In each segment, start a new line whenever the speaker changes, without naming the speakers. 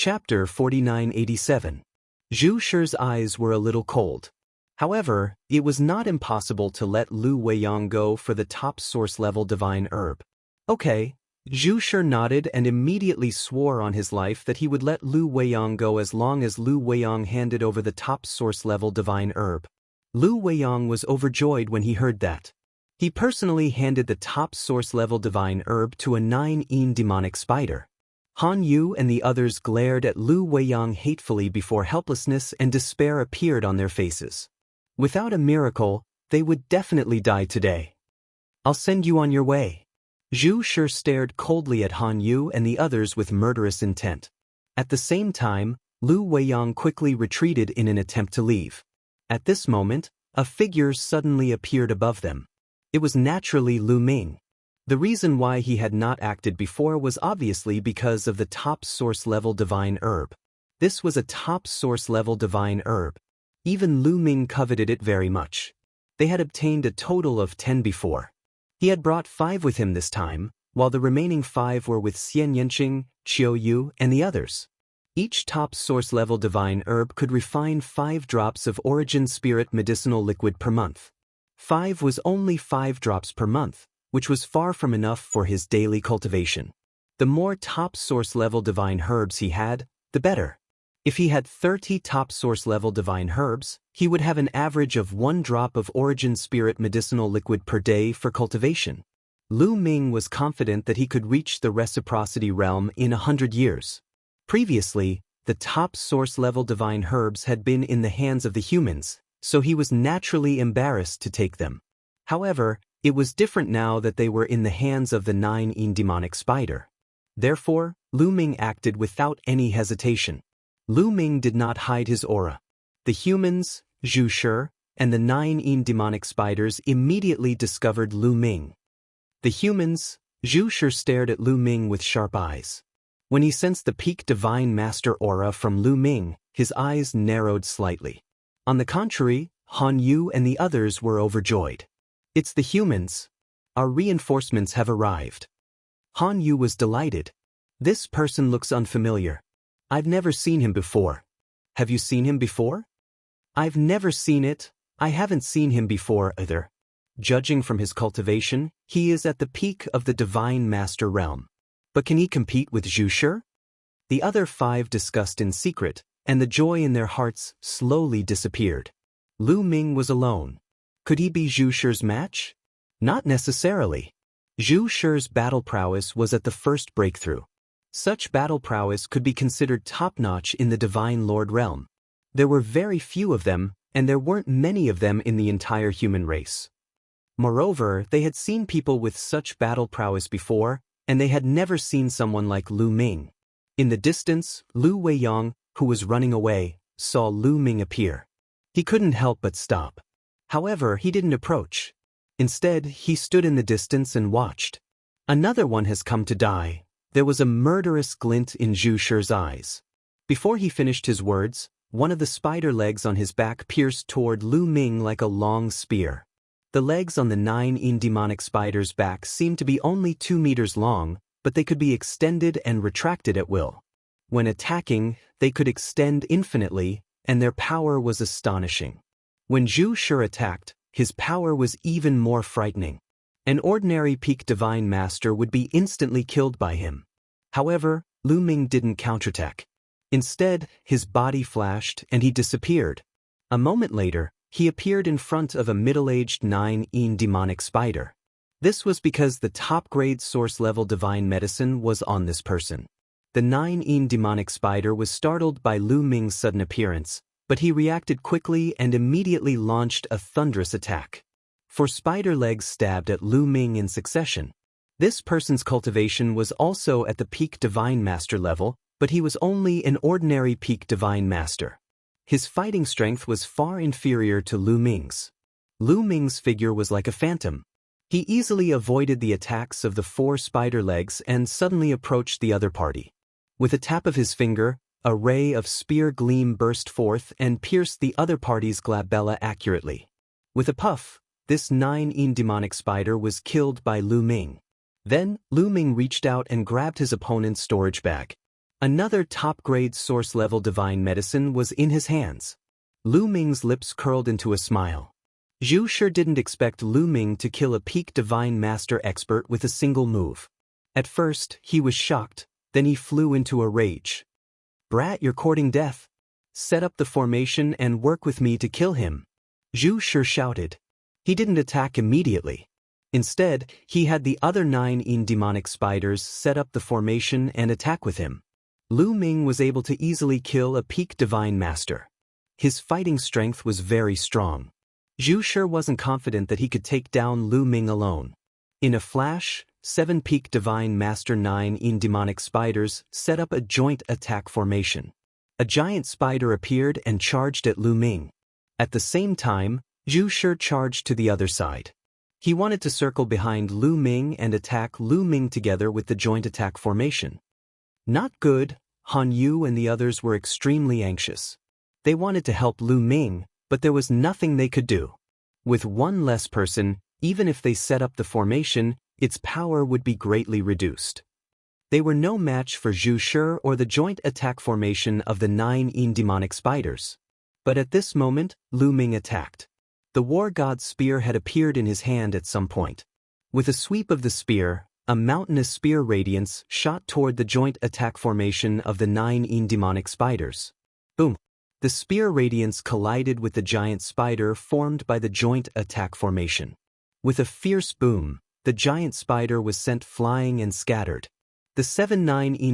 Chapter 4987. Zhu Shi's eyes were a little cold. However, it was not impossible to let Lu Weiyang go for the top source-level divine herb. Okay. Zhu Shi nodded and immediately swore on his life that he would let Lu Weiyang go as long as Lu Weiyang handed over the top source-level divine herb. Lu Weiyang was overjoyed when he heard that. He personally handed the top source-level divine herb to a 9-yin demonic spider. Han Yu and the others glared at Lu Weiyang hatefully before helplessness and despair appeared on their faces. Without a miracle, they would definitely die today. I'll send you on your way. Zhu Shi stared coldly at Han Yu and the others with murderous intent. At the same time, Lu Weiyang quickly retreated in an attempt to leave. At this moment, a figure suddenly appeared above them. It was naturally Lu Ming. The reason why he had not acted before was obviously because of the top source-level divine herb. This was a top source-level divine herb. Even Lu Ming coveted it very much. They had obtained a total of 10 before. He had brought 5 with him this time, while the remaining 5 were with Xianxia, Qiu Yu, and the others. Each top source-level divine herb could refine 5 drops of origin spirit medicinal liquid per month. 5 was only 5 drops per month, which was far from enough for his daily cultivation. The more top source-level divine herbs he had, the better. If he had 30 top source-level divine herbs, he would have an average of 1 drop of origin spirit medicinal liquid per day for cultivation. Lu Ming was confident that he could reach the reciprocity realm in 100 years. Previously, the top source-level divine herbs had been in the hands of the humans, so he was naturally embarrassed to take them. However, it was different now that they were in the hands of the 9-yin demonic spider. Therefore, Lu Ming acted without any hesitation. Lu Ming did not hide his aura. The humans, Zhu Shi, and the 9-yin demonic spiders immediately discovered Lu Ming. The humans, Zhu Shi stared at Lu Ming with sharp eyes. When he sensed the peak divine master aura from Lu Ming, his eyes narrowed slightly. On the contrary, Han Yu and the others were overjoyed. It's the humans. Our reinforcements have arrived. Han Yu was delighted. This person looks unfamiliar. I've never seen him before. Have you seen him before? I've never seen it. I haven't seen him before either. Judging from his cultivation, he is at the peak of the divine master realm. But can he compete with Zhu Shi? The other 5 discussed in secret, and the joy in their hearts slowly disappeared. Lu Ming was alone. Could he be Zhu Shi's match? Not necessarily. Zhu Shi's battle prowess was at the first breakthrough. Such battle prowess could be considered top-notch in the Divine Lord realm. There were very few of them, and there weren't many of them in the entire human race. Moreover, they had seen people with such battle prowess before, and they had never seen someone like Lu Ming. In the distance, Lu Weiyang, who was running away, saw Lu Ming appear. He couldn't help but stop. However, he didn't approach. Instead, he stood in the distance and watched. Another one has come to die. There was a murderous glint in Zhu Shi's eyes. Before he finished his words, one of the spider legs on his back pierced toward Lu Ming like a long spear. The legs on the 9-yin demonic spider's back seemed to be only 2 meters long, but they could be extended and retracted at will. When attacking, they could extend infinitely, and their power was astonishing. When Zhu Shi attacked, his power was even more frightening. An ordinary peak divine master would be instantly killed by him. However, Lu Ming didn't counterattack. Instead, his body flashed and he disappeared. A moment later, he appeared in front of a middle-aged 9-yin demonic spider. This was because the top-grade source-level divine medicine was on this person. The 9-yin demonic spider was startled by Lu Ming's sudden appearance, but he reacted quickly and immediately launched a thunderous attack. 4 spider legs stabbed at Lu Ming in succession. This person's cultivation was also at the peak divine master level, but he was only an ordinary peak divine master. His fighting strength was far inferior to Lu Ming's. Lu Ming's figure was like a phantom. He easily avoided the attacks of the 4 spider legs and suddenly approached the other party. With a tap of his finger, a ray of spear gleam burst forth and pierced the other party's glabella accurately. With a puff, this 9-yin demonic spider was killed by Lu Ming. Then, Lu Ming reached out and grabbed his opponent's storage bag. Another top-grade source-level divine medicine was in his hands. Lu Ming's lips curled into a smile. Zhu sure didn't expect Lu Ming to kill a peak divine master expert with a single move. At first, he was shocked, then he flew into a rage. "Brat, you're courting death. Set up the formation and work with me to kill him," Zhu sure shouted. He didn't attack immediately. Instead, he had the other 9 demonic spiders set up the formation and attack with him. Lu Ming was able to easily kill a peak divine master. His fighting strength was very strong. Zhu sure wasn't confident that he could take down Lu Ming alone. In a flash, 7 peak divine master 9 demonic spiders set up a joint attack formation. A giant spider appeared and charged at Lu Ming. At the same time, Zhu sure charged to the other side. He wanted to circle behind Lu Ming and attack Lu Ming together with the joint attack formation. Not good. Han Yu and the others were extremely anxious. They wanted to help Lu Ming, but there was nothing they could do. With one less person, even if they set up the formation, its power would be greatly reduced. They were no match for Zhu Shi or the joint attack formation of the 9 demonic spiders. But at this moment, Lu Ming attacked. The war god's spear had appeared in his hand at some point. With a sweep of the spear, a mountainous spear radiance shot toward the joint attack formation of the 9 demonic spiders. Boom! The spear radiance collided with the giant spider formed by the joint attack formation. With a fierce boom, the giant spider was sent flying and scattered. The 7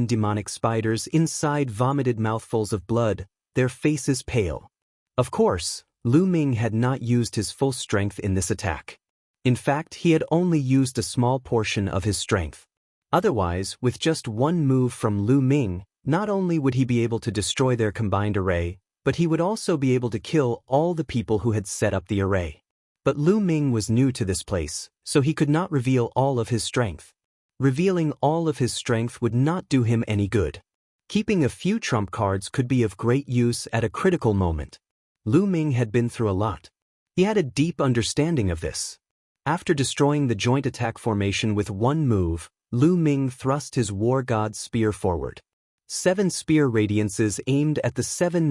demonic spiders inside vomited mouthfuls of blood, their faces pale. Of course, Lu Ming had not used his full strength in this attack. In fact, he had only used a small portion of his strength. Otherwise, with just one move from Lu Ming, not only would he be able to destroy their combined array, but he would also be able to kill all the people who had set up the array. But Lu Ming was new to this place, so he could not reveal all of his strength. Revealing all of his strength would not do him any good. Keeping a few trump cards could be of great use at a critical moment. Lu Ming had been through a lot. He had a deep understanding of this. After destroying the joint attack formation with one move, Lu Ming thrust his war god's spear forward. 7 spear radiances aimed at the 7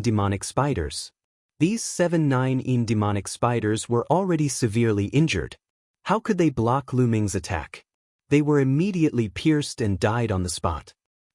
demonic spiders. These 7 demonic spiders were already severely injured. How could they block Lu Ming's attack? They were immediately pierced and died on the spot.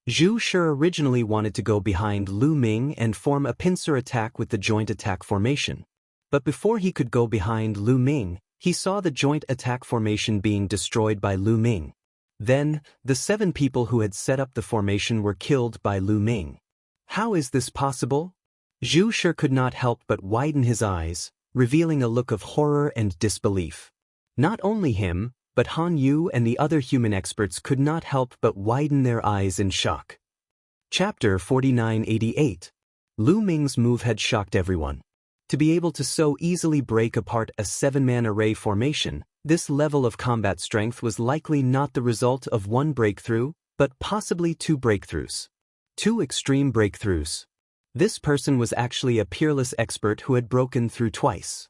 Zhu Shi originally wanted to go behind Lu Ming and form a pincer attack with the joint attack formation. But before he could go behind Lu Ming, he saw the joint attack formation being destroyed by Lu Ming. Then, the 7 people who had set up the formation were killed by Lu Ming. How is this possible? Zhu Shi could not help but widen his eyes, revealing a look of horror and disbelief. Not only him, but Han Yu and the other human experts could not help but widen their eyes in shock. Chapter 4988. Lu Ming's move had shocked everyone. To be able to so easily break apart a 7-man array formation, this level of combat strength was likely not the result of one breakthrough, but possibly 2 breakthroughs. 2 extreme breakthroughs. This person was actually a peerless expert who had broken through twice.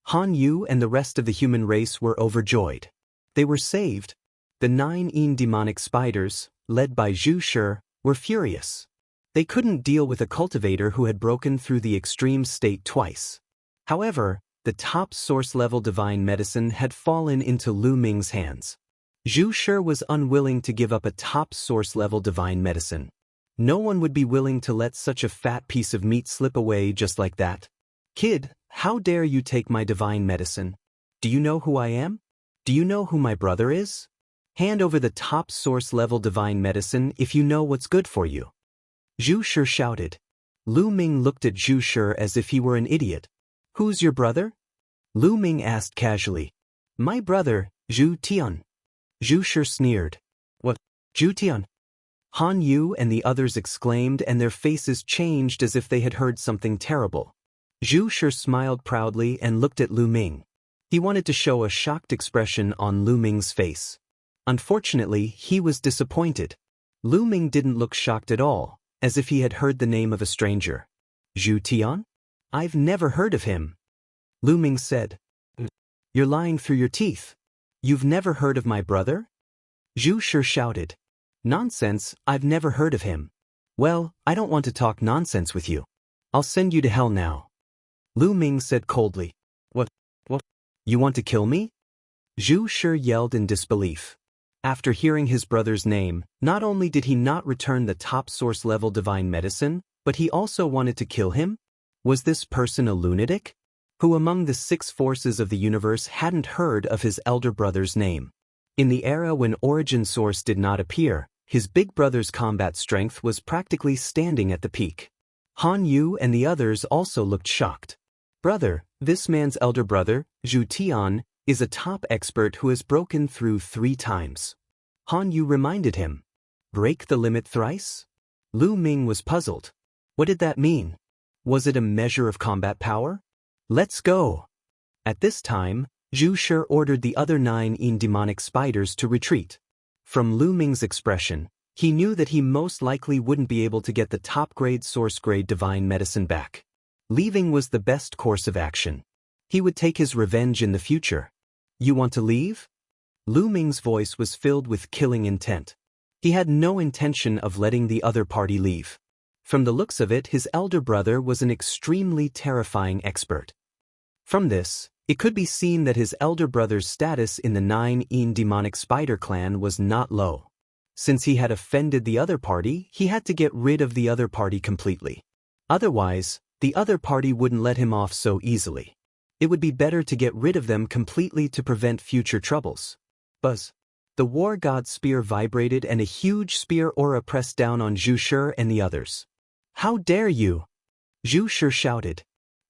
Han Yu and the rest of the human race were overjoyed. They were saved. The 9 demonic spiders, led by Zhu Shi, were furious. They couldn't deal with a cultivator who had broken through the extreme state twice. However, the top source-level divine medicine had fallen into Lu Ming's hands. Zhu Shi was unwilling to give up a top source-level divine medicine. No one would be willing to let such a fat piece of meat slip away just like that. "Kid, how dare you take my divine medicine? Do you know who I am? Do you know who my brother is? Hand over the top source-level divine medicine if you know what's good for you." Zhu Shi shouted. Lu Ming looked at Zhu Shi as if he were an idiot. "Who's your brother?" Lu Ming asked casually. "My brother, Zhu Tian." Zhu Shi sneered. "What? Zhu Tian?" Han Yu and the others exclaimed, and their faces changed as if they had heard something terrible. Zhu Shi smiled proudly and looked at Lu Ming. He wanted to show a shocked expression on Lu Ming's face. Unfortunately, he was disappointed. Lu Ming didn't look shocked at all, as if he had heard the name of a stranger. "Zhu Tian? I've never heard of him." Lu Ming said. "You're lying through your teeth. You've never heard of my brother?" Zhu Shi shouted. "Nonsense, I've never heard of him. Well, I don't want to talk nonsense with you. I'll send you to hell now. Lu Ming said coldly. What? You want to kill me? Zhu Shi yelled in disbelief. After hearing his brother's name, not only did he not return the top source level divine medicine, but he also wanted to kill him? Was this person a lunatic? Who among the 6 forces of the universe hadn't heard of his elder brother's name? In the era when Origin Source did not appear, his big brother's combat strength was practically standing at the peak. Han Yu and the others also looked shocked. Brother, this man's elder brother, Zhu Tian, is a top expert who has broken through 3 times. Han Yu reminded him. Break the limit thrice? Lu Ming was puzzled. What did that mean? Was it a measure of combat power? Let's go. At this time, Zhu Shi ordered the other 9 demonic spiders to retreat. From Lu Ming's expression, he knew that he most likely wouldn't be able to get the top-grade source-grade divine medicine back. Leaving was the best course of action. He would take his revenge in the future. You want to leave? Lu Ming's voice was filled with killing intent. He had no intention of letting the other party leave. From the looks of it, his elder brother was an extremely terrifying expert. From this, it could be seen that his elder brother's status in the 9 demonic spider clan was not low. Since he had offended the other party, he had to get rid of the other party completely. Otherwise, the other party wouldn't let him off so easily. It would be better to get rid of them completely to prevent future troubles. Buzz. The war god's spear vibrated and a huge spear aura pressed down on Zhu Shi and the others. How dare you? Zhu Shi shouted.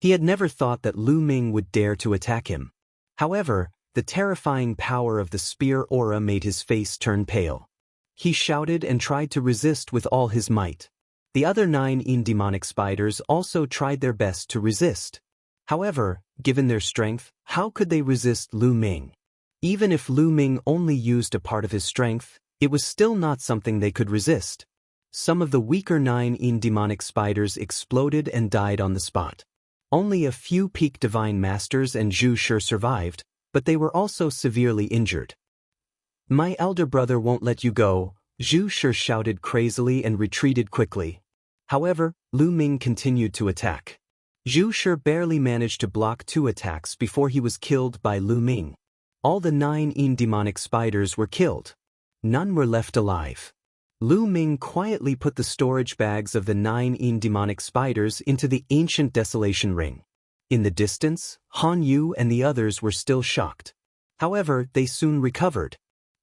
He had never thought that Lu Ming would dare to attack him. However, the terrifying power of the spear aura made his face turn pale. He shouted and tried to resist with all his might. The other 9 demonic spiders also tried their best to resist. However, given their strength, how could they resist Lu Ming? Even if Lu Ming only used a part of his strength, it was still not something they could resist. Some of the weaker 9 demonic spiders exploded and died on the spot. Only a few peak divine masters and Zhu Shi survived, but they were also severely injured. My elder brother won't let you go, Zhu Shi shouted crazily and retreated quickly. However, Lu Ming continued to attack. Zhu Shi barely managed to block 2 attacks before he was killed by Lu Ming. All the 9 demonic spiders were killed. None were left alive. Lu Ming quietly put the storage bags of the 9 demonic spiders into the ancient desolation ring. In the distance, Han Yu and the others were still shocked. However, they soon recovered.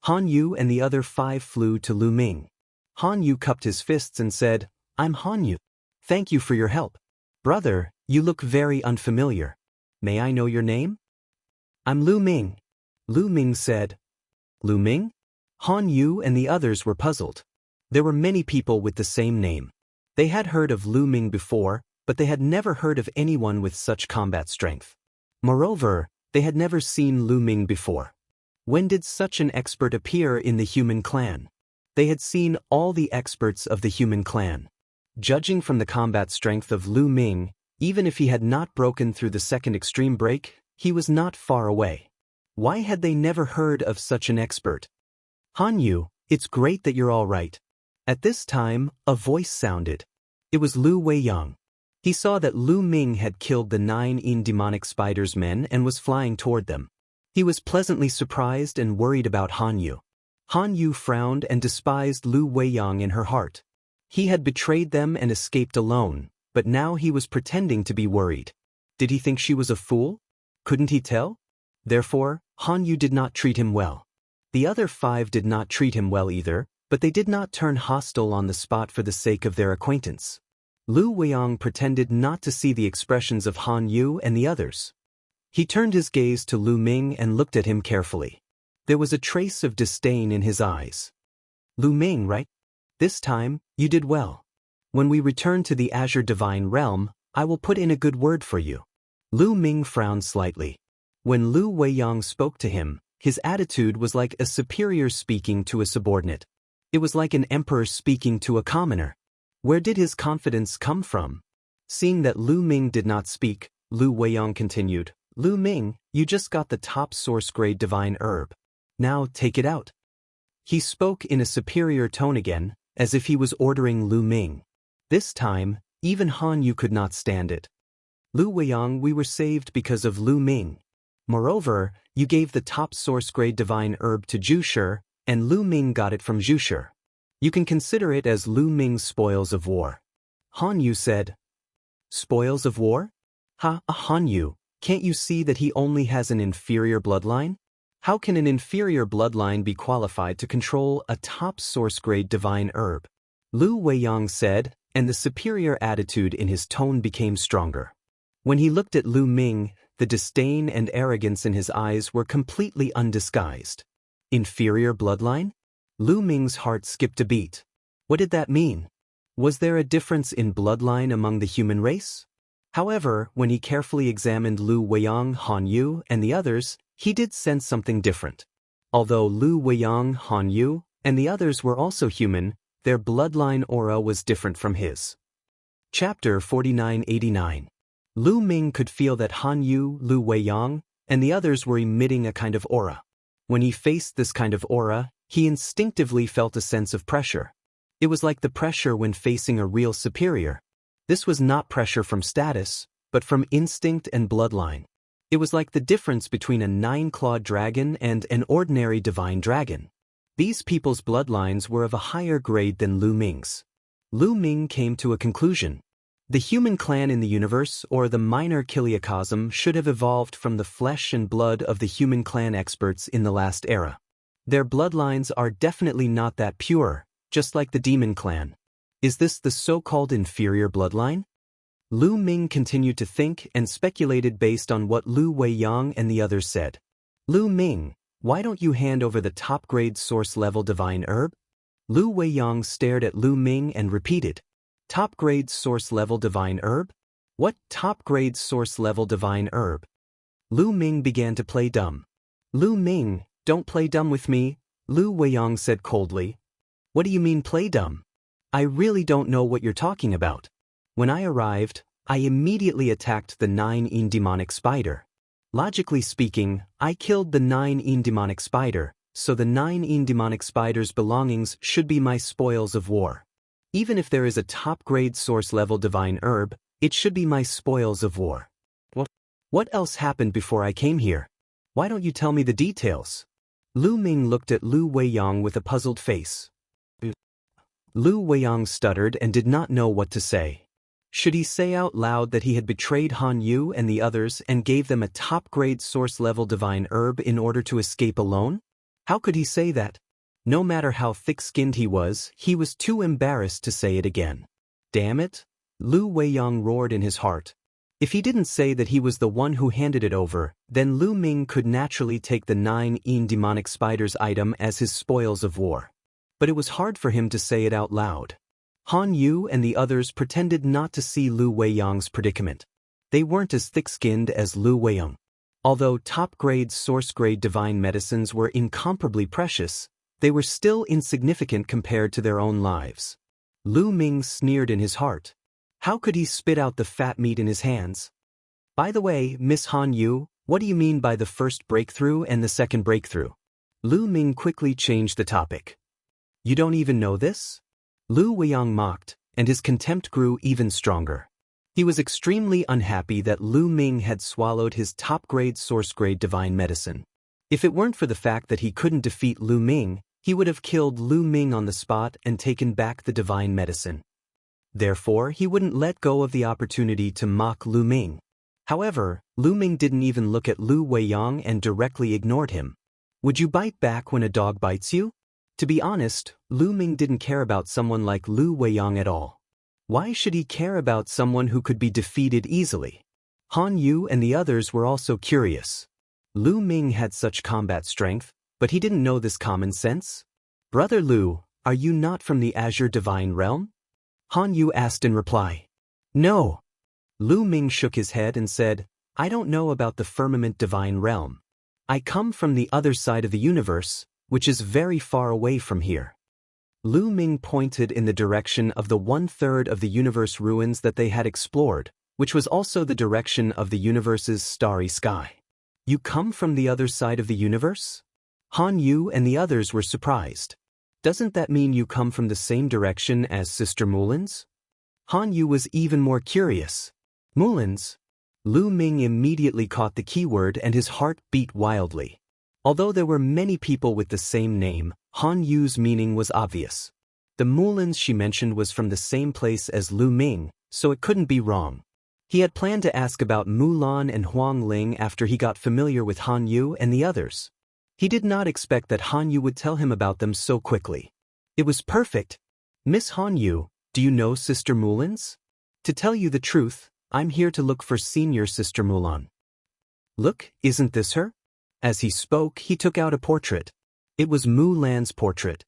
Han Yu and the other 5 flew to Lu Ming. Han Yu cupped his fists and said, I'm Han Yu. Thank you for your help. Brother, you look very unfamiliar. May I know your name? I'm Lu Ming. Lu Ming said. Lu Ming? Han Yu and the others were puzzled. There were many people with the same name. They had heard of Lu Ming before, but they had never heard of anyone with such combat strength. Moreover, they had never seen Lu Ming before. When did such an expert appear in the human clan? They had seen all the experts of the human clan. Judging from the combat strength of Lu Ming, even if he had not broken through the second extreme break, he was not far away. Why had they never heard of such an expert? Han Yu, it's great that you're all right. At this time, a voice sounded. It was Lu Weiyang. He saw that Lu Ming had killed the 9 demonic spiders' men and was flying toward them. He was pleasantly surprised and worried about Han Yu. Han Yu frowned and despised Lu Weiyang in her heart. He had betrayed them and escaped alone, but now he was pretending to be worried. Did he think she was a fool? Couldn't he tell? Therefore, Han Yu did not treat him well. The other 5 did not treat him well either, but they did not turn hostile on the spot for the sake of their acquaintance. Lu Weiyang pretended not to see the expressions of Han Yu and the others. He turned his gaze to Lu Ming and looked at him carefully. There was a trace of disdain in his eyes. Lu Ming, right? This time, you did well. When we return to the Azure Divine Realm, I will put in a good word for you. Lu Ming frowned slightly. When Lu Weiyang spoke to him, his attitude was like a superior speaking to a subordinate. It was like an emperor speaking to a commoner. Where did his confidence come from? Seeing that Lu Ming did not speak, Lu Weiyang continued, Lu Ming, you just got the top source-grade divine herb. Now take it out. He spoke in a superior tone again, as if he was ordering Lu Ming. This time, even Han Yu could not stand it. Lu Weiyang, we were saved because of Lu Ming. Moreover, you gave the top source grade divine herb to Zhu Shi, and Lu Ming got it from Zhu Shi. You can consider it as Lu Ming's spoils of war. Han Yu said. Spoils of war? Han Yu, can't you see that he only has an inferior bloodline? How can an inferior bloodline be qualified to control a top source grade divine herb? Lu Weiyang said, and the superior attitude in his tone became stronger. When he looked at Lu Ming, the disdain and arrogance in his eyes were completely undisguised. Inferior bloodline? Lu Ming's heart skipped a beat. What did that mean? Was there a difference in bloodline among the human race? However, when he carefully examined Lu Weiyang, Han Yu, and the others, he did sense something different. Although Lu Weiyang, Han Yu, and the others were also human, their bloodline aura was different from his. Chapter 4989. Lu Ming could feel that Han Yu, Lu Weiyang, and the others were emitting a kind of aura. When he faced this kind of aura, he instinctively felt a sense of pressure. It was like the pressure when facing a real superior. This was not pressure from status, but from instinct and bloodline. It was like the difference between a 9-clawed dragon and an ordinary divine dragon. These people's bloodlines were of a higher grade than Lu Ming's. Lu Ming came to a conclusion. The human clan in the universe, or the minor chiliocosm, should have evolved from the flesh and blood of the human clan experts in the last era. Their bloodlines are definitely not that pure, just like the demon clan. Is this the so-called inferior bloodline? Lu Ming continued to think and speculated based on what Lu Weiyang and the others said. Lu Ming, why don't you hand over the top-grade source-level divine herb? Lu Weiyang stared at Lu Ming and repeated. Top-grade source-level divine herb? What top-grade source-level divine herb? Lu Ming began to play dumb. Lu Ming, don't play dumb with me, Lu Weiyang said coldly. What do you mean play dumb? I really don't know what you're talking about. When I arrived, I immediately attacked the 9-yin demonic spider. Logically speaking, I killed the 9-yin demonic spider, so the 9-yin demonic spider's belongings should be my spoils of war. Even if there is a top-grade source-level divine herb, it should be my spoils of war. What else happened before I came here? Why don't you tell me the details? Lu Ming looked at Lu Weiyang with a puzzled face. Lu Weiyang stuttered and did not know what to say. Should he say out loud that he had betrayed Han Yu and the others and gave them a top-grade source-level divine herb in order to escape alone? How could he say that? No matter how thick-skinned he was too embarrassed to say it again. Damn it! Lu Weiyang roared in his heart. If he didn't say that he was the one who handed it over, then Lu Ming could naturally take the 9-yin demonic spider's item as his spoils of war. But it was hard for him to say it out loud. Han Yu and the others pretended not to see Lu Weiyang's predicament. They weren't as thick-skinned as Lu Weiyang. Although top-grade source-grade divine medicines were incomparably precious, they were still insignificant compared to their own lives. Lu Ming sneered in his heart. How could he spit out the fat meat in his hands? By the way, Miss Han Yu, what do you mean by the first breakthrough and the second breakthrough? Lu Ming quickly changed the topic. You don't even know this? Lu Weiyang mocked, and his contempt grew even stronger. He was extremely unhappy that Lu Ming had swallowed his top-grade source-grade divine medicine. If it weren't for the fact that he couldn't defeat Lu Ming, he would have killed Lu Ming on the spot and taken back the divine medicine. Therefore, he wouldn't let go of the opportunity to mock Lu Ming. However, Lu Ming didn't even look at Lu Weiyang and directly ignored him. Would you bite back when a dog bites you? To be honest, Lu Ming didn't care about someone like Lu Weiyang at all. Why should he care about someone who could be defeated easily? Han Yu and the others were also curious. Lu Ming had such combat strength, but he didn't know this common sense. Brother Lu, are you not from the Azure Divine Realm? Han Yu asked in reply. No. Lu Ming shook his head and said, I don't know about the Firmament Divine Realm. I come from the other side of the universe, which is very far away from here. Lu Ming pointed in the direction of the 1/3 of the universe ruins that they had explored, which was also the direction of the universe's starry sky. You come from the other side of the universe? Han Yu and the others were surprised. Doesn't that mean you come from the same direction as Sister Mulin's? Han Yu was even more curious. Mulins? Lu Ming immediately caught the keyword and his heart beat wildly. Although there were many people with the same name, Han Yu's meaning was obvious. The Mulins she mentioned was from the same place as Lu Ming, so it couldn't be wrong. He had planned to ask about Mulan and Huang Ling after he got familiar with Han Yu and the others. He did not expect that Han Yu would tell him about them so quickly. It was perfect. Miss Han Yu, do you know Sister Mulins? To tell you the truth, I'm here to look for Senior Sister Mulan. Look, isn't this her? As he spoke, he took out a portrait. It was Mulan's portrait.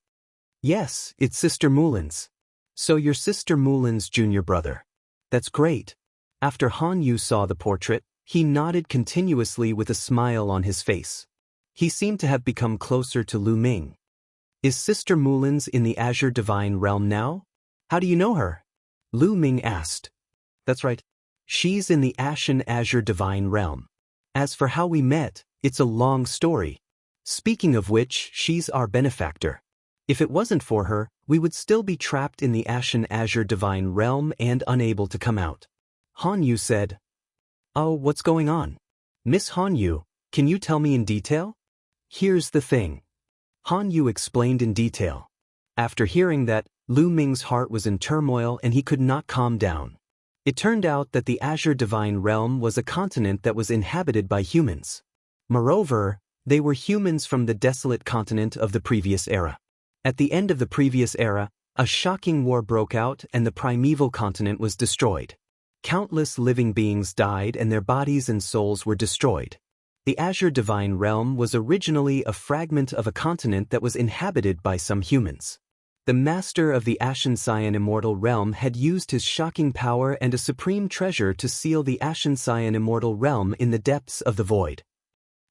Yes, it's Sister Mulan's. So your Sister Mulan's junior brother. That's great. After Han Yu saw the portrait, he nodded continuously with a smile on his face. He seemed to have become closer to Lu Ming. Is Sister Mulan's in the Azure Divine Realm now? How do you know her? Lu Ming asked. That's right. She's in the Ashen Azure Divine Realm. As for how we met, it's a long story. Speaking of which, she's our benefactor. If it wasn't for her, we would still be trapped in the Ashen Azure Divine Realm and unable to come out. Han Yu said. Oh, what's going on? Miss Han Yu, can you tell me in detail? Here's the thing. Han Yu explained in detail. After hearing that, Lu Ming's heart was in turmoil and he could not calm down. It turned out that the Azure Divine Realm was a continent that was inhabited by humans. Moreover, they were humans from the desolate continent of the previous era. At the end of the previous era, a shocking war broke out and the primeval continent was destroyed. Countless living beings died and their bodies and souls were destroyed. The Azure Divine Realm was originally a fragment of a continent that was inhabited by some humans. The master of the Ashen Xian Immortal Realm had used his shocking power and a supreme treasure to seal the Ashen Xian Immortal Realm in the depths of the void.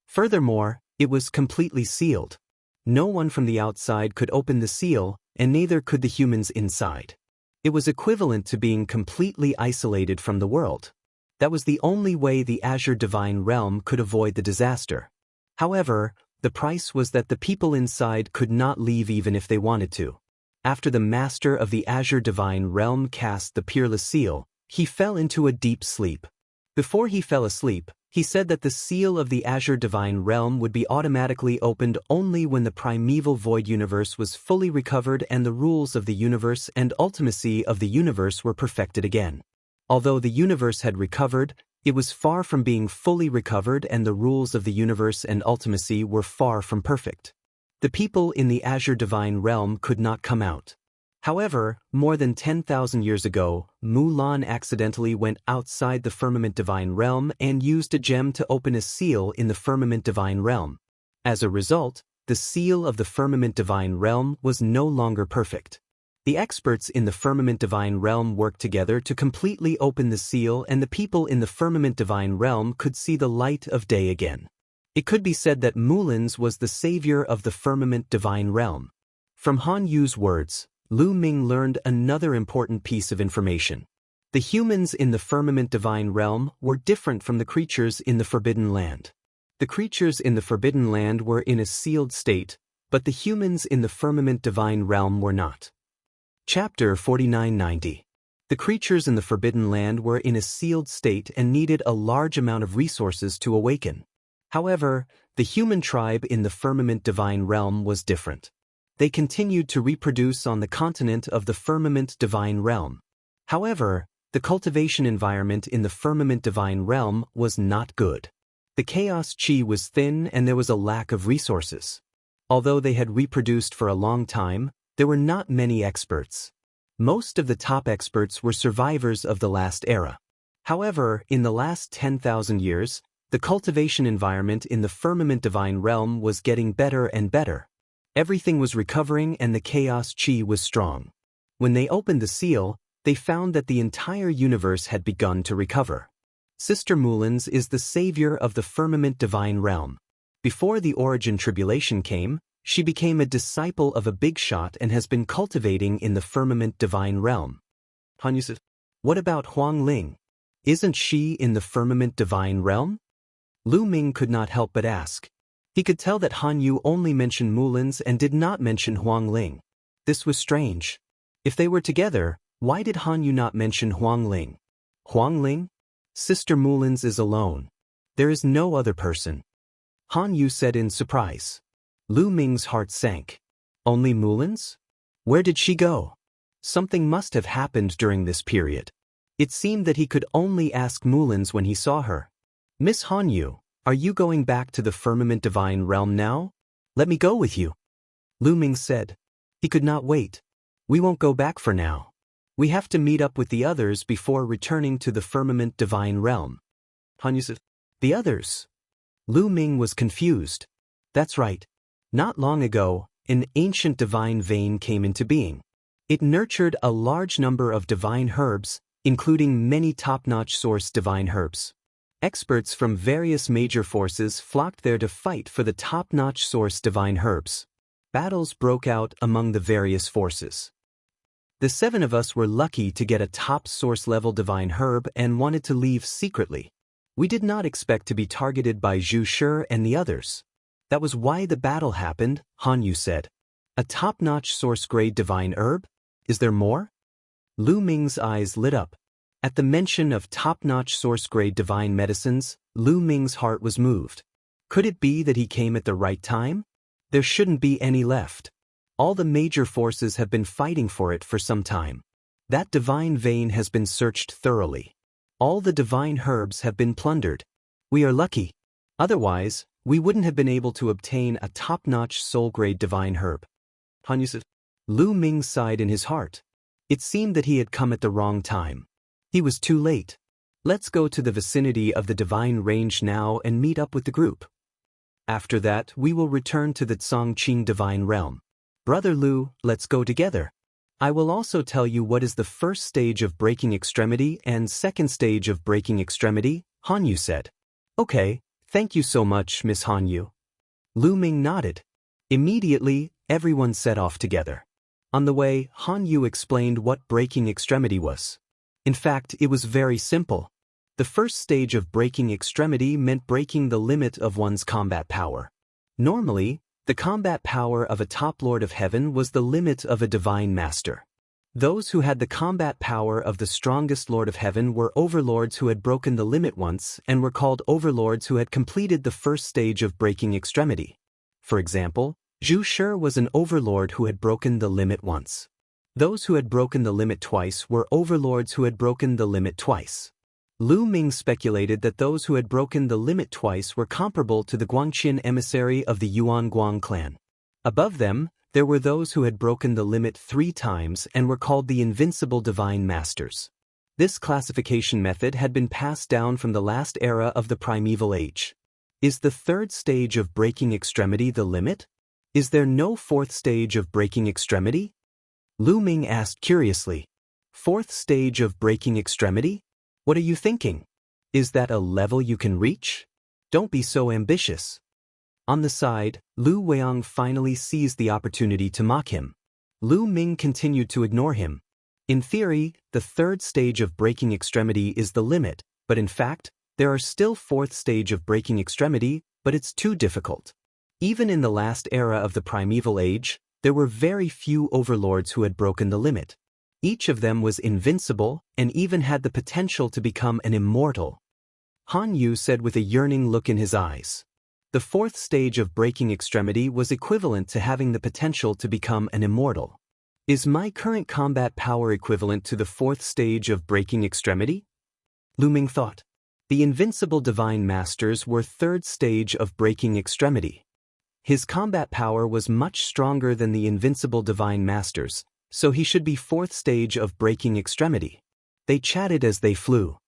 Furthermore, it was completely sealed. No one from the outside could open the seal, and neither could the humans inside. It was equivalent to being completely isolated from the world. That was the only way the Azure Divine Realm could avoid the disaster. However, the price was that the people inside could not leave even if they wanted to. After the master of the Azure Divine Realm cast the peerless seal, he fell into a deep sleep. Before he fell asleep, he said that the seal of the Azure Divine Realm would be automatically opened only when the primeval void universe was fully recovered and the rules of the universe and ultimacy of the universe were perfected again. Although the universe had recovered, it was far from being fully recovered and the rules of the universe and ultimacy were far from perfect. The people in the Azure Divine Realm could not come out. However, more than 10,000 years ago, Mulan accidentally went outside the Firmament Divine Realm and used a gem to open a seal in the Firmament Divine Realm. As a result, the seal of the Firmament Divine Realm was no longer perfect. The experts in the Firmament Divine Realm worked together to completely open the seal and the people in the Firmament Divine Realm could see the light of day again. It could be said that Mulan's was the savior of the Firmament Divine Realm. From Han Yu's words, Lu Ming learned another important piece of information. The humans in the Firmament Divine Realm were different from the creatures in the Forbidden Land. The creatures in the Forbidden Land were in a sealed state, but the humans in the Firmament Divine Realm were not. Chapter 4990. The creatures in the Forbidden Land were in a sealed state and needed a large amount of resources to awaken. However, the human tribe in the Firmament Divine Realm was different. They continued to reproduce on the continent of the Firmament Divine Realm. However, the cultivation environment in the Firmament Divine Realm was not good. The chaos chi was thin and there was a lack of resources. Although they had reproduced for a long time, there were not many experts. Most of the top experts were survivors of the last era. However, in the last 10,000 years, the cultivation environment in the Firmament Divine Realm was getting better and better. Everything was recovering and the chaos chi was strong. When they opened the seal, they found that the entire universe had begun to recover. Sister Mulan's is the savior of the Firmament Divine Realm. Before the Origin Tribulation came, she became a disciple of a big shot and has been cultivating in the Firmament Divine Realm. Han Yu said, what about Huang Ling? Isn't she in the Firmament Divine Realm? Lu Ming could not help but ask. He could tell that Han Yu only mentioned Mulan's and did not mention Huang Ling. This was strange. If they were together, Why did Han Yu not mention Huang Ling? Huang Ling? Sister Mulin's is alone. There is no other person. Han Yu said in surprise. Lu Ming's heart sank. Only Mulin's? Where did she go? Something must have happened during this period. It seemed that he could only ask Mulin's when he saw her. Miss Han Yu, are you going back to the firmament divine realm now? Let me go with you. Lu Ming said. He could not wait. We won't go back for now. We have to meet up with the others before returning to the firmament divine realm. Han Yu said. The others? Lu Ming was confused. That's right. Not long ago, an ancient divine vein came into being. It nurtured a large number of divine herbs, including many top-notch source divine herbs. Experts from various major forces flocked there to fight for the top-notch source divine herbs. Battles broke out among the various forces. The 7 of us were lucky to get a top source level divine herb and wanted to leave secretly. We did not expect to be targeted by Zhu Shi and the others. That was why the battle happened, Han Yu said. A top-notch source-grade divine herb? Is there more? Lu Ming's eyes lit up. At the mention of top-notch source-grade divine medicines, Lu Ming's heart was moved. Could it be that he came at the right time? There shouldn't be any left. All the major forces have been fighting for it for some time. That divine vein has been searched thoroughly. All the divine herbs have been plundered. We are lucky. Otherwise, we wouldn't have been able to obtain a top-notch soul-grade divine herb. Han Yu said. Lu Ming sighed in his heart. It seemed that he had come at the wrong time. He was too late. Let's go to the vicinity of the divine range now and meet up with the group. After that, we will return to the Tsongqing divine realm. Brother Lu, let's go together. I will also tell you what is the first stage of breaking extremity and second stage of breaking extremity, Han Yu said. Okay, thank you so much, Miss Han Yu. Lu Ming nodded. Immediately, everyone set off together. On the way, Han Yu explained what breaking extremity was. In fact, it was very simple. The first stage of breaking extremity meant breaking the limit of one's combat power. Normally, the combat power of a top lord of heaven was the limit of a divine master. Those who had the combat power of the strongest lord of heaven were overlords who had broken the limit once and were called overlords who had completed the first stage of breaking extremity. For example, Zhu Shi was an overlord who had broken the limit once. Those who had broken the limit twice were overlords who had broken the limit twice. Lu Ming speculated that those who had broken the limit twice were comparable to the Guangqian emissary of the Yuan Guang clan. Above them, there were those who had broken the limit 3 times and were called the invincible divine masters. This classification method had been passed down from the last era of the primeval age. Is the third stage of breaking extremity the limit? Is there no fourth stage of breaking extremity? Lu Ming asked curiously. Fourth stage of breaking extremity? What are you thinking? Is that a level you can reach? Don't be so ambitious. On the side, Lu Weiyang finally seized the opportunity to mock him. Lu Ming continued to ignore him. In theory, the third stage of breaking extremity is the limit, but in fact, there are still fourth stage of breaking extremity, but it's too difficult. Even in the last era of the primeval age, there were very few overlords who had broken the limit. Each of them was invincible and even had the potential to become an immortal. Han Yu said with a yearning look in his eyes. The fourth stage of breaking extremity was equivalent to having the potential to become an immortal. Is my current combat power equivalent to the fourth stage of breaking extremity? Lu Ming thought. The invincible divine masters were third stage of breaking extremity. His combat power was much stronger than the invincible divine masters, so he should be fourth stage of breaking extremity. They chatted as they flew.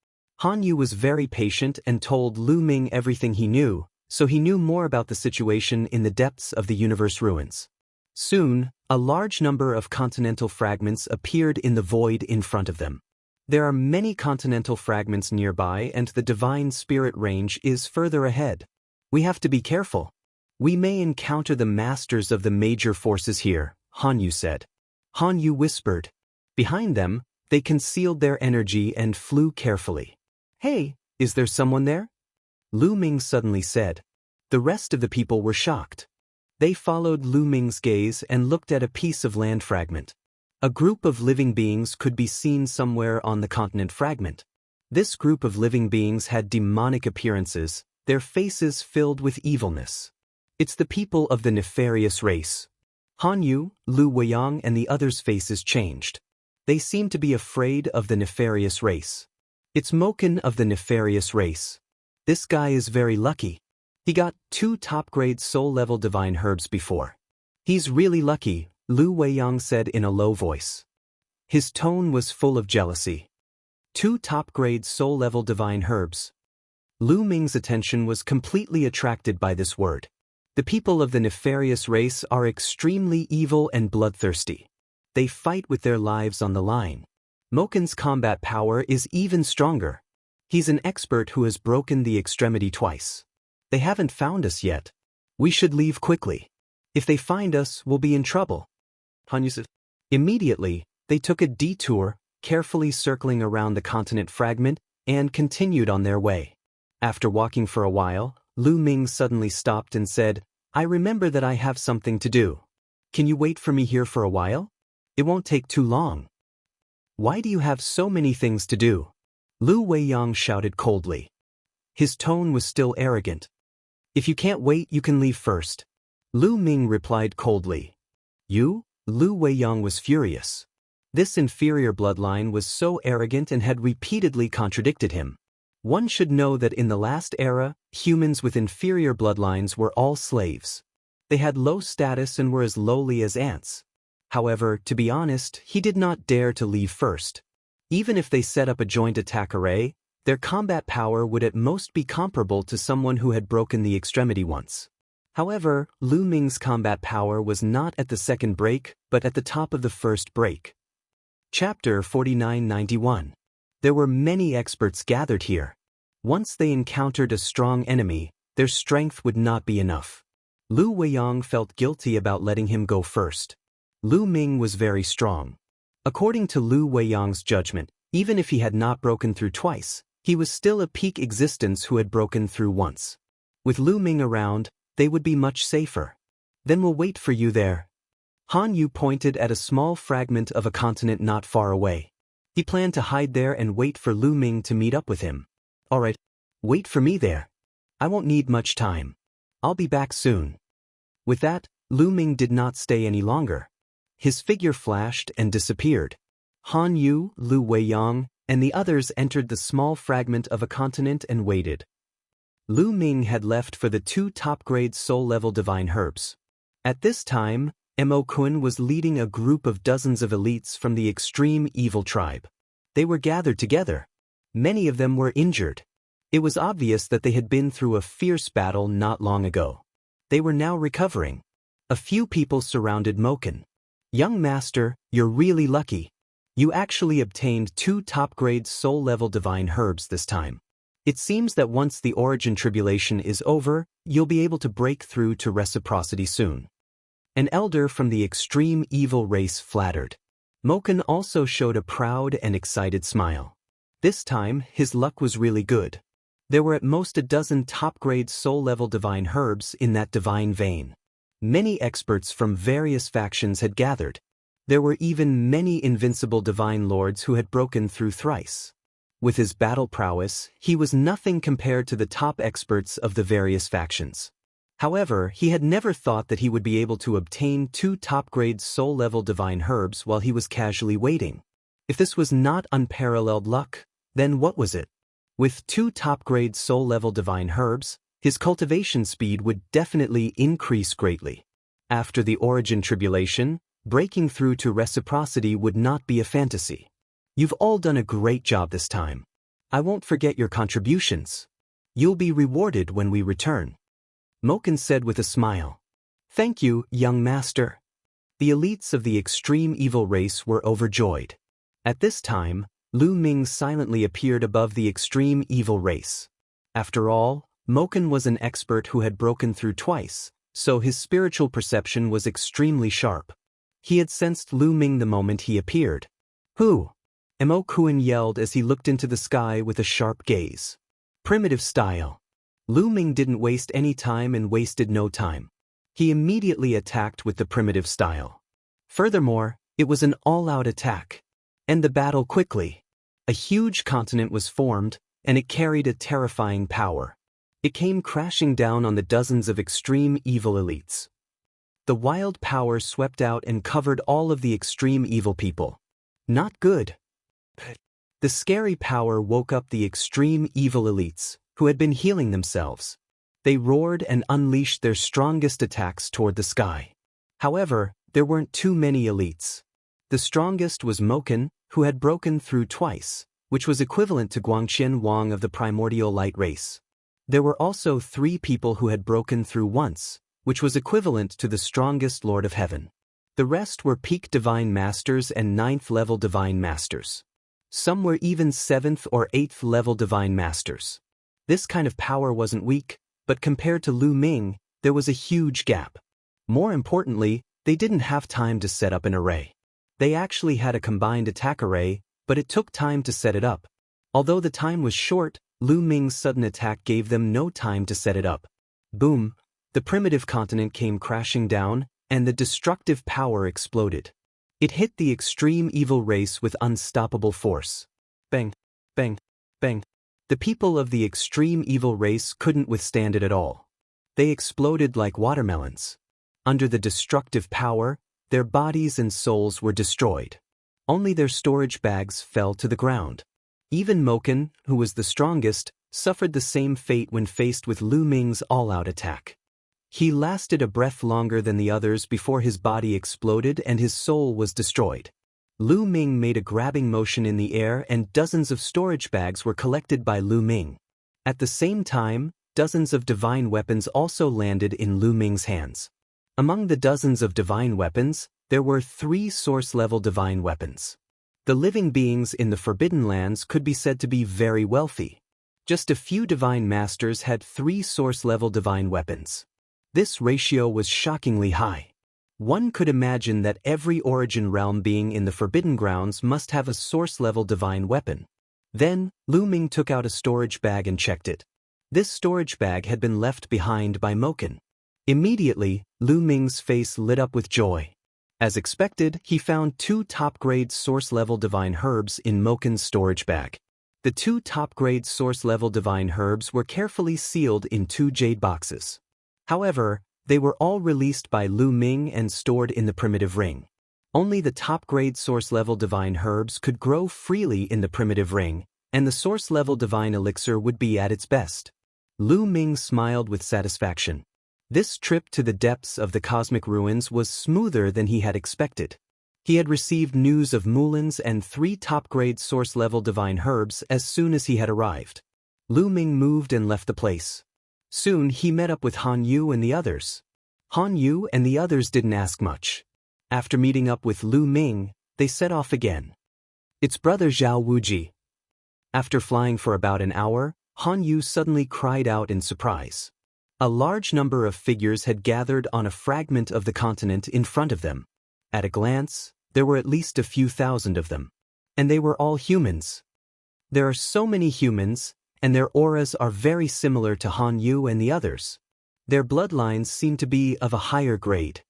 Han Yu was very patient and told Lu Ming everything he knew, so he knew more about the situation in the depths of the universe ruins. Soon, a large number of continental fragments appeared in the void in front of them. There are many continental fragments nearby and the divine spirit range is further ahead. We have to be careful. We may encounter the masters of the major forces here, Han Yu said. Han Yu whispered. Behind them, they concealed their energy and flew carefully. Hey, is there someone there? Lu Ming suddenly said. The rest of the people were shocked. They followed Lu Ming's gaze and looked at a piece of land fragment. A group of living beings could be seen somewhere on the continent fragment. This group of living beings had demonic appearances, their faces filled with evilness. It's the people of the nefarious race. Han Yu, Lu Weiyang and the others' faces changed. They seemed to be afraid of the nefarious race. It's Moken of the nefarious race. This guy is very lucky. He got 2 top-grade soul-level divine herbs before. He's really lucky, Lu Weiyang said in a low voice. His tone was full of jealousy. 2 top-grade soul-level divine herbs. Lu Ming's attention was completely attracted by this word. The people of the nefarious race are extremely evil and bloodthirsty. They fight with their lives on the line. Moken's combat power is even stronger. He's an expert who has broken the extremity twice. They haven't found us yet. We should leave quickly. If they find us, we'll be in trouble. Han Yu said. Immediately, they took a detour, carefully circling around the continent fragment, and continued on their way. After walking for a while, Lu Ming suddenly stopped and said, I remember that I have something to do. Can you wait for me here for a while? It won't take too long. Why do you have so many things to do? Lu Weiyang shouted coldly. His tone was still arrogant. If you can't wait, you can leave first. Lu Ming replied coldly. You? Lu Weiyang was furious. This inferior bloodline was so arrogant and had repeatedly contradicted him. One should know that in the last era, humans with inferior bloodlines were all slaves. They had low status and were as lowly as ants. However, to be honest, he did not dare to leave first. Even if they set up a joint attack array, their combat power would at most be comparable to someone who had broken the extremity once. However, Lu Ming's combat power was not at the second break, but at the top of the first break. Chapter 4991. There were many experts gathered here. Once they encountered a strong enemy, their strength would not be enough. Lu Weiyang felt guilty about letting him go first. Lu Ming was very strong. According to Lu Weiyang's judgment, even if he had not broken through twice, he was still a peak existence who had broken through once. With Lu Ming around, they would be much safer. Then we'll wait for you there. Han Yu pointed at a small fragment of a continent not far away. He planned to hide there and wait for Lu Ming to meet up with him. All right, wait for me there. I won't need much time. I'll be back soon. With that, Lu Ming did not stay any longer. His figure flashed and disappeared. Han Yu, Lu Weiyang, and the others entered the small fragment of a continent and waited. Lu Ming had left for the 2 top-grade soul-level divine herbs. At this time, Mo Kun was leading a group of dozens of elites from the extreme evil tribe. They were gathered together. Many of them were injured. It was obvious that they had been through a fierce battle not long ago. They were now recovering. A few people surrounded Moken. Young master, you're really lucky. You actually obtained 2 top-grade soul-level divine herbs this time. It seems that once the origin tribulation is over, you'll be able to break through to reciprocity soon. An elder from the extreme evil race flattered. Moken also showed a proud and excited smile. This time, his luck was really good. There were at most a dozen top-grade soul-level divine herbs in that divine vein. Many experts from various factions had gathered. There were even many invincible divine lords who had broken through thrice. With his battle prowess, he was nothing compared to the top experts of the various factions. However, he had never thought that he would be able to obtain 2 top-grade soul-level divine herbs while he was casually waiting. If this was not unparalleled luck, then what was it? With 2 top-grade soul-level divine herbs, his cultivation speed would definitely increase greatly. After the origin tribulation, breaking through to reciprocity would not be a fantasy. You've all done a great job this time. I won't forget your contributions. You'll be rewarded when we return. Moken said with a smile. Thank you, young master. The elites of the extreme evil race were overjoyed. At this time, Lu Ming silently appeared above the extreme evil race. After all, Moken was an expert who had broken through twice, so his spiritual perception was extremely sharp. He had sensed Lu Ming the moment he appeared. Who? Mo Kun yelled as he looked into the sky with a sharp gaze. Primitive style. Lu Ming didn't waste any time and wasted no time. He immediately attacked with the primitive style. Furthermore, It was an all-out attack. End the battle quickly. A huge continent was formed, and it carried a terrifying power. It came crashing down on the dozens of extreme evil elites. The wild power swept out and covered all of the extreme evil people. Not good. The scary power woke up the extreme evil elites, who had been healing themselves. They roared and unleashed their strongest attacks toward the sky. However, there weren't too many elites. The strongest was Moken, who had broken through twice, which was equivalent to Guangqian Wang of the primordial light race. There were also 3 people who had broken through once, which was equivalent to the strongest Lord of Heaven. The rest were peak Divine Masters and 9th level Divine Masters. Some were even 7th or 8th level Divine Masters. This kind of power wasn't weak, but compared to Lu Ming, there was a huge gap. More importantly, they didn't have time to set up an array. They actually had a combined attack array, but it took time to set it up. Although the time was short, Lu Ming's sudden attack gave them no time to set it up. Boom! The primitive continent came crashing down, and the destructive power exploded. It hit the extreme evil race with unstoppable force. Bang! Bang! Bang! The people of the extreme evil race couldn't withstand it at all. They exploded like watermelons. Under the destructive power, their bodies and souls were destroyed. Only their storage bags fell to the ground. Even Moken, who was the strongest, suffered the same fate when faced with Lu Ming's all-out attack. He lasted a breath longer than the others before his body exploded and his soul was destroyed. Lu Ming made a grabbing motion in the air and dozens of storage bags were collected by Lu Ming. At the same time, dozens of divine weapons also landed in Lu Ming's hands. Among the dozens of divine weapons, there were 3 source-level divine weapons. The living beings in the Forbidden Lands could be said to be very wealthy. Just a few divine masters had 3 source-level divine weapons. This ratio was shockingly high. One could imagine that every origin realm being in the Forbidden Grounds must have a source-level divine weapon. Then, Lu Ming took out a storage bag and checked it. This storage bag had been left behind by Moken. Immediately, Lu Ming's face lit up with joy. As expected, he found 2 top-grade source-level divine herbs in Moken's storage bag. The 2 top-grade source-level divine herbs were carefully sealed in 2 jade boxes. However, they were all released by Lu Ming and stored in the primitive ring. Only the top-grade source-level divine herbs could grow freely in the primitive ring, and the source-level divine elixir would be at its best. Lu Ming smiled with satisfaction. This trip to the depths of the cosmic ruins was smoother than he had expected. He had received news of Mulin's and 3 top-grade source-level divine herbs as soon as he had arrived. Lu Ming moved and left the place. Soon he met up with Han Yu and the others. Han Yu and the others didn't ask much. After meeting up with Lu Ming, they set off again. It's brother Zhao Wuji. After flying for about an hour, Han Yu suddenly cried out in surprise. A large number of figures had gathered on a fragment of the continent in front of them. At a glance, there were at least a few thousand of them. And they were all humans. There are so many humans, and their auras are very similar to Han Yu and the others. Their bloodlines seem to be of a higher grade.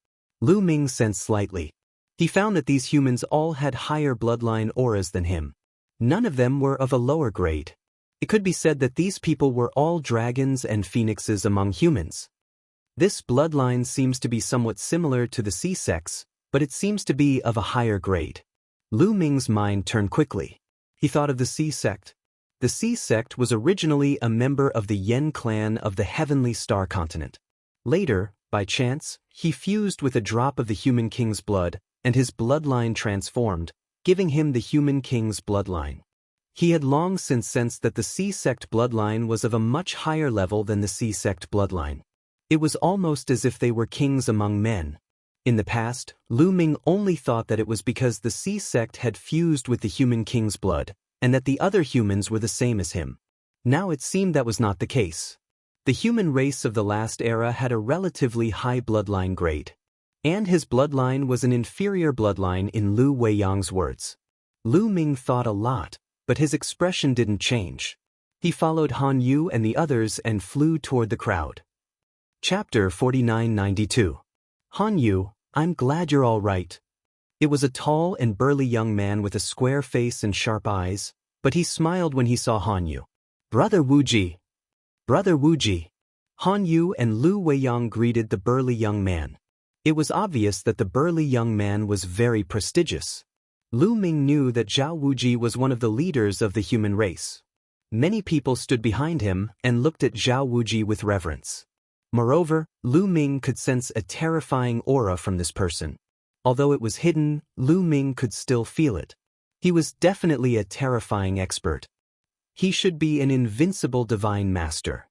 Lu Ming sensed slightly. He found that these humans all had higher bloodline auras than him. None of them were of a lower grade. It could be said that these people were all dragons and phoenixes among humans. This bloodline seems to be somewhat similar to the Sea Sects, but it seems to be of a higher grade. Lu Ming's mind turned quickly. He thought of the Sea Sect. The Sea Sect was originally a member of the Yen clan of the Heavenly Star continent. Later, by chance, he fused with a drop of the Human King's blood, and his bloodline transformed, giving him the Human King's bloodline. He had long since sensed that the Sea Sect bloodline was of a much higher level than the Sea Sect bloodline. It was almost as if they were kings among men. In the past, Lu Ming only thought that it was because the Sea Sect had fused with the Human King's blood, and that the other humans were the same as him. Now it seemed that was not the case. The human race of the last era had a relatively high bloodline grade. And his bloodline was an inferior bloodline in Lu Weiyang's words. Lu Ming thought a lot, but his expression didn't change. He followed Han Yu and the others and flew toward the crowd. Chapter 4992. Han Yu, I'm glad you're all right. It was a tall and burly young man with a square face and sharp eyes, but he smiled when he saw Han Yu. Brother Wuji. Brother Wuji. Han Yu and Lu Weiyang greeted the burly young man. It was obvious that the burly young man was very prestigious. Lu Ming knew that Zhao Wuji was one of the leaders of the human race. Many people stood behind him and looked at Zhao Wuji with reverence. Moreover, Lu Ming could sense a terrifying aura from this person. Although it was hidden, Lu Ming could still feel it. He was definitely a terrifying expert. He should be an invincible divine master.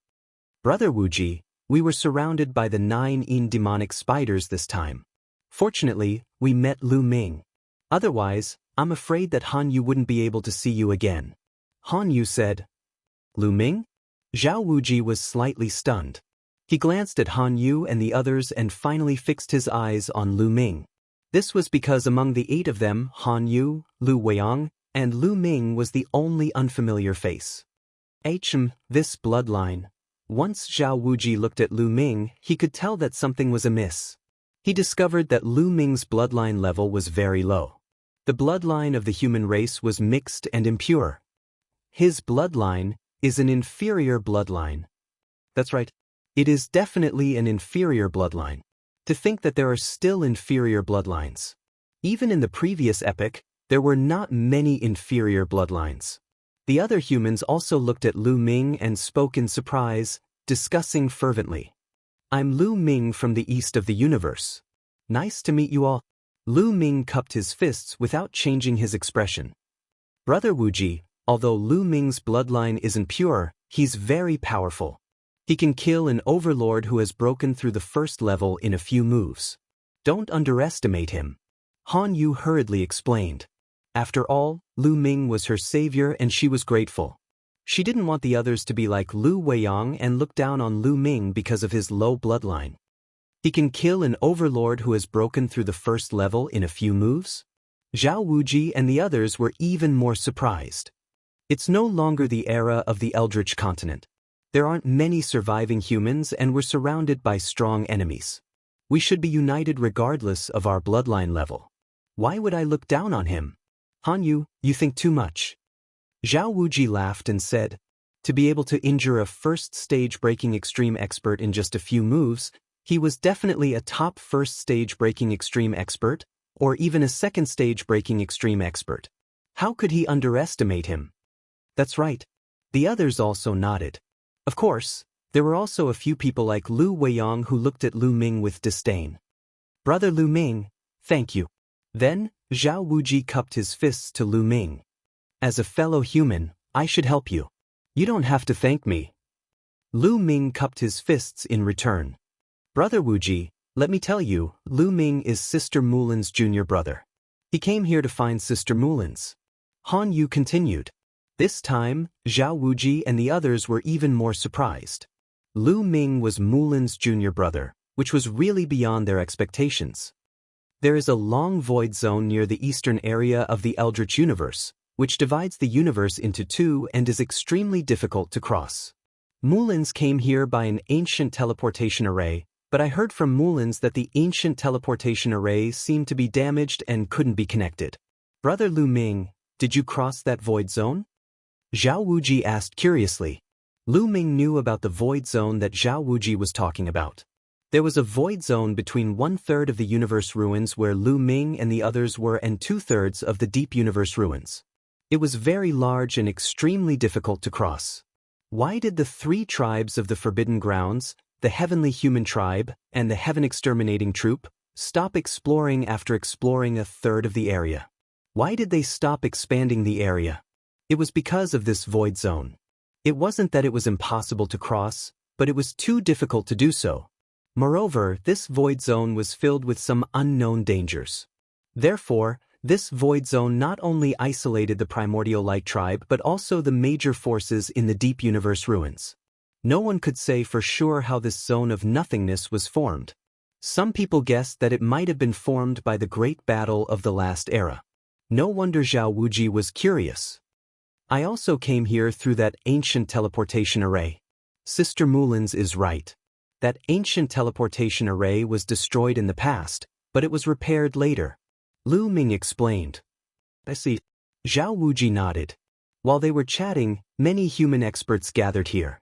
Brother Wuji, we were surrounded by the 9 demonic spiders this time. Fortunately, we met Lu Ming. Otherwise, I'm afraid that Han Yu wouldn't be able to see you again. Han Yu said. Lu Ming? Zhao Wuji was slightly stunned. He glanced at Han Yu and the others and finally fixed his eyes on Lu Ming. This was because among the 8 of them, Han Yu, Lu Weiyang, and Lu Ming was the only unfamiliar face. This bloodline. Once Zhao Wuji looked at Lu Ming, he could tell that something was amiss. He discovered that Lu Ming's bloodline level was very low. The bloodline of the human race was mixed and impure. His bloodline is an inferior bloodline. That's right. It is definitely an inferior bloodline. To think that there are still inferior bloodlines. Even in the previous epoch, there were not many inferior bloodlines. The other humans also looked at Lu Ming and spoke in surprise, discussing fervently. I'm Lu Ming from the east of the universe. Nice to meet you all. Lu Ming cupped his fists without changing his expression. Brother Wuji, although Lu Ming's bloodline isn't pure, he's very powerful. He can kill an overlord who has broken through the first level in a few moves. Don't underestimate him. Han Yu hurriedly explained. After all, Lu Ming was her savior and she was grateful. She didn't want the others to be like Lu Weiyang and look down on Lu Ming because of his low bloodline. He can kill an overlord who has broken through the first level in a few moves? Zhao Wuji and the others were even more surprised. It's no longer the era of the Eldritch continent. There aren't many surviving humans and we're surrounded by strong enemies. We should be united regardless of our bloodline level. Why would I look down on him? Han Yu, you think too much. Zhao Wuji laughed and said, to be able to injure a first-stage breaking extreme expert in just a few moves, he was definitely a top first-stage breaking extreme expert, or even a second-stage breaking extreme expert. How could he underestimate him? That's right. The others also nodded. Of course, there were also a few people like Lu Weiyang who looked at Lu Ming with disdain. Brother Lu Ming, thank you. Then, Zhao Wuji cupped his fists to Lu Ming. As a fellow human, I should help you. You don't have to thank me. Lu Ming cupped his fists in return. Brother Wuji, let me tell you, Lu Ming is Sister Mulin's junior brother. He came here to find Sister Mulin's. Han Yu continued. This time, Zhao Wuji and the others were even more surprised. Lu Ming was Mulin's junior brother, which was really beyond their expectations. There is a long void zone near the eastern area of the Eldritch universe, which divides the universe into 2 and is extremely difficult to cross. Mulin's came here by an ancient teleportation array, but I heard from Mulin's that the ancient teleportation array seemed to be damaged and couldn't be connected. Brother Lu Ming, did you cross that void zone? Zhao Wuji asked curiously. Lu Ming knew about the void zone that Zhao Wuji was talking about. There was a void zone between 1/3 of the universe ruins where Lu Ming and the others were and 2/3 of the deep universe ruins. It was very large and extremely difficult to cross. Why did the 3 tribes of the Forbidden Grounds, the Heavenly Human Tribe, and the Heaven Exterminating Troop, stop exploring after exploring 1/3 of the area? Why did they stop expanding the area? It was because of this void zone. It wasn't that it was impossible to cross, but it was too difficult to do so. Moreover, this void zone was filled with some unknown dangers. Therefore, this void zone not only isolated the Primordial Light Tribe but also the major forces in the Deep Universe ruins. No one could say for sure how this zone of nothingness was formed. Some people guessed that it might have been formed by the Great Battle of the Last Era. No wonder Zhao Wuji was curious. I also came here through that ancient teleportation array. Sister Mulin's is right. That ancient teleportation array was destroyed in the past, but it was repaired later. Lu Ming explained. I see. Zhao Wuji nodded. While they were chatting, many human experts gathered here.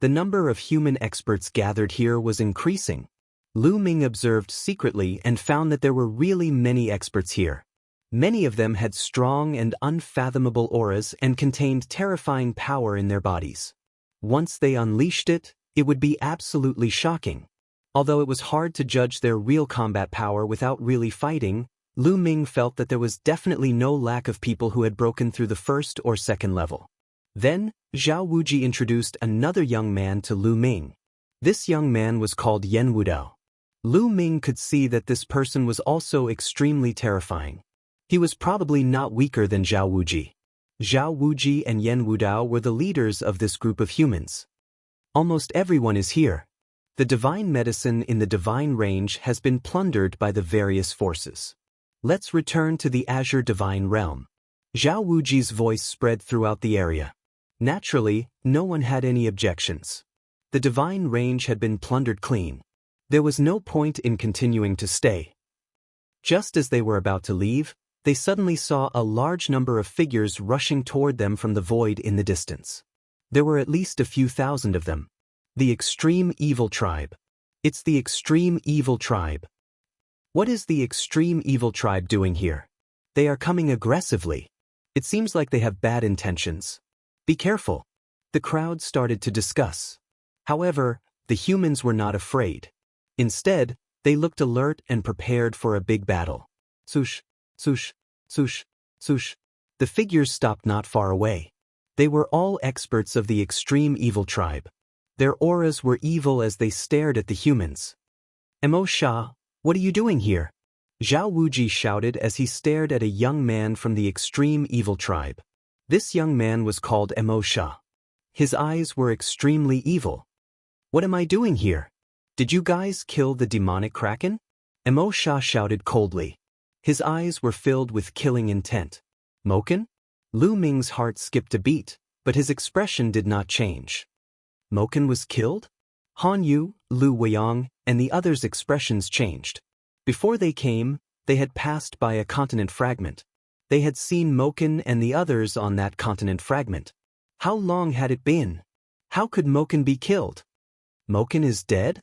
The number of human experts gathered here was increasing. Lu Ming observed secretly and found that there were really many experts here. Many of them had strong and unfathomable auras and contained terrifying power in their bodies. Once they unleashed it, it would be absolutely shocking. Although it was hard to judge their real combat power without really fighting, Lu Ming felt that there was definitely no lack of people who had broken through the first or second level. Then, Zhao Wuji introduced another young man to Lu Ming. This young man was called Yan Wudao. Lu Ming could see that this person was also extremely terrifying. He was probably not weaker than Zhao Wuji. Zhao Wuji and Yan Wudao were the leaders of this group of humans. Almost everyone is here. The divine medicine in the divine range has been plundered by the various forces. Let's return to the Azure Divine Realm. Zhao Wuji's voice spread throughout the area. Naturally, no one had any objections. The divine range had been plundered clean. There was no point in continuing to stay. Just as they were about to leave, they suddenly saw a large number of figures rushing toward them from the void in the distance. There were at least a few thousand of them. The Extreme Evil Tribe. It's the Extreme Evil Tribe. What is the Extreme Evil Tribe doing here? They are coming aggressively. It seems like they have bad intentions. Be careful. The crowd started to discuss. However, the humans were not afraid. Instead, they looked alert and prepared for a big battle. Swoosh, swoosh, swoosh, swoosh. The figures stopped not far away. They were all experts of the Extreme Evil Tribe. Their auras were evil as they stared at the humans. Emo Sha, what are you doing here? Zhao Wuji shouted as he stared at a young man from the Extreme Evil Tribe. This young man was called Emo Sha. His eyes were extremely evil. What am I doing here? Did you guys kill the demonic kraken? Emo Sha shouted coldly. His eyes were filled with killing intent. Moken? Lu Ming's heart skipped a beat, but his expression did not change. Moken was killed? Han Yu, Lu Weiyang, and the others' expressions changed. Before they came, they had passed by a continent fragment. They had seen Moken and the others on that continent fragment. How long had it been? How could Moken be killed? Moken is dead?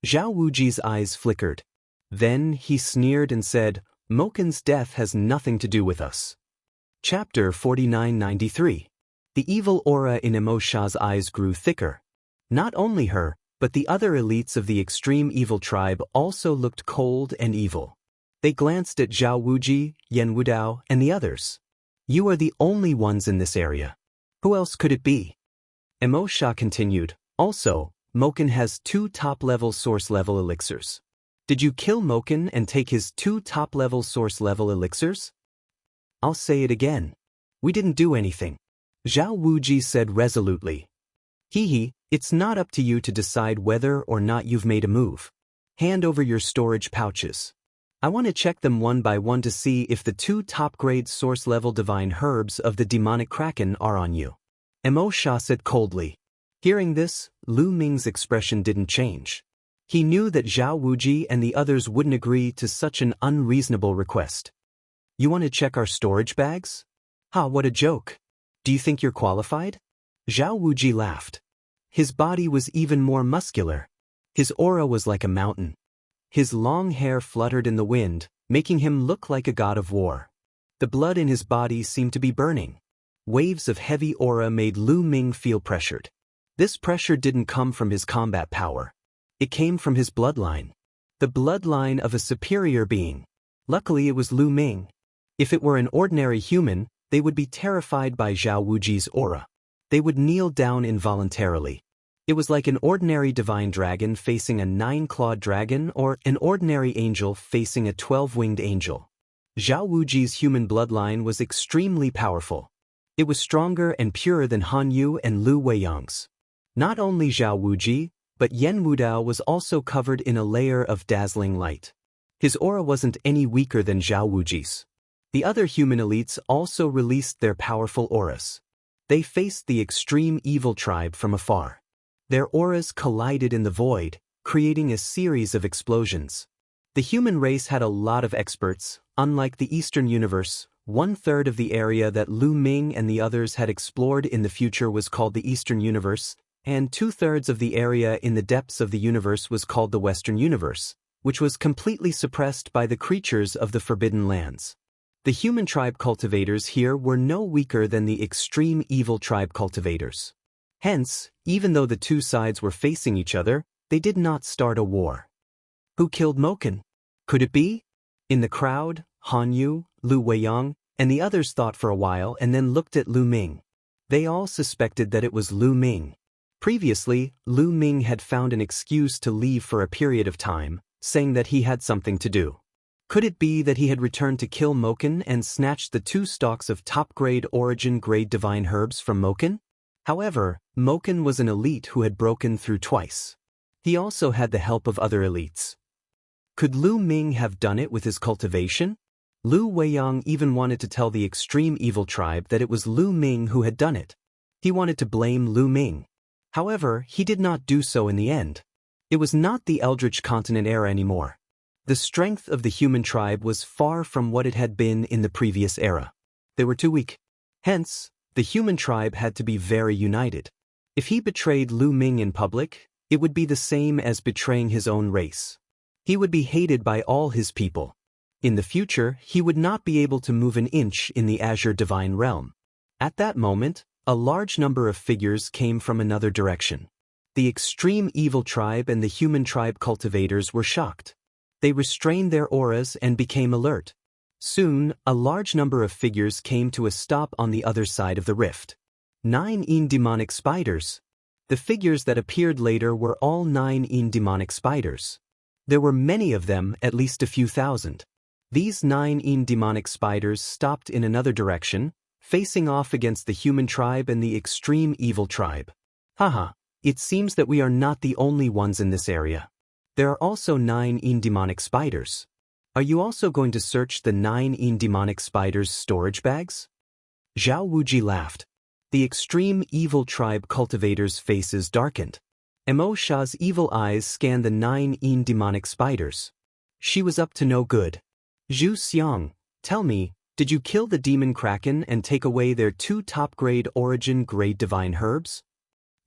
Zhao Wuji's eyes flickered. Then he sneered and said, Moken's death has nothing to do with us. Chapter 4993. The evil aura in Emo Sha's eyes grew thicker. Not only her, but the other elites of the Extreme Evil Tribe also looked cold and evil. They glanced at Zhao Wuji, Yan Wudao, and the others. You are the only ones in this area. Who else could it be? Emo Sha continued, also, Moken has 2 top-level source-level elixirs. Did you kill Moken and take his 2 top-level source-level elixirs? I'll say it again. We didn't do anything. Zhao Wuji said resolutely. It's not up to you to decide whether or not you've made a move. Hand over your storage pouches. I want to check them one by one to see if the 2 top-grade source-level divine herbs of the demonic kraken are on you. Emo Sha said coldly. Hearing this, Lu Ming's expression didn't change. He knew that Zhao Wuji and the others wouldn't agree to such an unreasonable request. You want to check our storage bags? Ha, what a joke. Do you think you're qualified? Zhao Wuji laughed. His body was even more muscular. His aura was like a mountain. His long hair fluttered in the wind, making him look like a god of war. The blood in his body seemed to be burning. Waves of heavy aura made Lu Ming feel pressured. This pressure didn't come from his combat power. It came from his bloodline. The bloodline of a superior being. Luckily it was Lu Ming. If it were an ordinary human, they would be terrified by Zhao Wuji's aura. They would kneel down involuntarily. It was like an ordinary divine dragon facing a 9-clawed dragon or an ordinary angel facing a 12-winged angel. Zhao Wuji's human bloodline was extremely powerful. It was stronger and purer than Han Yu and Lu Weiyang's. Not only Zhao Wuji, but Yan Wudao was also covered in a layer of dazzling light. His aura wasn't any weaker than Zhao Wuji's. The other human elites also released their powerful auras. They faced the Extreme Evil Tribe from afar. Their auras collided in the void, creating a series of explosions. The human race had a lot of experts. Unlike the Eastern universe, 1/3 of the area that Lu Ming and the others had explored in the future was called the Eastern universe, and 2/3 of the area in the depths of the universe was called the Western universe, which was completely suppressed by the creatures of the Forbidden Lands. The human tribe cultivators here were no weaker than the extreme evil tribe cultivators. Hence, even though the two sides were facing each other, they did not start a war. Who killed Moken? Could it be? In the crowd, Han Yu, Lu Weiyang, and the others thought for a while and then looked at Lu Ming. They all suspected that it was Lu Ming. Previously, Lu Ming had found an excuse to leave for a period of time, saying that he had something to do. Could it be that he had returned to kill Moken and snatched the 2 stalks of top-grade origin-grade divine herbs from Moken? However, Moken was an elite who had broken through twice. He also had the help of other elites. Could Lu Ming have done it with his cultivation? Lu Weiyang even wanted to tell the extreme evil tribe that it was Lu Ming who had done it. He wanted to blame Lu Ming. However, he did not do so in the end. It was not the Eldritch Continent era anymore. The strength of the human tribe was far from what it had been in the previous era. They were too weak. Hence, the human tribe had to be very united. If he betrayed Lu Ming in public, it would be the same as betraying his own race. He would be hated by all his people. In the future, he would not be able to move an inch in the Azure Divine Realm. At that moment, a large number of figures came from another direction. The extreme evil tribe and the human tribe cultivators were shocked. They restrained their auras and became alert. Soon, a large number of figures came to a stop on the other side of the rift. 9 demonic spiders. The figures that appeared later were all 9 demonic spiders. There were many of them, at least a few thousand. These 9 demonic spiders stopped in another direction, facing off against the human tribe and the extreme evil tribe. Haha, it seems that we are not the only ones in this area. There are also 9 demonic spiders. Are you also going to search the 9 demonic spiders' storage bags? Zhao Wuji laughed. The extreme evil tribe cultivators' faces darkened. Mo Sha's evil eyes scanned the 9 demonic spiders. She was up to no good. Zhu Xiang, tell me, did you kill the demon kraken and take away their 2 top-grade origin-grade divine herbs?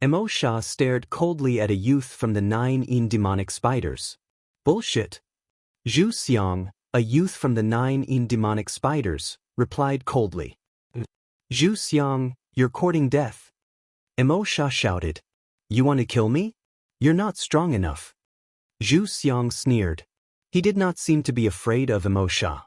Mo Sha stared coldly at a youth from the 9 demonic spiders. Bullshit. Zhu Xiang, a youth from the 9 demonic spiders, replied coldly. Zhu Xiang, you're courting death. Mo Sha shouted. You want to kill me? You're not strong enough. Zhu Xiang sneered. He did not seem to be afraid of Mo Sha.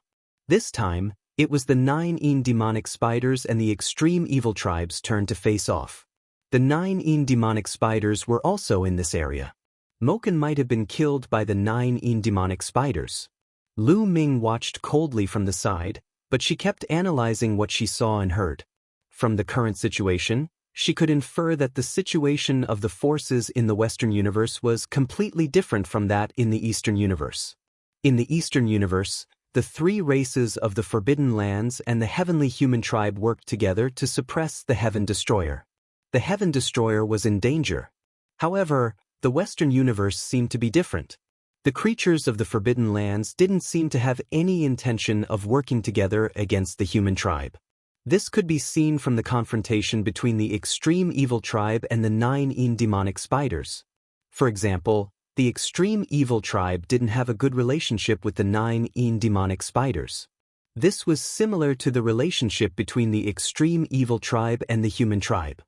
This time, it was the 9 demonic spiders and the extreme evil tribe's turn to face off. The 9 demonic spiders were also in this area. Moken might have been killed by the 9 demonic spiders. Lu Ming watched coldly from the side, but she kept analyzing what she saw and heard. From the current situation, she could infer that the situation of the forces in the Western universe was completely different from that in the Eastern universe. In the Eastern universe, the 3 races of the Forbidden Lands and the Heavenly Human Tribe worked together to suppress the Heaven Destroyer. The Heaven Destroyer was in danger. However, the Western universe seemed to be different. The creatures of the Forbidden Lands didn't seem to have any intention of working together against the human tribe. This could be seen from the confrontation between the extreme evil tribe and the 9 demonic spiders. For example, the extreme evil tribe didn't have a good relationship with the 9 demonic spiders. This was similar to the relationship between the extreme evil tribe and the human tribe.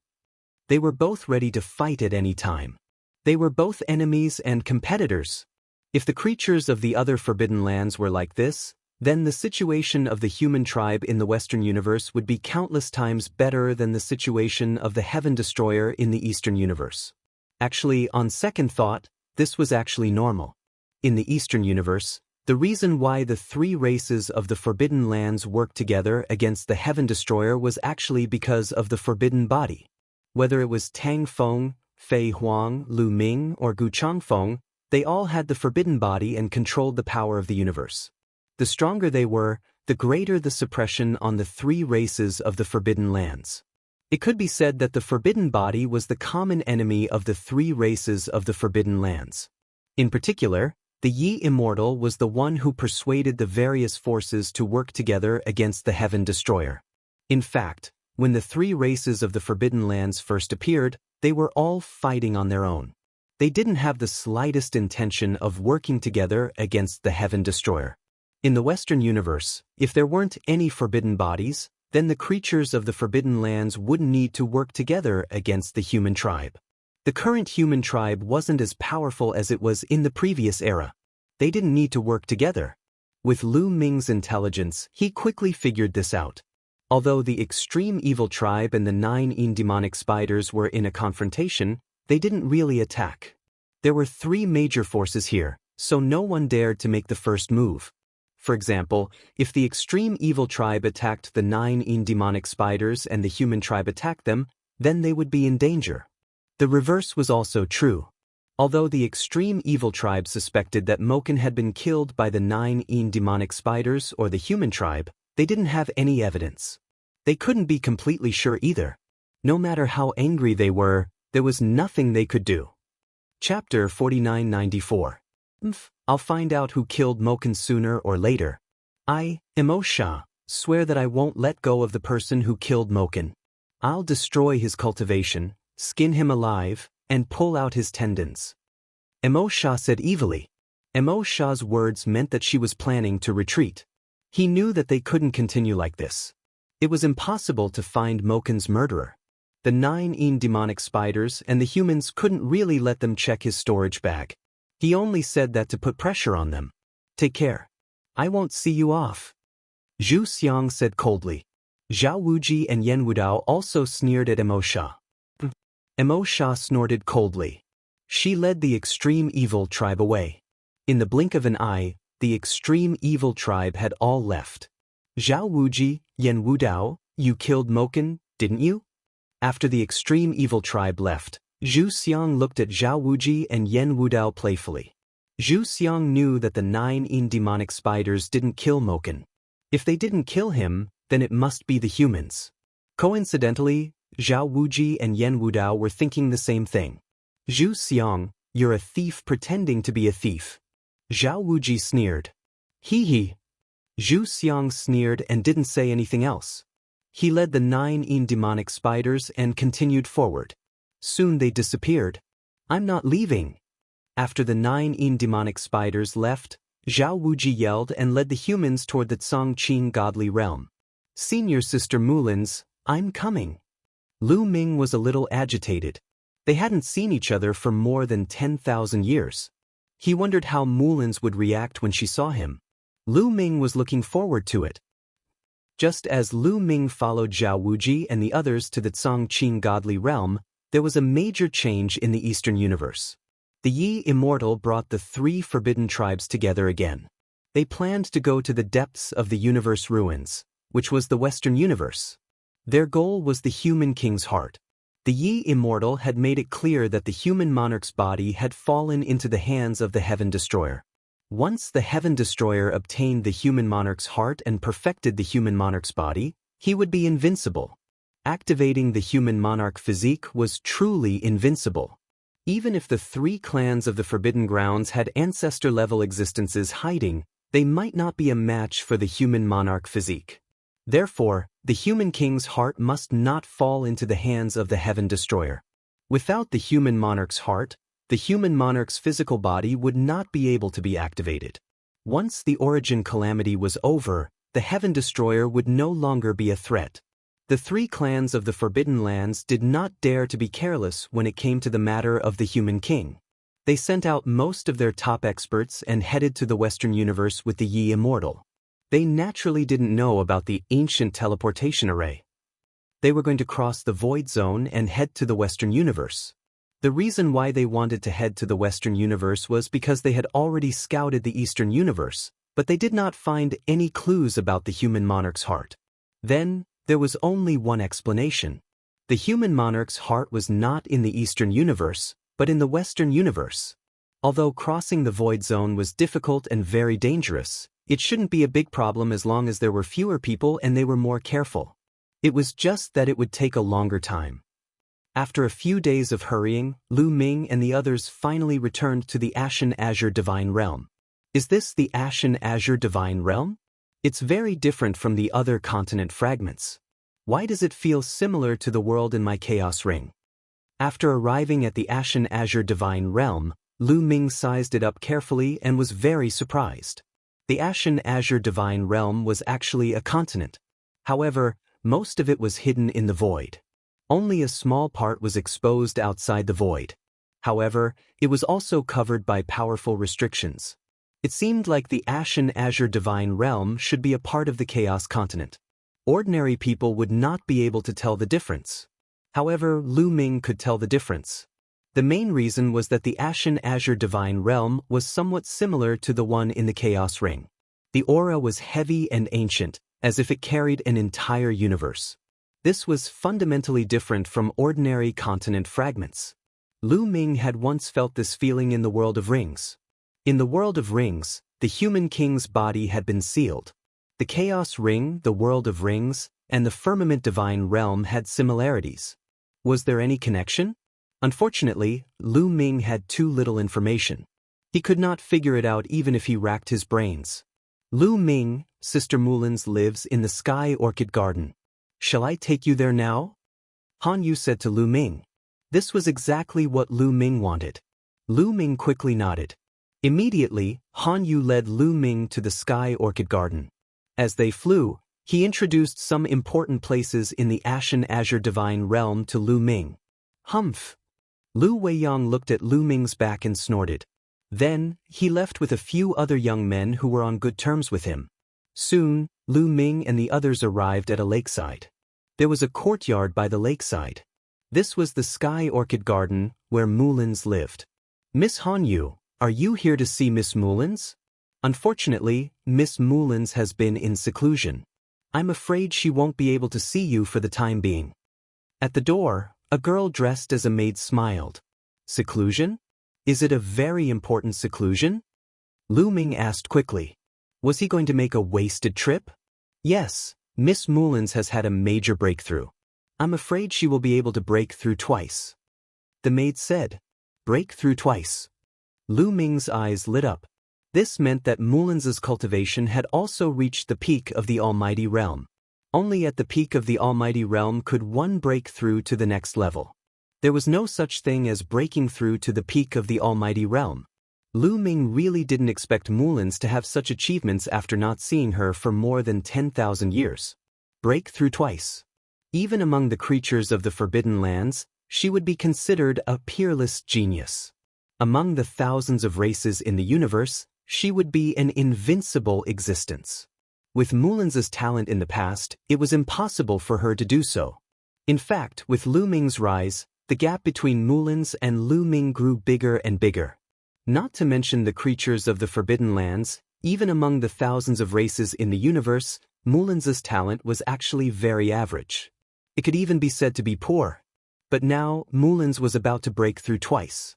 They were both ready to fight at any time. They were both enemies and competitors. If the creatures of the other Forbidden Lands were like this, then the situation of the human tribe in the Western universe would be countless times better than the situation of the Heaven Destroyer in the Eastern universe. Actually, on second thought, this was actually normal. In the Eastern universe, the reason why the 3 races of the Forbidden Lands worked together against the Heaven Destroyer was actually because of the Forbidden Body. Whether it was Tang Feng, Fei Huang, Lu Ming, or Gu Changfeng, they all had the Forbidden Body and controlled the power of the universe. The stronger they were, the greater the suppression on the 3 races of the Forbidden Lands. It could be said that the Forbidden Body was the common enemy of the 3 races of the Forbidden Lands. In particular, The Yi Immortal was the one who persuaded the various forces to work together against the Heaven Destroyer. In fact, when the three races of the Forbidden Lands first appeared, they were all fighting on their own. They didn't have the slightest intention of working together against the Heaven Destroyer. In the Western universe, if there weren't any forbidden bodies, then the creatures of the Forbidden Lands wouldn't need to work together against the human tribe. The current human tribe wasn't as powerful as it was in the previous era. They didn't need to work together. With Lu Ming's intelligence, he quickly figured this out. Although the extreme evil tribe and the 9 demonic spiders were in a confrontation, they didn't really attack. There were 3 major forces here, so no one dared to make the first move. For example, if the extreme evil tribe attacked the 9 demonic spiders and the human tribe attacked them, then they would be in danger. The reverse was also true. Although the extreme evil tribe suspected that Moken had been killed by the 9 demonic spiders or the human tribe, they didn't have any evidence. They couldn't be completely sure either. No matter how angry they were, there was nothing they could do. Chapter 4994. I'll find out who killed Moken sooner or later. I, Immortal, swear that I won't let go of the person who killed Moken. I'll destroy his cultivation, skin him alive, and pull out his tendons. Immortal said evilly. Immortal's words meant that she was planning to retreat. He knew that they couldn't continue like this. It was impossible to find Moken's murderer. The 9 demonic spiders and the humans couldn't really let them check his storage bag. He only said that to put pressure on them. Take care. I won't see you off. Zhu Xiang said coldly. Zhao Wuji and Yan Wudao also sneered at Immortal. Immortal snorted coldly. She led the extreme evil tribe away. In the blink of an eye, the extreme evil tribe had all left. Zhao Wuji, Yan Wudao, you killed Moken, didn't you? After the extreme evil tribe left, Zhu Xiang looked at Zhao Wuji and Yan Wudao playfully. Zhu Xiang knew that the 9 demonic spiders didn't kill Moken. If they didn't kill him, then it must be the humans. Coincidentally, Zhao Wuji and Yan Wudao were thinking the same thing. Zhu Xiang, you're a thief pretending to be a thief. Zhao Wuji sneered. Hee hee. Zhu Xiang sneered and didn't say anything else. He led the 9 demonic spiders and continued forward. Soon they disappeared. I'm not leaving. After the 9 demonic spiders left, Zhao Wuji yelled and led the humans toward the Chongqing godly realm. Senior Sister Mulin's, I'm coming. Lu Ming was a little agitated. They hadn't seen each other for more than 10,000 years. He wondered how Mulin's would react when she saw him. Lu Ming was looking forward to it. Just as Lu Ming followed Zhao Wuji and the others to the Chongqing godly realm, there was a major change in the Eastern universe. The Yi Immortal brought the 3 forbidden tribes together again. They planned to go to the depths of the universe ruins, which was the Western universe. Their goal was the human king's heart. The Yi Immortal had made it clear that the human monarch's body had fallen into the hands of the Heaven Destroyer. Once the Heaven Destroyer obtained the human monarch's heart and perfected the human monarch's body, he would be invincible. Activating the human monarch physique was truly invincible. Even if the 3 clans of the Forbidden Grounds had ancestor-level existences hiding, they might not be a match for the human monarch physique. Therefore, the human king's heart must not fall into the hands of the Heaven Destroyer. Without the human monarch's heart, the human monarch's physical body would not be able to be activated. Once the origin calamity was over, the Heaven Destroyer would no longer be a threat. The 3 clans of the Forbidden Lands did not dare to be careless when it came to the matter of the human king. They sent out most of their top experts and headed to the Western universe with the Yi Immortal. They naturally didn't know about the ancient teleportation array. They were going to cross the void zone and head to the Western universe. The reason why they wanted to head to the Western universe was because they had already scouted the Eastern universe, but they did not find any clues about the human monarch's heart. Then, there was only one explanation. The human monarch's heart was not in the Eastern universe, but in the Western universe. Although crossing the void zone was difficult and very dangerous, it shouldn't be a big problem as long as there were fewer people and they were more careful. It was just that it would take a longer time. After a few days of hurrying, Lu Ming and the others finally returned to the Ashen Azure Divine Realm. Is this the Ashen Azure Divine Realm? It's very different from the other continent fragments. Why does it feel similar to the world in my Chaos Ring? After arriving at the Ashen Azure Divine Realm, Lu Ming sized it up carefully and was very surprised. The Ashen Azure Divine Realm was actually a continent. However, most of it was hidden in the void. Only a small part was exposed outside the void. However, it was also covered by powerful restrictions. It seemed like the Ashen Azure Divine Realm should be a part of the Chaos Continent. Ordinary people would not be able to tell the difference. However, Lu Ming could tell the difference. The main reason was that the Ashen Azure Divine Realm was somewhat similar to the one in the Chaos Ring. The aura was heavy and ancient, as if it carried an entire universe. This was fundamentally different from ordinary continent fragments. Lu Ming had once felt this feeling in the World of Rings. In the World of Rings, the human king's body had been sealed. The Chaos Ring, the World of Rings, and the Firmament Divine Realm had similarities. Was there any connection? Unfortunately, Lu Ming had too little information. He could not figure it out even if he racked his brains. Lu Ming, Sister Mulin's lives in the Sky Orchid Garden. Shall I take you there now? Han Yu said to Lu Ming. This was exactly what Lu Ming wanted. Lu Ming quickly nodded. Immediately, Han Yu led Lu Ming to the Sky Orchid Garden. As they flew, he introduced some important places in the Ashen Azure Divine Realm to Lu Ming. Humph! Lu Weiyang looked at Lu Ming's back and snorted. Then, he left with a few other young men who were on good terms with him. Soon, Lu Ming and the others arrived at a lakeside. There was a courtyard by the lakeside. This was the Sky Orchid Garden, where Mulins lived. Miss Han Yu, are you here to see Miss Mulins? Unfortunately, Miss Mulins has been in seclusion. I'm afraid she won't be able to see you for the time being. At the door, a girl dressed as a maid smiled. Seclusion? Is it a very important seclusion? Lu Ming asked quickly. Was he going to make a wasted trip? Yes, Miss Mulins has had a major breakthrough. I'm afraid she will be able to break through twice. The maid said. Break through twice. Lu Ming's eyes lit up. This meant that Mulins's cultivation had also reached the peak of the Almighty Realm. Only at the peak of the Almighty Realm could one break through to the next level. There was no such thing as breaking through to the peak of the Almighty Realm. Lu Ming really didn't expect Mulins to have such achievements after not seeing her for more than 10,000 years. Break through twice. Even among the creatures of the Forbidden Lands, she would be considered a peerless genius. Among the thousands of races in the universe, she would be an invincible existence. With Mulins's talent in the past, it was impossible for her to do so. In fact, with Lu Ming's rise, the gap between Mulins and Lu Ming grew bigger and bigger. Not to mention the creatures of the Forbidden Lands, even among the thousands of races in the universe, Mulins's talent was actually very average. It could even be said to be poor. But now, Mulins was about to break through twice.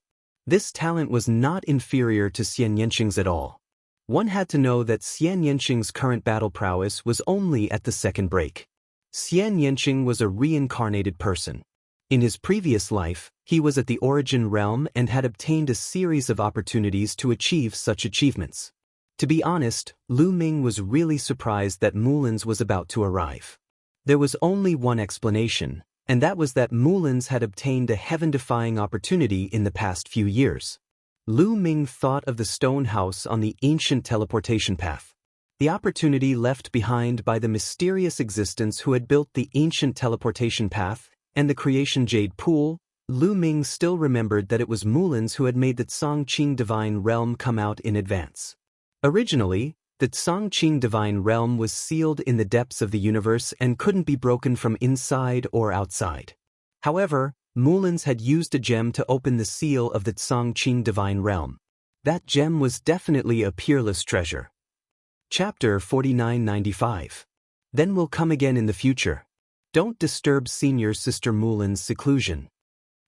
This talent was not inferior to Xianxia's at all. One had to know that Xianxia's current battle prowess was only at the second break. Xianxia was a reincarnated person. In his previous life, he was at the Origin Realm and had obtained a series of opportunities to achieve such achievements. To be honest, Lu Ming was really surprised that Mulins was about to arrive. There was only one explanation, and that was that Mulins had obtained a heaven-defying opportunity in the past few years. Lu Ming thought of the stone house on the ancient teleportation path. The opportunity left behind by the mysterious existence who had built the ancient teleportation path and the creation jade pool, Lu Ming still remembered that it was Mulins who had made the Tsangqing Divine Realm come out in advance. Originally, the Tsangqing Divine Realm was sealed in the depths of the universe and couldn't be broken from inside or outside. However, Mulins had used a gem to open the seal of the Tsangqing Divine Realm. That gem was definitely a peerless treasure. Chapter 4995. Then we'll come again in the future. Don't disturb Senior Sister Mulin's seclusion.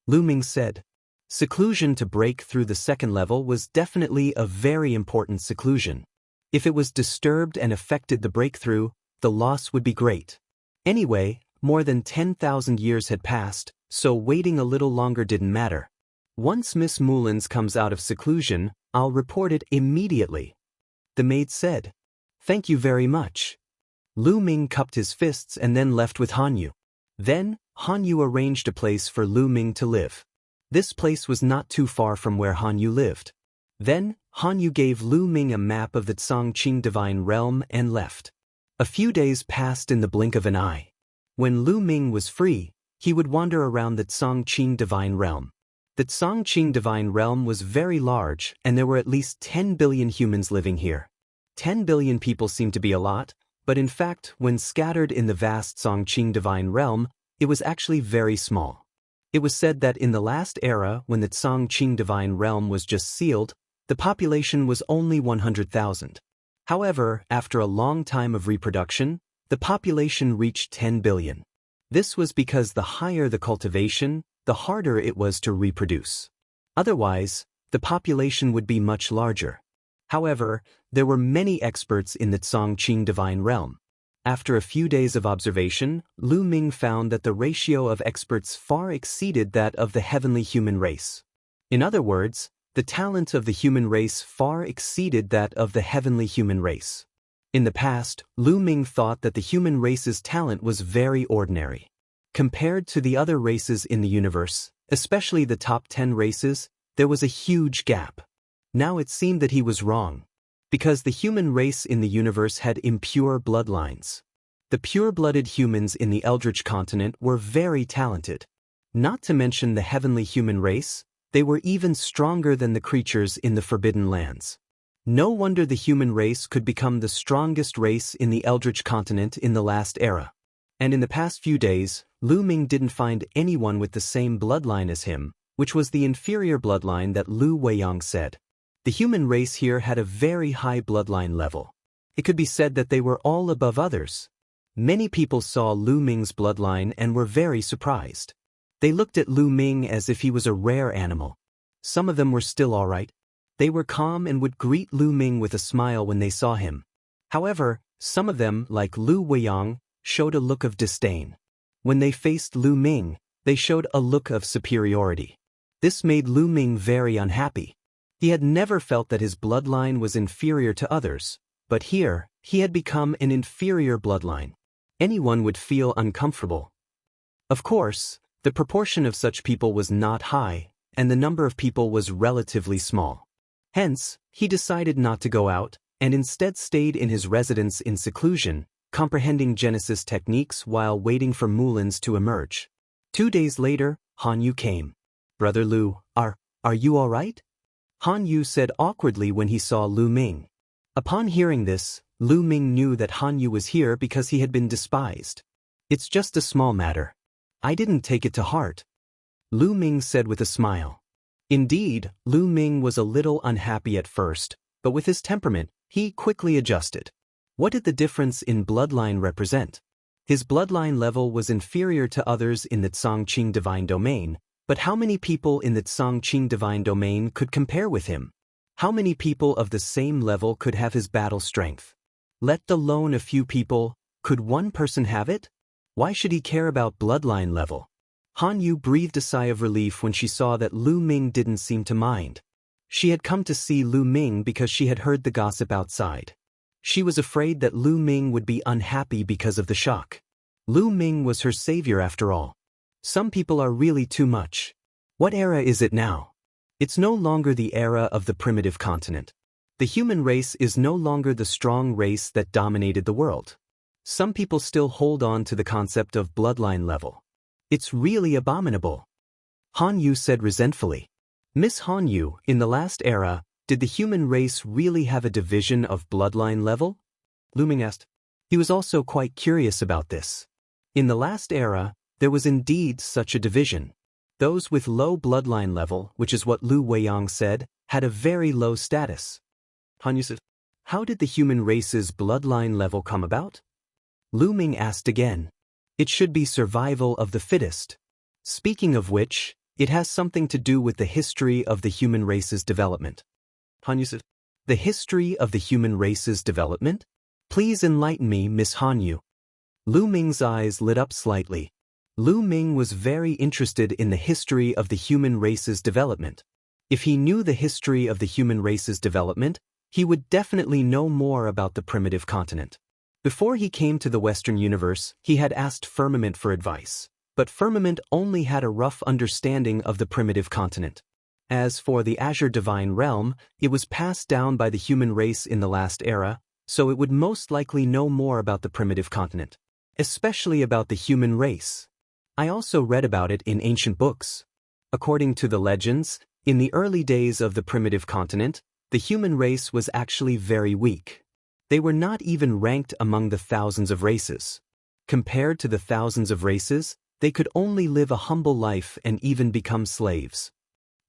Lu Ming said. Seclusion to break through the second level was definitely a very important seclusion. If it was disturbed and affected the breakthrough, the loss would be great. Anyway, more than 10,000 years had passed, so waiting a little longer didn't matter. Once Miss Mulins comes out of seclusion, I'll report it immediately. the maid said. Thank you very much. Lu Ming cupped his fists and then left with Han Yu. Then, Han Yu arranged a place for Lu Ming to live. This place was not too far from where Han Yu lived. Then, Han Yu gave Lu Ming a map of the Changqing Divine Realm and left. A few days passed in the blink of an eye. When Lu Ming was free, he would wander around the Changqing Divine Realm. The Changqing Divine Realm was very large, and there were at least 10 billion humans living here. 10 billion people seemed to be a lot, but in fact, when scattered in the vast Changqing Divine Realm, it was actually very small. It was said that in the last era, when the Changqing Divine Realm was just sealed, the population was only 100,000. However, after a long time of reproduction, the population reached 10 billion. This was because the higher the cultivation, the harder it was to reproduce. Otherwise, the population would be much larger. However, there were many experts in the Changqing Divine Realm. After a few days of observation, Lu Ming found that the ratio of experts far exceeded that of the heavenly human race. In other words, the talent of the human race far exceeded that of the heavenly human race. In the past, Lu Ming thought that the human race's talent was very ordinary. Compared to the other races in the universe, especially the top 10 races, there was a huge gap. Now it seemed that he was wrong, because the human race in the universe had impure bloodlines. The pure-blooded humans in the Eldritch continent were very talented. Not to mention the heavenly human race, they were even stronger than the creatures in the Forbidden Lands. No wonder the human race could become the strongest race in the Eldritch continent in the last era. And in the past few days, Lu Ming didn't find anyone with the same bloodline as him, which was the inferior bloodline that Lu Weiyang said. The human race here had a very high bloodline level. It could be said that they were all above others. Many people saw Lu Ming's bloodline and were very surprised. They looked at Lu Ming as if he was a rare animal. Some of them were still all right. They were calm and would greet Lu Ming with a smile when they saw him. However, some of them, like Lu Weiyang, showed a look of disdain. When they faced Lu Ming, they showed a look of superiority. This made Lu Ming very unhappy. He had never felt that his bloodline was inferior to others, but here, he had become an inferior bloodline. Anyone would feel uncomfortable. Of course, the proportion of such people was not high, and the number of people was relatively small. Hence, he decided not to go out, and instead stayed in his residence in seclusion, comprehending Genesis techniques while waiting for Mulins to emerge. 2 days later, Han Yu came. Brother Lu, are you all right? Han Yu said awkwardly when he saw Lu Ming. Upon hearing this, Lu Ming knew that Han Yu was here because he had been despised. It's just a small matter. I didn't take it to heart. Lu Ming said with a smile. Indeed, Lu Ming was a little unhappy at first, but with his temperament, he quickly adjusted. What did the difference in bloodline represent? His bloodline level was inferior to others in the Changqing Divine Domain, but how many people in the Changqing Divine Domain could compare with him? How many people of the same level could have his battle strength? Let alone a few people, could one person have it? Why should he care about bloodline level? Han Yu breathed a sigh of relief when she saw that Lu Ming didn't seem to mind. She had come to see Lu Ming because she had heard the gossip outside. She was afraid that Lu Ming would be unhappy because of the shock. Lu Ming was her savior after all. Some people are really too much. What era is it now? It's no longer the era of the primitive continent. The human race is no longer the strong race that dominated the world. Some people still hold on to the concept of bloodline level. It's really abominable. Han Yu said resentfully. Miss Han Yu, in the last era, did the human race really have a division of bloodline level? Lu Ming asked. He was also quite curious about this. In the last era, there was indeed such a division. Those with low bloodline level, which is what Lu Weiyang said, had a very low status. Han Yu said, how did the human race's bloodline level come about? Lu Ming asked again. It should be survival of the fittest. Speaking of which, it has something to do with the history of the human race's development. Han Yu said, the history of the human race's development? Please enlighten me, Miss Han Yu. Lu Ming's eyes lit up slightly. Lu Ming was very interested in the history of the human race's development. If he knew the history of the human race's development, He would definitely know more about the primitive continent. Before he came to the Western universe, he had asked Firmament for advice, but Firmament only had a rough understanding of the primitive continent. As for the Azure Divine Realm, it was passed down by the human race in the last era, so it would most likely know more about the primitive continent, especially about the human race. I also read about it in ancient books. According to the legends, in the early days of the primitive continent, the human race was actually very weak. They were not even ranked among the thousands of races. Compared to the thousands of races, they could only live a humble life and even become slaves.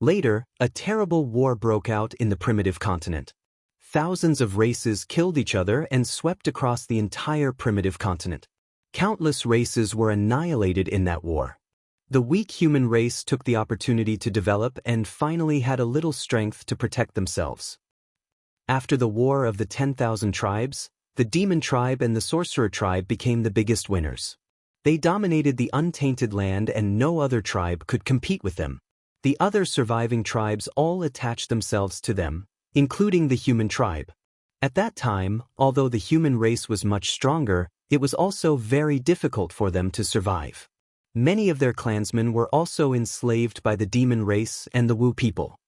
Later, a terrible war broke out in the primitive continent. Thousands of races killed each other and swept across the entire primitive continent. Countless races were annihilated in that war. The weak human race took the opportunity to develop and finally had a little strength to protect themselves. After the War of the 10,000 Tribes, the Demon Tribe and the Sorcerer Tribe became the biggest winners. They dominated the untainted land and no other tribe could compete with them. The other surviving tribes all attached themselves to them, including the human tribe. At that time, although the human race was much stronger, it was also very difficult for them to survive. Many of their clansmen were also enslaved by the demon race and the Wu people.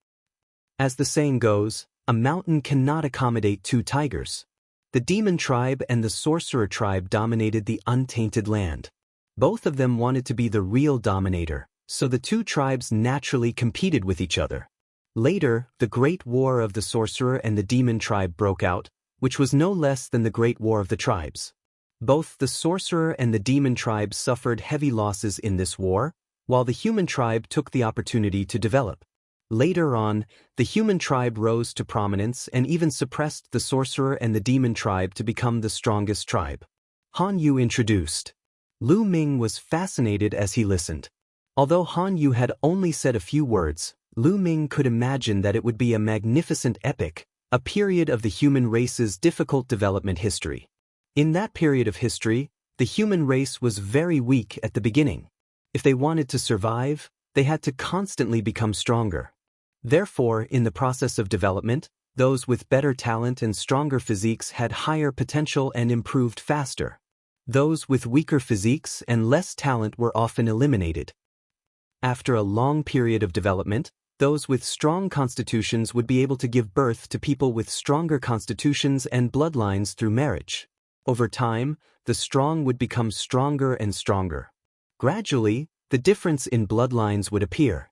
As the saying goes, a mountain cannot accommodate two tigers. The demon tribe and the sorcerer tribe dominated the untainted land. Both of them wanted to be the real dominator, so the two tribes naturally competed with each other. Later, the Great War of the Sorcerer and the Demon Tribe broke out, which was no less than the Great War of the Tribes. Both the Sorcerer and the Demon Tribe suffered heavy losses in this war, while the Human Tribe took the opportunity to develop. Later on, the Human Tribe rose to prominence and even suppressed the Sorcerer and the Demon Tribe to become the strongest tribe. Han Yu introduced. Lu Ming was fascinated as he listened. Although Han Yu had only said a few words, Lu Ming could imagine that it would be a magnificent epic, a period of the human race's difficult development history. In that period of history, the human race was very weak at the beginning. If they wanted to survive, they had to constantly become stronger. Therefore, in the process of development, those with better talent and stronger physiques had higher potential and improved faster. Those with weaker physiques and less talent were often eliminated. After a long period of development, those with strong constitutions would be able to give birth to people with stronger constitutions and bloodlines through marriage. Over time, the strong would become stronger and stronger. Gradually, the difference in bloodlines would appear.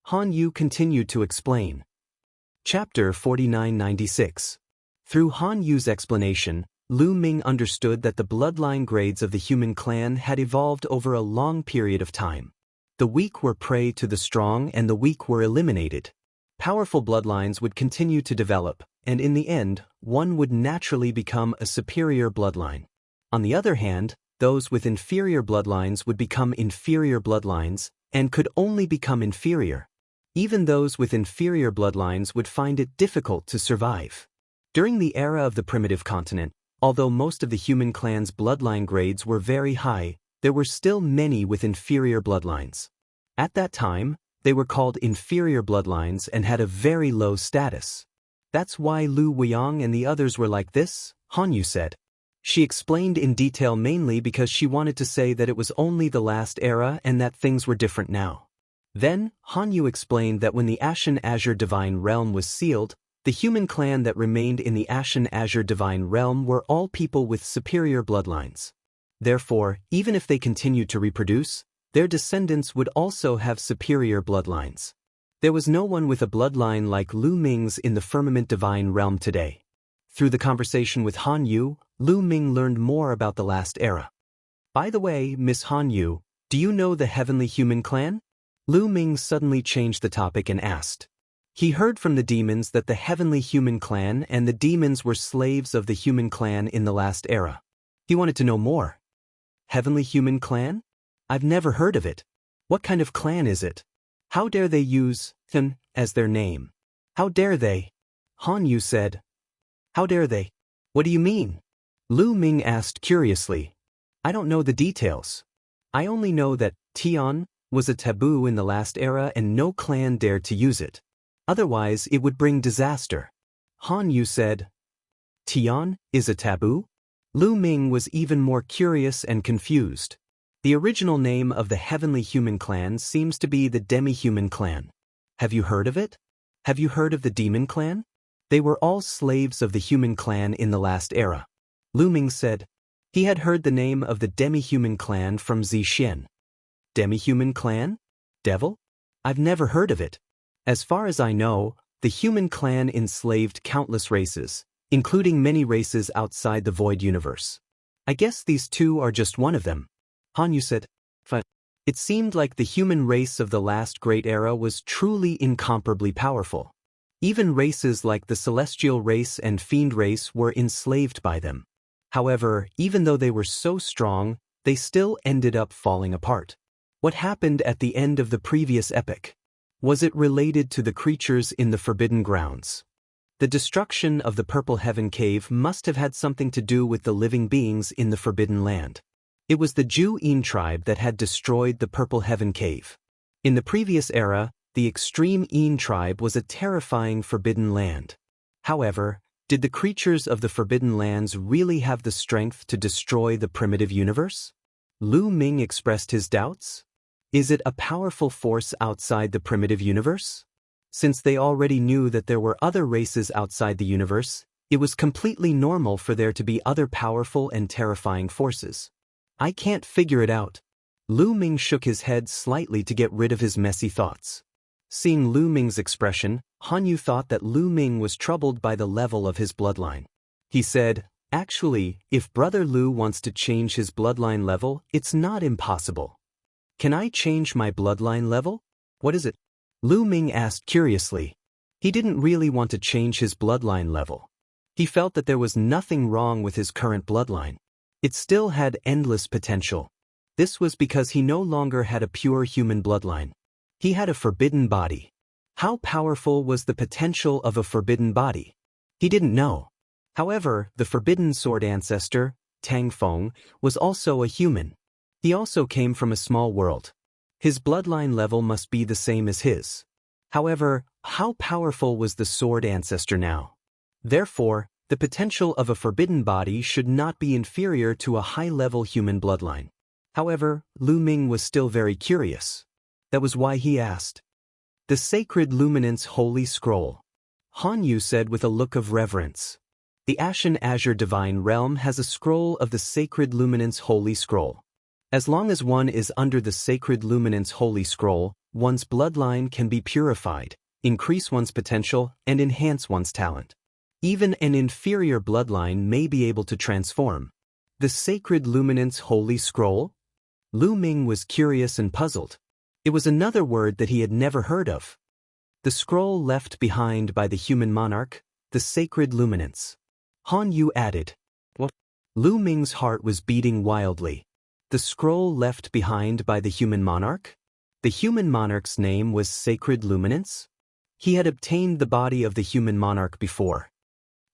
Han Yu continued to explain. Chapter 4996. Through Han Yu's explanation, Lu Ming understood that the bloodline grades of the human clan had evolved over a long period of time. The weak were prey to the strong and the weak were eliminated. Powerful bloodlines would continue to develop, and in the end, one would naturally become a superior bloodline. On the other hand, those with inferior bloodlines would become inferior bloodlines, and could only become inferior. Even those with inferior bloodlines would find it difficult to survive. During the era of the primitive continent, although most of the human clan's bloodline grades were very high, there were still many with inferior bloodlines. At that time, they were called inferior bloodlines and had a very low status. That's why Lu Weiyang and the others were like this, Han Yu said. She explained in detail mainly because she wanted to say that it was only the last era and that things were different now. Then, Han Yu explained that when the Ashen Azure Divine Realm was sealed, the human clan that remained in the Ashen Azure Divine Realm were all people with superior bloodlines. Therefore, even if they continued to reproduce, their descendants would also have superior bloodlines. There was no one with a bloodline like Lu Ming's in the Firmament Divine Realm today. Through the conversation with Han Yu, Lu Ming learned more about the last era. By the way, Miss Han Yu, do you know the Heavenly Human Clan? Lu Ming suddenly changed the topic and asked. He heard from the demons that the Heavenly Human Clan and the demons were slaves of the Human Clan in the last era. He wanted to know more. Heavenly Human Clan? I've never heard of it. What kind of clan is it? How dare they use "hun" as their name? How dare they? Han Yu said. How dare they? What do you mean? Lu Ming asked curiously. I don't know the details. I only know that Tian was a taboo in the last era and no clan dared to use it. Otherwise, it would bring disaster. Han Yu said. Tian is a taboo? Lu Ming was even more curious and confused. The original name of the heavenly human clan seems to be the demi-human clan. Have you heard of it? Have you heard of the demon clan? They were all slaves of the human clan in the last era. Lu Ming said. He had heard the name of the demi-human clan from Zixin. Demi-human clan? Devil? I've never heard of it. As far as I know, the human clan enslaved countless races, including many races outside the void universe. I guess these two are just one of them. Han Yu said. It seemed like the human race of the last great era was truly incomparably powerful. Even races like the celestial race and fiend race were enslaved by them. However, even though they were so strong, they still ended up falling apart. What happened at the end of the previous epoch? Was it related to the creatures in the Forbidden Grounds? The destruction of the Purple Heaven Cave must have had something to do with the living beings in the Forbidden Land. It was the Ju-In tribe that had destroyed the Purple Heaven Cave. In the previous era, the extreme In tribe was a terrifying Forbidden Land. However, did the creatures of the Forbidden Lands really have the strength to destroy the primitive universe? Lu Ming expressed his doubts. Is it a powerful force outside the primitive universe? Since they already knew that there were other races outside the universe, it was completely normal for there to be other powerful and terrifying forces. I can't figure it out. Lu Ming shook his head slightly to get rid of his messy thoughts. Seeing Lu Ming's expression, Han Yu thought that Lu Ming was troubled by the level of his bloodline. He said, actually, if Brother Lu wants to change his bloodline level, it's not impossible. Can I change my bloodline level? What is it? Lu Ming asked curiously. He didn't really want to change his bloodline level. He felt that there was nothing wrong with his current bloodline. It still had endless potential. This was because he no longer had a pure human bloodline. He had a forbidden body. How powerful was the potential of a forbidden body? He didn't know. However, the forbidden sword ancestor, Tang Feng, was also a human. He also came from a small world. His bloodline level must be the same as his. However, how powerful was the sword ancestor now? Therefore, the potential of a forbidden body should not be inferior to a high-level human bloodline. However, Lu Ming was still very curious. That was why he asked. The Sacred Luminance Holy Scroll. Han Yu said with a look of reverence. The Ashen Azure Divine Realm has a scroll of the Sacred Luminance Holy Scroll. As long as one is under the Sacred Luminance Holy Scroll, one's bloodline can be purified, increase one's potential, and enhance one's talent. Even an inferior bloodline may be able to transform. The Sacred Luminance Holy Scroll? Lu Ming was curious and puzzled. It was another word that he had never heard of. The scroll left behind by the human monarch, the Sacred Luminance. Han Yu added. What? Lu Ming's heart was beating wildly. The scroll left behind by the human monarch? The human monarch's name was Sacred Luminance? He had obtained the body of the human monarch before.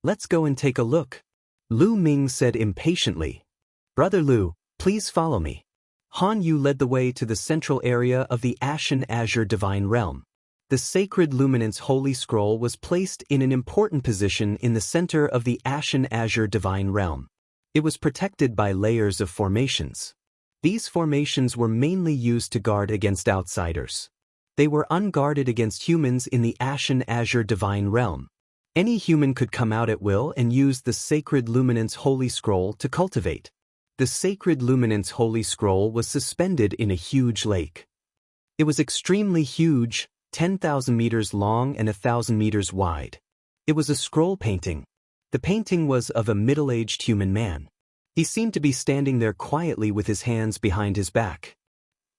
Let's go and take a look. Lu Ming said impatiently. Brother Lu, please follow me. Han Yu led the way to the central area of the Ashen Azure Divine Realm. The Sacred Luminance Holy Scroll was placed in an important position in the center of the Ashen Azure Divine Realm. It was protected by layers of formations. These formations were mainly used to guard against outsiders. They were unguarded against humans in the Ashen Azure Divine Realm. Any human could come out at will and use the Sacred Luminance Holy Scroll to cultivate. The Sacred Luminance Holy Scroll was suspended in a huge lake. It was extremely huge, 10,000 meters long and 1,000 meters wide. It was a scroll painting. The painting was of a middle-aged human man. He seemed to be standing there quietly with his hands behind his back.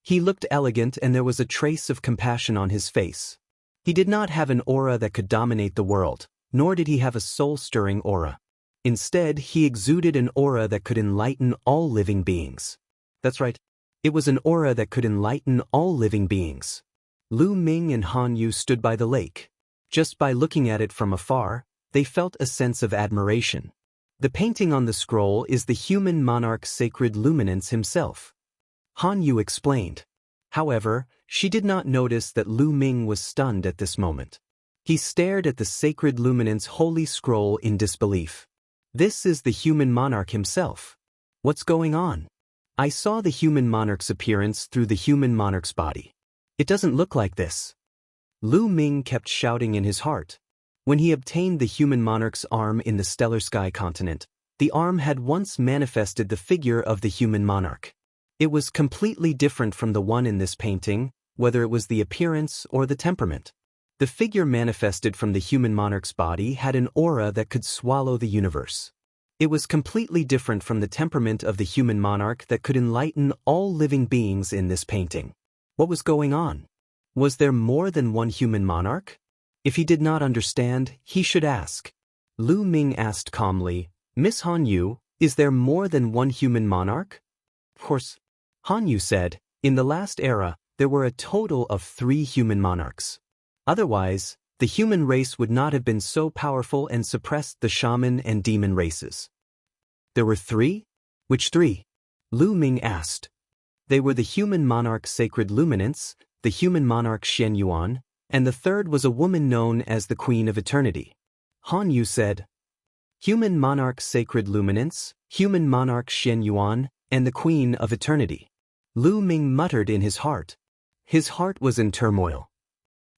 He looked elegant and there was a trace of compassion on his face. He did not have an aura that could dominate the world, nor did he have a soul-stirring aura. Instead, he exuded an aura that could enlighten all living beings. That's right. It was an aura that could enlighten all living beings. Lu Ming and Han Yu stood by the lake. Just by looking at it from afar, they felt a sense of admiration. The painting on the scroll is the human monarch Sacred Luminance himself. Han Yu explained. However, she did not notice that Lu Ming was stunned at this moment. He stared at the sacred luminance holy scroll in disbelief. This is the human monarch himself. What's going on? I saw the human monarch's appearance through the human monarch's body. It doesn't look like this. Lu Ming kept shouting in his heart. When he obtained the human monarch's arm in the stellar sky continent, the arm had once manifested the figure of the human monarch. It was completely different from the one in this painting, whether it was the appearance or the temperament. The figure manifested from the human monarch's body had an aura that could swallow the universe. It was completely different from the temperament of the human monarch that could enlighten all living beings in this painting. What was going on? Was there more than one human monarch? If he did not understand, he should ask. Lu Ming asked calmly, Miss Han Yu, is there more than one human monarch? Of course. Han Yu said, in the last era, there were a total of 3 human monarchs. Otherwise, the human race would not have been so powerful and suppressed the shaman and demon races. There were 3? Which 3? Lu Ming asked. They were the human monarch Sacred Luminance, the human monarch Shen Yuan, and the third was a woman known as the Queen of Eternity. Han Yu said, Human monarch Sacred Luminance, human monarch Shen Yuan, and the Queen of Eternity. Lu Ming muttered in his heart. His heart was in turmoil.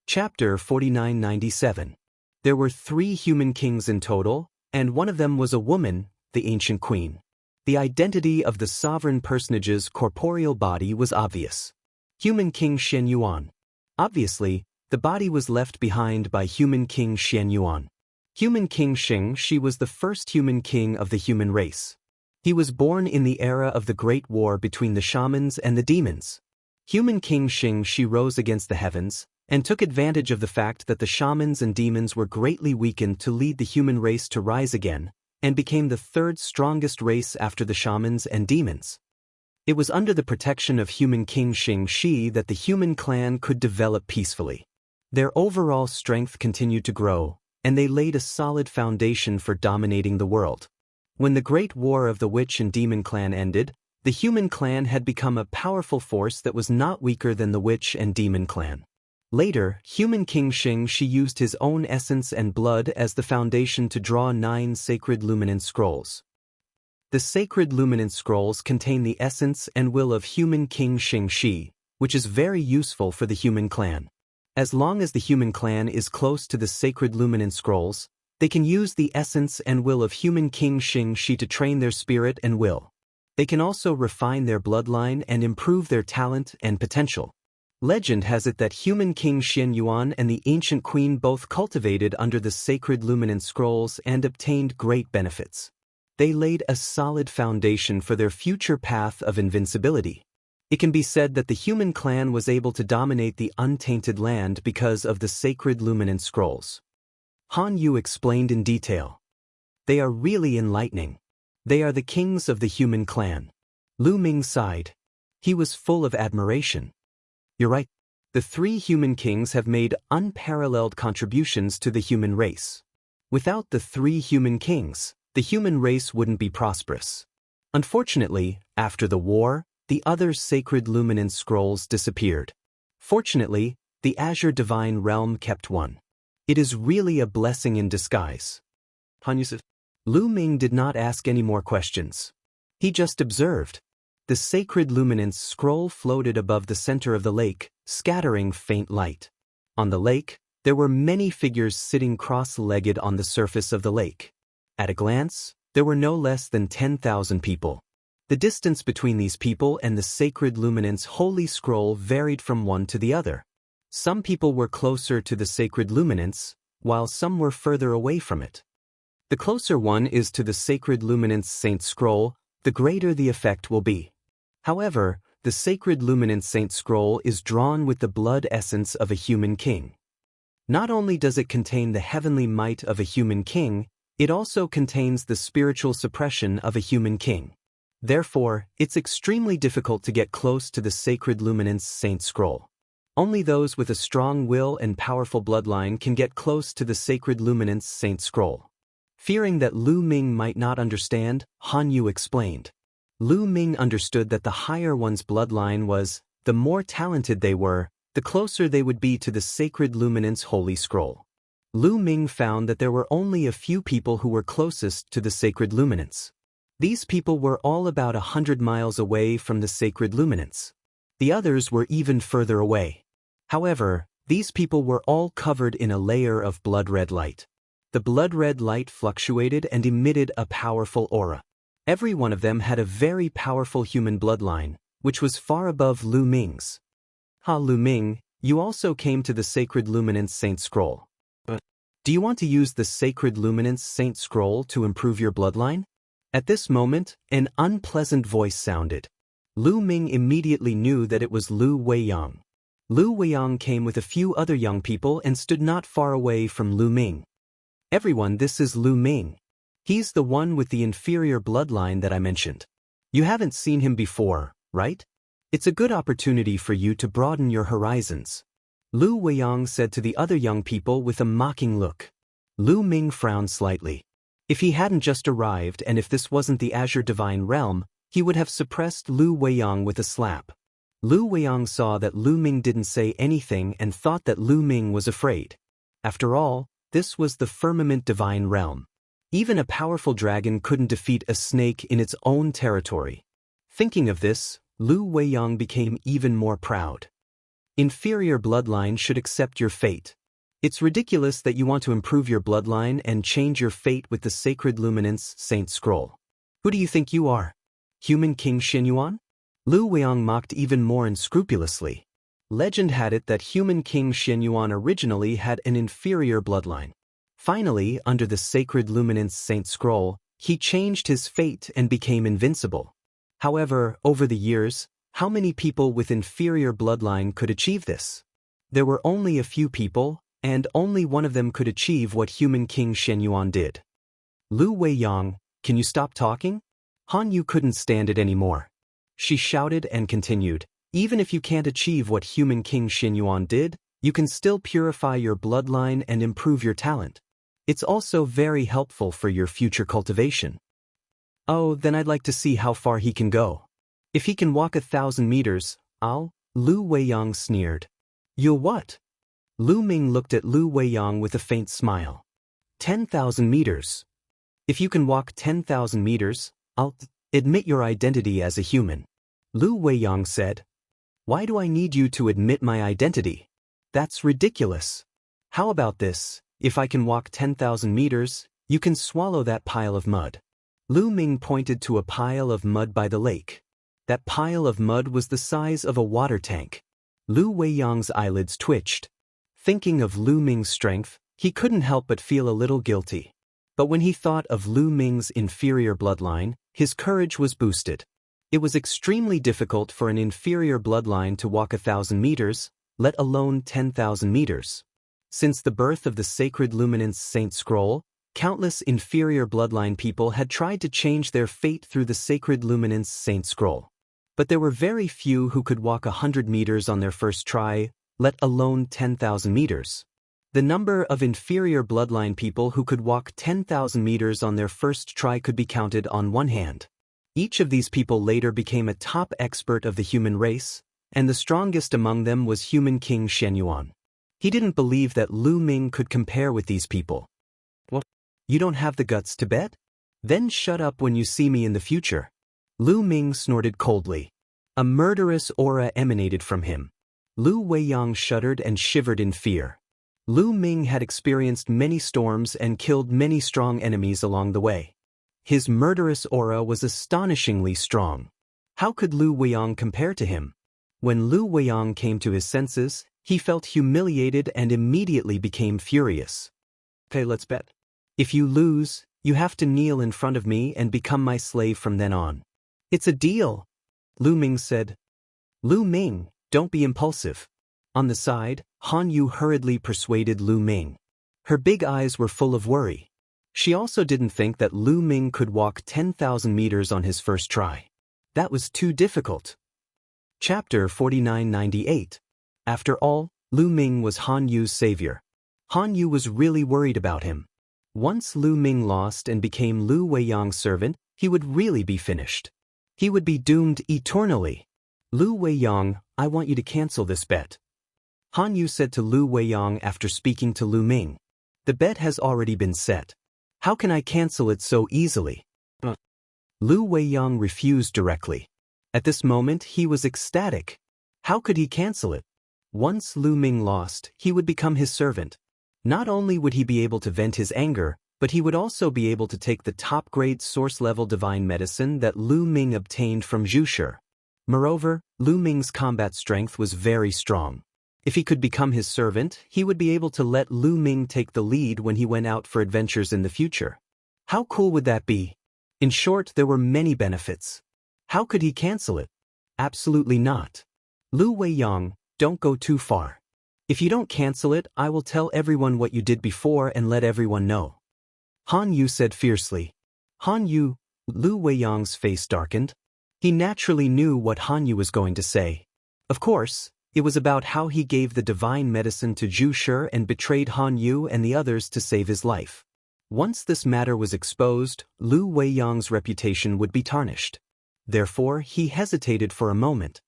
Chapter 4997. There were 3 human kings in total, and one of them was a woman, the ancient queen. The identity of the sovereign personage's corporeal body was obvious. Human King Shen Yuan. Obviously, the body was left behind by human King Shen Yuan. Human King Xianxia was the first human king of the human race. He was born in the era of the Great War between the shamans and the demons. Human King Xianxia rose against the heavens, and took advantage of the fact that the shamans and demons were greatly weakened to lead the human race to rise again, and became the 3rd strongest race after the shamans and demons. It was under the protection of human King Xianxia that the human clan could develop peacefully. Their overall strength continued to grow, and they laid a solid foundation for dominating the world. When the Great War of the Witch and Demon clan ended, the human clan had become a powerful force that was not weaker than the Witch and Demon clan. Later, human King Xianxia used his own essence and blood as the foundation to draw 9 sacred luminance scrolls. The sacred luminance scrolls contain the essence and will of human King Xianxia, which is very useful for the human clan. As long as the human clan is close to the sacred luminance scrolls, they can use the essence and will of human King Xianxia to train their spirit and will. They can also refine their bloodline and improve their talent and potential. Legend has it that human King Shen Yuan and the ancient queen both cultivated under the sacred luminance scrolls and obtained great benefits. They laid a solid foundation for their future path of invincibility. It can be said that the human clan was able to dominate the untainted land because of the sacred luminance scrolls. Han Yu explained in detail. They are really enlightening. They are the kings of the human clan. Lu Ming sighed. He was full of admiration. You're right. The 3 human kings have made unparalleled contributions to the human race. Without the 3 human kings, the human race wouldn't be prosperous. Unfortunately, after the war, the other sacred luminance scrolls disappeared. Fortunately, the Azure Divine Realm kept one. It is really a blessing in disguise. Han Yu said. Lu Ming did not ask any more questions. He just observed. The sacred luminance scroll floated above the center of the lake, scattering faint light. On the lake, there were many figures sitting cross-legged on the surface of the lake. At a glance, there were no less than 10,000 people. The distance between these people and the sacred luminance holy scroll varied from one to the other. Some people were closer to the sacred luminance, while some were further away from it. The closer one is to the sacred luminance saint scroll, the greater the effect will be. However, the sacred luminance saint scroll is drawn with the blood essence of a human king. Not only does it contain the heavenly might of a human king, it also contains the spiritual suppression of a human king. Therefore, it's extremely difficult to get close to the sacred luminance saint scroll. Only those with a strong will and powerful bloodline can get close to the sacred luminance saint scroll. Fearing that Lu Ming might not understand, Han Yu explained. Lu Ming understood that the higher one's bloodline was, the more talented they were, the closer they would be to the sacred luminance holy scroll. Lu Ming found that there were only a few people who were closest to the sacred luminance. These people were all about 100 miles away from the sacred luminance. The others were even further away. However, these people were all covered in a layer of blood-red light. The blood-red light fluctuated and emitted a powerful aura. Every one of them had a very powerful human bloodline, which was far above Lu Ming's. Lu Ming, you also came to the Sacred Luminance Saint Scroll. But do you want to use the Sacred Luminance Saint Scroll to improve your bloodline? At this moment, an unpleasant voice sounded. Lu Ming immediately knew that it was Lu Weiyang. Lu Weiyang came with a few other young people and stood not far away from Lu Ming. Everyone, this is Lu Ming. He's the one with the inferior bloodline that I mentioned. You haven't seen him before, right? It's a good opportunity for you to broaden your horizons. Lu Weiyang said to the other young people with a mocking look. Lu Ming frowned slightly. If he hadn't just arrived and if this wasn't the Azure Divine Realm, he would have suppressed Lu Weiyang with a slap. Lu Weiyang saw that Lu Ming didn't say anything and thought that Lu Ming was afraid. After all, this was the Firmament Divine Realm. Even a powerful dragon couldn't defeat a snake in its own territory. Thinking of this, Lu Weiyang became even more proud. Inferior bloodline should accept your fate. It's ridiculous that you want to improve your bloodline and change your fate with the Sacred Luminance Saint Scroll. Who do you think you are? Human King Xianyuan? Lu Weiyang mocked even more unscrupulously. Legend had it that Human King Xianyuan originally had an inferior bloodline. Finally, under the Sacred Luminance Saint Scroll, he changed his fate and became invincible. However, over the years, how many people with inferior bloodline could achieve this? There were only a few people, and only one of them could achieve what Human King Xianyuan did. Lu Weiyang, can you stop talking? Han Yu couldn't stand it anymore. She shouted and continued, even if you can't achieve what Human King Xianyuan did, you can still purify your bloodline and improve your talent. It's also very helpful for your future cultivation. Oh, then I'd like to see how far he can go. If he can walk 1,000 meters, Lu Weiyang sneered. You'll what? Lu Ming looked at Lu Weiyang with a faint smile. 10,000 meters. If you can walk 10,000 meters, I'll admit your identity as a human. Lu Weiyang said. Why do I need you to admit my identity? That's ridiculous. How about this? If I can walk 10,000 meters, you can swallow that pile of mud. Lu Ming pointed to a pile of mud by the lake. That pile of mud was the size of a water tank. Lu Weiyang's eyelids twitched. Thinking of Lu Ming's strength, he couldn't help but feel a little guilty. But when he thought of Lu Ming's inferior bloodline, his courage was boosted. It was extremely difficult for an inferior bloodline to walk 1,000 meters, let alone 10,000 meters. Since the birth of the Sacred Luminance Saint Scroll, countless inferior bloodline people had tried to change their fate through the Sacred Luminance Saint Scroll. But there were very few who could walk 100 meters on their first try, let alone 10,000 meters. The number of inferior bloodline people who could walk 10,000 meters on their first try could be counted on one hand. Each of these people later became a top expert of the human race, and the strongest among them was Human King Xianyuan. He didn't believe that Lu Ming could compare with these people. What? You don't have the guts to bet? Then shut up when you see me in the future. Lu Ming snorted coldly. A murderous aura emanated from him. Lu Weiyang shuddered and shivered in fear. Lu Ming had experienced many storms and killed many strong enemies along the way. His murderous aura was astonishingly strong. How could Lu Weiyang compare to him? When Lu Weiyang came to his senses, he felt humiliated and immediately became furious. Okay, let's bet. If you lose, you have to kneel in front of me and become my slave from then on. It's a deal, Lu Ming said. Lu Ming, don't be impulsive. On the side, Han Yu hurriedly persuaded Lu Ming. Her big eyes were full of worry. She also didn't think that Lu Ming could walk 10,000 meters on his first try. That was too difficult. Chapter 4998. After all, Lu Ming was Han Yu's savior. Han Yu was really worried about him. Once Lu Ming lost and became Lu Weiyang's servant, he would really be finished. He would be doomed eternally. Lu Weiyang, I want you to cancel this bet. Han Yu said to Lu Weiyang after speaking to Lu Ming. The bet has already been set. How can I cancel it so easily? Lu Weiyang refused directly. At this moment he was ecstatic. How could he cancel it? Once Lu Ming lost, he would become his servant. Not only would he be able to vent his anger, but he would also be able to take the top-grade source-level divine medicine that Lu Ming obtained from Zhu Shi. Moreover, Lu Ming's combat strength was very strong. If he could become his servant, he would be able to let Lu Ming take the lead when he went out for adventures in the future. How cool would that be? In short, there were many benefits. How could he cancel it? Absolutely not. Lu Weiyang, don't go too far. If you don't cancel it, I will tell everyone what you did before and let everyone know. Han Yu said fiercely. Han Yu, Lu Weiyang's face darkened. He naturally knew what Han Yu was going to say. Of course, it was about how he gave the divine medicine to Zhu Shi and betrayed Han Yu and the others to save his life. Once this matter was exposed, Lu Weiyang's reputation would be tarnished. Therefore, he hesitated for a moment.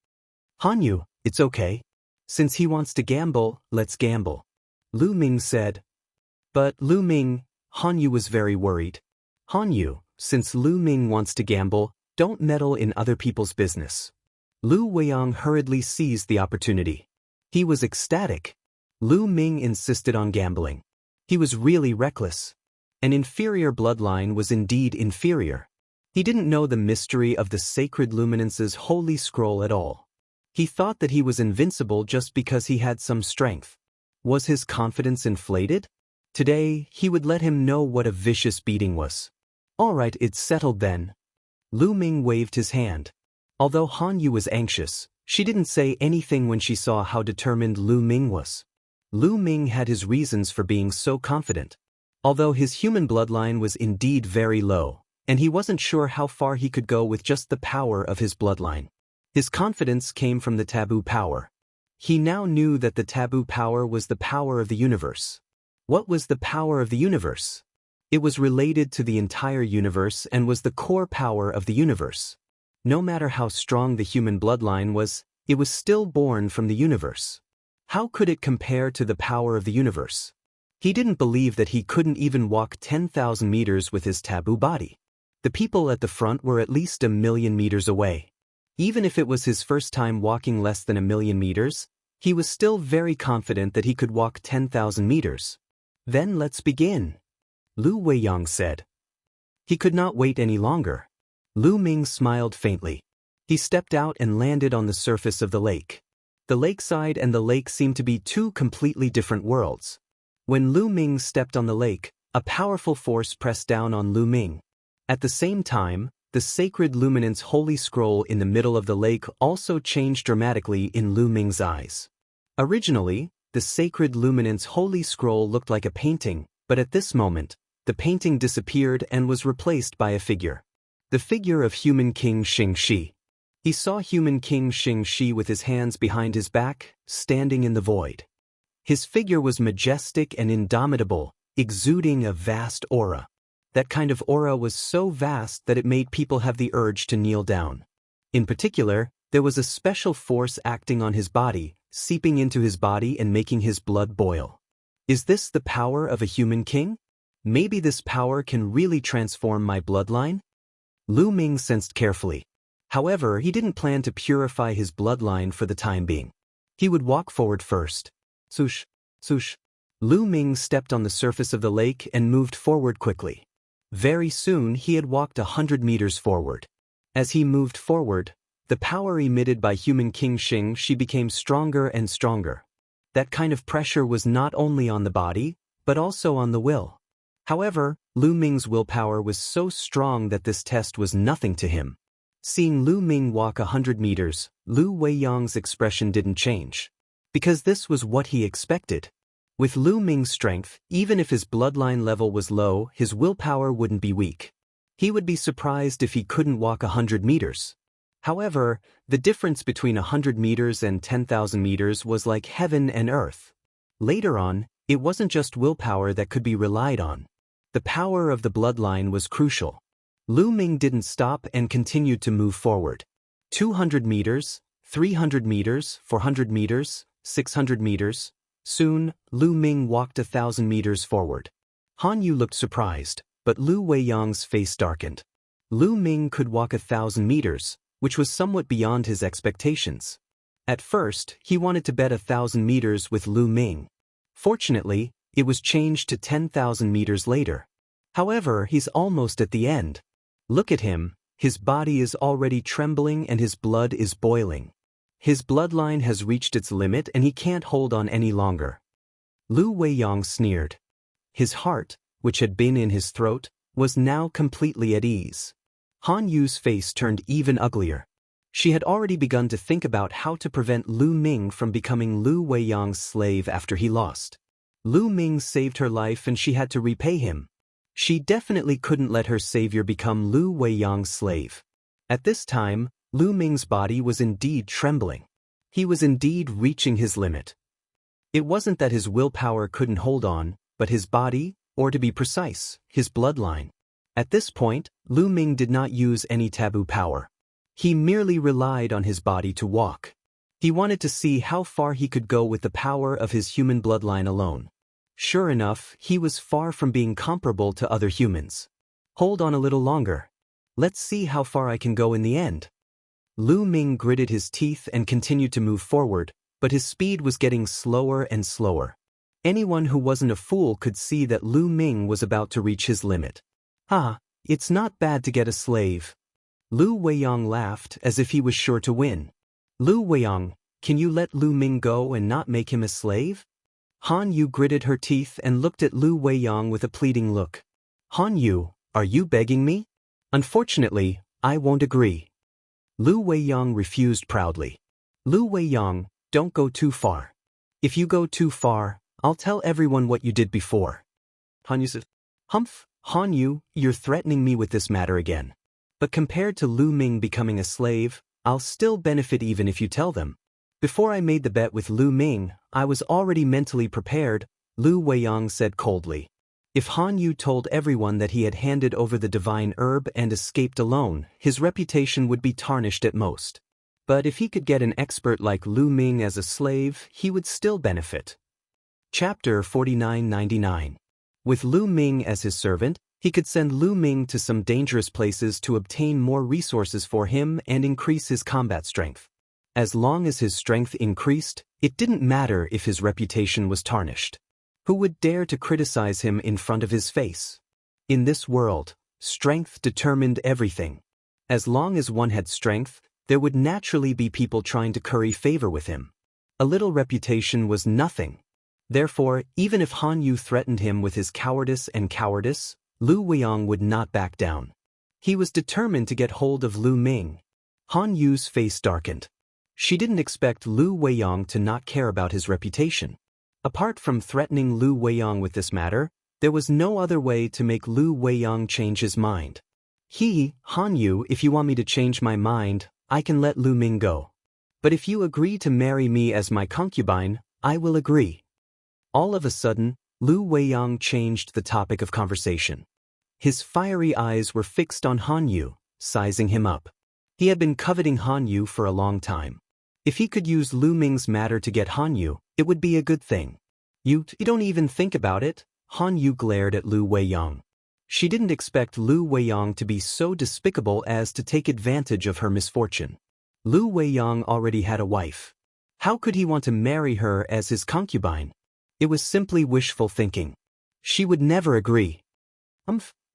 Han Yu, it's okay. Since he wants to gamble, let's gamble. Lu Ming said. But Lu Ming, Han Yu was very worried. Han Yu, since Lu Ming wants to gamble, don't meddle in other people's business. Lu Weiyang hurriedly seized the opportunity. He was ecstatic. Lu Ming insisted on gambling. He was really reckless. An inferior bloodline was indeed inferior. He didn't know the mystery of the sacred luminance's holy scroll at all. He thought that he was invincible just because he had some strength. Was his confidence inflated? Today, he would let him know what a vicious beating was. All right, it's settled then. Lu Ming waved his hand. Although Han Yu was anxious, she didn't say anything when she saw how determined Lu Ming was. Lu Ming had his reasons for being so confident. Although his human bloodline was indeed very low, and he wasn't sure how far he could go with just the power of his bloodline. His confidence came from the taboo power. He now knew that the taboo power was the power of the universe. What was the power of the universe? It was related to the entire universe and was the core power of the universe. No matter how strong the human bloodline was, it was still born from the universe. How could it compare to the power of the universe? He didn't believe that he couldn't even walk 10,000 meters with his taboo body. The people at the front were at least 1,000,000 meters away. Even if it was his first time walking less than 1,000,000 meters, he was still very confident that he could walk 10,000 meters. Then let's begin, Lu Weiyang said. He could not wait any longer. Lu Ming smiled faintly. He stepped out and landed on the surface of the lake. The lakeside and the lake seemed to be two completely different worlds. When Lu Ming stepped on the lake, a powerful force pressed down on Lu Ming. At the same time, the sacred luminance holy scroll in the middle of the lake also changed dramatically in Lu Ming's eyes. Originally, the sacred luminance holy scroll looked like a painting, but at this moment, the painting disappeared and was replaced by a figure. The figure of human King Xianxia. He saw human King Xianxia with his hands behind his back, standing in the void. His figure was majestic and indomitable, exuding a vast aura. That kind of aura was so vast that it made people have the urge to kneel down. In particular, there was a special force acting on his body, seeping into his body and making his blood boil. Is this the power of a human king? Maybe this power can really transform my bloodline? Lu Ming sensed carefully. However, he didn't plan to purify his bloodline for the time being. He would walk forward first. Swoosh, swoosh. Lu Ming stepped on the surface of the lake and moved forward quickly. Very soon he had walked 100 meters forward. As he moved forward, the power emitted by human King Xianxia became stronger and stronger. That kind of pressure was not only on the body, but also on the will. However, Lu Ming's willpower was so strong that this test was nothing to him. Seeing Lu Ming walk 100 meters, Lu Weiyang's expression didn't change. Because this was what he expected. With Lu Ming's strength, even if his bloodline level was low, his willpower wouldn't be weak. He would be surprised if he couldn't walk 100 meters. However, the difference between 100 meters and 10,000 meters was like heaven and earth. Later on, it wasn't just willpower that could be relied on. The power of the bloodline was crucial. Lu Ming didn't stop and continued to move forward. 200 meters, 300 meters, 400 meters, 600 meters. Soon, Lu Ming walked 1,000 meters forward. Han Yu looked surprised, but Lu Weiyang's face darkened. Lu Ming could walk 1,000 meters, which was somewhat beyond his expectations. At first, he wanted to bet 1,000 meters with Lu Ming. Fortunately, it was changed to 10,000 meters later. However, he's almost at the end. Look at him, his body is already trembling and his blood is boiling. His bloodline has reached its limit and he can't hold on any longer. Lu Weiyang sneered. His heart, which had been in his throat, was now completely at ease. Han Yu's face turned even uglier. She had already begun to think about how to prevent Lu Ming from becoming Lu Weiyang's slave after he lost. Lu Ming saved her life and she had to repay him. She definitely couldn't let her savior become Lu Weiyang's slave. At this time, Lu Ming's body was indeed trembling. He was indeed reaching his limit. It wasn't that his willpower couldn't hold on, but his body, or to be precise, his bloodline. At this point, Lu Ming did not use any taboo power. He merely relied on his body to walk. He wanted to see how far he could go with the power of his human bloodline alone. Sure enough, he was far from being comparable to other humans. Hold on a little longer. Let's see how far I can go in the end. Lu Ming gritted his teeth and continued to move forward, but his speed was getting slower and slower. Anyone who wasn't a fool could see that Lu Ming was about to reach his limit. It's not bad to get a slave. Lu Weiyang laughed as if he was sure to win. Lu Weiyang, can you let Lu Ming go and not make him a slave? Han Yu gritted her teeth and looked at Lu Weiyang with a pleading look. Han Yu, are you begging me? Unfortunately, I won't agree. Lu Weiyang refused proudly. Lu Weiyang, don't go too far. If you go too far, I'll tell everyone what you did before. Han Yu said, Humph, Han Yu, you're threatening me with this matter again. But compared to Lu Ming becoming a slave, I'll still benefit even if you tell them. Before I made the bet with Lu Ming, I was already mentally prepared, Lu Weiyang said coldly. If Han Yu told everyone that he had handed over the divine herb and escaped alone, his reputation would be tarnished at most. But if he could get an expert like Lu Ming as a slave, he would still benefit. Chapter 4999. With Lu Ming as his servant, he could send Lu Ming to some dangerous places to obtain more resources for him and increase his combat strength. As long as his strength increased, it didn't matter if his reputation was tarnished. Who would dare to criticize him in front of his face? In this world, strength determined everything. As long as one had strength, there would naturally be people trying to curry favor with him. A little reputation was nothing. Therefore, even if Han Yu threatened him with his cowardice, Lu Weiyang would not back down. He was determined to get hold of Lu Ming. Han Yu's face darkened. She didn't expect Lu Weiyang to not care about his reputation. Apart from threatening Lu Weiyang with this matter, there was no other way to make Lu Weiyang change his mind. Han Yu, if you want me to change my mind, I can let Lu Ming go. But if you agree to marry me as my concubine, I will agree. All of a sudden, Lu Weiyang changed the topic of conversation. His fiery eyes were fixed on Han Yu, sizing him up. He had been coveting Han Yu for a long time. If he could use Lu Ming's matter to get Han Yu, it would be a good thing. You don't even think about it, Han Yu glared at Lu Weiyang. She didn't expect Lu Weiyang to be so despicable as to take advantage of her misfortune. Lu Weiyang already had a wife. How could he want to marry her as his concubine? It was simply wishful thinking. She would never agree.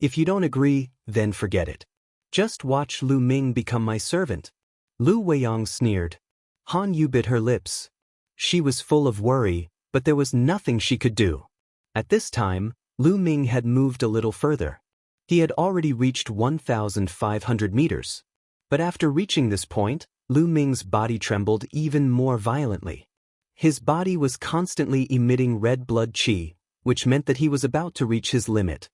If you don't agree, then forget it. Just watch Lu Ming become my servant. Lu Weiyang sneered. Han Yu bit her lips. She was full of worry, but there was nothing she could do. At this time, Lu Ming had moved a little further. He had already reached 1,500 meters. But after reaching this point, Lu Ming's body trembled even more violently. His body was constantly emitting red blood qi, which meant that he was about to reach his limit.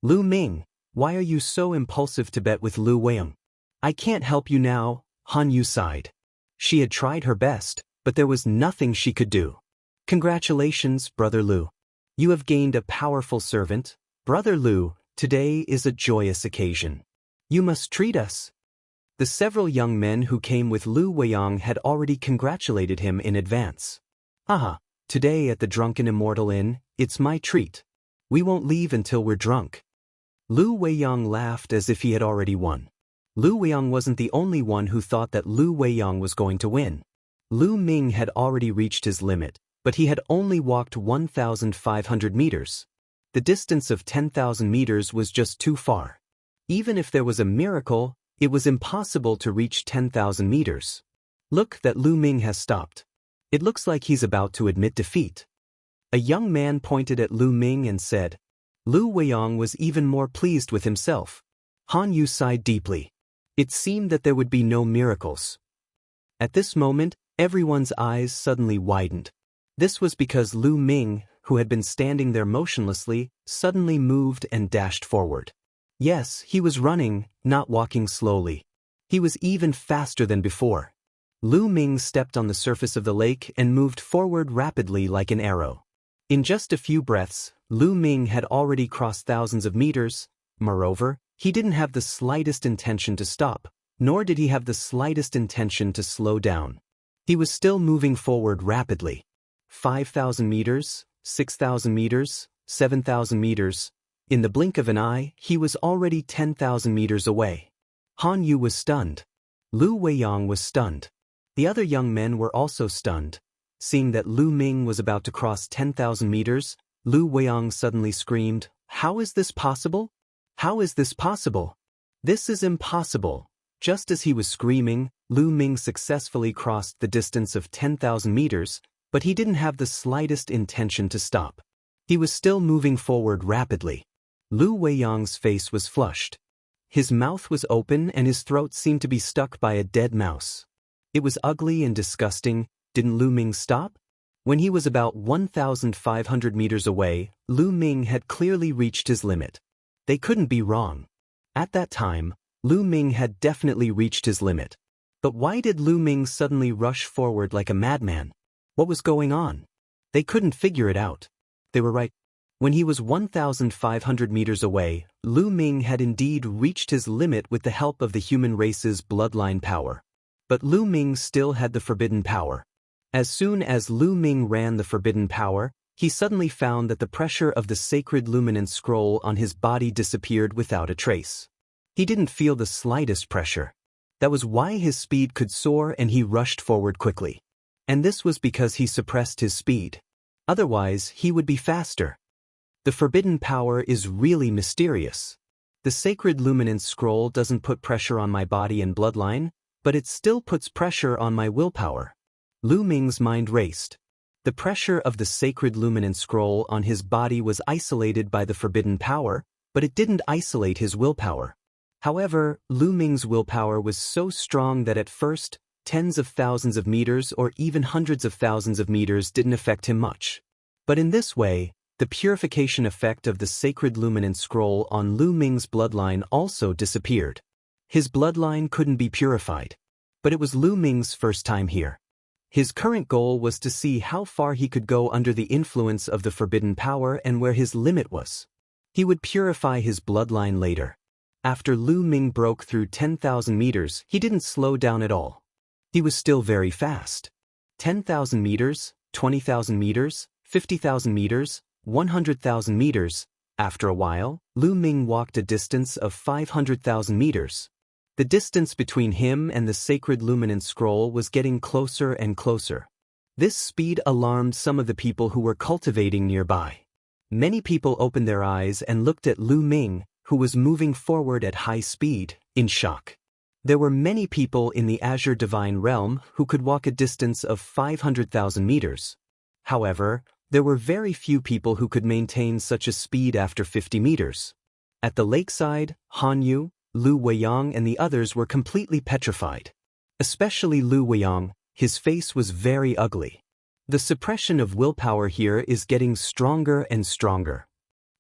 Lu Ming, why are you so impulsive to bet with Lu Weiyang? I can't help you now, Han Yu sighed. She had tried her best, but there was nothing she could do. Congratulations, Brother Lu. You have gained a powerful servant. Brother Lu, today is a joyous occasion. You must treat us. The several young men who came with Lu Weiyang had already congratulated him in advance. Today at the drunken Immortal Inn, it's my treat. We won't leave until we're drunk." Lu Weiyang laughed as if he had already won. Lu Weiyang wasn't the only one who thought that Lu Weiyang was going to win. Lu Ming had already reached his limit, but he had only walked 1,500 meters. The distance of 10,000 meters was just too far. Even if there was a miracle, it was impossible to reach 10,000 meters. "Look, that Lu Ming has stopped. It looks like he's about to admit defeat." A young man pointed at Lu Ming and said. Lu Weiyang was even more pleased with himself. Han Yu sighed deeply. It seemed that there would be no miracles. At this moment, everyone's eyes suddenly widened. This was because Lu Ming, who had been standing there motionlessly, suddenly moved and dashed forward. Yes, he was running, not walking slowly. He was even faster than before. Lu Ming stepped on the surface of the lake and moved forward rapidly like an arrow. In just a few breaths, Lu Ming had already crossed thousands of meters. Moreover, he didn't have the slightest intention to stop, nor did he have the slightest intention to slow down. He was still moving forward rapidly. 5,000 meters, 6,000 meters, 7,000 meters. In the blink of an eye, he was already 10,000 meters away. Han Yu was stunned. Lu Weiyang was stunned. The other young men were also stunned. Seeing that Lu Ming was about to cross 10,000 meters, Lu Weiyang suddenly screamed, "How is this possible? How is this possible? This is impossible." Just as he was screaming, Lu Ming successfully crossed the distance of 10,000 meters, but he didn't have the slightest intention to stop. He was still moving forward rapidly. Lu Weiyang's face was flushed. His mouth was open and his throat seemed to be stuck by a dead mouse. It was ugly and disgusting. Didn't Lu Ming stop? When he was about 1,500 meters away, Lu Ming had clearly reached his limit. They couldn't be wrong. At that time, Lu Ming had definitely reached his limit. But why did Lu Ming suddenly rush forward like a madman? What was going on? They couldn't figure it out. They were right. When he was 1,500 meters away, Lu Ming had indeed reached his limit with the help of the human race's bloodline power. But Lu Ming still had the forbidden power. As soon as Lu Ming ran the forbidden power, he suddenly found that the pressure of the sacred luminance scroll on his body disappeared without a trace. He didn't feel the slightest pressure. That was why his speed could soar and he rushed forward quickly. And this was because he suppressed his speed. Otherwise, he would be faster. The forbidden power is really mysterious. The sacred luminance scroll doesn't put pressure on my body and bloodline, but it still puts pressure on my willpower. Lu Ming's mind raced. The pressure of the sacred luminance scroll on his body was isolated by the forbidden power, but it didn't isolate his willpower. However, Lu Ming's willpower was so strong that at first, tens of thousands of meters or even hundreds of thousands of meters didn't affect him much. But in this way, the purification effect of the sacred luminance scroll on Lu Ming's bloodline also disappeared. His bloodline couldn't be purified. But it was Lu Ming's first time here. His current goal was to see how far he could go under the influence of the forbidden power and where his limit was. He would purify his bloodline later. After Lu Ming broke through 10,000 meters, he didn't slow down at all. He was still very fast. 10,000 meters, 20,000 meters, 50,000 meters, 100,000 meters. After a while, Lu Ming walked a distance of 500,000 meters. The distance between him and the sacred luminance scroll was getting closer and closer. This speed alarmed some of the people who were cultivating nearby. Many people opened their eyes and looked at Lu Ming, who was moving forward at high speed, in shock. There were many people in the Azure Divine Realm who could walk a distance of 500,000 meters. However, there were very few people who could maintain such a speed after 50 meters. At the lakeside, Han Yu, Lu Weiyang and the others were completely petrified. Especially Lu Weiyang, his face was very ugly. The suppression of willpower here is getting stronger and stronger.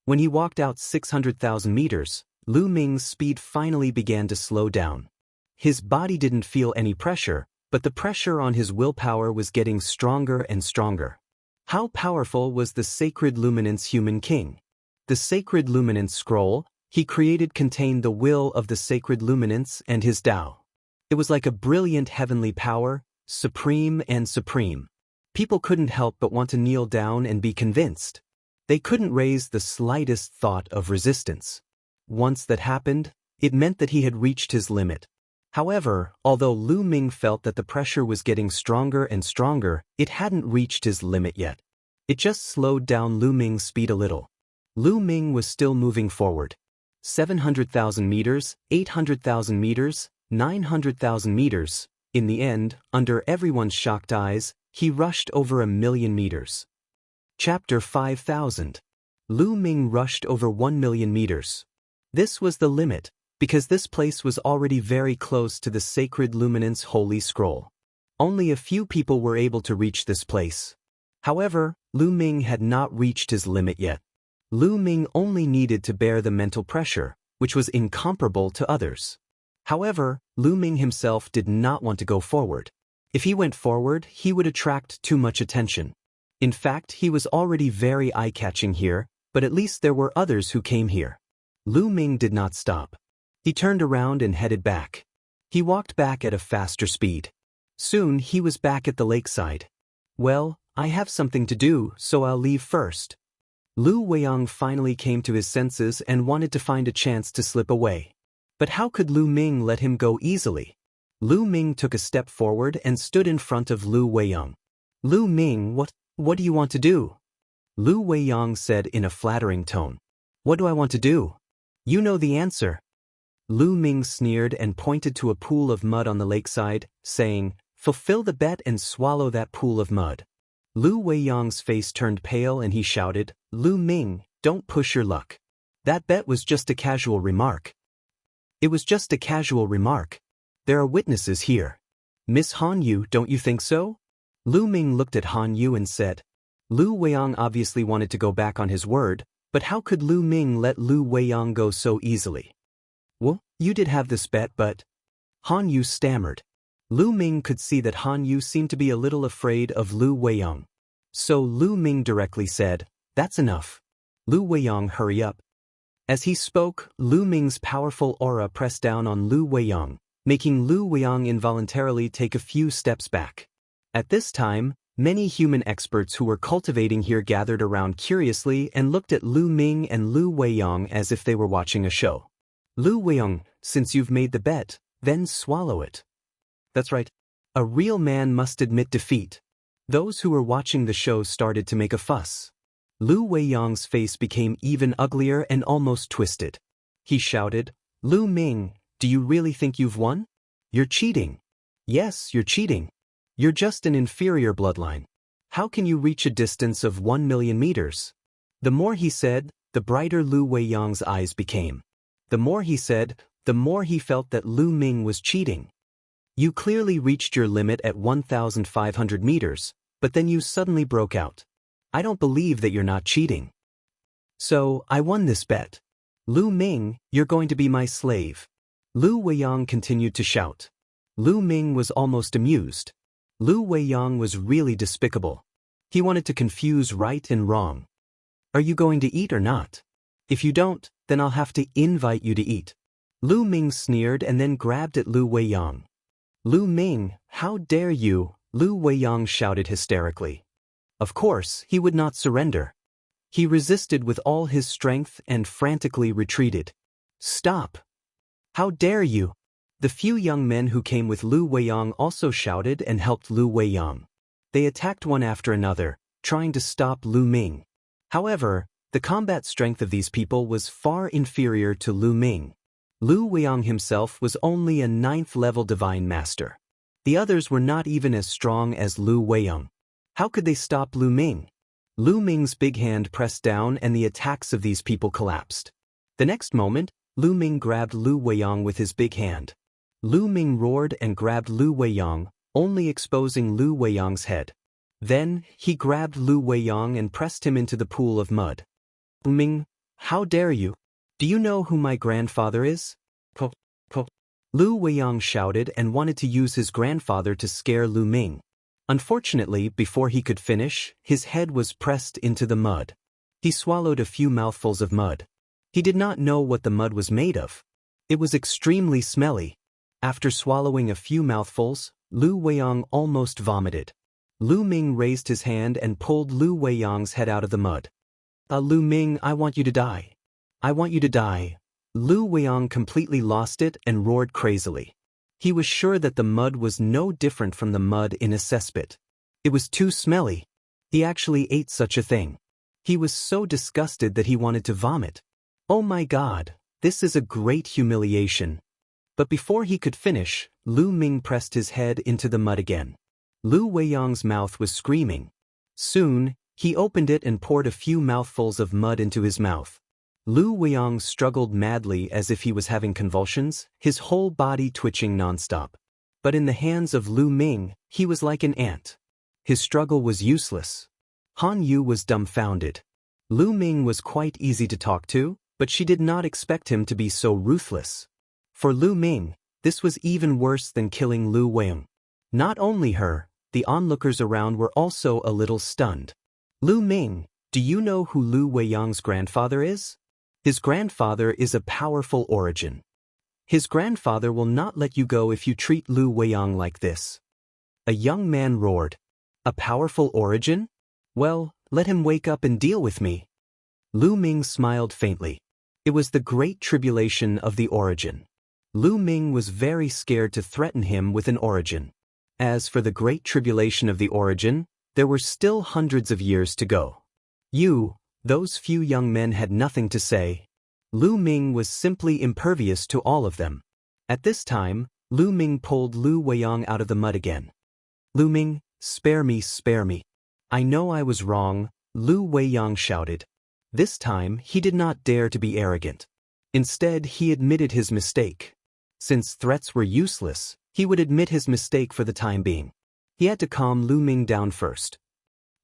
When he walked out 600,000 meters, Lu Ming's speed finally began to slow down. His body didn't feel any pressure, but the pressure on his willpower was getting stronger and stronger. How powerful was the sacred luminance human king? The sacred luminance scroll he created contained the will of the sacred luminance and his Tao. It was like a brilliant heavenly power, supreme and supreme. People couldn't help but want to kneel down and be convinced. They couldn't raise the slightest thought of resistance. Once that happened, it meant that he had reached his limit. However, although Lu Ming felt that the pressure was getting stronger and stronger, it hadn't reached his limit yet. It just slowed down Lu Ming's speed a little. Lu Ming was still moving forward. 700,000 meters, 800,000 meters, 900,000 meters. In the end, under everyone's shocked eyes, he rushed over 1,000,000 meters. Chapter 5000. Lu Ming rushed over 1,000,000 meters. This was the limit, because this place was already very close to the sacred luminance holy scroll. Only a few people were able to reach this place. However, Lu Ming had not reached his limit yet. Lu Ming only needed to bear the mental pressure, which was incomparable to others. However, Lu Ming himself did not want to go forward. If he went forward, he would attract too much attention. In fact, he was already very eye-catching here, but at least there were others who came here. Lu Ming did not stop. He turned around and headed back. He walked back at a faster speed. Soon he was back at the lakeside. Well, I have something to do, so I'll leave first. Lu Weiyang finally came to his senses and wanted to find a chance to slip away. But how could Lu Ming let him go easily? Lu Ming took a step forward and stood in front of Lu Weiyang. Lu Ming, what do you want to do? Lu Weiyang said in a flattering tone. What do I want to do? You know the answer. Lu Ming sneered and pointed to a pool of mud on the lakeside, saying, fulfill the bet and swallow that pool of mud. Lu Weiyang's face turned pale and he shouted, Lu Ming, don't push your luck. That bet was just a casual remark. It was just a casual remark. There are witnesses here. Miss Han Yu, don't you think so? Lu Ming looked at Han Yu and said. Lu Weiyang obviously wanted to go back on his word, but how could Lu Ming let Lu Weiyang go so easily? Well, you did have this bet, but... Han Yu stammered. Lu Ming could see that Han Yu seemed to be a little afraid of Lu Weiyang. So Lu Ming directly said, that's enough. Lu Weiyang, hurry up. As he spoke, Lu Ming's powerful aura pressed down on Lu Weiyang, making Lu Weiyang involuntarily take a few steps back. At this time, many human experts who were cultivating here gathered around curiously and looked at Lu Ming and Lu Weiyang as if they were watching a show. Lu Weiyang, since you've made the bet, then swallow it. That's right. A real man must admit defeat. Those who were watching the show started to make a fuss. Lu Weiyang's face became even uglier and almost twisted. He shouted, Lu Ming, do you really think you've won? You're cheating. Yes, you're cheating. You're just an inferior bloodline. How can you reach a distance of 1,000,000 meters? The more he said, the brighter Lu Weiyang's eyes became. The more he said, the more he felt that Lu Ming was cheating. You clearly reached your limit at 1,500 meters, but then you suddenly broke out. I don't believe that you're not cheating. So, I won this bet. Lu Ming, you're going to be my slave. Lu Weiyang continued to shout. Lu Ming was almost amused. Lu Weiyang was really despicable. He wanted to confuse right and wrong. Are you going to eat or not? If you don't, then I'll have to invite you to eat. Lu Ming sneered and then grabbed at Lu Weiyang. Lu Ming, how dare you? Lu Weiyang shouted hysterically. Of course, he would not surrender. He resisted with all his strength and frantically retreated. Stop! How dare you? The few young men who came with Lu Weiyang also shouted and helped Lu Weiyang. They attacked one after another, trying to stop Lu Ming. However, the combat strength of these people was far inferior to Lu Ming. Lu Weiyang himself was only a 9th-level divine master. The others were not even as strong as Lu Weiyang. How could they stop Lu Ming? Lu Ming's big hand pressed down and the attacks of these people collapsed. The next moment, Lu Ming grabbed Lu Weiyang with his big hand. Lu Ming roared and grabbed Lu Weiyang, only exposing Lu Weiyang's head. Then, he grabbed Lu Weiyang and pressed him into the pool of mud. Lu Ming, how dare you? Do you know who my grandfather is? Lu Weiyang shouted and wanted to use his grandfather to scare Lu Ming. Unfortunately, before he could finish, his head was pressed into the mud. He swallowed a few mouthfuls of mud. He did not know what the mud was made of. It was extremely smelly. After swallowing a few mouthfuls, Lu Weiyang almost vomited. Lu Ming raised his hand and pulled Lu Weiyang's head out of the mud. Lu Ming, I want you to die. I want you to die. Lu Weiyang completely lost it and roared crazily. He was sure that the mud was no different from the mud in a cesspit. It was too smelly. He actually ate such a thing. He was so disgusted that he wanted to vomit. Oh my God, this is a great humiliation. But before he could finish, Lu Ming pressed his head into the mud again. Lu Weiyang's mouth was screaming. Soon, he opened it and poured a few mouthfuls of mud into his mouth. Lu Weiyang struggled madly as if he was having convulsions, his whole body twitching nonstop. But in the hands of Lu Ming, he was like an ant. His struggle was useless. Han Yu was dumbfounded. Lu Ming was quite easy to talk to, but she did not expect him to be so ruthless. For Lu Ming, this was even worse than killing Lu Weiyang. Not only her, the onlookers around were also a little stunned. Lu Ming, do you know who Lu Weiyang's grandfather is? His grandfather is a powerful origin. His grandfather will not let you go if you treat Lu Weiyang like this. A young man roared. A powerful origin? Well, let him wake up and deal with me. Lu Ming smiled faintly. It was the great tribulation of the origin. Lu Ming was very scared to threaten him with an origin. As for the great tribulation of the origin, there were still hundreds of years to go. Those few young men had nothing to say. Lu Ming was simply impervious to all of them. At this time, Lu Ming pulled Lu Weiyang out of the mud again. Lu Ming, spare me, spare me. I know I was wrong, Lu Weiyang shouted. This time, he did not dare to be arrogant. Instead, he admitted his mistake. Since threats were useless, he would admit his mistake for the time being. He had to calm Lu Ming down first.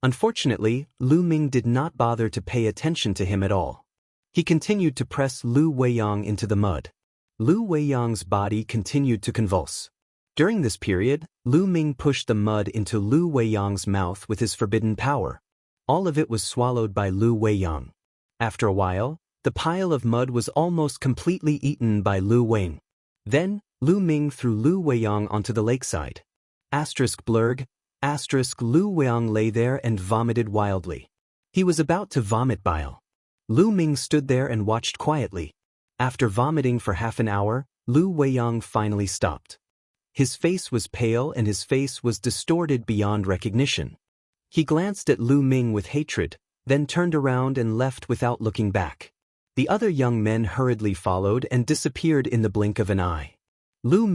Unfortunately, Lu Ming did not bother to pay attention to him at all. He continued to press Lu Weiyang into the mud. Lu Weiyang's body continued to convulse. During this period, Lu Ming pushed the mud into Lu Weiyang's mouth with his forbidden power. All of it was swallowed by Lu Weiyang. After a while, the pile of mud was almost completely eaten by Lu Weiyang. Then, Lu Ming threw Lu Weiyang onto the lakeside. *blurg, Lu Weiyang lay there and vomited wildly. He was about to vomit bile. Lu Ming stood there and watched quietly. After vomiting for half an hour, Lu Weiyang finally stopped. His face was pale and his face was distorted beyond recognition. He glanced at Lu Ming with hatred, then turned around and left without looking back. The other young men hurriedly followed and disappeared in the blink of an eye. Lu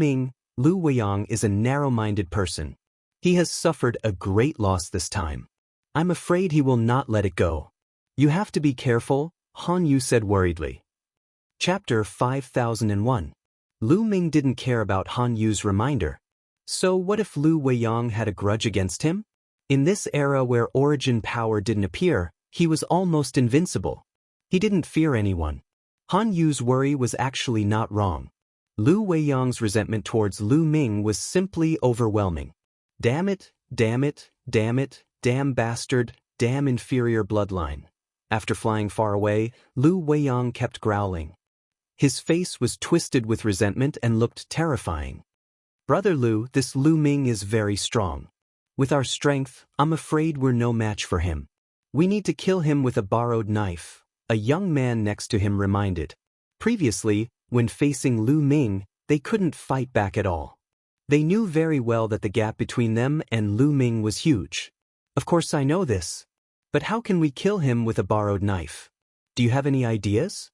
Weiyang is a narrow-minded person. He has suffered a great loss this time. I'm afraid he will not let it go. You have to be careful, Han Yu said worriedly. Chapter 5001. Lu Ming didn't care about Han Yu's reminder. So what if Lu Weiyang had a grudge against him? In this era where origin power didn't appear, he was almost invincible. He didn't fear anyone. Han Yu's worry was actually not wrong. Lu Weiyang's resentment towards Lu Ming was simply overwhelming. Damn it, damn it, damn it, damn bastard, damn inferior bloodline. After flying far away, Lu Weiyang kept growling. His face was twisted with resentment and looked terrifying. Brother Lu, this Lu Ming is very strong. With our strength, I'm afraid we're no match for him. We need to kill him with a borrowed knife, a young man next to him reminded. Previously, when facing Lu Ming, they couldn't fight back at all. They knew very well that the gap between them and Lu Ming was huge. Of course I know this. But how can we kill him with a borrowed knife? Do you have any ideas?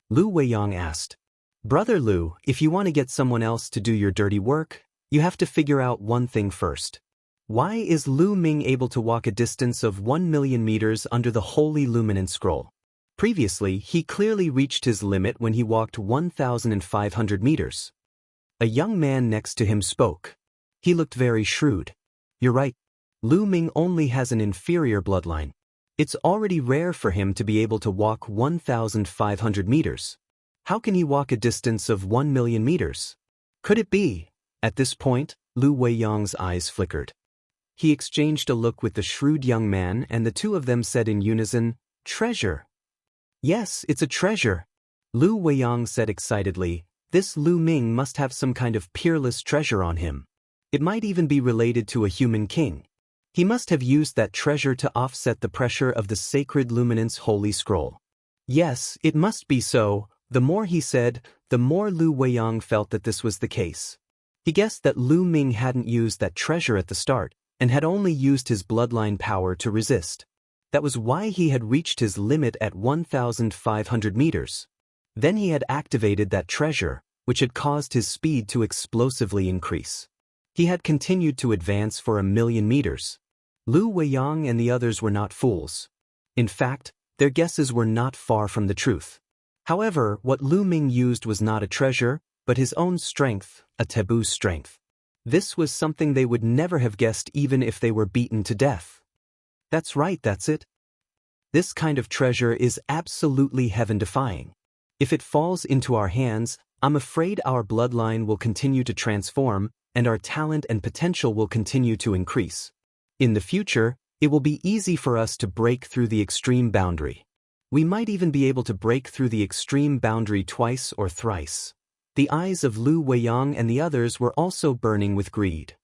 Lu Weiyang asked. Brother Lu, if you want to get someone else to do your dirty work, you have to figure out one thing first. Why is Lu Ming able to walk a distance of 1,000,000 meters under the Holy Luminant Scroll? Previously, he clearly reached his limit when he walked 1,500 meters. A young man next to him spoke. He looked very shrewd. You're right. Lu Ming only has an inferior bloodline. It's already rare for him to be able to walk 1,500 meters. How can he walk a distance of 1,000,000 meters? Could it be? At this point, Lu Weiyang's eyes flickered. He exchanged a look with the shrewd young man and the two of them said in unison, treasure. Yes, it's a treasure. Lu Weiyang said excitedly, this Lu Ming must have some kind of peerless treasure on him. It might even be related to a human king. He must have used that treasure to offset the pressure of the sacred luminance holy scroll. Yes, it must be so. The more he said, the more Lu Weiyang felt that this was the case. He guessed that Lu Ming hadn't used that treasure at the start, and had only used his bloodline power to resist. That was why he had reached his limit at 1,500 meters. Then he had activated that treasure, which had caused his speed to explosively increase. He had continued to advance for 1,000,000 meters. Lu Weiyang and the others were not fools. In fact, their guesses were not far from the truth. However, what Lu Ming used was not a treasure, but his own strength, a taboo strength. This was something they would never have guessed even if they were beaten to death. That's right, that's it. This kind of treasure is absolutely heaven-defying. If it falls into our hands, I'm afraid our bloodline will continue to transform, and our talent and potential will continue to increase. In the future, it will be easy for us to break through the extreme boundary. We might even be able to break through the extreme boundary twice or thrice. The eyes of Lu Weiyang and the others were also burning with greed.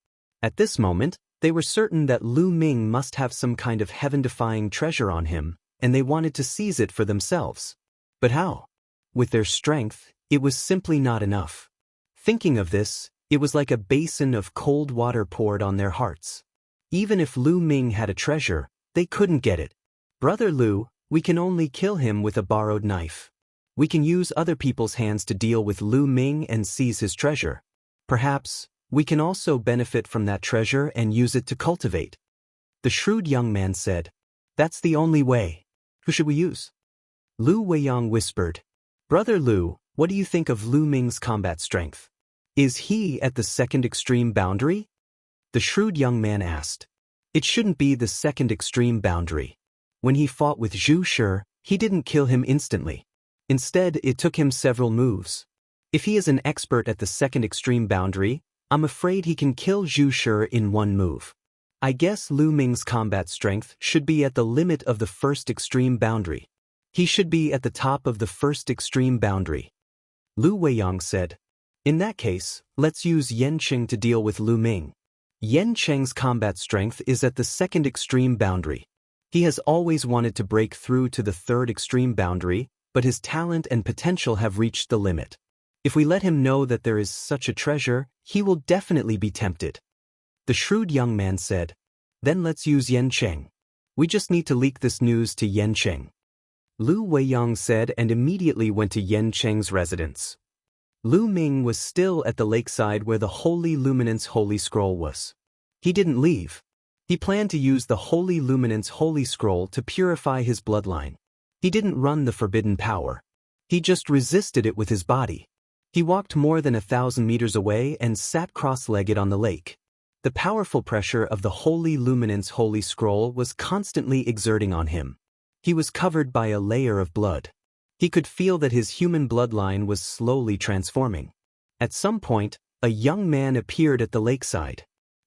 At this moment, they were certain that Lu Ming must have some kind of heaven-defying treasure on him, and they wanted to seize it for themselves. But how? With their strength, it was simply not enough. Thinking of this, it was like a basin of cold water poured on their hearts. Even if Lu Ming had a treasure, they couldn't get it. Brother Lu, we can only kill him with a borrowed knife. We can use other people's hands to deal with Lu Ming and seize his treasure. Perhaps, we can also benefit from that treasure and use it to cultivate. The shrewd young man said, "That's the only way. Who should we use?" Lu Weiyang whispered, "Brother Lu, what do you think of Lu Ming's combat strength? Is he at the second extreme boundary?" The shrewd young man asked. "It shouldn't be the second extreme boundary. When he fought with Zhu Shi, he didn't kill him instantly. Instead, it took him several moves. If he is an expert at the second extreme boundary, I'm afraid he can kill Zhu Shi in one move. I guess Lu Ming's combat strength should be at the limit of the first extreme boundary. He should be at the top of the first extreme boundary." Lu Weiyang said, "In that case, let's use Yan Qing to deal with Lu Ming. Yan Cheng's combat strength is at the second extreme boundary. He has always wanted to break through to the third extreme boundary, but his talent and potential have reached the limit. If we let him know that there is such a treasure, he will definitely be tempted." The shrewd young man said, "Then let's use Yan Cheng. We just need to leak this news to Yan Cheng." Lu Weiyang said and immediately went to Yan Cheng's residence. Lu Ming was still at the lakeside where the Holy Luminance Holy Scroll was. He didn't leave. He planned to use the Holy Luminance Holy Scroll to purify his bloodline. He didn't run the forbidden power. He just resisted it with his body. He walked more than 1,000 meters away and sat cross-legged on the lake. The powerful pressure of the Holy Luminance Holy Scroll was constantly exerting on him. He was covered by a layer of blood. He could feel that his human bloodline was slowly transforming. At some point, a young man appeared at the lakeside.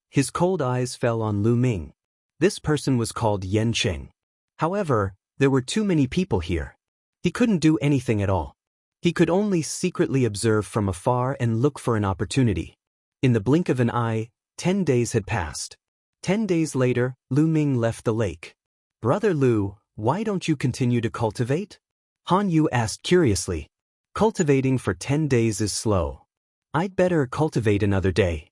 His cold eyes fell on Lu Ming. This person was called Yan Qing. However, there were too many people here. He couldn't do anything at all. He could only secretly observe from afar and look for an opportunity. In the blink of an eye, 10 days had passed. 10 days later, Lu Ming left the lake. "Brother Lu, why don't you continue to cultivate?" Han Yu asked curiously. "Cultivating for 10 days is slow. I'd better cultivate another day."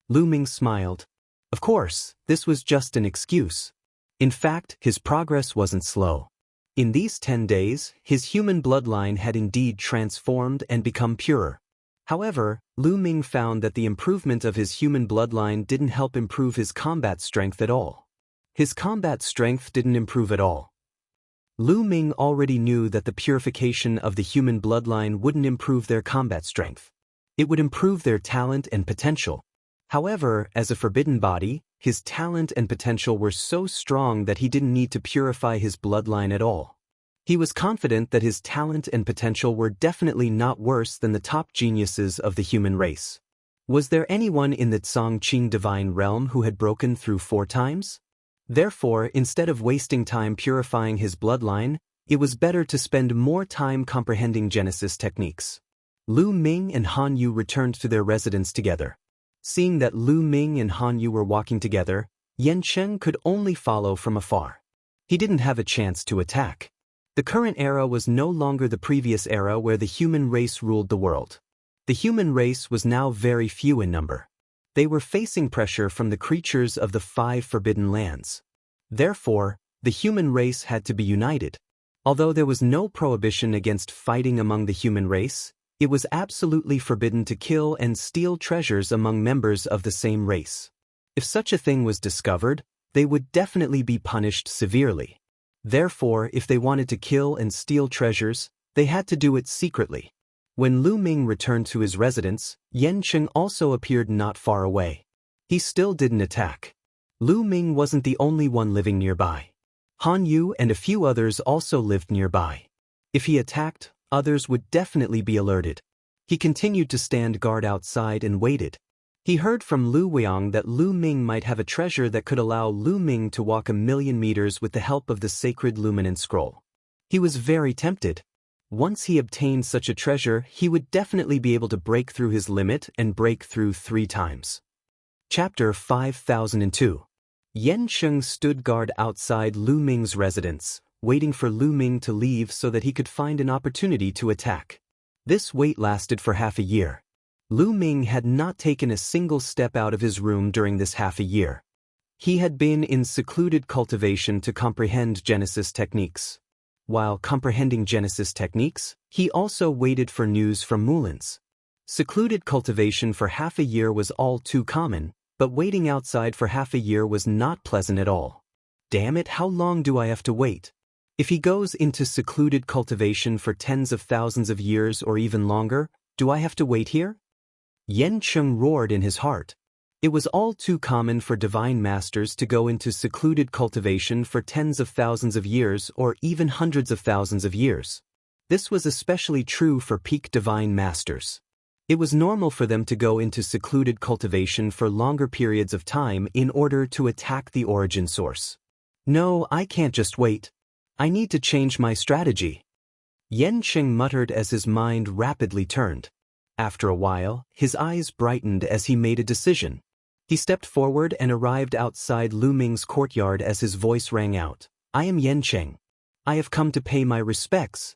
Lu Ming smiled. Of course, this was just an excuse. In fact, his progress wasn't slow. In these 10 days, his human bloodline had indeed transformed and become purer. However, Lu Ming found that the improvement of his human bloodline didn't help improve his combat strength at all. His combat strength didn't improve at all. Lu Ming already knew that the purification of the human bloodline wouldn't improve their combat strength. It would improve their talent and potential. However, as a forbidden body, his talent and potential were so strong that he didn't need to purify his bloodline at all. He was confident that his talent and potential were definitely not worse than the top geniuses of the human race. Was there anyone in the Zhongqing divine realm who had broken through 4 times? Therefore, instead of wasting time purifying his bloodline, it was better to spend more time comprehending Genesis techniques. Lu Ming and Han Yu returned to their residence together. Seeing that Lu Ming and Han Yu were walking together, Xianxia could only follow from afar. He didn't have a chance to attack. The current era was no longer the previous era where the human race ruled the world. The human race was now very few in number. They were facing pressure from the creatures of the 5 forbidden lands. Therefore, the human race had to be united. Although there was no prohibition against fighting among the human race, it was absolutely forbidden to kill and steal treasures among members of the same race. If such a thing was discovered, they would definitely be punished severely. Therefore, if they wanted to kill and steal treasures, they had to do it secretly. When Lu Ming returned to his residence, Xianxia also appeared not far away. He still didn't attack. Lu Ming wasn't the only one living nearby. Han Yu and a few others also lived nearby. If he attacked, others would definitely be alerted. He continued to stand guard outside and waited. He heard from Lu Weiyang that Lu Ming might have a treasure that could allow Lu Ming to walk 1,000,000 meters with the help of the sacred luminant scroll. He was very tempted. Once he obtained such a treasure, he would definitely be able to break through his limit and break through 3 times. Chapter 5002. Xianxia stood guard outside Lu Ming's residence, waiting for Lu Ming to leave so that he could find an opportunity to attack. This wait lasted for half a year. Lu Ming had not taken a single step out of his room during this half a year. He had been in secluded cultivation to comprehend Genesis techniques. While comprehending Genesis techniques, he also waited for news from Mulans. Secluded cultivation for half a year was all too common, but waiting outside for half a year was not pleasant at all. Damn it, how long do I have to wait? If he goes into secluded cultivation for tens of thousands of years or even longer, do I have to wait here? Xianxia roared in his heart. It was all too common for divine masters to go into secluded cultivation for tens of thousands of years or even hundreds of thousands of years. This was especially true for peak divine masters. It was normal for them to go into secluded cultivation for longer periods of time in order to attack the origin source. No, I can't just wait. I need to change my strategy. Xianxia muttered as his mind rapidly turned. After a while, his eyes brightened as he made a decision. He stepped forward and arrived outside Lu Ming's courtyard as his voice rang out. I am Xianxia. I have come to pay my respects.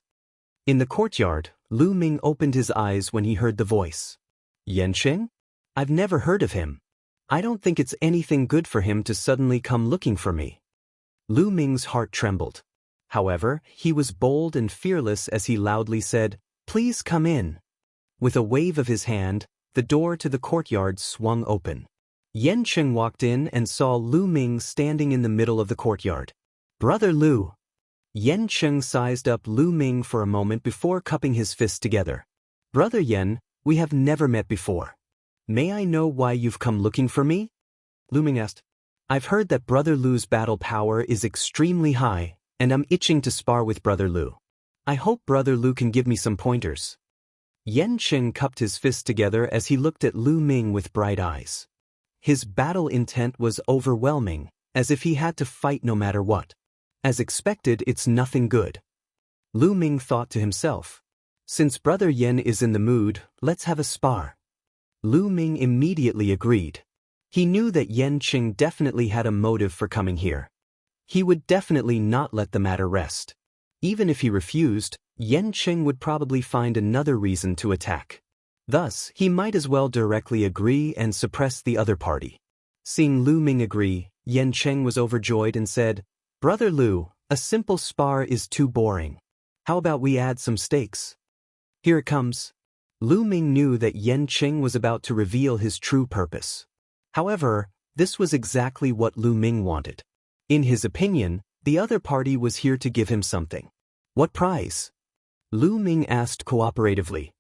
In the courtyard, Lu Ming opened his eyes when he heard the voice. Xianxia? I've never heard of him. I don't think it's anything good for him to suddenly come looking for me. Lu Ming's heart trembled. However, he was bold and fearless as he loudly said, Please come in. With a wave of his hand, the door to the courtyard swung open. Xianxia walked in and saw Lu Ming standing in the middle of the courtyard. Brother Lu. Xianxia sized up Lu Ming for a moment before cupping his fists together. Brother Yan, we have never met before. May I know why you've come looking for me? Lu Ming asked. I've heard that Brother Lu's battle power is extremely high, and I'm itching to spar with Brother Lu. I hope Brother Lu can give me some pointers. Xianxia cupped his fists together as he looked at Lu Ming with bright eyes. His battle intent was overwhelming, as if he had to fight no matter what. As expected, it's nothing good. Lu Ming thought to himself. Since Brother Yan is in the mood, let's have a spar. Lu Ming immediately agreed. He knew that Xianxia definitely had a motive for coming here. He would definitely not let the matter rest. Even if he refused, Xianxia would probably find another reason to attack. Thus, he might as well directly agree and suppress the other party. Seeing Lu Ming agree, Xianxia was overjoyed and said, Brother Lu, a simple spar is too boring. How about we add some stakes? Here it comes. Lu Ming knew that Xianxia was about to reveal his true purpose. However, this was exactly what Lu Ming wanted. In his opinion, the other party was here to give him something. What prize? Lu Ming asked cooperatively.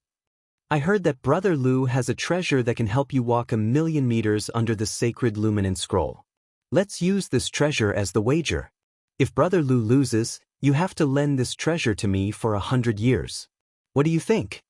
I heard that Brother Lu has a treasure that can help you walk 1,000,000 meters under the sacred luminant scroll. Let's use this treasure as the wager. If Brother Lu loses, you have to lend this treasure to me for 100 years. What do you think?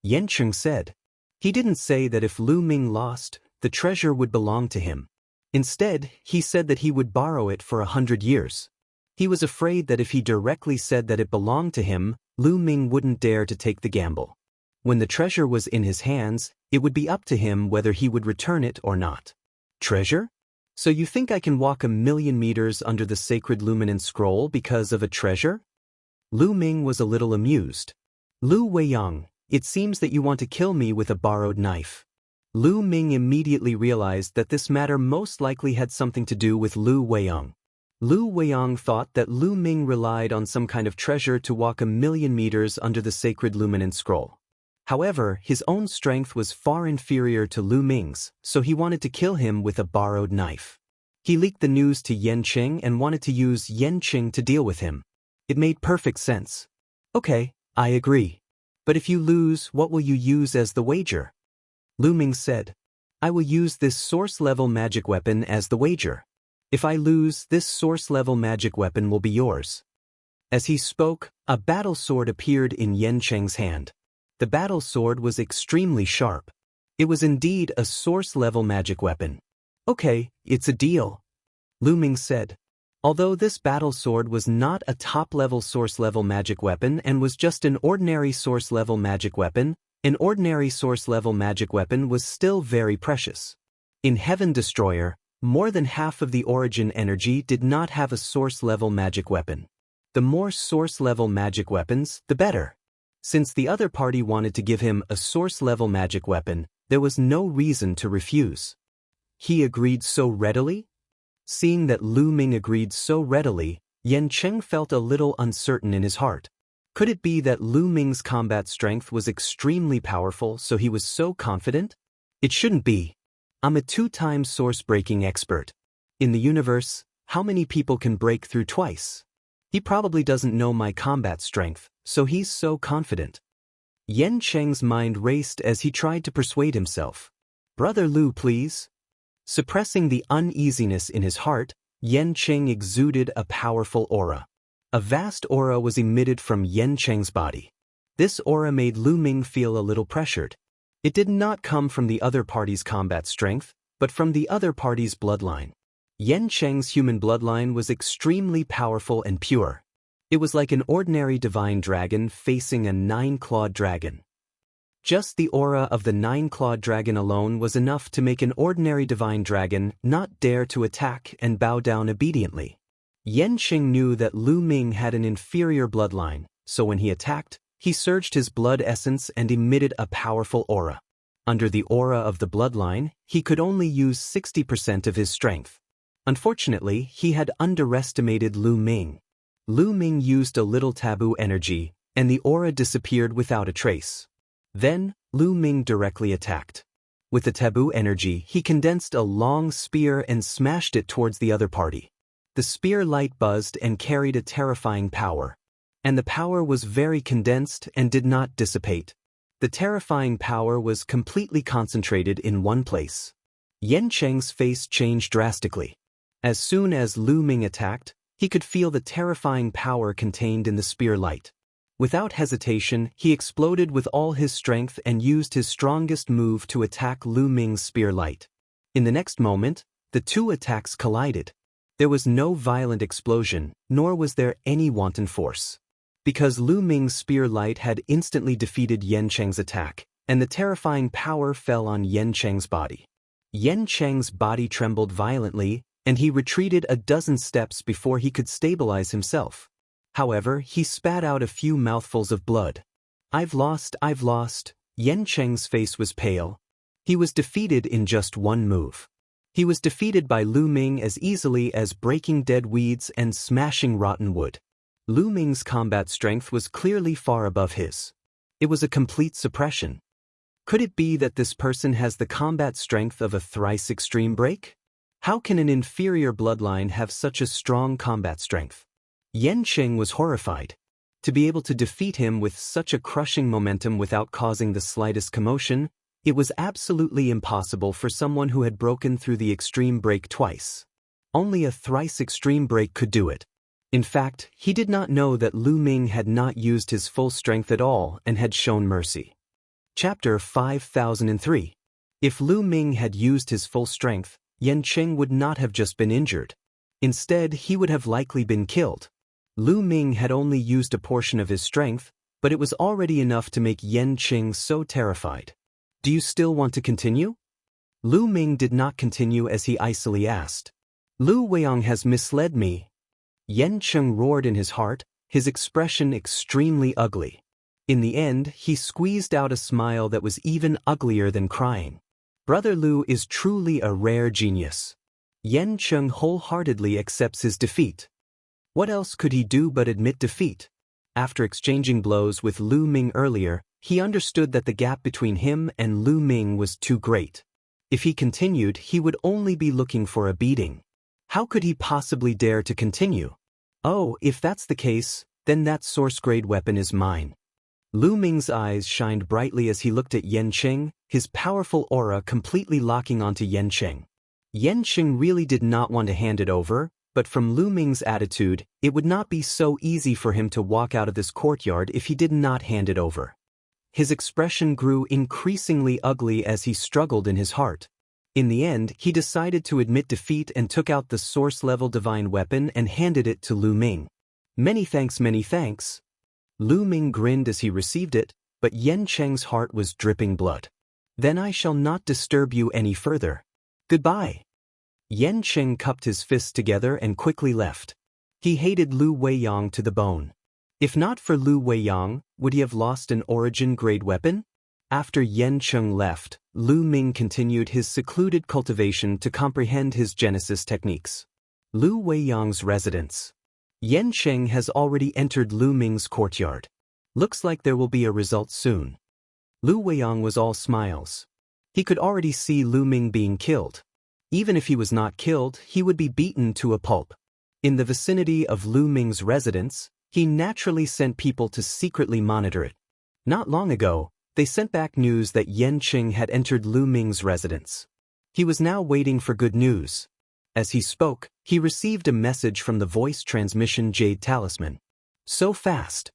Xianxia said. He didn't say that if Lu Ming lost, the treasure would belong to him. Instead, he said that he would borrow it for 100 years. He was afraid that if he directly said that it belonged to him, Lu Ming wouldn't dare to take the gamble. When the treasure was in his hands, it would be up to him whether he would return it or not. Treasure? So you think I can walk 1,000,000 meters under the sacred luminant scroll because of a treasure? Lu Ming was a little amused. Lu Weiyang, it seems that you want to kill me with a borrowed knife. Lu Ming immediately realized that this matter most likely had something to do with Lu Weiyang. Lu Weiyang thought that Lu Ming relied on some kind of treasure to walk 1,000,000 meters under the sacred luminant scroll. However, his own strength was far inferior to Lu Ming's, so he wanted to kill him with a borrowed knife. He leaked the news to Yan Qing and wanted to use Yan Qing to deal with him. It made perfect sense. Okay, I agree. But if you lose, what will you use as the wager? Lu Ming said. I will use this source-level magic weapon as the wager. If I lose, this source-level magic weapon will be yours. As he spoke, a battle sword appeared in Yan Qing's hand. The battle sword was extremely sharp. It was indeed a source-level magic weapon. Okay, it's a deal, Lu Ming said. Although this battle sword was not a top-level source-level magic weapon and was just an ordinary source-level magic weapon, an ordinary source-level magic weapon was still very precious. In Heaven Destroyer, more than half of the origin energy did not have a source-level magic weapon. The more source-level magic weapons, the better. Since the other party wanted to give him a source-level magic weapon, there was no reason to refuse. He agreed so readily? Seeing that Lu Ming agreed so readily, Yan Qing felt a little uncertain in his heart. Could it be that Lu Ming's combat strength was extremely powerful, so he was so confident? It shouldn't be. I'm a 2-time source-breaking expert. In the universe, how many people can break through twice? He probably doesn't know my combat strength, so he's so confident. Yan Qing's mind raced as he tried to persuade himself. Brother Lu, please. Suppressing the uneasiness in his heart, Yan Qing exuded a powerful aura. A vast aura was emitted from Yan Qing's body. This aura made Lu Ming feel a little pressured. It did not come from the other party's combat strength, but from the other party's bloodline. Yan Qing's human bloodline was extremely powerful and pure. It was like an ordinary divine dragon facing a 9-clawed dragon. Just the aura of the 9-clawed dragon alone was enough to make an ordinary divine dragon not dare to attack and bow down obediently. Yan Qing knew that Lu Ming had an inferior bloodline, so when he attacked, he surged his blood essence and emitted a powerful aura. Under the aura of the bloodline, he could only use 60% of his strength. Unfortunately, he had underestimated Lu Ming. Lu Ming used a little taboo energy, and the aura disappeared without a trace. Then, Lu Ming directly attacked. With the taboo energy, he condensed a long spear and smashed it towards the other party. The spear light buzzed and carried a terrifying power. And the power was very condensed and did not dissipate. The terrifying power was completely concentrated in one place. Yan Qing's face changed drastically. As soon as Lu Ming attacked, he could feel the terrifying power contained in the spear light. Without hesitation, he exploded with all his strength and used his strongest move to attack Lu Ming's spear light. In the next moment, the two attacks collided. There was no violent explosion, nor was there any wanton force. Because Lu Ming's spear light had instantly defeated Yan Qing's attack, and the terrifying power fell on Yan Qing's body. Yan Qing's body trembled violently, and he retreated a dozen steps before he could stabilize himself. However, he spat out a few mouthfuls of blood. I've lost. Yan Qing's face was pale. He was defeated in just one move. He was defeated by Lu Ming as easily as breaking dead weeds and smashing rotten wood. Lu Ming's combat strength was clearly far above his. It was a complete suppression. Could it be that this person has the combat strength of a thrice extreme break? How can an inferior bloodline have such a strong combat strength? Yan Qing was horrified. To be able to defeat him with such a crushing momentum without causing the slightest commotion, it was absolutely impossible for someone who had broken through the extreme break twice. Only a thrice extreme break could do it. In fact, he did not know that Lu Ming had not used his full strength at all and had shown mercy. Chapter 5003. If Lu Ming had used his full strength, Yan Qing would not have just been injured. Instead, he would have likely been killed. Lu Ming had only used a portion of his strength, but it was already enough to make Yan Qing so terrified. Do you still want to continue? Lu Ming did not continue as he icily asked. Lu Weiyang has misled me. Yen Cheng roared in his heart, his expression extremely ugly. In the end, he squeezed out a smile that was even uglier than crying. Brother Lu is truly a rare genius. Yen Cheng wholeheartedly accepts his defeat. What else could he do but admit defeat? After exchanging blows with Lu Ming earlier, he understood that the gap between him and Lu Ming was too great. If he continued, he would only be looking for a beating. How could he possibly dare to continue? Oh, if that's the case, then that source-grade weapon is mine. Lu Ming's eyes shined brightly as he looked at Yen Cheng, his powerful aura completely locking onto Yen Cheng. Yen Cheng really did not want to hand it over, but from Lu Ming's attitude, it would not be so easy for him to walk out of this courtyard if he did not hand it over. His expression grew increasingly ugly as he struggled in his heart. In the end, he decided to admit defeat and took out the source-level divine weapon and handed it to Lu Ming. Many thanks, many thanks. Lu Ming grinned as he received it, but Yen Cheng's heart was dripping blood. Then I shall not disturb you any further. Goodbye. Yen Cheng cupped his fists together and quickly left. He hated Lu Weiyang to the bone. If not for Lu Weiyang, would he have lost an origin-grade weapon? After Yen Cheng left, Lu Ming continued his secluded cultivation to comprehend his genesis techniques. Lu Weiyang's residence. Yen Cheng has already entered Lu Ming's courtyard. Looks like there will be a result soon. Lu Weiyang was all smiles. He could already see Lu Ming being killed. Even if he was not killed, he would be beaten to a pulp. In the vicinity of Lu Ming's residence, he naturally sent people to secretly monitor it. Not long ago, they sent back news that Yen Cheng had entered Lu Ming's residence. He was now waiting for good news. As he spoke, he received a message from the voice transmission Jade Talisman. So fast.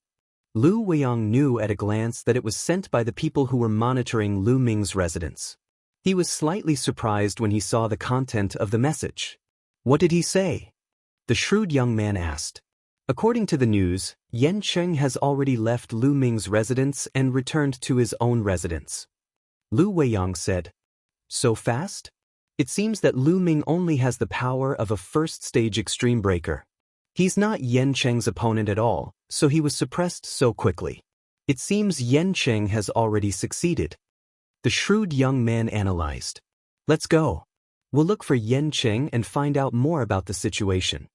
Lu Weiyang knew at a glance that it was sent by the people who were monitoring Lu Ming's residence. He was slightly surprised when he saw the content of the message. What did he say? The shrewd young man asked. According to the news, Yen Cheng has already left Lu Ming's residence and returned to his own residence. Lu Weiyang said. So fast? It seems that Lu Ming only has the power of a first-stage extreme breaker. He's not Yen Cheng's opponent at all, so he was suppressed so quickly. It seems Yen Cheng has already succeeded. The shrewd young man analyzed. Let's go. We'll look for Yen Cheng and find out more about the situation.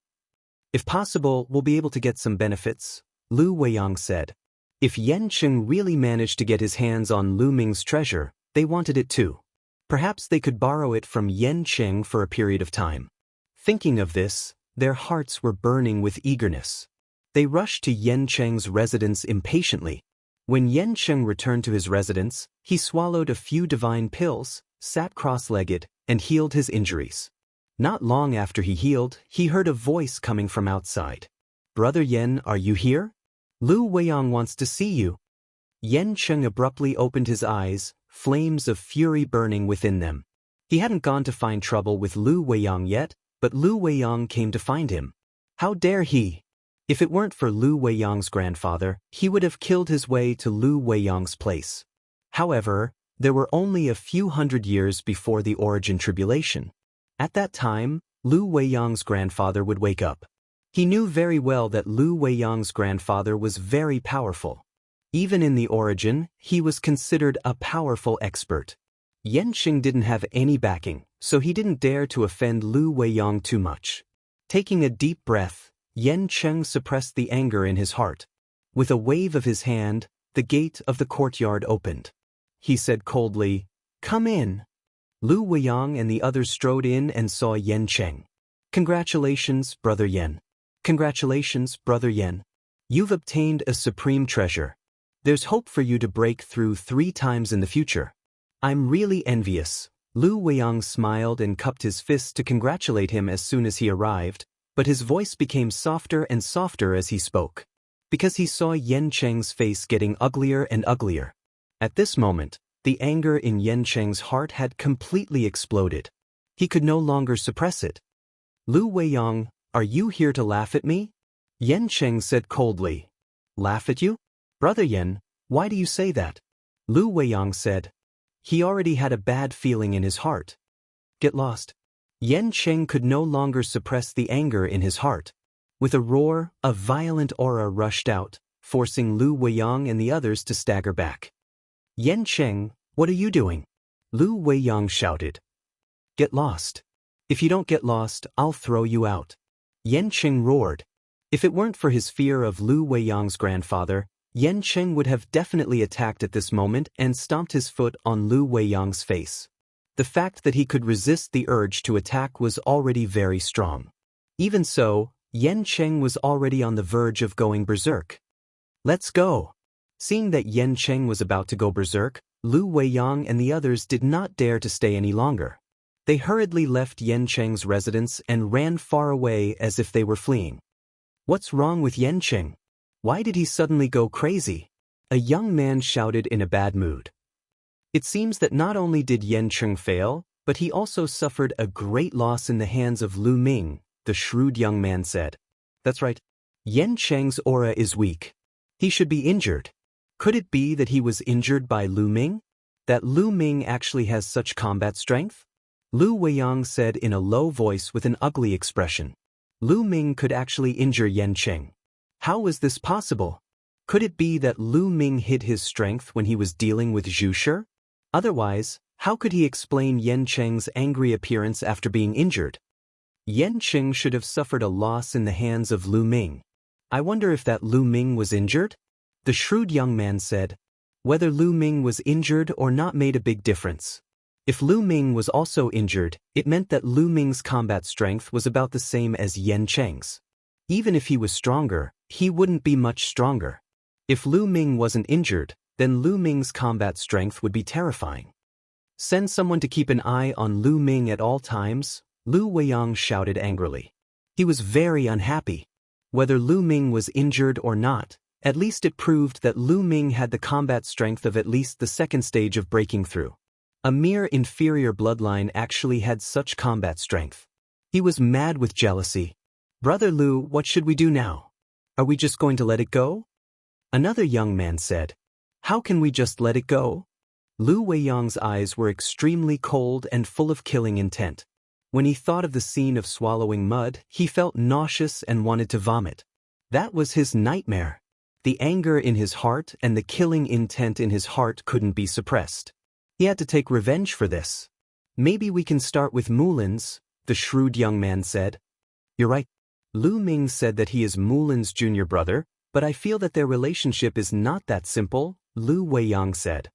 If possible, we'll be able to get some benefits, Lu Weiyang said. If Yen Cheng really managed to get his hands on Lu Ming's treasure, they wanted it too. Perhaps they could borrow it from Yen Cheng for a period of time. Thinking of this, their hearts were burning with eagerness. They rushed to Yen Cheng's residence impatiently. When Yen Cheng returned to his residence, he swallowed a few divine pills, sat cross-legged, and healed his injuries. Not long after he healed, he heard a voice coming from outside. Brother Yen, are you here? Lu Weiyang wants to see you. Yen Cheng abruptly opened his eyes, flames of fury burning within them. He hadn't gone to find trouble with Lu Weiyang yet, but Lu Weiyang came to find him. How dare he? If it weren't for Lu Weiyang's grandfather, he would have killed his way to Lu Weiyang's place. However, there were only a few hundred years before the origin tribulation. At that time, Lu Weiyang's grandfather would wake up. He knew very well that Lu Weiyang's grandfather was very powerful. Even in the origin, he was considered a powerful expert. Yen Cheng didn't have any backing, so he didn't dare to offend Lu Weiyang too much. Taking a deep breath, Yen Cheng suppressed the anger in his heart. With a wave of his hand, the gate of the courtyard opened. He said coldly, "Come in." Lu Weiyang and the others strode in and saw Yen Cheng. Congratulations, Brother Yen. Congratulations, Brother Yen. You've obtained a supreme treasure. There's hope for you to break through 3 times in the future. I'm really envious. Lu Weiyang smiled and cupped his fists to congratulate him as soon as he arrived, but his voice became softer and softer as he spoke. Because he saw Yen Cheng's face getting uglier and uglier. At this moment, the anger in Yen Cheng's heart had completely exploded. He could no longer suppress it. Lu Weiyang, are you here to laugh at me? Yen Cheng said coldly. Laugh at you? Brother Yen, why do you say that? Lu Weiyang said. He already had a bad feeling in his heart. Get lost. Yan Cheng could no longer suppress the anger in his heart. With a roar, a violent aura rushed out, forcing Lu Weiyang and the others to stagger back. Yan Cheng, what are you doing? Lu Weiyang shouted. Get lost. If you don't get lost, I'll throw you out. Yan Cheng roared. If it weren't for his fear of Lu Weiyang's grandfather, Yan Cheng would have definitely attacked at this moment and stomped his foot on Lu Weiyang's face. The fact that he could resist the urge to attack was already very strong. Even so, Yan Cheng was already on the verge of going berserk. Let's go. Seeing that Yan Cheng was about to go berserk, Lu Weiyang and the others did not dare to stay any longer. They hurriedly left Yan Cheng's residence and ran far away as if they were fleeing. What's wrong with Yan Cheng? Why did he suddenly go crazy? A young man shouted in a bad mood. It seems that not only did Yan Cheng fail, but he also suffered a great loss in the hands of Lu Ming, the shrewd young man said. That's right. Yan Cheng's aura is weak. He should be injured. Could it be that he was injured by Lu Ming? That Lu Ming actually has such combat strength? Lu Weiyang said in a low voice with an ugly expression. Lu Ming could actually injure Yan Cheng. How was this possible? Could it be that Lu Ming hid his strength when he was dealing with Zhu Shi? Otherwise, how could he explain Yan Cheng's angry appearance after being injured? Yan Cheng should have suffered a loss in the hands of Lu Ming. I wonder if that Lu Ming was injured? The shrewd young man said. Whether Lu Ming was injured or not made a big difference. If Lu Ming was also injured, it meant that Lu Ming's combat strength was about the same as Yan Cheng's. Even if he was stronger, he wouldn't be much stronger. If Lu Ming wasn't injured, then Lu Ming's combat strength would be terrifying. Send someone to keep an eye on Lu Ming at all times, Lu Weiyang shouted angrily. He was very unhappy. Whether Lu Ming was injured or not, at least it proved that Lu Ming had the combat strength of at least the second stage of breaking through. A mere inferior bloodline actually had such combat strength. He was mad with jealousy. Brother Lu, what should we do now? Are we just going to let it go? Another young man said. How can we just let it go? Lu Weiyang's eyes were extremely cold and full of killing intent. When he thought of the scene of swallowing mud, he felt nauseous and wanted to vomit. That was his nightmare. The anger in his heart and the killing intent in his heart couldn't be suppressed. He had to take revenge for this. Maybe we can start with Mulin's, the shrewd young man said. You're right. Lu Ming said that he is Mulin's junior brother, but I feel that their relationship is not that simple, Lu Weiyang said.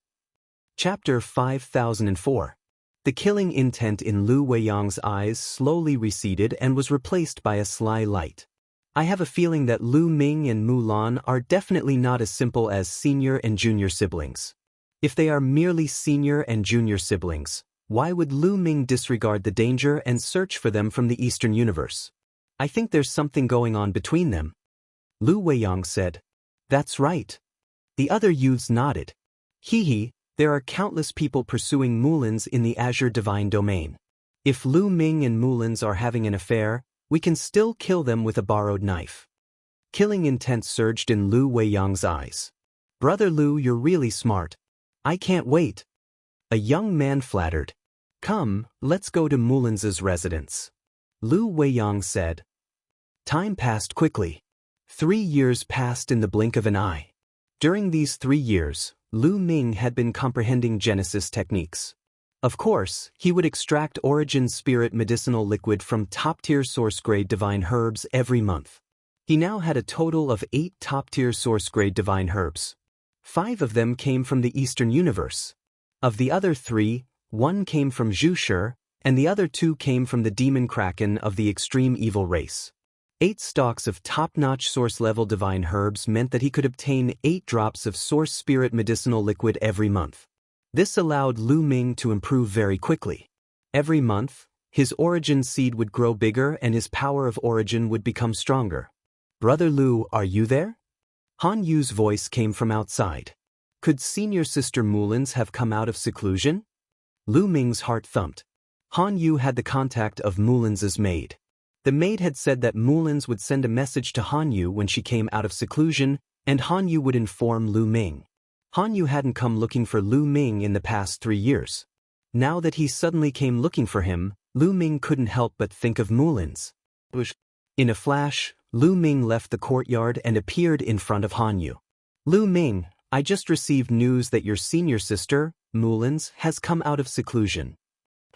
Chapter 5004. The killing intent in Lu Weiyang's eyes slowly receded and was replaced by a sly light. I have a feeling that Lu Ming and Mulan are definitely not as simple as senior and junior siblings. If they are merely senior and junior siblings, why would Lu Ming disregard the danger and search for them from the Eastern universe? I think there's something going on between them. Lu Weiyang said. That's right. The other youths nodded. Hee, there are countless people pursuing Mulins in the Azure Divine Domain. If Lu Ming and Mulins are having an affair, we can still kill them with a borrowed knife. Killing intent surged in Lu Weiyang's eyes. Brother Lu, you're really smart. I can't wait. A young man flattered. Come, let's go to Mulin's residence. Lu Weiyang said. Time passed quickly. 3 years passed in the blink of an eye. During these 3 years, Lu Ming had been comprehending Genesis techniques. Of course, he would extract Origin Spirit medicinal liquid from top-tier source-grade divine herbs every month. He now had a total of 8 top-tier source-grade divine herbs. 5 of them came from the Eastern universe. Of the other 3, 1 came from Zhu Shi, and the other 2 came from the demon kraken of the extreme evil race. 8 stalks of top-notch source-level divine herbs meant that he could obtain 8 drops of source spirit medicinal liquid every month. This allowed Lu Ming to improve very quickly. Every month, his origin seed would grow bigger and his power of origin would become stronger. Brother Lu, are you there? Han Yu's voice came from outside. Could senior sister Mulin's have come out of seclusion? Lu Ming's heart thumped. Han Yu had the contact of Mulin's maid. The maid had said that Mulin's would send a message to Han Yu when she came out of seclusion, and Han Yu would inform Lu Ming. Han Yu hadn't come looking for Lu Ming in the past 3 years. Now that he suddenly came looking for him, Lu Ming couldn't help but think of Mulin's. In a flash, Lu Ming left the courtyard and appeared in front of Han Yu. Lu Ming, I just received news that your senior sister, Mulin's, has come out of seclusion.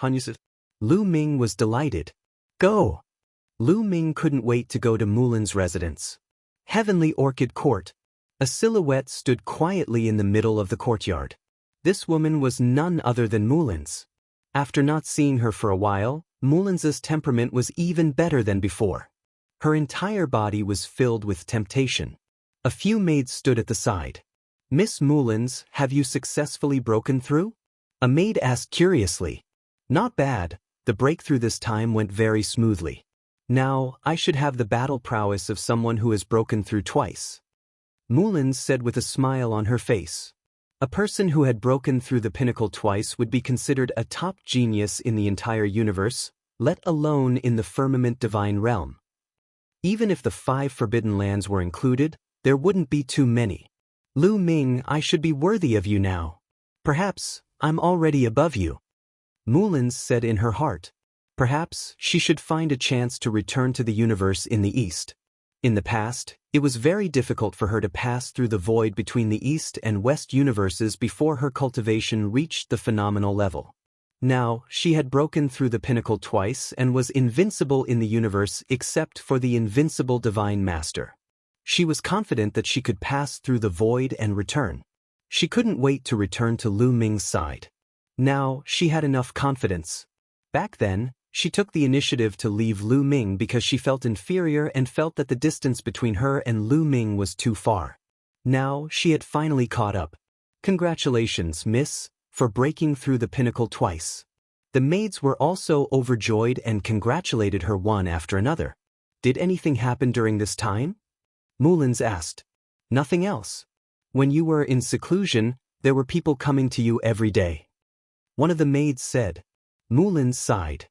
Han Yu said. Lu Ming was delighted. Go! Lu Ming couldn't wait to go to Mulin's residence. Heavenly Orchid Court. A silhouette stood quietly in the middle of the courtyard. This woman was none other than Mulin's. After not seeing her for a while, Mulin's temperament was even better than before. Her entire body was filled with temptation. A few maids stood at the side. Miss Mulin's, have you successfully broken through? A maid asked curiously. Not bad, the breakthrough this time went very smoothly. Now, I should have the battle prowess of someone who has broken through twice. Mulin's said with a smile on her face. A person who had broken through the pinnacle twice would be considered a top genius in the entire universe, let alone in the firmament divine realm. Even if the 5 forbidden lands were included, there wouldn't be too many. Lu Ming, I should be worthy of you now. Perhaps, I'm already above you. Mulin's said in her heart. Perhaps she should find a chance to return to the universe in the East. In the past, it was very difficult for her to pass through the void between the East and West universes before her cultivation reached the phenomenal level. Now, she had broken through the pinnacle twice and was invincible in the universe except for the invincible Divine Master. She was confident that she could pass through the void and return. She couldn't wait to return to Lu Ming's side. Now, she had enough confidence. Back then, she took the initiative to leave Lu Ming because she felt inferior and felt that the distance between her and Lu Ming was too far. Now, she had finally caught up. Congratulations, miss, for breaking through the pinnacle twice. The maids were also overjoyed and congratulated her one after another. Did anything happen during this time? Mulin's asked. Nothing else. When you were in seclusion, there were people coming to you every day. One of the maids said. Mulin's sighed.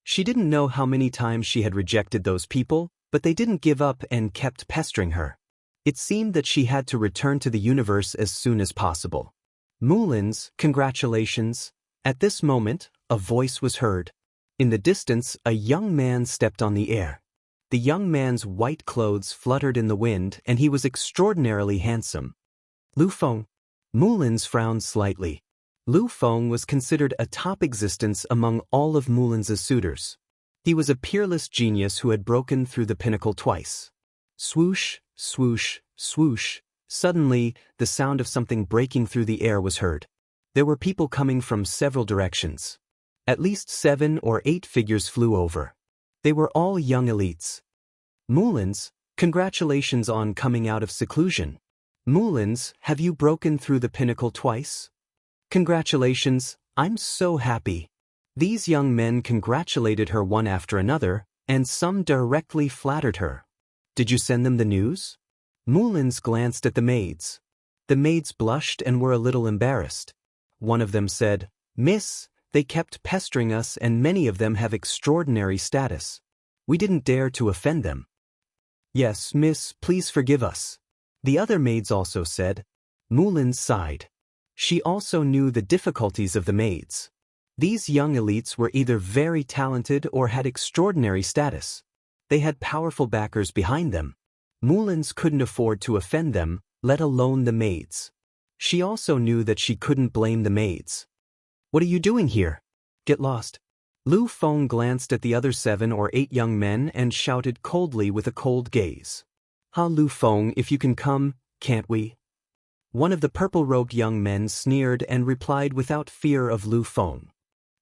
She didn't know how many times she had rejected those people, but they didn't give up and kept pestering her. It seemed that she had to return to the universe as soon as possible. Mulin's, congratulations. At this moment, a voice was heard. In the distance, a young man stepped on the air. The young man's white clothes fluttered in the wind, and he was extraordinarily handsome. Lu Feng. Mulin's frowned slightly. Lu Feng was considered a top existence among all of Mulin's suitors. He was a peerless genius who had broken through the pinnacle twice. Swoosh, swoosh, swoosh. Suddenly, the sound of something breaking through the air was heard. There were people coming from several directions. At least 7 or 8 figures flew over. They were all young elites. Mulin's, congratulations on coming out of seclusion. Mulin's, have you broken through the pinnacle twice? Congratulations, I'm so happy. These young men congratulated her one after another, and some directly flattered her. Did you send them the news? Mulin's glanced at the maids. The maids blushed and were a little embarrassed. One of them said, Miss, they kept pestering us and many of them have extraordinary status. We didn't dare to offend them. Yes, miss, please forgive us. The other maids also said. Mulin's sighed. She also knew the difficulties of the maids. These young elites were either very talented or had extraordinary status. They had powerful backers behind them. Mulin's couldn't afford to offend them, let alone the maids. She also knew that she couldn't blame the maids. What are you doing here? Get lost. Lu Feng glanced at the other 7 or 8 young men and shouted coldly with a cold gaze. Lu Feng, if you can come, can't we? One of the purple-robed young men sneered and replied without fear of Lu Feng.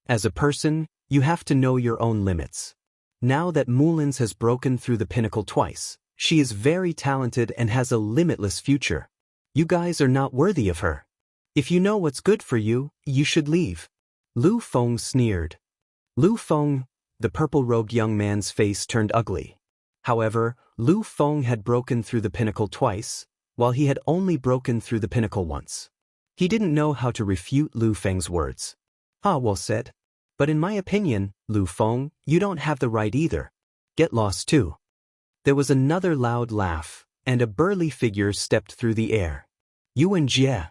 As a person, you have to know your own limits. Now that Mulin's has broken through the pinnacle twice, she is very talented and has a limitless future. You guys are not worthy of her. If you know what's good for you, you should leave. Lu Feng sneered. Lu Feng, the purple-robed young man's face turned ugly. However, Lu Feng had broken through the pinnacle twice, while he had only broken through the pinnacle once. He didn't know how to refute Lu Feng's words. Well said. But in my opinion, Lu Feng, you don't have the right either. Get lost too. There was another loud laugh, and a burly figure stepped through the air. Yuan Jie.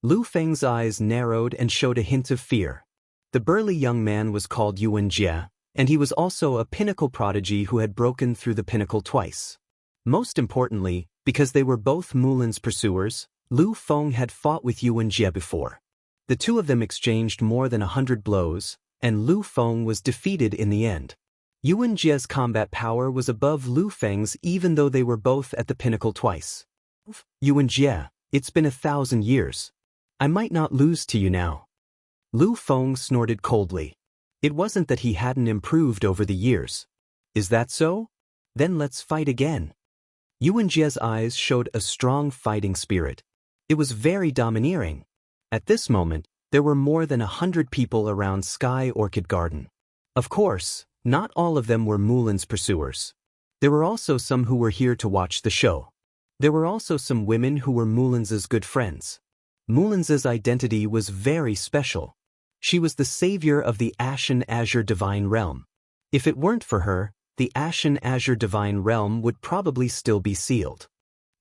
Lu Feng's eyes narrowed and showed a hint of fear. The burly young man was called Yuan Jie, and he was also a pinnacle prodigy who had broken through the pinnacle twice. Most importantly, because they were both Mulin's pursuers, Lu Feng had fought with Yuan Jie before. The two of them exchanged more than 100 blows, and Lu Feng was defeated in the end. Yuan Jie's combat power was above Lu Feng's even though they were both at the pinnacle twice. Yuan Jie, it's been 1,000 years. I might not lose to you now. Lu Feng snorted coldly. It wasn't that he hadn't improved over the years. Is that so? Then let's fight again. Yuan Jie's eyes showed a strong fighting spirit. It was very domineering. At this moment, there were more than 100 people around Sky Orchid Garden. Of course, not all of them were Mulin's pursuers. There were also some who were here to watch the show. There were also some women who were Mulin's good friends. Mulin's identity was very special. She was the savior of the Ashen Azure Divine Realm. If it weren't for her, the Ashen Azure Divine Realm would probably still be sealed.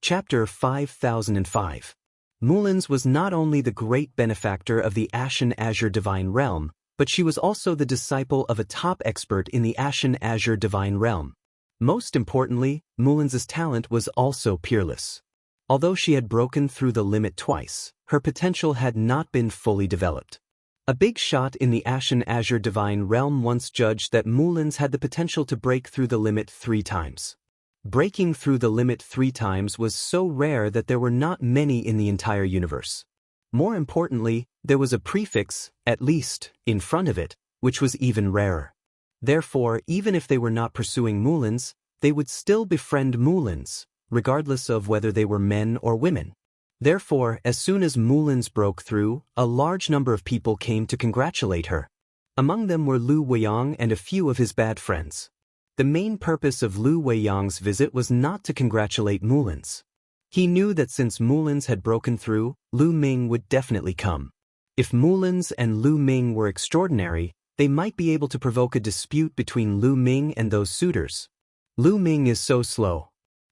Chapter 5005. Mulin's was not only the great benefactor of the Ashen Azure Divine Realm, but she was also the disciple of a top expert in the Ashen Azure Divine Realm. Most importantly, Mulin's talent was also peerless. Although she had broken through the limit twice, her potential had not been fully developed. A big shot in the Ashen Azure Divine Realm once judged that Mulin's had the potential to break through the limit 3 times. Breaking through the limit 3 times was so rare that there were not many in the entire universe. More importantly, there was a prefix, at least, in front of it, which was even rarer. Therefore, even if they were not pursuing Mulin's, they would still befriend Mulin's, regardless of whether they were men or women. Therefore, as soon as Mulin's broke through, a large number of people came to congratulate her. Among them were Lu Weiyang and a few of his bad friends. The main purpose of Lu Weiyang's visit was not to congratulate Mulin's. He knew that since Mulin's had broken through, Lu Ming would definitely come. If Mulin's and Lu Ming were extraordinary, they might be able to provoke a dispute between Lu Ming and those suitors. Lu Ming is so slow.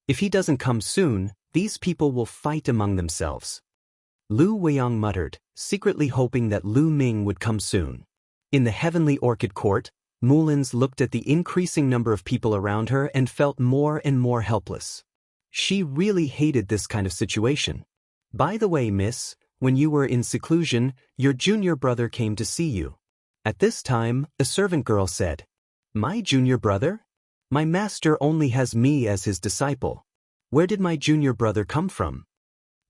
If he doesn't come soon, these people will fight among themselves. Lu Weiyang muttered, secretly hoping that Lu Ming would come soon. In the Heavenly Orchid Court, Mulin's looked at the increasing number of people around her and felt more and more helpless. She really hated this kind of situation. By the way, miss, when you were in seclusion, your junior brother came to see you. At this time, a servant girl said, "My junior brother? My master only has me as his disciple. Where did my junior brother come from?"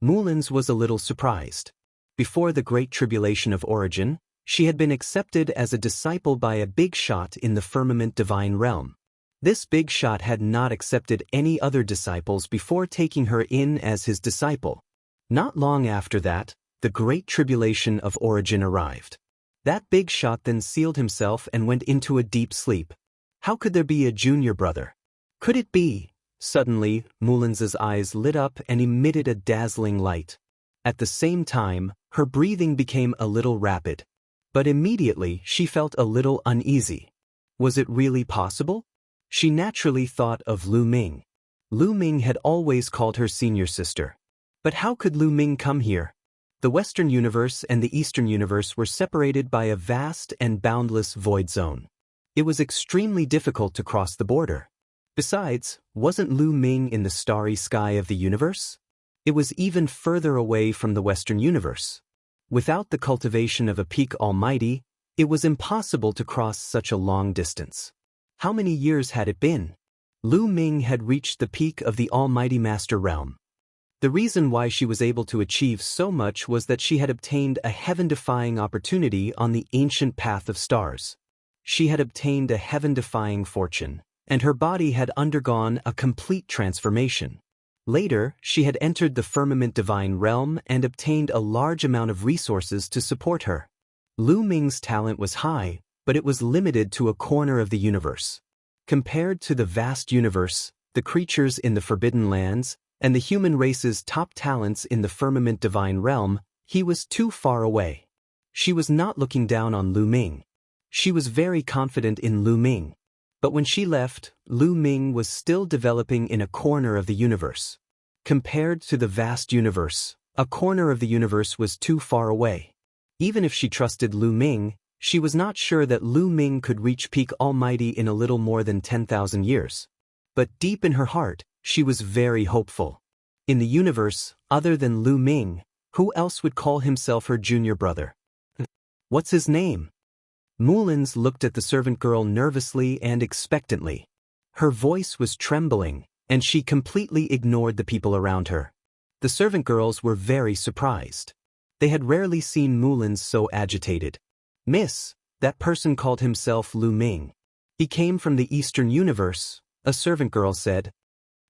Mulin's was a little surprised. Before the Great Tribulation of Origin, she had been accepted as a disciple by a big shot in the Firmament Divine Realm. This big shot had not accepted any other disciples before taking her in as his disciple. Not long after that, the Great Tribulation of Origin arrived. That big shot then sealed himself and went into a deep sleep. How could there be a junior brother? Could it be? Suddenly, Mulin's eyes lit up and emitted a dazzling light. At the same time, her breathing became a little rapid. But immediately she felt a little uneasy. Was it really possible? She naturally thought of Lu Ming. Lu Ming had always called her senior sister. But how could Lu Ming come here? The Western universe and the Eastern universe were separated by a vast and boundless void zone. It was extremely difficult to cross the border. Besides, wasn't Lu Ming in the starry sky of the universe? It was even further away from the Western universe. Without the cultivation of a peak almighty, it was impossible to cross such a long distance. How many years had it been? Lu Ming had reached the peak of the Almighty Master Realm. The reason why she was able to achieve so much was that she had obtained a heaven-defying opportunity on the ancient path of stars. She had obtained a heaven-defying fortune, and her body had undergone a complete transformation. Later, she had entered the Firmament Divine Realm and obtained a large amount of resources to support her. Lu Ming's talent was high, but it was limited to a corner of the universe. Compared to the vast universe, the creatures in the Forbidden Lands, and the human race's top talents in the Firmament Divine Realm, he was too far away. She was not looking down on Lu Ming. She was very confident in Lu Ming. But when she left, Lu Ming was still developing in a corner of the universe. Compared to the vast universe, A corner of the universe was too far away. Even if she trusted Lu Ming, she was not sure that Lu Ming could reach peak almighty in a little more than 10,000 years. But deep in her heart, she was very hopeful. In the universe, other than Lu Ming, who else would call himself her junior brother? What's his name? Mullins looked at the servant girl nervously and expectantly. Her voice was trembling, and she completely ignored the people around her. The servant girls were very surprised. They had rarely seen Mullins so agitated. Miss, that person called himself Lu Ming. He came from the Eastern universe, a servant girl said.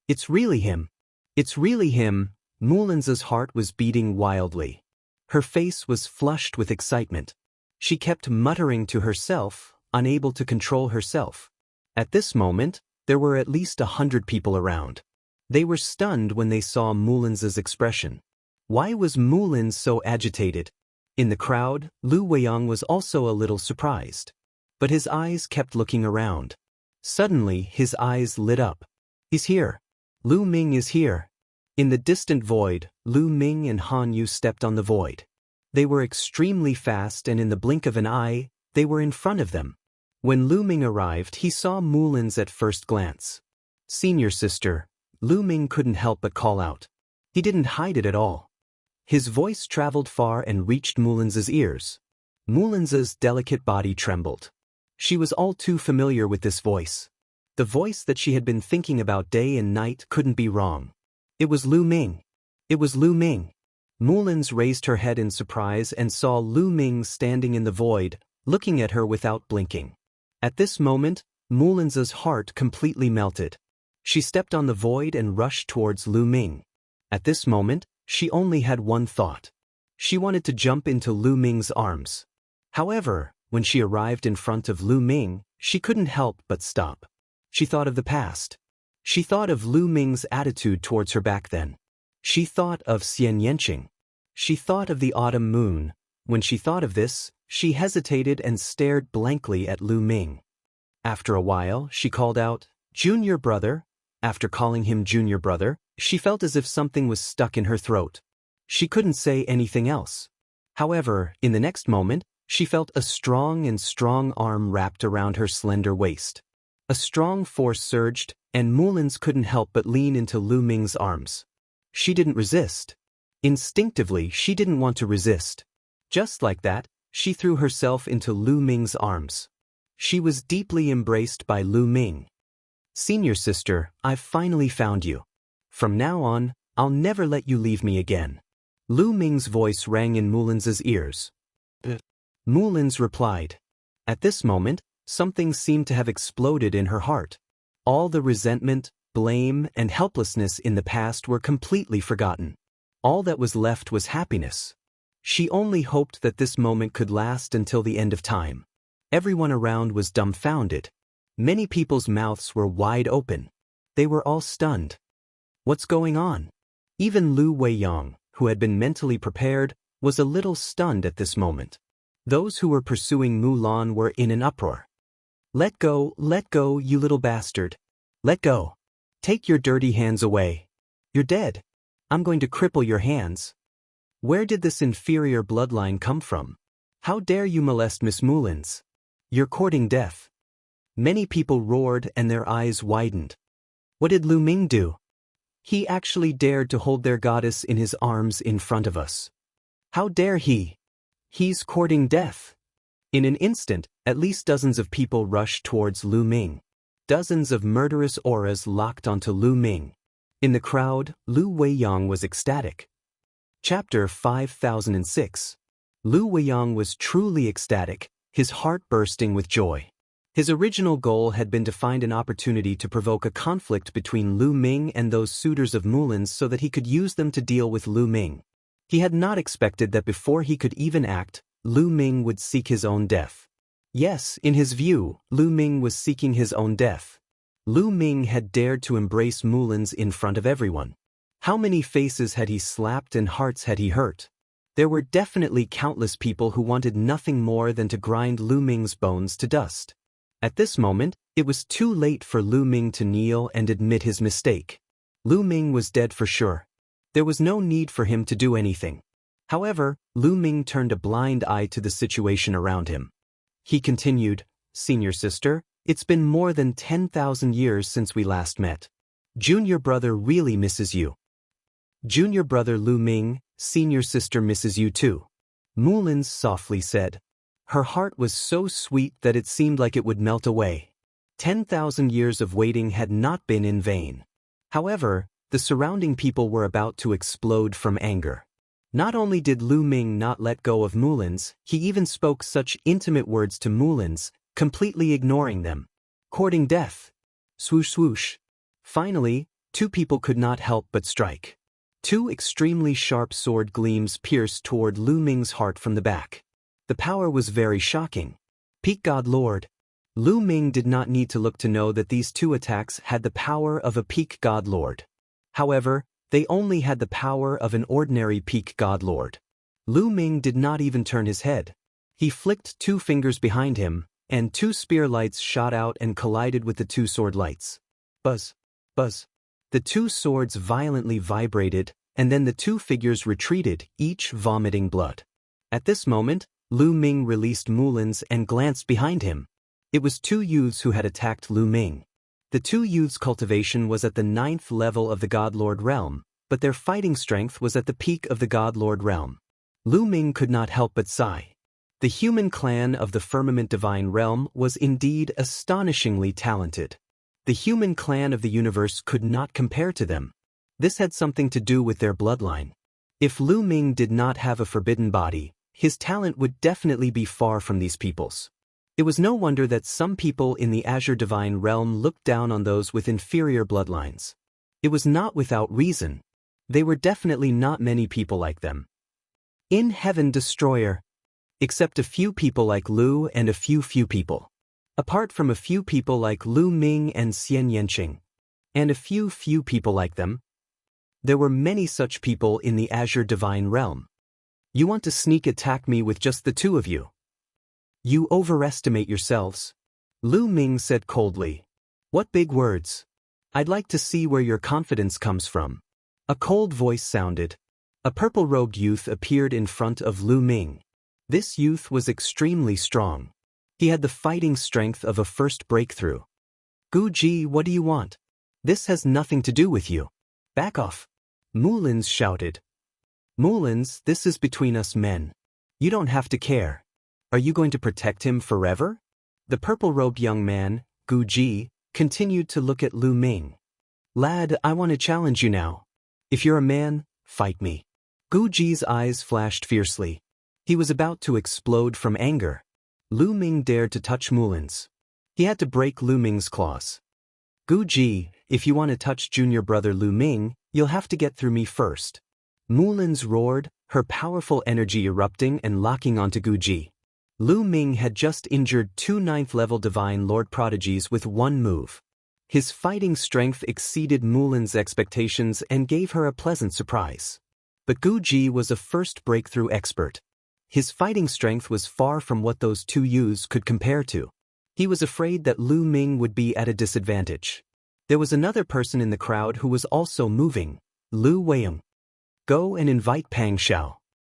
It's really him. It's really him. Mullins's heart was beating wildly. Her face was flushed with excitement. She kept muttering to herself, unable to control herself. At this moment, there were at least 100 people around. They were stunned when they saw Mullins's expression. Why was Mullins so agitated? In the crowd, Lu Weiyang was also a little surprised. But his eyes kept looking around. Suddenly, his eyes lit up. He's here. Lu Ming is here. In the distant void, Lu Ming and Han Yu stepped on the void. They were extremely fast, and in the blink of an eye, they were in front of them. When Lu Ming arrived, he saw Mullins at first glance. Senior sister, Lu Ming couldn't help but call out. He didn't hide it at all. His voice traveled far and reached Mullins's ears. Mullins's delicate body trembled. She was all too familiar with this voice. The voice that she had been thinking about day and night couldn't be wrong. It was Lu Ming. It was Lu Ming. Mullins raised her head in surprise and saw Lu Ming standing in the void, looking at her without blinking. At this moment, Mullins's heart completely melted. She stepped on the void and rushed towards Lu Ming. At this moment, she only had one thought. She wanted to jump into Lu Ming's arms. However, when she arrived in front of Lu Ming, she couldn't help but stop. She thought of the past. She thought of Lu Ming's attitude towards her back then. She thought of Xianxia. She thought of the autumn moon. When she thought of this, she hesitated and stared blankly at Lu Ming. After a while, she called out, "Junior brother." After calling him junior brother, she felt as if something was stuck in her throat. She couldn't say anything else. However, in the next moment, she felt a strong arm wrapped around her slender waist. A strong force surged, and Mullins couldn't help but lean into Lu Ming's arms. She didn't resist. Instinctively, she didn't want to resist. Just like that, she threw herself into Lu Ming's arms. She was deeply embraced by Lu Ming. Senior sister, I've finally found you. From now on, I'll never let you leave me again. Lu Ming's voice rang in Mullins's ears. Mullins replied. At this moment, something seemed to have exploded in her heart. All the resentment, blame, and helplessness in the past were completely forgotten. All that was left was happiness. She only hoped that this moment could last until the end of time. Everyone around was dumbfounded. Many people's mouths were wide open. They were all stunned. What's going on? Even Lu Weiyang, who had been mentally prepared, was a little stunned at this moment. Those who were pursuing Mulan were in an uproar. Let go, you little bastard. Let go. Take your dirty hands away. You're dead. I'm going to cripple your hands. Where did this inferior bloodline come from? How dare you molest Miss Mullins? You're courting death. Many people roared and their eyes widened. What did Lu Ming do? He actually dared to hold their goddess in his arms in front of us. How dare he? He's courting death. In an instant, at least dozens of people rushed towards Lu Ming. Dozens of murderous auras locked onto Lu Ming. In the crowd, Lu Weiyang was ecstatic. Chapter 5006. Lu Weiyang was truly ecstatic, his heart bursting with joy. His original goal had been to find an opportunity to provoke a conflict between Lu Ming and those suitors of Mullins so that he could use them to deal with Lu Ming. He had not expected that before he could even act, Lu Ming would seek his own death. Yes, in his view, Lu Ming was seeking his own death. Lu Ming had dared to embrace Mullins in front of everyone. How many faces had he slapped and hearts had he hurt? There were definitely countless people who wanted nothing more than to grind Lu Ming's bones to dust. At this moment, it was too late for Lu Ming to kneel and admit his mistake. Lu Ming was dead for sure. There was no need for him to do anything. However, Lu Ming turned a blind eye to the situation around him. He continued, "Senior sister, it's been more than 10,000 years since we last met. Junior brother really misses you." "Junior brother Lu Ming, senior sister misses you too," Mullins softly said. Her heart was so sweet that it seemed like it would melt away. 10,000 years of waiting had not been in vain. However, the surrounding people were about to explode from anger. Not only did Lu Ming not let go of Mullins, he even spoke such intimate words to Mullins, completely ignoring them. Courting death. Swoosh swoosh. Finally, two people could not help but strike. Two extremely sharp sword gleams pierced toward Lu Ming's heart from the back. The power was very shocking. Peak God Lord. Lu Ming did not need to look to know that these two attacks had the power of a peak God Lord. However, they only had the power of an ordinary peak God Lord. Lu Ming did not even turn his head. He flicked two fingers behind him, and two spear lights shot out and collided with the two sword lights. Buzz, buzz. The two swords violently vibrated, and then the two figures retreated, each vomiting blood. At this moment, Lu Ming released Mullins and glanced behind him. It was two youths who had attacked Lu Ming. The two youths' cultivation was at the 9th level of the God Lord realm, but their fighting strength was at the peak of the God Lord realm. Lu Ming could not help but sigh. The human clan of the Firmament Divine Realm was indeed astonishingly talented. The human clan of the universe could not compare to them. This had something to do with their bloodline. If Lu Ming did not have a forbidden body, his talent would definitely be far from these people's. It was no wonder that some people in the Azure Divine Realm looked down on those with inferior bloodlines. It was not without reason. They were definitely not many people like them. In Heaven Destroyer. Except a few people like Lu and a few people. Apart from a few people like Lu Ming and Xianxia. And a few people like them. There were many such people in the Azure Divine Realm. You want to sneak attack me with just the two of you? You overestimate yourselves. Lu Ming said coldly. What big words. I'd like to see where your confidence comes from. A cold voice sounded. A purple-robed youth appeared in front of Lu Ming. This youth was extremely strong. He had the fighting strength of a first breakthrough. Guji, what do you want? This has nothing to do with you. Back off. Mullins shouted. Mullins, this is between us men. You don't have to care. Are you going to protect him forever? The purple-robed young man, Guji, continued to look at Lu Ming. Lad, I want to challenge you now. If you're a man, fight me. Guji's eyes flashed fiercely. He was about to explode from anger. Lu Ming dared to touch Mullins. He had to break Lu Ming's claws. Guji, if you want to touch junior brother Lu Ming, you'll have to get through me first. Mullins roared, her powerful energy erupting and locking onto Guji. Lu Ming had just injured two 9th-level Divine Lord prodigies with one move. His fighting strength exceeded Mullins' expectations and gave her a pleasant surprise. But Guji was a first breakthrough expert. His fighting strength was far from what those two youths could compare to. He was afraid that Lu Ming would be at a disadvantage. There was another person in the crowd who was also moving, Lu Weiyang. Go and invite Pang Xiao.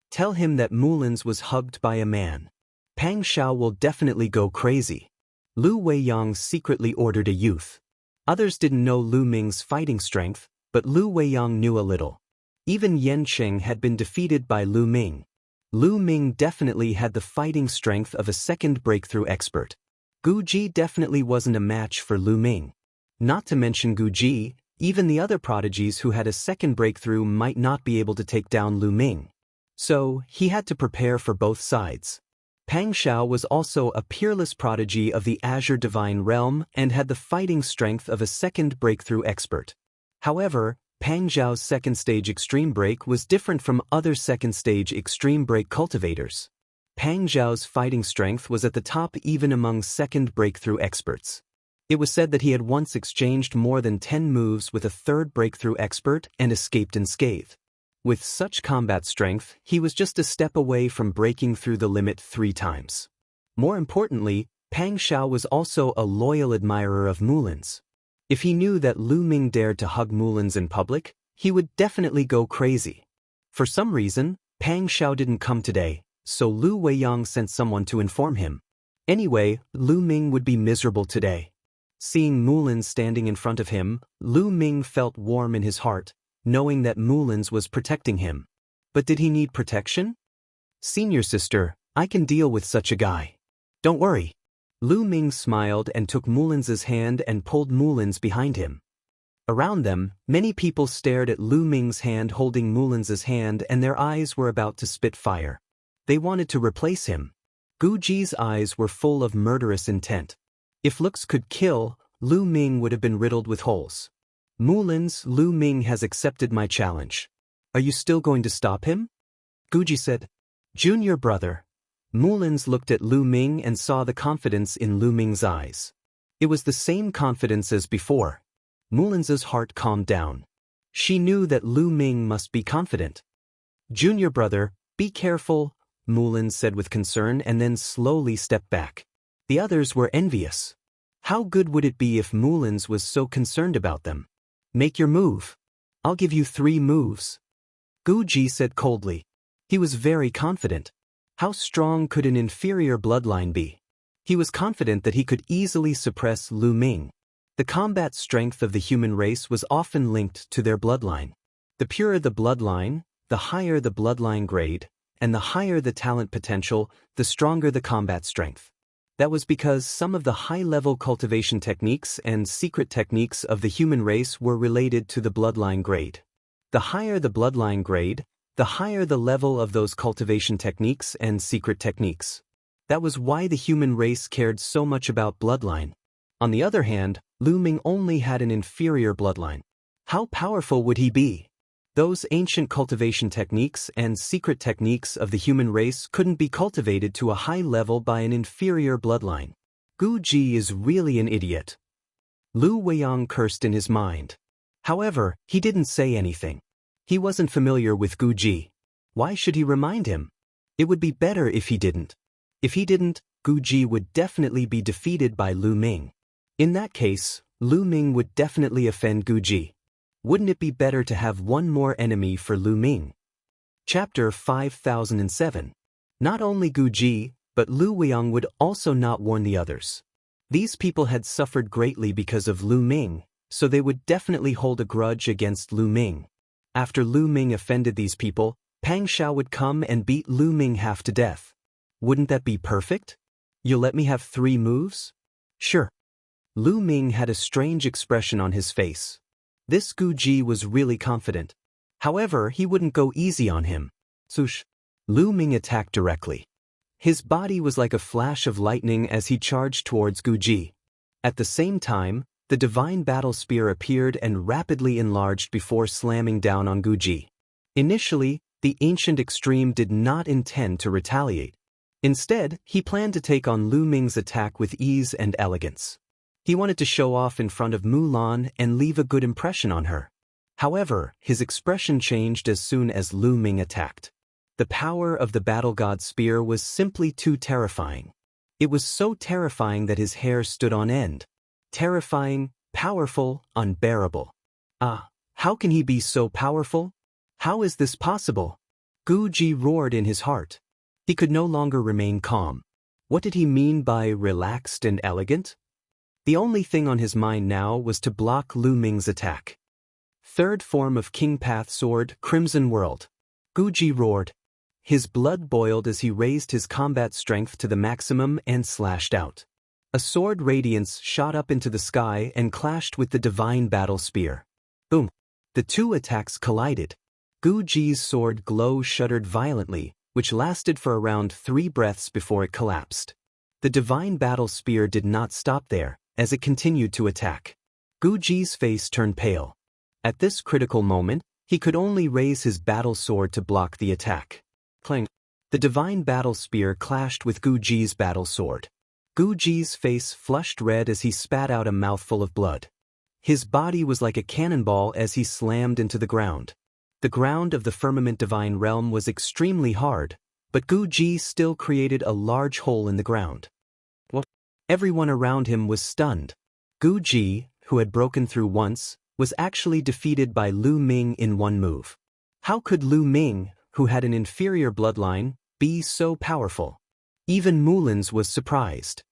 Tell him that Mullins was hugged by a man. Pang Xiao will definitely go crazy. Lu Weiyang secretly ordered a youth. Others didn't know Lu Ming's fighting strength, but Lu Weiyang knew a little. Even Yan Qing had been defeated by Lu Ming. Lu Ming definitely had the fighting strength of a second breakthrough expert. Guji definitely wasn't a match for Lu Ming. Not to mention Guji, even the other prodigies who had a second breakthrough might not be able to take down Lu Ming. So, he had to prepare for both sides. Pang Xiao was also a peerless prodigy of the Azure Divine Realm and had the fighting strength of a second breakthrough expert. However, Pang Xiao's second stage extreme break was different from other second stage extreme break cultivators. Pang Xiao's fighting strength was at the top even among second breakthrough experts. It was said that he had once exchanged more than 10 moves with a third breakthrough expert and escaped unscathed. With such combat strength, he was just a step away from breaking through the limit 3 times. More importantly, Pang Xiao was also a loyal admirer of Mullins. If he knew that Lu Ming dared to hug Mullins in public, he would definitely go crazy. For some reason, Pang Xiao didn't come today, so Lu Weiyang sent someone to inform him. Anyway, Lu Ming would be miserable today. Seeing Mulin standing in front of him, Lu Ming felt warm in his heart, knowing that Mulin's was protecting him. But did he need protection? Senior sister, I can deal with such a guy. Don't worry. Lu Ming smiled and took Mulin's hand and pulled Mulin's behind him. Around them, many people stared at Lu Ming's hand holding Mulin's hand, and their eyes were about to spit fire. They wanted to replace him. Gu Ji's eyes were full of murderous intent. If looks could kill, Lu Ming would have been riddled with holes. Mulin's, Lu Ming has accepted my challenge. Are you still going to stop him? Gu Ji said. Junior brother. Mulin's looked at Lu Ming and saw the confidence in Lu Ming's eyes. It was the same confidence as before. Mulin's heart calmed down. She knew that Lu Ming must be confident. Junior brother, be careful, Mulin said with concern and then slowly stepped back. The others were envious. How good would it be if Mulin's was so concerned about them? Make your move. I'll give you 3 moves. Gu Ji said coldly. He was very confident. How strong could an inferior bloodline be? He was confident that he could easily suppress Lu Ming. The combat strength of the human race was often linked to their bloodline. The purer the bloodline, the higher the bloodline grade, and the higher the talent potential, the stronger the combat strength. That was because some of the high-level cultivation techniques and secret techniques of the human race were related to the bloodline grade. The higher the bloodline grade, the higher the level of those cultivation techniques and secret techniques. That was why the human race cared so much about bloodline. On the other hand, Lu Ming only had an inferior bloodline. How powerful would he be? Those ancient cultivation techniques and secret techniques of the human race couldn't be cultivated to a high level by an inferior bloodline. Gu Ji is really an idiot. Lu Weiyang cursed in his mind. However, he didn't say anything. He wasn't familiar with Gu Ji. Why should he remind him? It would be better if he didn't. If he didn't, Gu Ji would definitely be defeated by Lu Ming. In that case, Lu Ming would definitely offend Gu Ji. Wouldn't it be better to have one more enemy for Lu Ming? Chapter 5007. Not only Gu Ji, but Lu Weiyang would also not warn the others. These people had suffered greatly because of Lu Ming, so they would definitely hold a grudge against Lu Ming. After Lu Ming offended these people, Pang Xiao would come and beat Lu Ming half to death. Wouldn't that be perfect? You'll let me have 3 moves? Sure. Lu Ming had a strange expression on his face. This Gu Ji was really confident. However, he wouldn't go easy on him. Swoosh! Lu Ming attacked directly. His body was like a flash of lightning as he charged towards Gu Ji. At the same time, the divine battle spear appeared and rapidly enlarged before slamming down on Gu Ji. Initially, the ancient extreme did not intend to retaliate. Instead, he planned to take on Lu Ming's attack with ease and elegance. He wanted to show off in front of Mulan and leave a good impression on her. However, his expression changed as soon as Lu Ming attacked. The power of the battle god spear was simply too terrifying. It was so terrifying that his hair stood on end. Terrifying, powerful, unbearable. How can he be so powerful? How is this possible? Gu Ji roared in his heart. He could no longer remain calm. What did he mean by relaxed and elegant? The only thing on his mind now was to block Lu Ming's attack. Third form of King Path Sword, Crimson World. Gu Ji roared. His blood boiled as he raised his combat strength to the maximum and slashed out. A sword radiance shot up into the sky and clashed with the divine battle spear. Boom! The 2 attacks collided. Gu Ji's sword glow shuddered violently, which lasted for around 3 breaths before it collapsed. The divine battle spear did not stop there, as it continued to attack. Gu Ji's face turned pale. At this critical moment, he could only raise his battle sword to block the attack. Clang! The divine battle spear clashed with Gu Ji's battle sword. Gu Ji's face flushed red as he spat out a mouthful of blood. His body was like a cannonball as he slammed into the ground. The ground of the firmament divine realm was extremely hard, but Gu Ji still created a large hole in the ground. What? Everyone around him was stunned. Gu Ji, who had broken through once, was actually defeated by Lu Ming in one move. How could Lu Ming, who had an inferior bloodline, be so powerful? Even Mulins was surprised.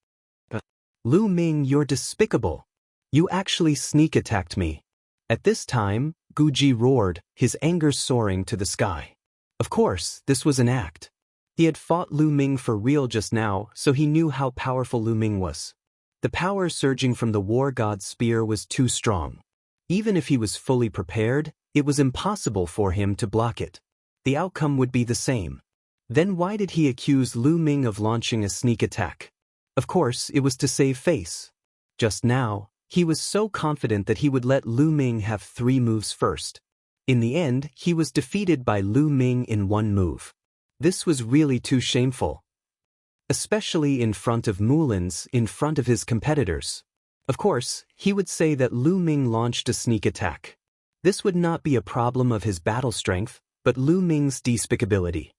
Lu Ming, you're despicable. You actually sneak attacked me. At this time, Guji roared, his anger soaring to the sky. Of course, this was an act. He had fought Lu Ming for real just now, so he knew how powerful Lu Ming was. The power surging from the war god's spear was too strong. Even if he was fully prepared, it was impossible for him to block it. The outcome would be the same. Then why did he accuse Lu Ming of launching a sneak attack? Of course, it was to save face. Just now, he was so confident that he would let Lu Ming have 3 moves first. In the end, he was defeated by Lu Ming in one move. This was really too shameful. Especially in front of Mulins, in front of his competitors. Of course, he would say that Lu Ming launched a sneak attack. This would not be a problem of his battle strength, but Lu Ming's despicability.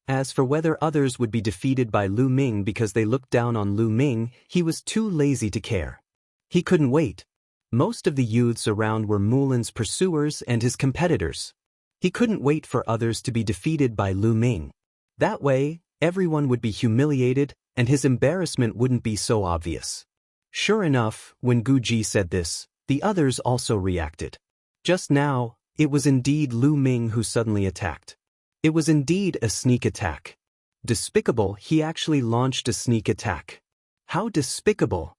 As for whether others would be defeated by Lu Ming because they looked down on Lu Ming, he was too lazy to care. He couldn't wait. Most of the youths around were Mulin's pursuers and his competitors. He couldn't wait for others to be defeated by Lu Ming. That way, everyone would be humiliated, and his embarrassment wouldn't be so obvious. Sure enough, when Guji said this, the others also reacted. Just now, it was indeed Lu Ming who suddenly attacked. It was indeed a sneak attack. Despicable, he actually launched a sneak attack. How despicable!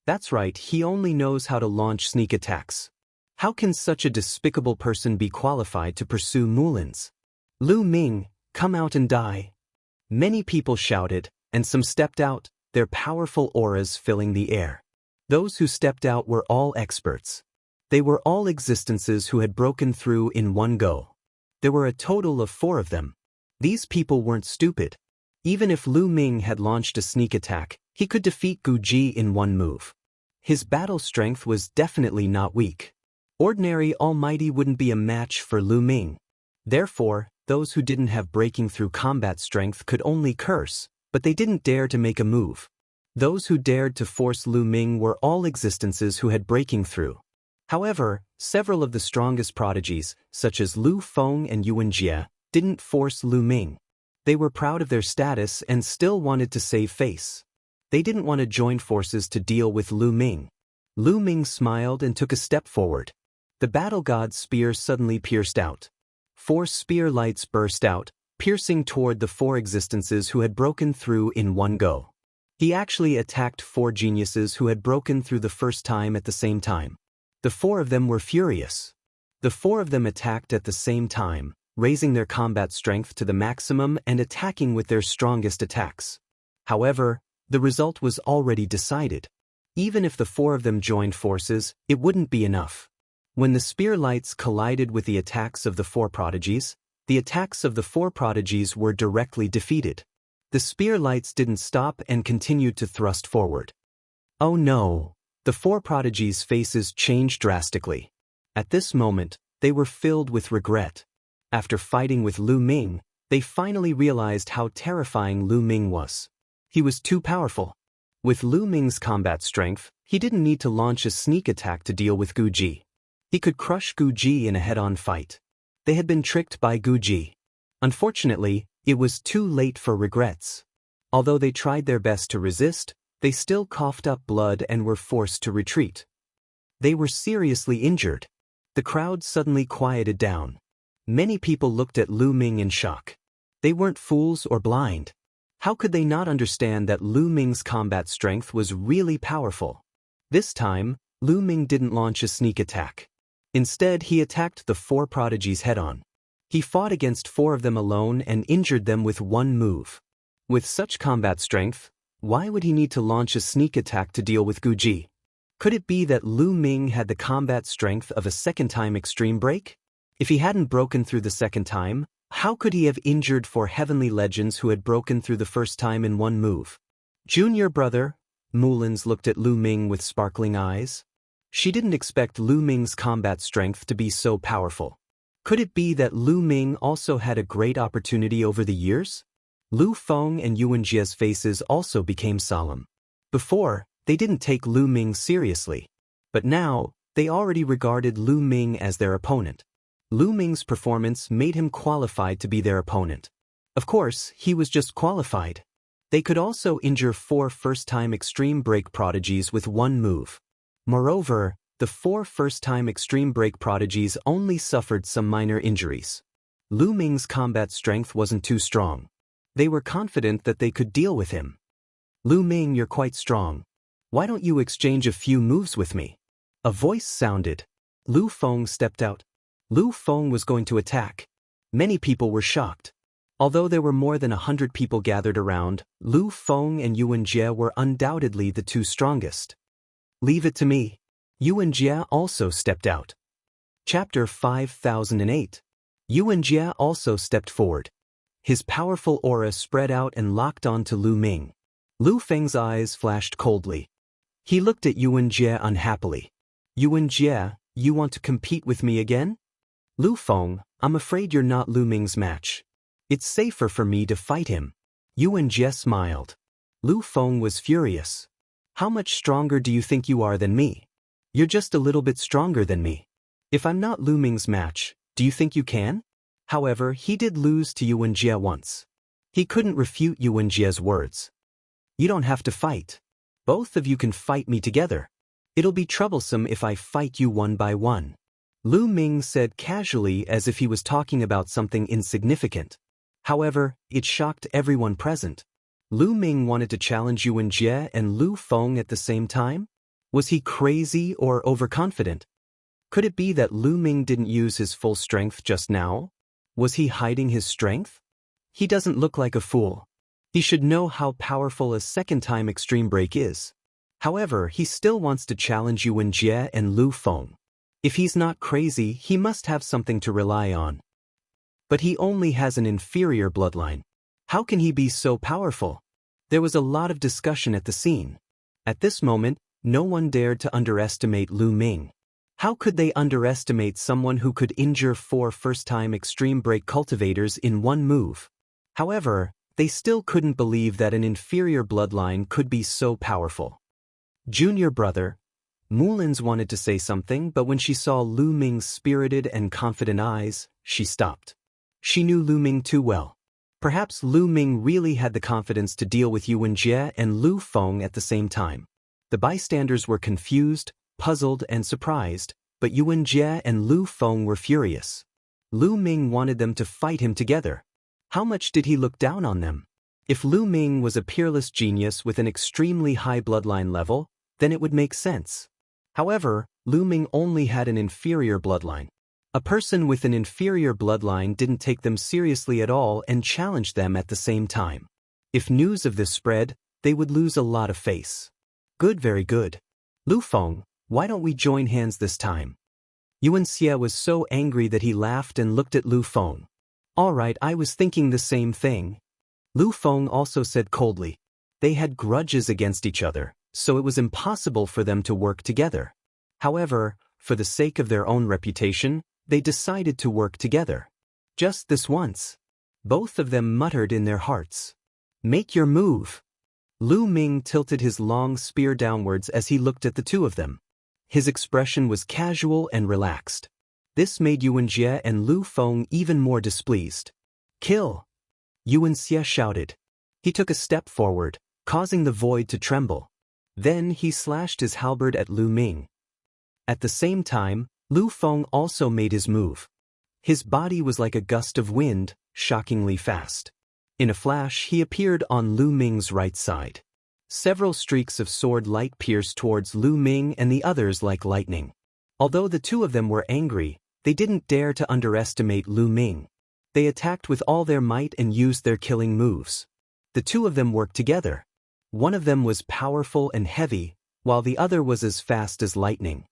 That's right, he only knows how to launch sneak attacks. How can such a despicable person be qualified to pursue Mulins? Lu Ming, come out and die. Many people shouted, and some stepped out, their powerful auras filling the air. Those who stepped out were all experts. They were all existences who had broken through in one go. There were a total of 4 of them. These people weren't stupid. Even if Lu Ming had launched a sneak attack, he could defeat Guji in one move. His battle strength was definitely not weak. Ordinary Almighty wouldn't be a match for Lu Ming. Therefore, those who didn't have breaking through combat strength could only curse, but they didn't dare to make a move. Those who dared to force Lu Ming were all existences who had breaking through. However, several of the strongest prodigies, such as Lu Feng and Yuanjie, didn't force Lu Ming. They were proud of their status and still wanted to save face. They didn't want to join forces to deal with Lu Ming. Lu Ming smiled and took a step forward. The battle god's spear suddenly pierced out. 4 spear lights burst out, piercing toward the 4 existences who had broken through in one go. He actually attacked 4 geniuses who had broken through the first time at the same time. The 4 of them were furious. The 4 of them attacked at the same time, raising their combat strength to the maximum and attacking with their strongest attacks. However, the result was already decided. Even if the 4 of them joined forces, it wouldn't be enough. When the spear lights collided with the attacks of the 4 prodigies, the attacks of the 4 prodigies were directly defeated. The spear lights didn't stop and continued to thrust forward. Oh no! The 4 prodigies' faces changed drastically. At this moment, they were filled with regret. After fighting with Lu Ming, they finally realized how terrifying Lu Ming was. He was too powerful. With Lu Ming's combat strength, he didn't need to launch a sneak attack to deal with Guji. He could crush Guji in a head-on fight. They had been tricked by Guji. Unfortunately, it was too late for regrets. Although they tried their best to resist, they still coughed up blood and were forced to retreat. They were seriously injured. The crowd suddenly quieted down. Many people looked at Lu Ming in shock. They weren't fools or blind. How could they not understand that Lu Ming's combat strength was really powerful? This time, Lu Ming didn't launch a sneak attack. Instead, he attacked the 4 prodigies head-on. He fought against 4 of them alone and injured them with one move. With such combat strength, why would he need to launch a sneak attack to deal with Guji? Could it be that Lu Ming had the combat strength of a second-time extreme break? If he hadn't broken through the second time, how could he have injured 4 heavenly legends who had broken through the first time in one move? Junior brother, Mulins looked at Lu Ming with sparkling eyes. She didn't expect Lu Ming's combat strength to be so powerful. Could it be that Lu Ming also had a great opportunity over the years? Lu Feng and Yuanjie's faces also became solemn. Before, they didn't take Lu Ming seriously. But now, They already regarded Lu Ming as their opponent. Lu Ming's performance made him qualified to be their opponent. Of course, he was just qualified. They could also injure 4 first-time extreme break prodigies with one move. Moreover, the 4 first-time extreme break prodigies only suffered some minor injuries. Lu Ming's combat strength wasn't too strong. They were confident that they could deal with him. Lu Ming, you're quite strong. Why don't you exchange a few moves with me? A voice sounded. Lu Feng stepped out. Lu Feng was going to attack. Many people were shocked. Although there were more than 100 people gathered around, Lu Feng and Yuan Jie were undoubtedly the 2 strongest. Leave it to me. Yuan Jie also stepped out. Chapter 5008. Yuan Jie also stepped forward. His powerful aura spread out and locked onto Lu Ming. Lu Feng's eyes flashed coldly. He looked at Yuan Jie unhappily. Yuan Jie, you want to compete with me again? Lu Feng, I'm afraid you're not Lu Ming's match. It's safer for me to fight him. Yuan Jie smiled. Lu Feng was furious. How much stronger do you think you are than me? You're just a little bit stronger than me. If I'm not Lu Ming's match, do you think you can? However, he did lose to Yuan Jie once. He couldn't refute Yuan Jie's words. You don't have to fight. Both of you can fight me together. It'll be troublesome if I fight you one by one. Lu Ming said casually as if he was talking about something insignificant. However, it shocked everyone present. Lu Ming wanted to challenge Yuan Jie and Lu Feng at the same time? Was he crazy or overconfident? Could it be that Lu Ming didn't use his full strength just now? Was he hiding his strength? He doesn't look like a fool. He should know how powerful a second-time extreme break is. However, he still wants to challenge Yuan Jie and Lu Feng. If he's not crazy, he must have something to rely on. But he only has an inferior bloodline. How can he be so powerful? There was a lot of discussion at the scene. At this moment, no one dared to underestimate Lu Ming. How could they underestimate someone who could injure 4 first-time extreme break cultivators in one move? However, they still couldn't believe that an inferior bloodline could be so powerful. Junior brother, Mulin's wanted to say something, but when she saw Lu Ming's spirited and confident eyes, she stopped. She knew Lu Ming too well. Perhaps Lu Ming really had the confidence to deal with Yuan Jie and Lu Feng at the same time. The bystanders were confused, puzzled, and surprised, but Yuan Jie and Lu Feng were furious. Lu Ming wanted them to fight him together. How much did he look down on them? If Lu Ming was a peerless genius with an extremely high bloodline level, then it would make sense. However, Lu Ming only had an inferior bloodline. A person with an inferior bloodline didn't take them seriously at all and challenged them at the same time. If news of this spread, they would lose a lot of face. Good, very good. Lu Feng, why don't we join hands this time? Yuan Xie was so angry that he laughed and looked at Lu Feng. All right, I was thinking the same thing. Lu Feng also said coldly. They had grudges against each other, so it was impossible for them to work together. However, for the sake of their own reputation, they decided to work together. Just this once. Both of them muttered in their hearts. Make your move. Lu Ming tilted his long spear downwards as he looked at the two of them. His expression was casual and relaxed. This made Yuan Jie and Lu Feng even more displeased. Kill! Yuan Xie shouted. He took a step forward, causing the void to tremble. Then he slashed his halberd at Lu Ming. At the same time, Lu Feng also made his move. His body was like a gust of wind, shockingly fast. In a flash, he appeared on Lu Ming's right side. Several streaks of sword light pierced towards Lu Ming and the others like lightning. Although the two of them were angry, they didn't dare to underestimate Lu Ming. They attacked with all their might and used their killing moves. The two of them worked together. One of them was powerful and heavy, while the other was as fast as lightning.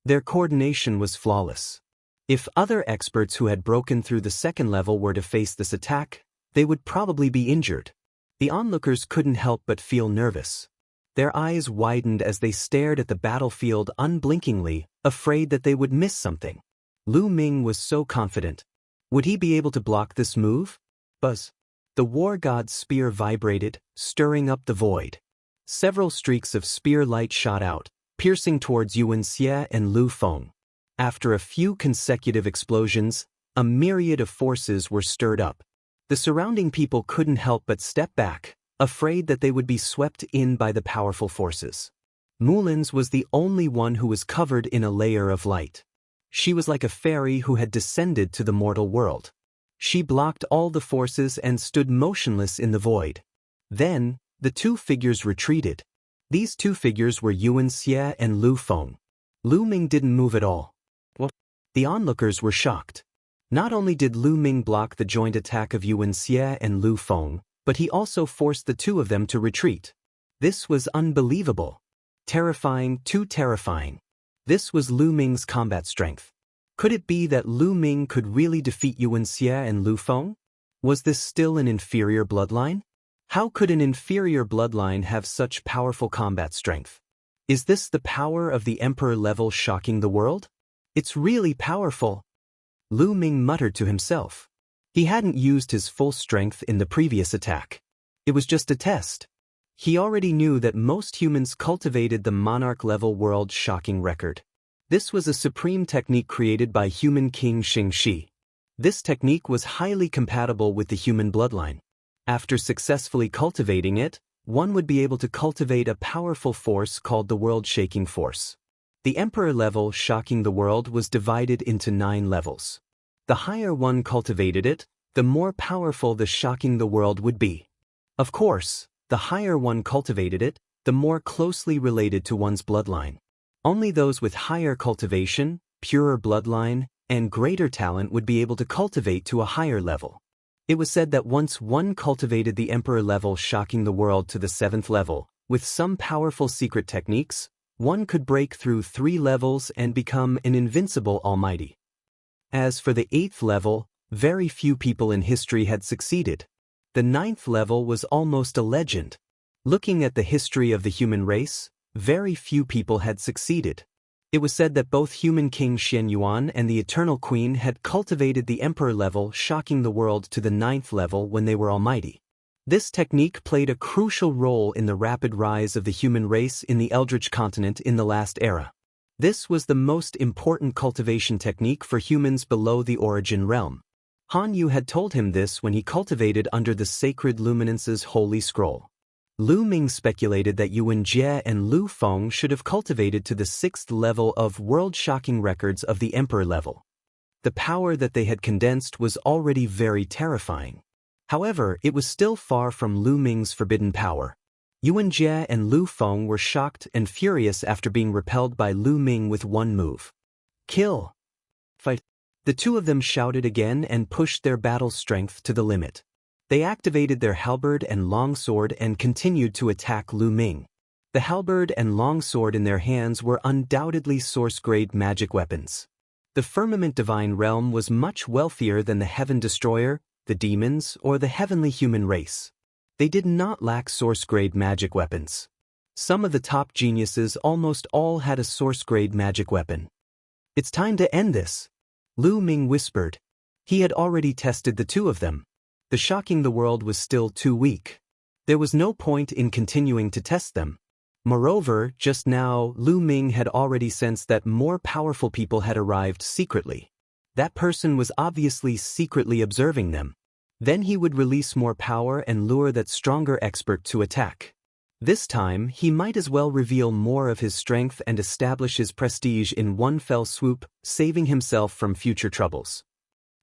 Their coordination was flawless. If other experts who had broken through the second level were to face this attack, they would probably be injured. The onlookers couldn't help but feel nervous. Their eyes widened as they stared at the battlefield unblinkingly, afraid that they would miss something. Lu Ming was so confident. Would he be able to block this move? Buzz. The war god's spear vibrated, stirring up the void. Several streaks of spear light shot out, piercing towards Xianxia and Lu Feng. After a few consecutive explosions, a myriad of forces were stirred up. The surrounding people couldn't help but step back, afraid that they would be swept in by the powerful forces. Mulin's was the only one who was covered in a layer of light. She was like a fairy who had descended to the mortal world. She blocked all the forces and stood motionless in the void. Then, the two figures retreated. These two figures were Xianxia and Lu Feng. Lu Ming didn't move at all. What? The onlookers were shocked. Not only did Lu Ming block the joint attack of Xianxia and Lu Feng, but he also forced the two of them to retreat. This was unbelievable. Terrifying, too terrifying. This was Lu Ming's combat strength. Could it be that Lu Ming could really defeat Xianxia and Lu Feng? Was this still an inferior bloodline? How could an inferior bloodline have such powerful combat strength? Is this the power of the emperor level shocking the world? It's really powerful. Lu Ming muttered to himself. He hadn't used his full strength in the previous attack. It was just a test. He already knew that most humans cultivated the monarch-level world-shocking record. This was a supreme technique created by human king Xingxi. This technique was highly compatible with the human bloodline. After successfully cultivating it, one would be able to cultivate a powerful force called the world-shaking force. The emperor level shocking the world was divided into 9 levels. The higher one cultivated it, the more powerful the shocking the world would be. Of course, the higher one cultivated it, the more closely related to one's bloodline. Only those with higher cultivation, purer bloodline, and greater talent would be able to cultivate to a higher level. It was said that once one cultivated the emperor level shocking the world to the 7th level, with some powerful secret techniques, one could break through 3 levels and become an invincible almighty. As for the 8th level, very few people in history had succeeded. The 9th level was almost a legend. Looking at the history of the human race, very few people had succeeded. It was said that both human king Xianyuan and the eternal queen had cultivated the emperor level shocking the world to the 9th level when they were almighty. This technique played a crucial role in the rapid rise of the human race in the Eldritch continent in the last era. This was the most important cultivation technique for humans below the origin realm. Han Yu had told him this when he cultivated under the sacred luminance's holy scroll. Lu Ming speculated that Yuan Jie and Lu Feng should have cultivated to the 6th level of world-shocking records of the emperor level. The power that they had condensed was already very terrifying. However, it was still far from Lu Ming's forbidden power. Yuan Jie and Lu Feng were shocked and furious after being repelled by Lu Ming with one move. Kill! Fight! The two of them shouted again and pushed their battle strength to the limit. They activated their halberd and longsword and continued to attack Lu Ming. The halberd and longsword in their hands were undoubtedly source-grade magic weapons. The Firmament Divine Realm was much wealthier than the Heaven Destroyer, the demons, or the heavenly human race. They did not lack source-grade magic weapons. Some of the top geniuses almost all had a source-grade magic weapon. It's time to end this, Lu Ming whispered. He had already tested the two of them. The shocking the world was still too weak. There was no point in continuing to test them. Moreover, just now, Lu Ming had already sensed that more powerful people had arrived secretly. That person was obviously secretly observing them. Then he would release more power and lure that stronger expert to attack. This time, he might as well reveal more of his strength and establish his prestige in one fell swoop, saving himself from future troubles.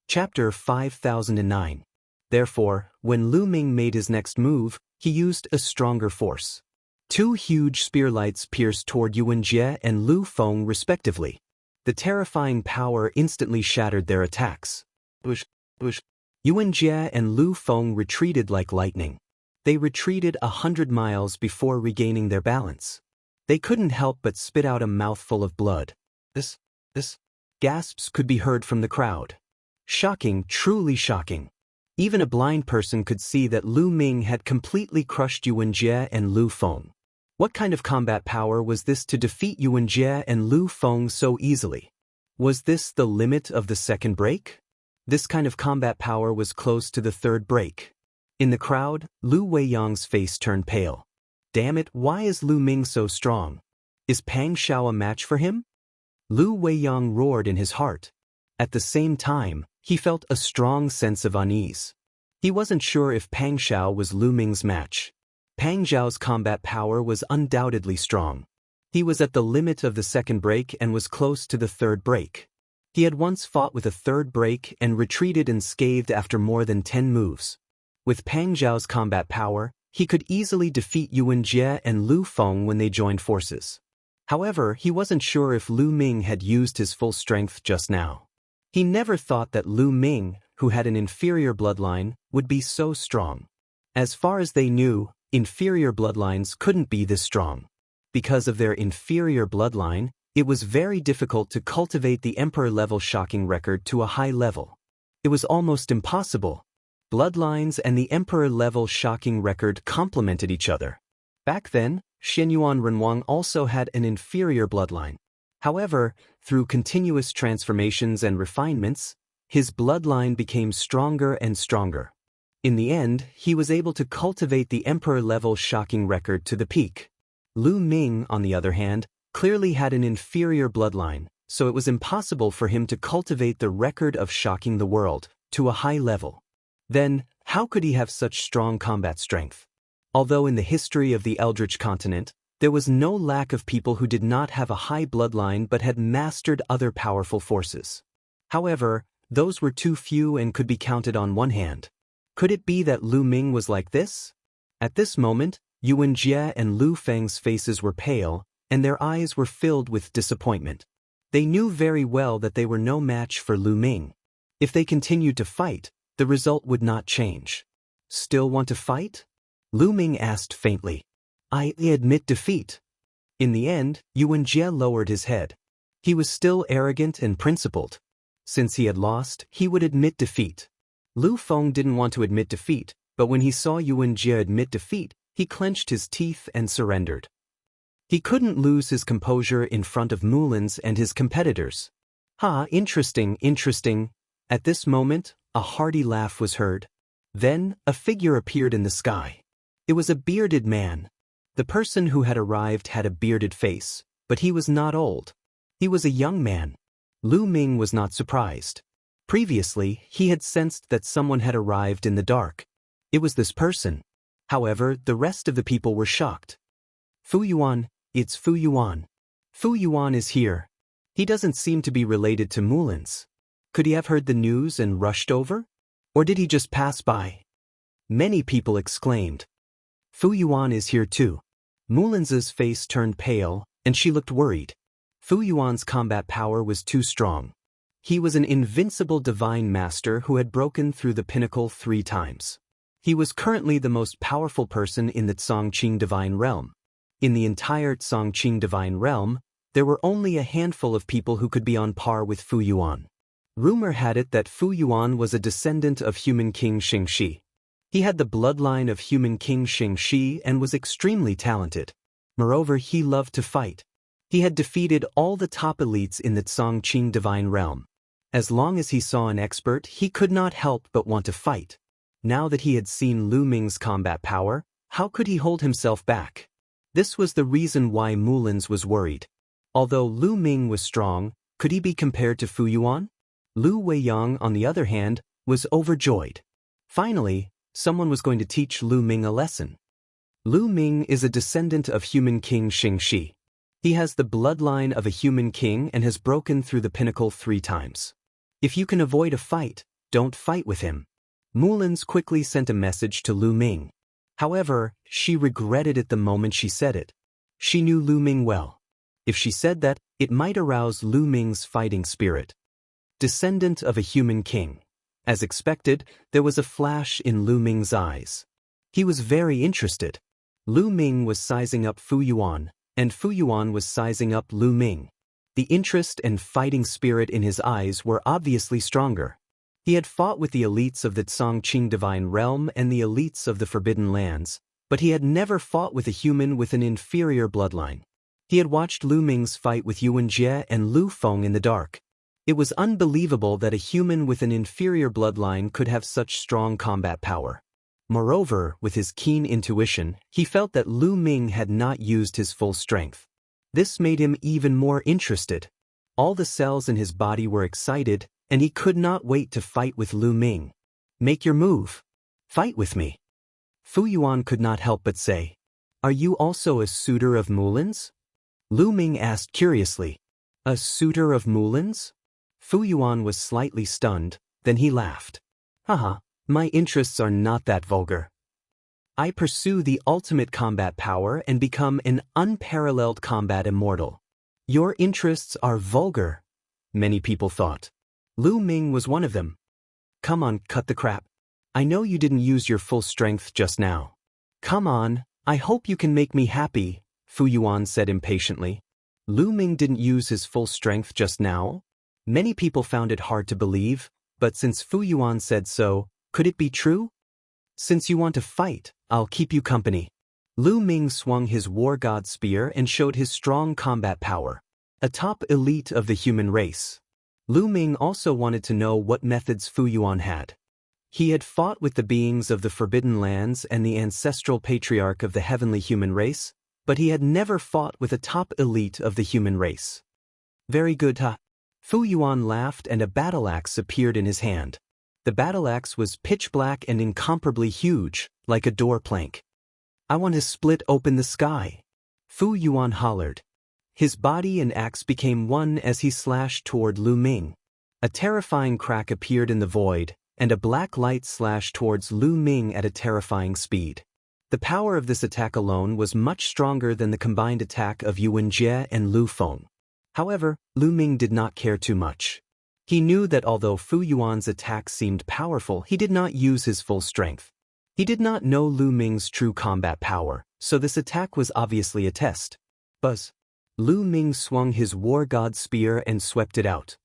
Chapter 5009. Therefore, when Lu Ming made his next move, he used a stronger force. 2 huge spearlights pierced toward Yuan Jie and Lu Feng respectively. The terrifying power instantly shattered their attacks. Yuan Jie and Lu Feng retreated like lightning. They retreated 100 miles before regaining their balance. They couldn't help but spit out a mouthful of blood. This. Gasps could be heard from the crowd. Shocking, truly shocking. Even a blind person could see that Lu Ming had completely crushed Yuan Jie and Lu Feng. What kind of combat power was this to defeat Yuan Jie and Lu Feng so easily? Was this the limit of the second break? This kind of combat power was close to the third break. In the crowd, Lu Weiyang's face turned pale. Damn it, why is Lu Ming so strong? Is Pang Xiao a match for him? Lu Weiyang roared in his heart. At the same time, he felt a strong sense of unease. He wasn't sure if Pang Xiao was Lu Ming's match. Pang Xiao's combat power was undoubtedly strong. He was at the limit of the second break and was close to the third break. He had once fought with a third break and retreated unscathed after more than 10 moves. With Pang Xiao's combat power, he could easily defeat Yuan Jie and Lu Feng when they joined forces. However, he wasn't sure if Lu Ming had used his full strength just now. He never thought that Lu Ming, who had an inferior bloodline, would be so strong. As far as they knew, inferior bloodlines couldn't be this strong. Because of their inferior bloodline, it was very difficult to cultivate the Emperor-level shocking record to a high level. It was almost impossible. Bloodlines and the Emperor-level shocking record complemented each other. Back then, Xianyuan Renwang also had an inferior bloodline. However, through continuous transformations and refinements, his bloodline became stronger and stronger. In the end, he was able to cultivate the Emperor-level shocking record to the peak. Lu Ming, on the other hand, clearly had an inferior bloodline, so it was impossible for him to cultivate the record of shocking the world to a high level. Then, how could he have such strong combat strength? Although in the history of the Eldritch continent, there was no lack of people who did not have a high bloodline but had mastered other powerful forces. However, those were too few and could be counted on one hand. Could it be that Lu Ming was like this? At this moment, Yuan Jie and Lu Feng's faces were pale, and their eyes were filled with disappointment. They knew very well that they were no match for Lu Ming. If they continued to fight, the result would not change. Still want to fight? Lu Ming asked faintly. I admit defeat. In the end, Yuan Jie lowered his head. He was still arrogant and principled. Since he had lost, he would admit defeat. Lu Feng didn't want to admit defeat, but when he saw Yuan Jie admit defeat, he clenched his teeth and surrendered. He couldn't lose his composure in front of Mulin's and his competitors. Interesting. At this moment, a hearty laugh was heard. Then, a figure appeared in the sky. It was a bearded man. The person who had arrived had a bearded face, but he was not old. He was a young man. Lu Ming was not surprised. Previously, he had sensed that someone had arrived in the dark. It was this person. However, the rest of the people were shocked. Fu Yuan, it's Fu Yuan. Fu Yuan is here. He doesn't seem to be related to Mulin's. Could he have heard the news and rushed over? Or did he just pass by? Many people exclaimed. Fu Yuan is here too. Mulin's face turned pale, and she looked worried. Fu Yuan's combat power was too strong. He was an invincible divine master who had broken through the pinnacle 3 times. He was currently the most powerful person in the Zongqing Divine Realm. In the entire Zongqing Divine Realm, there were only a handful of people who could be on par with Fu Yuan. Rumor had it that Fu Yuan was a descendant of human King Xianxia. He had the bloodline of human King Xianxia and was extremely talented. Moreover, he loved to fight. He had defeated all the top elites in the Zongqing Divine Realm. As long as he saw an expert, he could not help but want to fight. Now that he had seen Lu Ming's combat power, how could he hold himself back? This was the reason why Mulin's was worried. Although Lu Ming was strong, could he be compared to Fu Yuan? Lu Weiyang, on the other hand, was overjoyed. Finally, someone was going to teach Lu Ming a lesson. Lu Ming is a descendant of human King Xianxia. He has the bloodline of a human king and has broken through the pinnacle 3 times. If you can avoid a fight, don't fight with him. Mulin's quickly sent a message to Lu Ming. However, she regretted it the moment she said it. She knew Lu Ming well. If she said that, it might arouse Lu Ming's fighting spirit. Descendant of a human king. As expected, there was a flash in Lu Ming's eyes. He was very interested. Lu Ming was sizing up Fu Yuan, and Fu Yuan was sizing up Lu Ming. The interest and fighting spirit in his eyes were obviously stronger. He had fought with the elites of the Zongqing Divine Realm and the elites of the Forbidden Lands, but he had never fought with a human with an inferior bloodline. He had watched Lu Ming's fight with Yuan Jie and Lu Feng in the dark. It was unbelievable that a human with an inferior bloodline could have such strong combat power. Moreover, with his keen intuition, he felt that Lu Ming had not used his full strength. This made him even more interested. All the cells in his body were excited, and he could not wait to fight with Lu Ming. Make your move. Fight with me. Fu Yuan could not help but say. Are you also a suitor of Mulan's? Lu Ming asked curiously. A suitor of Mulan's? Fu Yuan was slightly stunned, then he laughed. Haha, my interests are not that vulgar. I pursue the ultimate combat power and become an unparalleled combat immortal. Your interests are vulgar, many people thought. Lu Ming was one of them. Come on, cut the crap. I know you didn't use your full strength just now. Come on, I hope you can make me happy, Fu Yuan said impatiently. Lu Ming didn't use his full strength just now? Many people found it hard to believe, but since Fu Yuan said so, could it be true? Since you want to fight, I'll keep you company. Lu Ming swung his war god spear and showed his strong combat power. A top elite of the human race. Lu Ming also wanted to know what methods Fu Yuan had. He had fought with the beings of the Forbidden Lands and the ancestral patriarch of the heavenly human race, but he had never fought with a top elite of the human race. Very good, huh? Fu Yuan laughed and a battle axe appeared in his hand. The battle axe was pitch black and incomparably huge, like a door plank. I want to split open the sky. Fu Yuan hollered. His body and axe became one as he slashed toward Lu Ming. A terrifying crack appeared in the void, and a black light slashed towards Lu Ming at a terrifying speed. The power of this attack alone was much stronger than the combined attack of Yuan Jie and Lu Feng. However, Lu Ming did not care too much. He knew that although Fu Yuan's attack seemed powerful, he did not use his full strength. He did not know Lu Ming's true combat power, so this attack was obviously a test. Buzz. Lu Ming swung his war god spear and swept it out.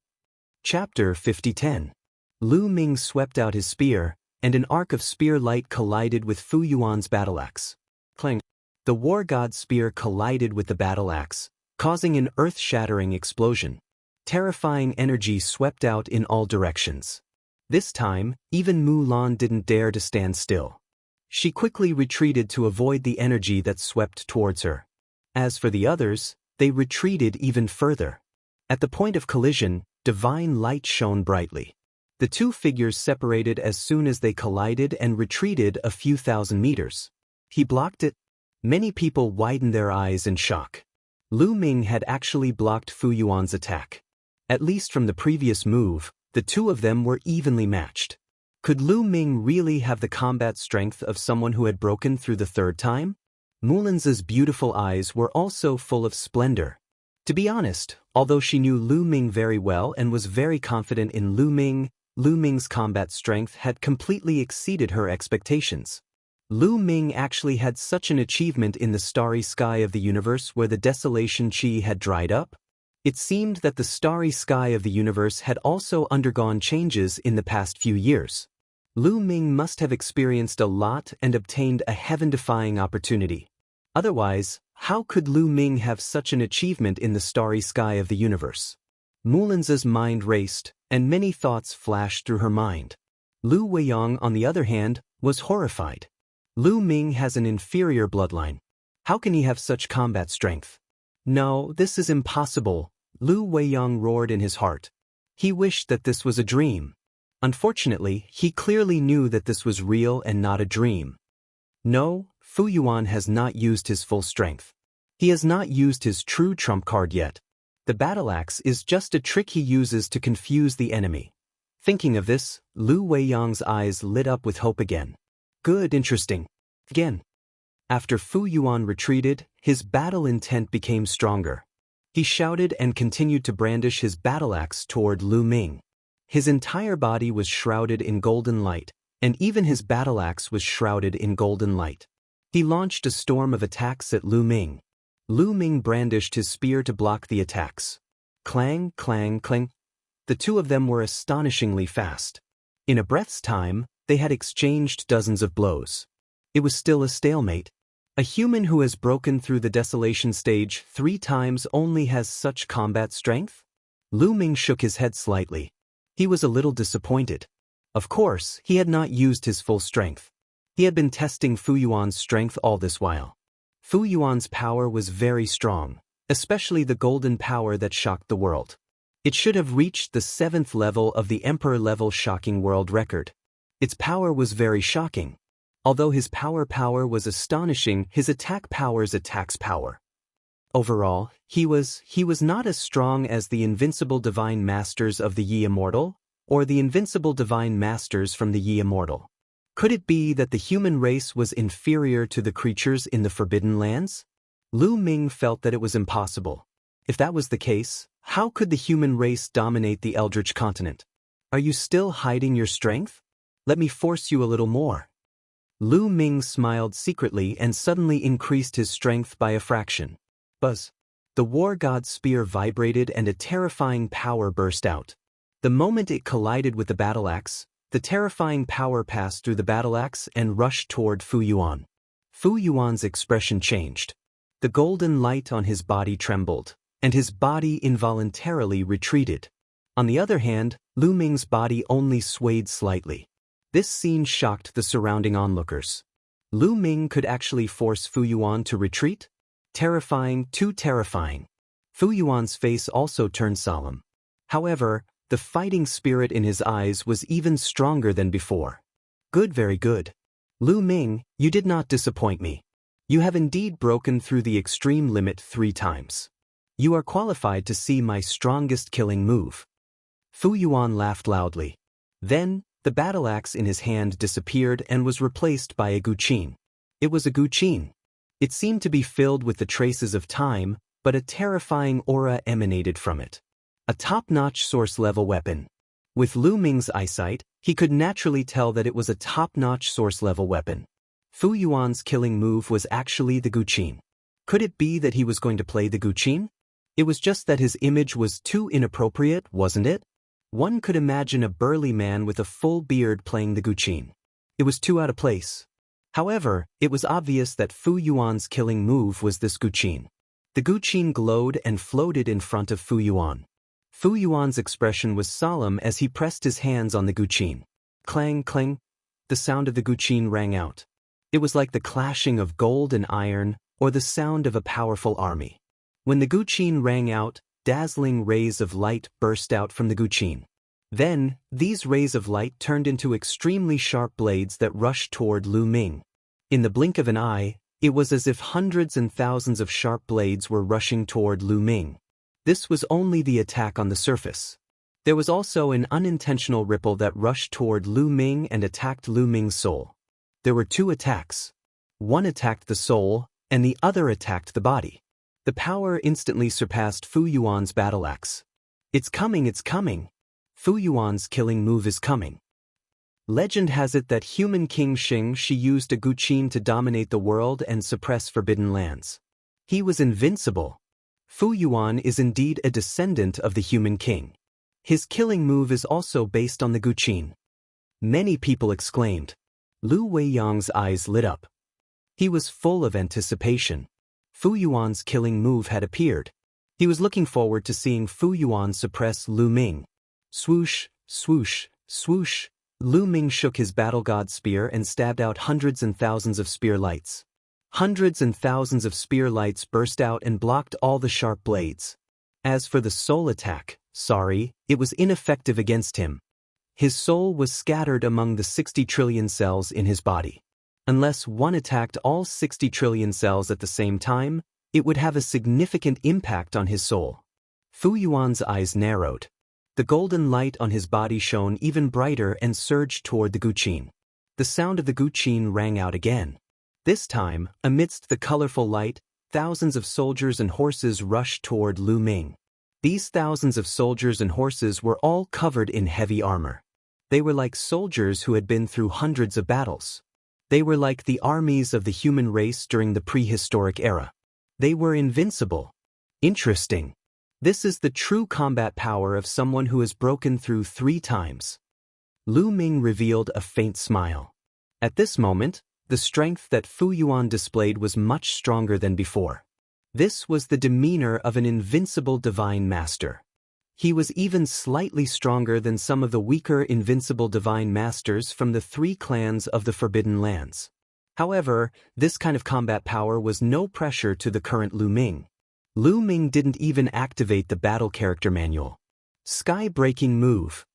Chapter 50:10. Lu Ming swept out his spear, and an arc of spear light collided with Fu Yuan's battle axe. Clang. The war god spear collided with the battle axe, causing an earth-shattering explosion. Terrifying energy swept out in all directions. This time, even Mulan didn't dare to stand still. She quickly retreated to avoid the energy that swept towards her. As for the others, they retreated even further. At the point of collision, divine light shone brightly. The two figures separated as soon as they collided and retreated a few thousand meters. He blocked it. Many people widened their eyes in shock. Lu Ming had actually blocked Fu Yuan's attack. At least from the previous move, the two of them were evenly matched. Could Lu Ming really have the combat strength of someone who had broken through the third time? Mulan's beautiful eyes were also full of splendor. To be honest, although she knew Lu Ming very well and was very confident in Lu Ming's combat strength had completely exceeded her expectations. Lu Ming actually had such an achievement in the starry sky of the universe where the desolation chi had dried up. It seemed that the starry sky of the universe had also undergone changes in the past few years. Lu Ming must have experienced a lot and obtained a heaven-defying opportunity. Otherwise, how could Lu Ming have such an achievement in the starry sky of the universe? Mulan's mind raced, and many thoughts flashed through her mind. Lu Weiyang, on the other hand, was horrified. Lu Ming has an inferior bloodline. How can he have such combat strength? No, this is impossible, Lu Weiyang roared in his heart. He wished that this was a dream. Unfortunately, he clearly knew that this was real and not a dream. No, Fu Yuan has not used his full strength. He has not used his true trump card yet. The battle axe is just a trick he uses to confuse the enemy. Thinking of this, Lu Weiyang's eyes lit up with hope again. Good, interesting. Again. After Fu Yuan retreated, his battle intent became stronger. He shouted and continued to brandish his battle axe toward Lu Ming. His entire body was shrouded in golden light, and even his battle axe was shrouded in golden light. He launched a storm of attacks at Lu Ming. Lu Ming brandished his spear to block the attacks. Clang, clang, clang. The two of them were astonishingly fast. In a breath's time, they had exchanged dozens of blows. It was still a stalemate. A human who has broken through the desolation stage 3 times only has such combat strength? Lu Ming shook his head slightly. He was a little disappointed. Of course, he had not used his full strength. He had been testing Fu Yuan's strength all this while. Fu Yuan's power was very strong, especially the golden power that shocked the world. It should have reached the 7th level of the Emperor-level shocking world record. Its power was very shocking. Although his power was astonishing, his attack power's attack's power. Overall, he was not as strong as the invincible divine masters of the Yi Immortal, or the invincible divine masters from the Yi Immortal. Could it be that the human race was inferior to the creatures in the Forbidden Lands? Lu Ming felt that it was impossible. If that was the case, how could the human race dominate the Eldritch continent? Are you still hiding your strength? Let me force you a little more. Lu Ming smiled secretly and suddenly increased his strength by a fraction. Buzz. The war god's spear vibrated and a terrifying power burst out. The moment it collided with the battle axe, the terrifying power passed through the battle axe and rushed toward Fu Yuan. Fu Yuan's expression changed. The golden light on his body trembled, and his body involuntarily retreated. On the other hand, Lu Ming's body only swayed slightly. This scene shocked the surrounding onlookers. Lu Ming could actually force Fu Yuan to retreat? Terrifying, too terrifying. Fu Yuan's face also turned solemn. However, the fighting spirit in his eyes was even stronger than before. Good, very good. Lu Ming, you did not disappoint me. You have indeed broken through the extreme limit 3 times. You are qualified to see my strongest killing move. Fu Yuan laughed loudly. Then, the battle axe in his hand disappeared and was replaced by a guqin. It was a guqin. It seemed to be filled with the traces of time, but a terrifying aura emanated from it. A top-notch source-level weapon. With Lu Ming's eyesight, he could naturally tell that it was a top-notch source-level weapon. Fu Yuan's killing move was actually the guqin. Could it be that he was going to play the guqin? It was just that his image was too inappropriate, wasn't it? One could imagine a burly man with a full beard playing the guqin. It was too out of place. However, it was obvious that Fu Yuan's killing move was this guqin. The guqin glowed and floated in front of Fu Yuan. Fu Yuan's expression was solemn as he pressed his hands on the guqin. Clang, clang. The sound of the guqin rang out. It was like the clashing of gold and iron, or the sound of a powerful army. When the guqin rang out, dazzling rays of light burst out from the guqin. Then, these rays of light turned into extremely sharp blades that rushed toward Lu Ming. In the blink of an eye, it was as if hundreds and thousands of sharp blades were rushing toward Lu Ming. This was only the attack on the surface. There was also an unintentional ripple that rushed toward Lu Ming and attacked Lu Ming's soul. There were 2 attacks. One attacked the soul, and the other attacked the body. The power instantly surpassed Fu Yuan's battle axe. It's coming, it's coming. Fu Yuan's killing move is coming. Legend has it that human King Xianxia used a guqin to dominate the world and suppress forbidden lands. He was invincible. Fu Yuan is indeed a descendant of the human king. His killing move is also based on the guqin. Many people exclaimed. Lu Weiyang's eyes lit up. He was full of anticipation. Fu Yuan's killing move had appeared. He was looking forward to seeing Fu Yuan suppress Lu Ming. Swoosh, swoosh, swoosh. Lu Ming shook his battle god spear and stabbed out hundreds and thousands of spear lights. Hundreds and thousands of spear lights burst out and blocked all the sharp blades. As for the soul attack, it was ineffective against him. His soul was scattered among the 60 trillion cells in his body. Unless one attacked all 60 trillion cells at the same time, it would have a significant impact on his soul. Fu Yuan's eyes narrowed. The golden light on his body shone even brighter and surged toward the guqin. The sound of the guqin rang out again. This time, amidst the colorful light, thousands of soldiers and horses rushed toward Lu Ming. These thousands of soldiers and horses were all covered in heavy armor. They were like soldiers who had been through hundreds of battles. They were like the armies of the human race during the prehistoric era. They were invincible. Interesting. This is the true combat power of someone who has broken through 3 times. Lu Ming revealed a faint smile. At this moment, the strength that Fu Yuan displayed was much stronger than before. This was the demeanor of an invincible divine master. He was even slightly stronger than some of the weaker invincible divine masters from the 3 clans of the Forbidden Lands. However, this kind of combat power was no pressure to the current Lu Ming. Lu Ming didn't even activate the battle character manual. Sky-breaking move.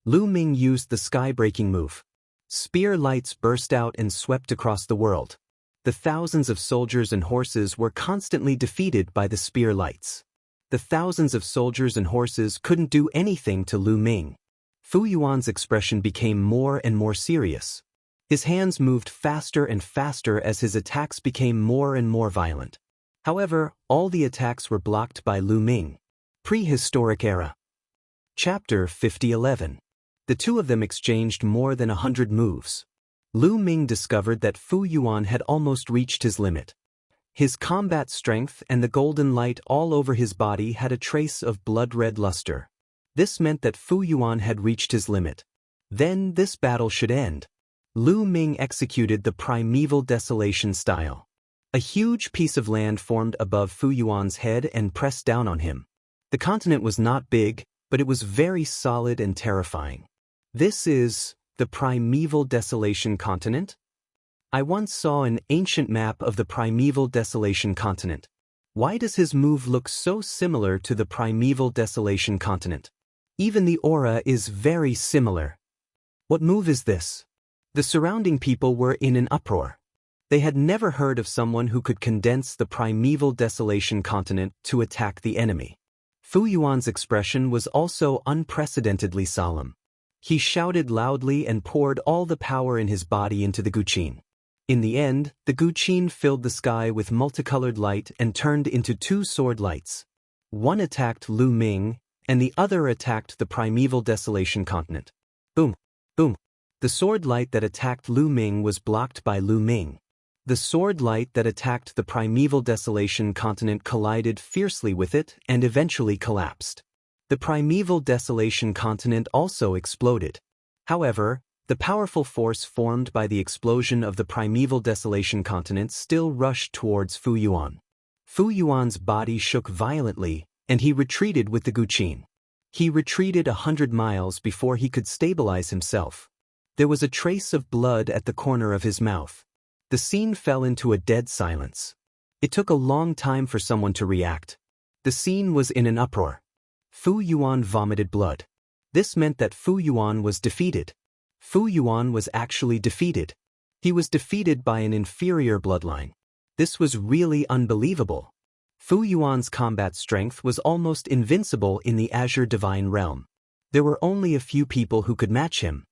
Lu Ming used the sky-breaking move. Spear lights burst out and swept across the world. The thousands of soldiers and horses were constantly defeated by the spear lights. The thousands of soldiers and horses couldn't do anything to Lu Ming. Fu Yuan's expression became more and more serious. His hands moved faster and faster as his attacks became more and more violent. However, all the attacks were blocked by Lu Ming. Prehistoric era. Chapter 5011. The two of them exchanged more than 100 moves. Lu Ming discovered that Fu Yuan had almost reached his limit. His combat strength and the golden light all over his body had a trace of blood-red luster. This meant that Fu Yuan had reached his limit. Then this battle should end. Lu Ming executed the primeval desolation style. A huge piece of land formed above Fu Yuan's head and pressed down on him. The continent was not big, but it was very solid and terrifying. This is the primeval desolation continent? I once saw an ancient map of the primeval desolation continent. Why does his move look so similar to the primeval desolation continent? Even the aura is very similar. What move is this? The surrounding people were in an uproar. They had never heard of someone who could condense the primeval desolation continent to attack the enemy. Fu Yuan's expression was also unprecedentedly solemn. He shouted loudly and poured all the power in his body into the guqin. In the end, the guqin filled the sky with multicolored light and turned into two sword lights. One attacked Lu Ming, and the other attacked the primeval desolation continent. Boom! Boom! The sword light that attacked Lu Ming was blocked by Lu Ming. The sword light that attacked the primeval desolation continent collided fiercely with it and eventually collapsed. The primeval desolation continent also exploded. However, the powerful force formed by the explosion of the primeval desolation continent still rushed towards Fu Yuan. Fu Yuan's body shook violently, and he retreated with the guqin. He retreated 100 miles before he could stabilize himself. There was a trace of blood at the corner of his mouth. The scene fell into a dead silence. It took a long time for someone to react. The scene was in an uproar. Fu Yuan vomited blood. This meant that Fu Yuan was defeated. Fu Yuan was actually defeated. He was defeated by an inferior bloodline. This was really unbelievable. Fu Yuan's combat strength was almost invincible in the Azure Divine Realm. There were only a few people who could match him.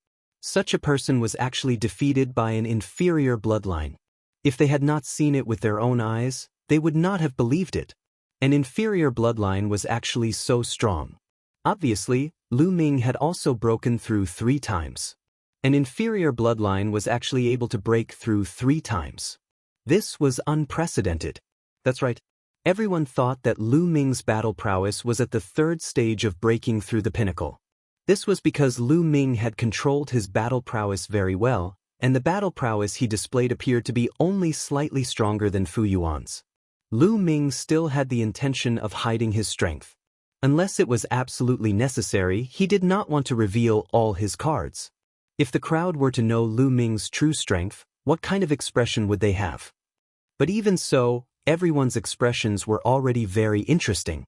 Such a person was actually defeated by an inferior bloodline. If they had not seen it with their own eyes, they would not have believed it. An inferior bloodline was actually so strong. Obviously, Lu Ming had also broken through 3 times. An inferior bloodline was actually able to break through 3 times. This was unprecedented. That's right. Everyone thought that Lu Ming's battle prowess was at the 3rd stage of breaking through the pinnacle. This was because Lu Ming had controlled his battle prowess very well, and the battle prowess he displayed appeared to be only slightly stronger than Fu Yuan's. Lu Ming still had the intention of hiding his strength. Unless it was absolutely necessary, he did not want to reveal all his cards. If the crowd were to know Lu Ming's true strength, what kind of expression would they have? But even so, everyone's expressions were already very interesting.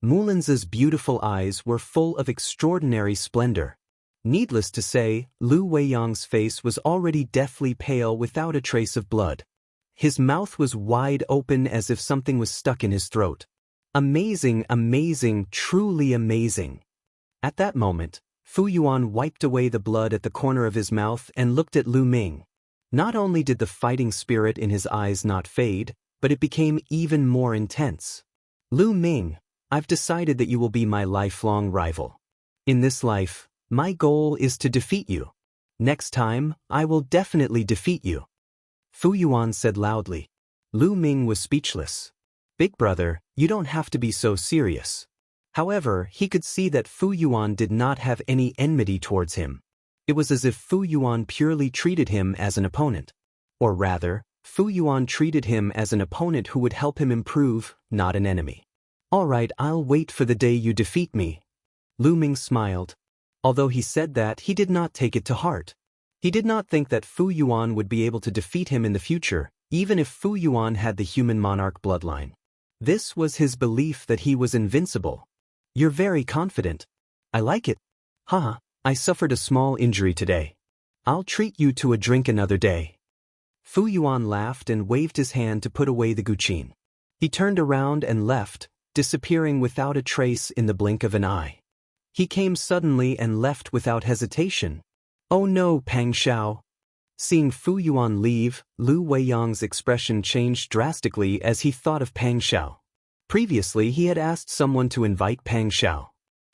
Mulin's beautiful eyes were full of extraordinary splendor. Needless to say, Lu Weiyang's face was already deathly pale without a trace of blood. His mouth was wide open as if something was stuck in his throat. Amazing, amazing, truly amazing. At that moment, Fu Yuan wiped away the blood at the corner of his mouth and looked at Lu Ming. Not only did the fighting spirit in his eyes not fade, but it became even more intense. Lu Ming, I've decided that you will be my lifelong rival. In this life, my goal is to defeat you. Next time, I will definitely defeat you. Fu Yuan said loudly. Lu Ming was speechless. Big brother, you don't have to be so serious. However, he could see that Fu Yuan did not have any enmity towards him. It was as if Fu Yuan purely treated him as an opponent. Or rather, Fu Yuan treated him as an opponent who would help him improve, not an enemy. All right, I'll wait for the day you defeat me. Lu Ming smiled. Although he said that, he did not take it to heart. He did not think that Fu Yuan would be able to defeat him in the future, even if Fu Yuan had the human monarch bloodline. This was his belief that he was invincible. You're very confident. I like it. Haha, I suffered a small injury today. I'll treat you to a drink another day. Fu Yuan laughed and waved his hand to put away the guqin. He turned around and left, disappearing without a trace in the blink of an eye. He came suddenly and left without hesitation. Oh no, Pang Xiao. Seeing Fu Yuan leave, Lu Weiyang's expression changed drastically as he thought of Pang Xiao. Previously he had asked someone to invite Pang Xiao.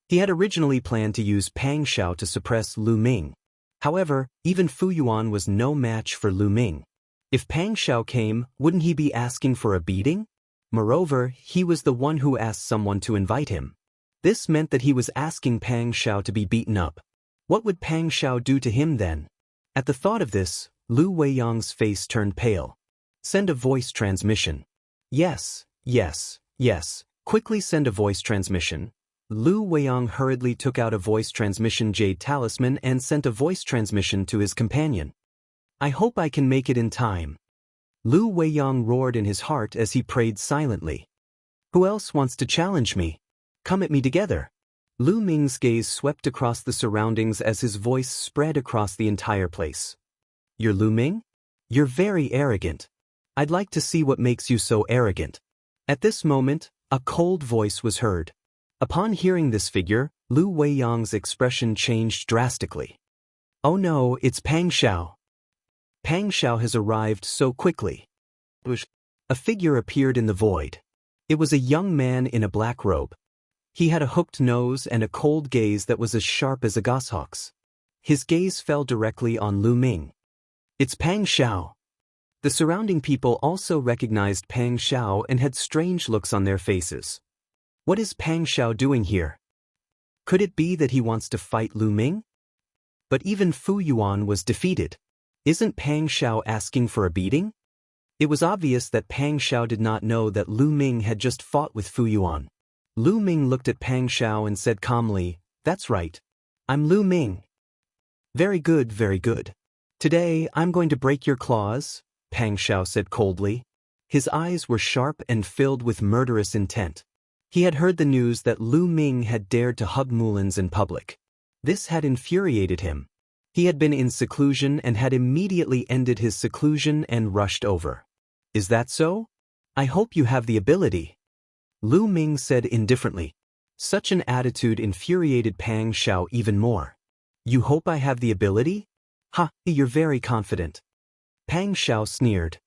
He had originally planned to use Pang Xiao to suppress Lu Ming. However, even Fu Yuan was no match for Lu Ming. If Pang Xiao came, wouldn't he be asking for a beating? Moreover, he was the one who asked someone to invite him. This meant that he was asking Pang Xiao to be beaten up. What would Pang Xiao do to him then? At the thought of this, Lu Weiyang's face turned pale. Send a voice transmission. Yes, yes, yes. Quickly send a voice transmission. Lu Weiyang hurriedly took out a voice transmission jade talisman and sent a voice transmission to his companion. I hope I can make it in time. Lu Weiyang roared in his heart as he prayed silently. Who else wants to challenge me? Come at me together. Lu Ming's gaze swept across the surroundings as his voice spread across the entire place. You're Lu Ming? You're very arrogant. I'd like to see what makes you so arrogant. At this moment, a cold voice was heard. Upon hearing this figure, Lu Weiyang's expression changed drastically. Oh no, it's Pang Xiao. Pang Xiao has arrived so quickly. A figure appeared in the void. It was a young man in a black robe. He had a hooked nose and a cold gaze that was as sharp as a goshawk's. His gaze fell directly on Lu Ming. It's Pang Xiao. The surrounding people also recognized Pang Xiao and had strange looks on their faces. What is Pang Xiao doing here? Could it be that he wants to fight Lu Ming? But even Fu Yuan was defeated. Isn't Pang Xiao asking for a beating? It was obvious that Pang Xiao did not know that Lu Ming had just fought with Fu Yuan. Lu Ming looked at Pang Xiao and said calmly, That's right. I'm Lu Ming. Very good, very good. Today, I'm going to break your claws, Pang Xiao said coldly. His eyes were sharp and filled with murderous intent. He had heard the news that Lu Ming had dared to hug Mulins in public. This had infuriated him. He had been in seclusion and had immediately ended his seclusion and rushed over. Is that so? I hope you have the ability. Lu Ming said indifferently. Such an attitude infuriated Pang Xiao even more. You hope I have the ability? Ha, you're very confident. Pang Xiao sneered.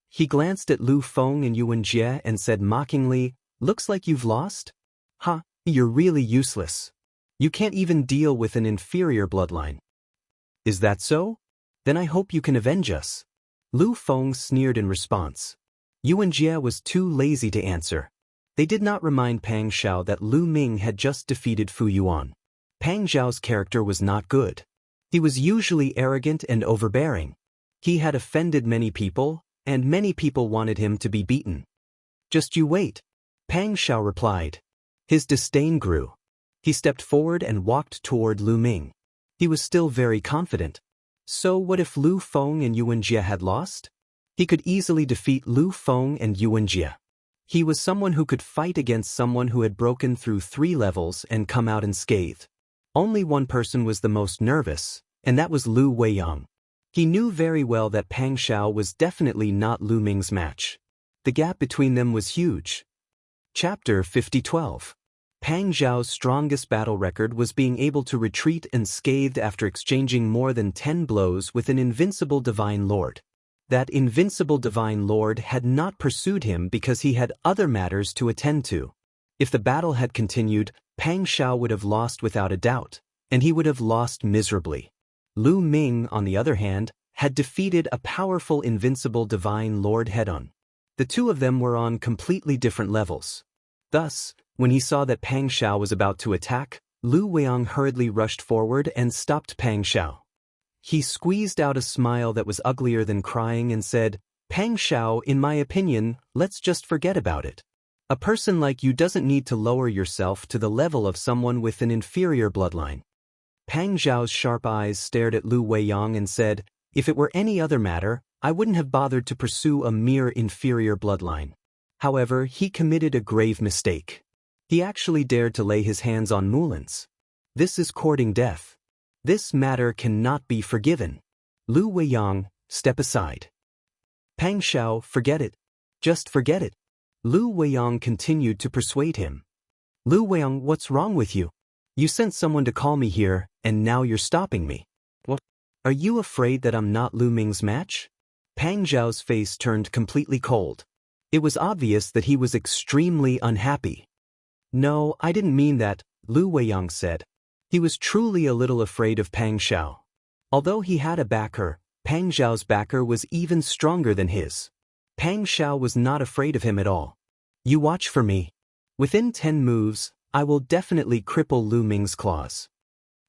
He glanced at Lu Feng and Yuan Jie and said mockingly, Looks like you've lost? Ha, you're really useless. You can't even deal with an inferior bloodline. Is that so? Then I hope you can avenge us. Lu Feng sneered in response. Yuan Jie was too lazy to answer. They did not remind Pang Xiao that Lu Ming had just defeated Fu Yuan. Pang Xiao's character was not good. He was usually arrogant and overbearing. He had offended many people, and many people wanted him to be beaten. Just you wait, Pang Xiao replied. His disdain grew. He stepped forward and walked toward Lu Ming. He was still very confident. So what if Lu Feng and Yuan Jie had lost? He could easily defeat Lu Feng and Yuan Jie. He was someone who could fight against someone who had broken through 3 levels and come out unscathed. Only one person was the most nervous, and that was Lu Weiyang. He knew very well that Pang Xiao was definitely not Lu Ming's match. The gap between them was huge. Chapter 50:12. Pang Xiao's strongest battle record was being able to retreat unscathed after exchanging more than 10 blows with an invincible Divine Lord. That invincible Divine Lord had not pursued him because he had other matters to attend to. If the battle had continued, Pang Xiao would have lost without a doubt, and he would have lost miserably. Lu Ming, on the other hand, had defeated a powerful invincible Divine Lord head-on. The two of them were on completely different levels. Thus, when he saw that Pang Xiao was about to attack, Lu Weiyang hurriedly rushed forward and stopped Pang Xiao. He squeezed out a smile that was uglier than crying and said, Pang Xiao, in my opinion, let's just forget about it. A person like you doesn't need to lower yourself to the level of someone with an inferior bloodline. Pang Xiao's sharp eyes stared at Lu Weiyang and said, If it were any other matter, I wouldn't have bothered to pursue a mere inferior bloodline. However, he committed a grave mistake. He actually dared to lay his hands on Mulin's. This is courting death. This matter cannot be forgiven. Lu Weiyang, step aside. Pang Xiao, forget it. Just forget it. Lu Weiyang continued to persuade him. Lu Weiyang, what's wrong with you? You sent someone to call me here, and now you're stopping me. What? Are you afraid that I'm not Lu Ming's match? Pang Xiao's face turned completely cold. It was obvious that he was extremely unhappy. No, I didn't mean that, Lu Weiyang said. He was truly a little afraid of Pang Xiao. Although he had a backer, Pang Xiao's backer was even stronger than his. Pang Xiao was not afraid of him at all. You watch for me. Within 10 moves, I will definitely cripple Lu Ming's claws.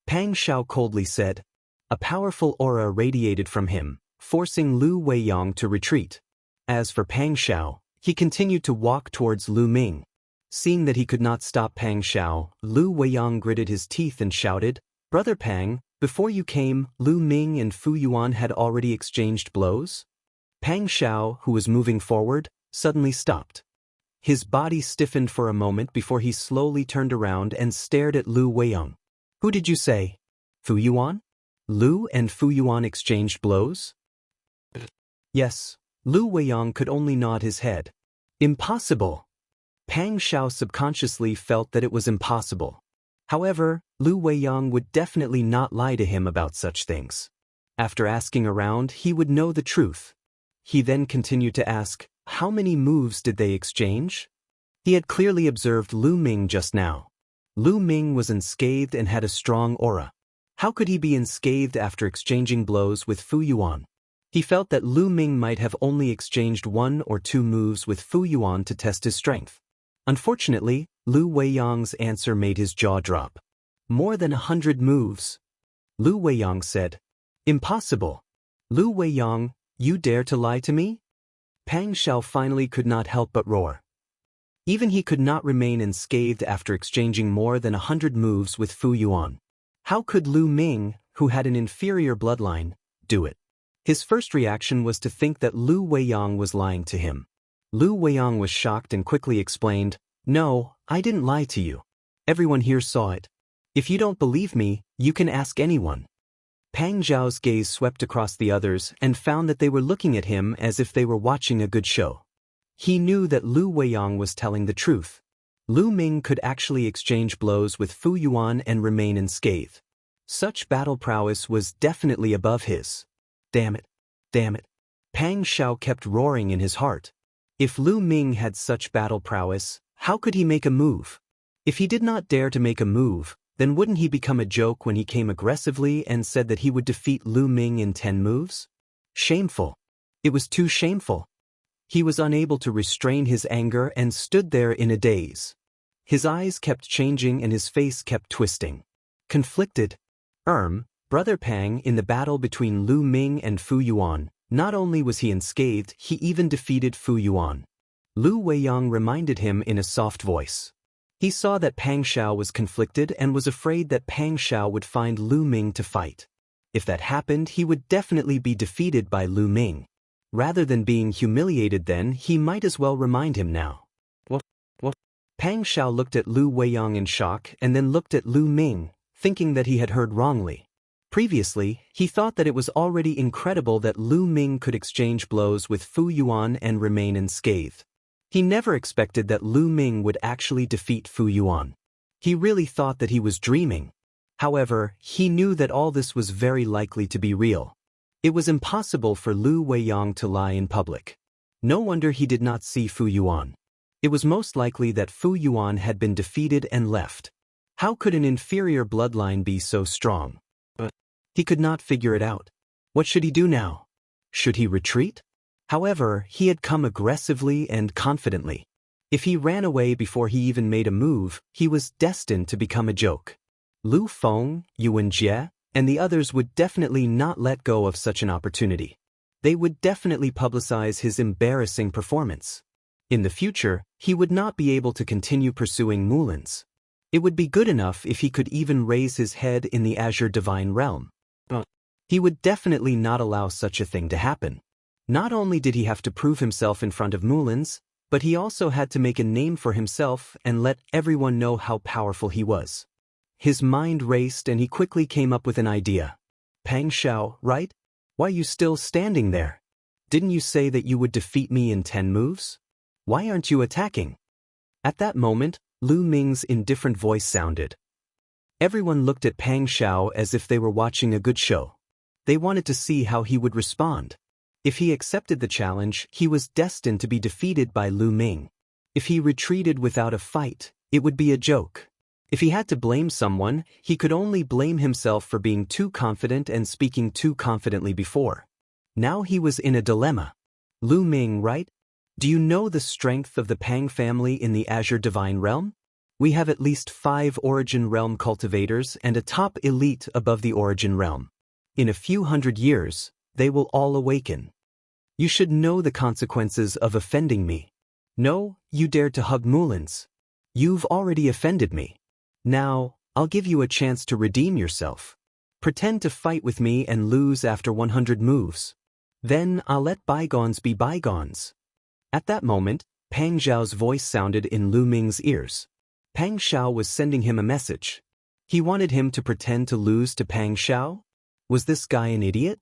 Pang Xiao coldly said. A powerful aura radiated from him, forcing Lu Weiyang to retreat. As for Pang Xiao, he continued to walk towards Lu Ming. Seeing that he could not stop Pang Xiao, Lu Weiyang gritted his teeth and shouted, Brother Pang, before you came, Lu Ming and Fu Yuan had already exchanged blows? Pang Xiao, who was moving forward, suddenly stopped. His body stiffened for a moment before he slowly turned around and stared at Lu Weiyang. Who did you say? Fu Yuan? Lu and Fu Yuan exchanged blows? Yes. Lu Weiyang could only nod his head. Impossible. Pang Xiao subconsciously felt that it was impossible. However, Lu Weiyang would definitely not lie to him about such things. After asking around, he would know the truth. He then continued to ask, how many moves did they exchange? He had clearly observed Lu Ming just now. Lu Ming was unscathed and had a strong aura. How could he be unscathed after exchanging blows with Fu Yuan? He felt that Lu Ming might have only exchanged 1 or 2 moves with Fu Yuan to test his strength. Unfortunately, Lu Weiyang's answer made his jaw drop. More than 100 moves. Lu Weiyang said. Impossible. Lu Weiyang, you dare to lie to me? Pang Xiao finally could not help but roar. Even he could not remain unscathed after exchanging more than 100 moves with Fu Yuan. How could Lu Ming, who had an inferior bloodline, do it? His first reaction was to think that Lu Weiyang was lying to him. Lu Weiyang was shocked and quickly explained, No, I didn't lie to you. Everyone here saw it. If you don't believe me, you can ask anyone. Pang Xiao's gaze swept across the others and found that they were looking at him as if they were watching a good show. He knew that Lu Weiyang was telling the truth. Lu Ming could actually exchange blows with Fu Yuan and remain unscathed. Such battle prowess was definitely above his. Damn it. Damn it. Pang Xiao kept roaring in his heart. If Lu Ming had such battle prowess, how could he make a move? If he did not dare to make a move, then wouldn't he become a joke when he came aggressively and said that he would defeat Lu Ming in 10 moves? Shameful. It was too shameful. He was unable to restrain his anger and stood there in a daze. His eyes kept changing and his face kept twisting. Conflicted. Brother Pang, in the battle between Lu Ming and Fu Yuan, not only was he unscathed, he even defeated Fu Yuan. Lu Weiyang reminded him in a soft voice. He saw that Pang Xiao was conflicted and was afraid that Pang Xiao would find Lu Ming to fight. If that happened, he would definitely be defeated by Lu Ming. Rather than being humiliated then, he might as well remind him now. What? Pang Xiao looked at Lu Weiyang in shock and then looked at Lu Ming, thinking that he had heard wrongly. Previously, he thought that it was already incredible that Lu Ming could exchange blows with Fu Yuan and remain unscathed. He never expected that Lu Ming would actually defeat Fu Yuan. He really thought that he was dreaming. However, he knew that all this was very likely to be real. It was impossible for Lu Weiyang to lie in public. No wonder he did not see Fu Yuan. It was most likely that Fu Yuan had been defeated and left. How could an inferior bloodline be so strong? But he could not figure it out. What should he do now? Should he retreat? However, he had come aggressively and confidently. If he ran away before he even made a move, he was destined to become a joke. Lu Feng, Yuan Jie, and the others would definitely not let go of such an opportunity. They would definitely publicize his embarrassing performance. In the future, he would not be able to continue pursuing Mulin's. It would be good enough if he could even raise his head in the Azure Divine Realm. But he would definitely not allow such a thing to happen. Not only did he have to prove himself in front of Mulin's, But he also had to make a name for himself and let everyone know how powerful he was. His mind raced and he quickly came up with an idea. Pang Xiao, right? Why are you still standing there? Didn't you say that you would defeat me in 10 moves? Why aren't you attacking? At that moment, Lu Ming's indifferent voice sounded. Everyone looked at Pang Xiao as if they were watching a good show. They wanted to see how he would respond. If he accepted the challenge, he was destined to be defeated by Lu Ming. If he retreated without a fight, it would be a joke. If he had to blame someone, he could only blame himself for being too confident and speaking too confidently before. Now he was in a dilemma. Lu Ming, right? Do you know the strength of the Pang family in the Azure Divine Realm? We have at least 5 Origin Realm cultivators and a top elite above the Origin Realm. In a few hundred years, they will all awaken. You should know the consequences of offending me. No, you dared to hug Mullins. You've already offended me. Now, I'll give you a chance to redeem yourself. Pretend to fight with me and lose after 100 moves. Then I'll let bygones be bygones. At that moment, Pang Xiao's voice sounded in Lu Ming's ears. Pang Xiao was sending him a message. He wanted him to pretend to lose to Pang Xiao? Was this guy an idiot?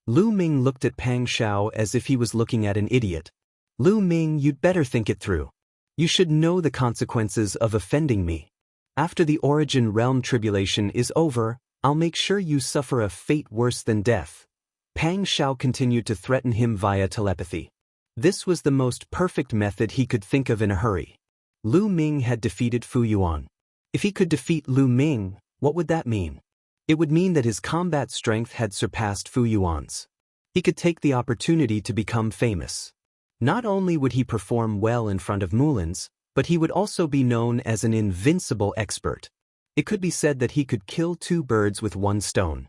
Lu Ming looked at Pang Xiao as if he was looking at an idiot. Lu Ming, you'd better think it through. You should know the consequences of offending me. After the Origin Realm tribulation is over, I'll make sure you suffer a fate worse than death. Pang Xiao continued to threaten him via telepathy. This was the most perfect method he could think of in a hurry. Lu Ming had defeated Fu Yuan. If he could defeat Lu Ming, what would that mean? It would mean that his combat strength had surpassed Fu Yuan's. He could take the opportunity to become famous. Not only would he perform well in front of Mullins, but he would also be known as an invincible expert. It could be said that he could kill 2 birds with 1 stone.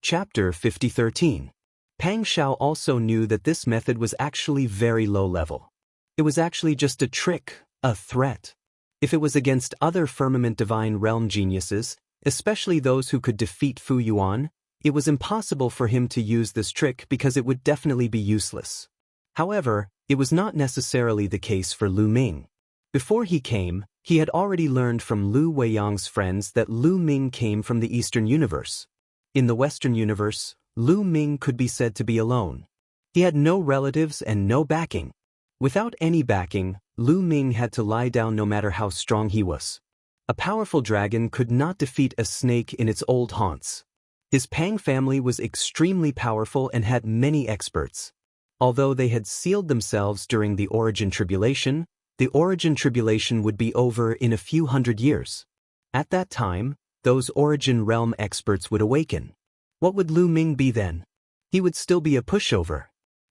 Chapter 5013. Pang Xiao also knew that this method was actually very low level. It was actually just a trick, a threat. If it was against other Firmament Divine Realm geniuses, especially those who could defeat Fu Yuan, it was impossible for him to use this trick because it would definitely be useless. However, it was not necessarily the case for Lu Ming. Before he came, he had already learned from Lu Weiyang's friends that Lu Ming came from the Eastern Universe. In the Western Universe, Lu Ming could be said to be alone. He had no relatives and no backing. Without any backing, Lu Ming had to lie down no matter how strong he was. A powerful dragon could not defeat a snake in its old haunts. His Pang family was extremely powerful and had many experts. Although they had sealed themselves during the Origin Tribulation, the Origin Tribulation would be over in a few hundred years. At that time, those Origin Realm experts would awaken. What would Lu Ming be then? He would still be a pushover.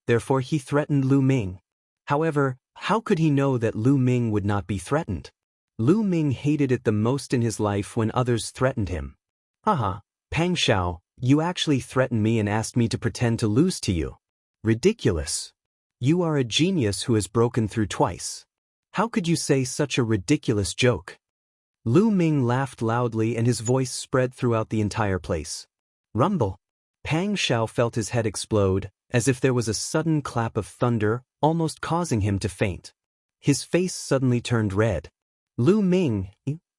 Therefore he threatened Lu Ming. However, how could he know that Lu Ming would not be threatened? Lu Ming hated it the most in his life when others threatened him. Haha, Pang Xiao, you actually threatened me and asked me to pretend to lose to you. Ridiculous. You are a genius who has broken through twice. How could you say such a ridiculous joke? Lu Ming laughed loudly and his voice spread throughout the entire place. Rumble. Pang Xiao felt his head explode, as if there was a sudden clap of thunder, almost causing him to faint. His face suddenly turned red. Lu Ming,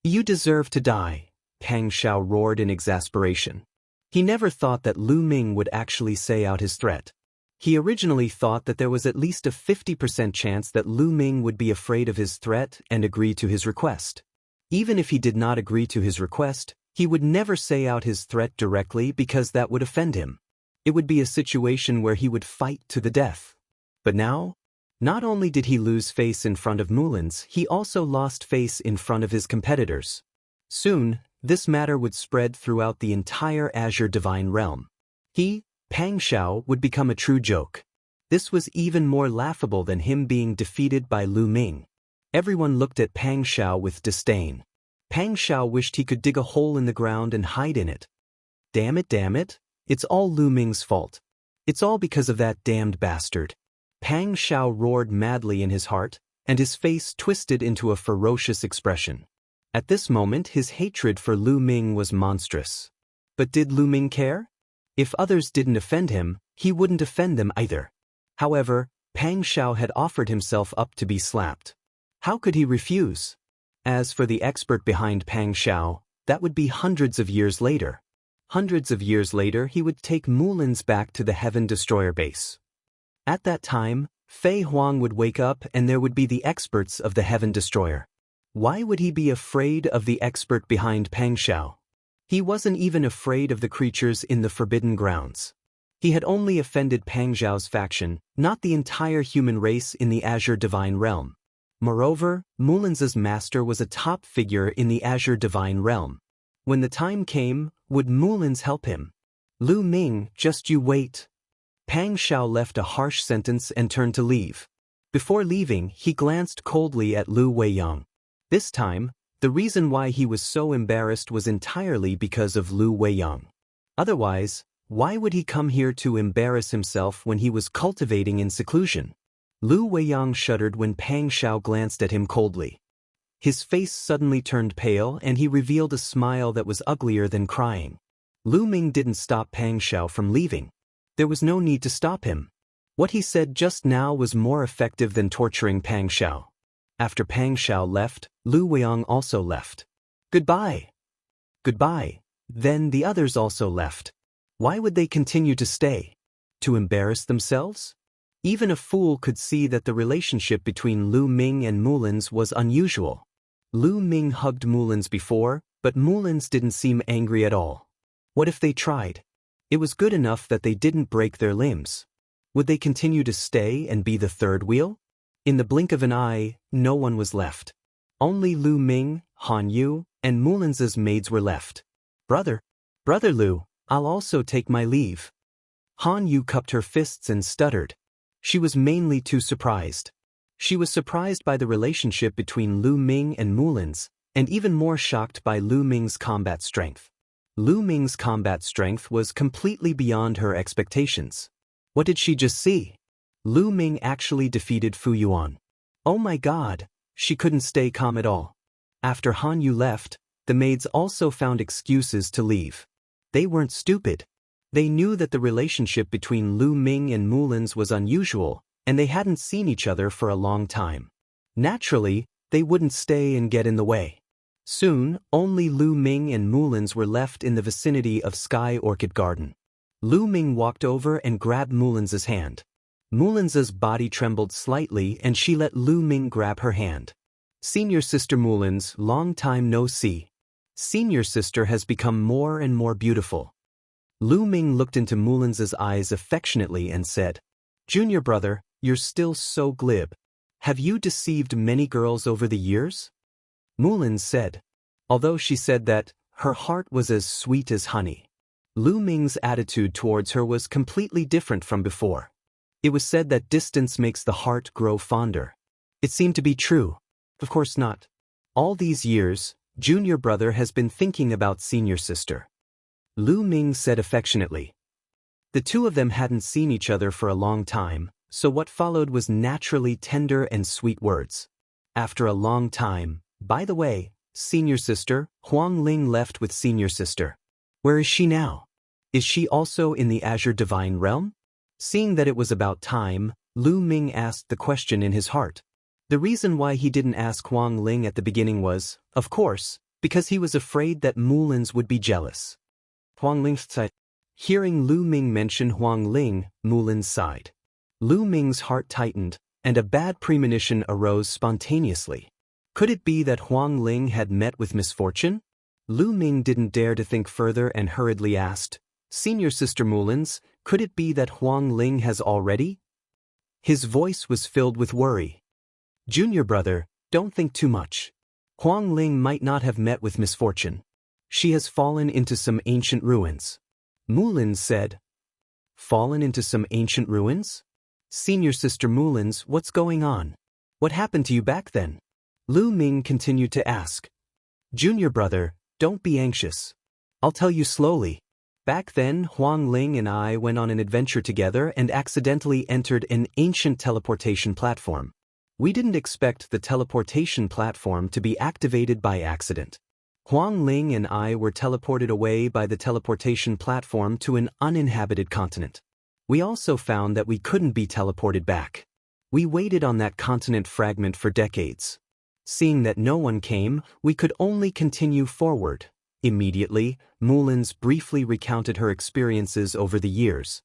you deserve to die, Pang Xiao roared in exasperation. He never thought that Lu Ming would actually say out his threat. He originally thought that there was at least a 50% chance that Lu Ming would be afraid of his threat and agree to his request. Even if he did not agree to his request, he would never say out his threat directly because that would offend him. It would be a situation where he would fight to the death. But now, not only did he lose face in front of Mullins, he also lost face in front of his competitors. Soon, this matter would spread throughout the entire Azure Divine Realm. He, Pang Xiao, would become a true joke. This was even more laughable than him being defeated by Lu Ming. Everyone looked at Pang Xiao with disdain. Pang Xiao wished he could dig a hole in the ground and hide in it. Damn it, it's all Lu Ming's fault. It's all because of that damned bastard. Pang Xiao roared madly in his heart, and his face twisted into a ferocious expression. At this moment his hatred for Lu Ming was monstrous. But did Lu Ming care? If others didn't offend him, he wouldn't offend them either. However, Pang Xiao had offered himself up to be slapped. How could he refuse? As for the expert behind Pang Xiao, that would be hundreds of years later. Hundreds of years later he would take Mulin's back to the Heaven Destroyer base. At that time, Fei Huang would wake up and there would be the experts of the Heaven Destroyer. Why would he be afraid of the expert behind Pang Xiao? He wasn't even afraid of the creatures in the Forbidden Grounds. He had only offended Pang Xiao's faction, not the entire human race in the Azure Divine Realm. Moreover, Mulin's master was a top figure in the Azure Divine Realm. When the time came, would Mulin's help him? Lu Ming, just you wait. Pang Xiao left a harsh sentence and turned to leave. Before leaving, he glanced coldly at Lu Weiyang. This time, the reason why he was so embarrassed was entirely because of Lu Weiyang. Otherwise, why would he come here to embarrass himself when he was cultivating in seclusion? Lu Weiyang shuddered when Pang Xiao glanced at him coldly. His face suddenly turned pale and he revealed a smile that was uglier than crying. Lu Ming didn't stop Pang Xiao from leaving. There was no need to stop him. What he said just now was more effective than torturing Pang Xiao. After Pang Xiao left, Lu Weiyang also left. Goodbye. Goodbye. Then the others also left. Why would they continue to stay? To embarrass themselves? Even a fool could see that the relationship between Lu Ming and Mulin's was unusual. Lu Ming hugged Mulin's before, but Mulin's didn't seem angry at all. What if they tried? It was good enough that they didn't break their limbs. Would they continue to stay and be the third wheel? In the blink of an eye, no one was left. Only Lu Ming, Han Yu, and Mulin's maids were left. Brother Lu, I'll also take my leave. Han Yu cupped her fists and stuttered. She was mainly too surprised. She was surprised by the relationship between Lu Ming and Mulin's, and even more shocked by Lu Ming's combat strength. Lu Ming's combat strength was completely beyond her expectations. What did she just see? Lu Ming actually defeated Fu Yuan. Oh my god, she couldn't stay calm at all. After Han Yu left, the maids also found excuses to leave. They weren't stupid. They knew that the relationship between Lu Ming and Mulin's was unusual, and they hadn't seen each other for a long time. Naturally, they wouldn't stay and get in the way. Soon, only Lu Ming and Mulin's were left in the vicinity of Sky Orchid Garden. Lu Ming walked over and grabbed Mulin's hand. Mulin's body trembled slightly and she let Lu Ming grab her hand. Senior Sister Mulin's, long time no see. Senior Sister has become more and more beautiful. Lu Ming looked into Mulin's eyes affectionately and said, Junior brother, you're still so glib. Have you deceived many girls over the years? Mulin said. Although she said that, her heart was as sweet as honey. Lu Ming's attitude towards her was completely different from before. It was said that distance makes the heart grow fonder. It seemed to be true. Of course not. All these years, Junior brother has been thinking about Senior Sister. Lu Ming said affectionately. The two of them hadn't seen each other for a long time, so what followed was naturally tender and sweet words. After a long time, by the way, Senior Sister, Wang Lin left with Senior Sister. Where is she now? Is she also in the Azure Divine Realm? Seeing that it was about time, Lu Ming asked the question in his heart. The reason why he didn't ask Wang Lin at the beginning was, of course, because he was afraid that Mulin's would be jealous. Wang Lin sighed. Hearing Lu Ming mention Wang Lin, Mulin sighed. Lu Ming's heart tightened, and a bad premonition arose spontaneously. Could it be that Wang Lin had met with misfortune? Lu Ming didn't dare to think further and hurriedly asked, Senior Sister Mulin's, could it be that Wang Lin has already? His voice was filled with worry. Junior brother, don't think too much. Wang Lin might not have met with misfortune. She has fallen into some ancient ruins. Mulin said. Fallen into some ancient ruins? Senior Sister Mulin's, what's going on? What happened to you back then? Lu Ming continued to ask. Junior brother, don't be anxious. I'll tell you slowly. Back then, Wang Lin and I went on an adventure together and accidentally entered an ancient teleportation platform. We didn't expect the teleportation platform to be activated by accident. Wang Lin and I were teleported away by the teleportation platform to an uninhabited continent. We also found that we couldn't be teleported back. We waited on that continent fragment for decades. Seeing that no one came, we could only continue forward. Immediately, Mullins briefly recounted her experiences over the years.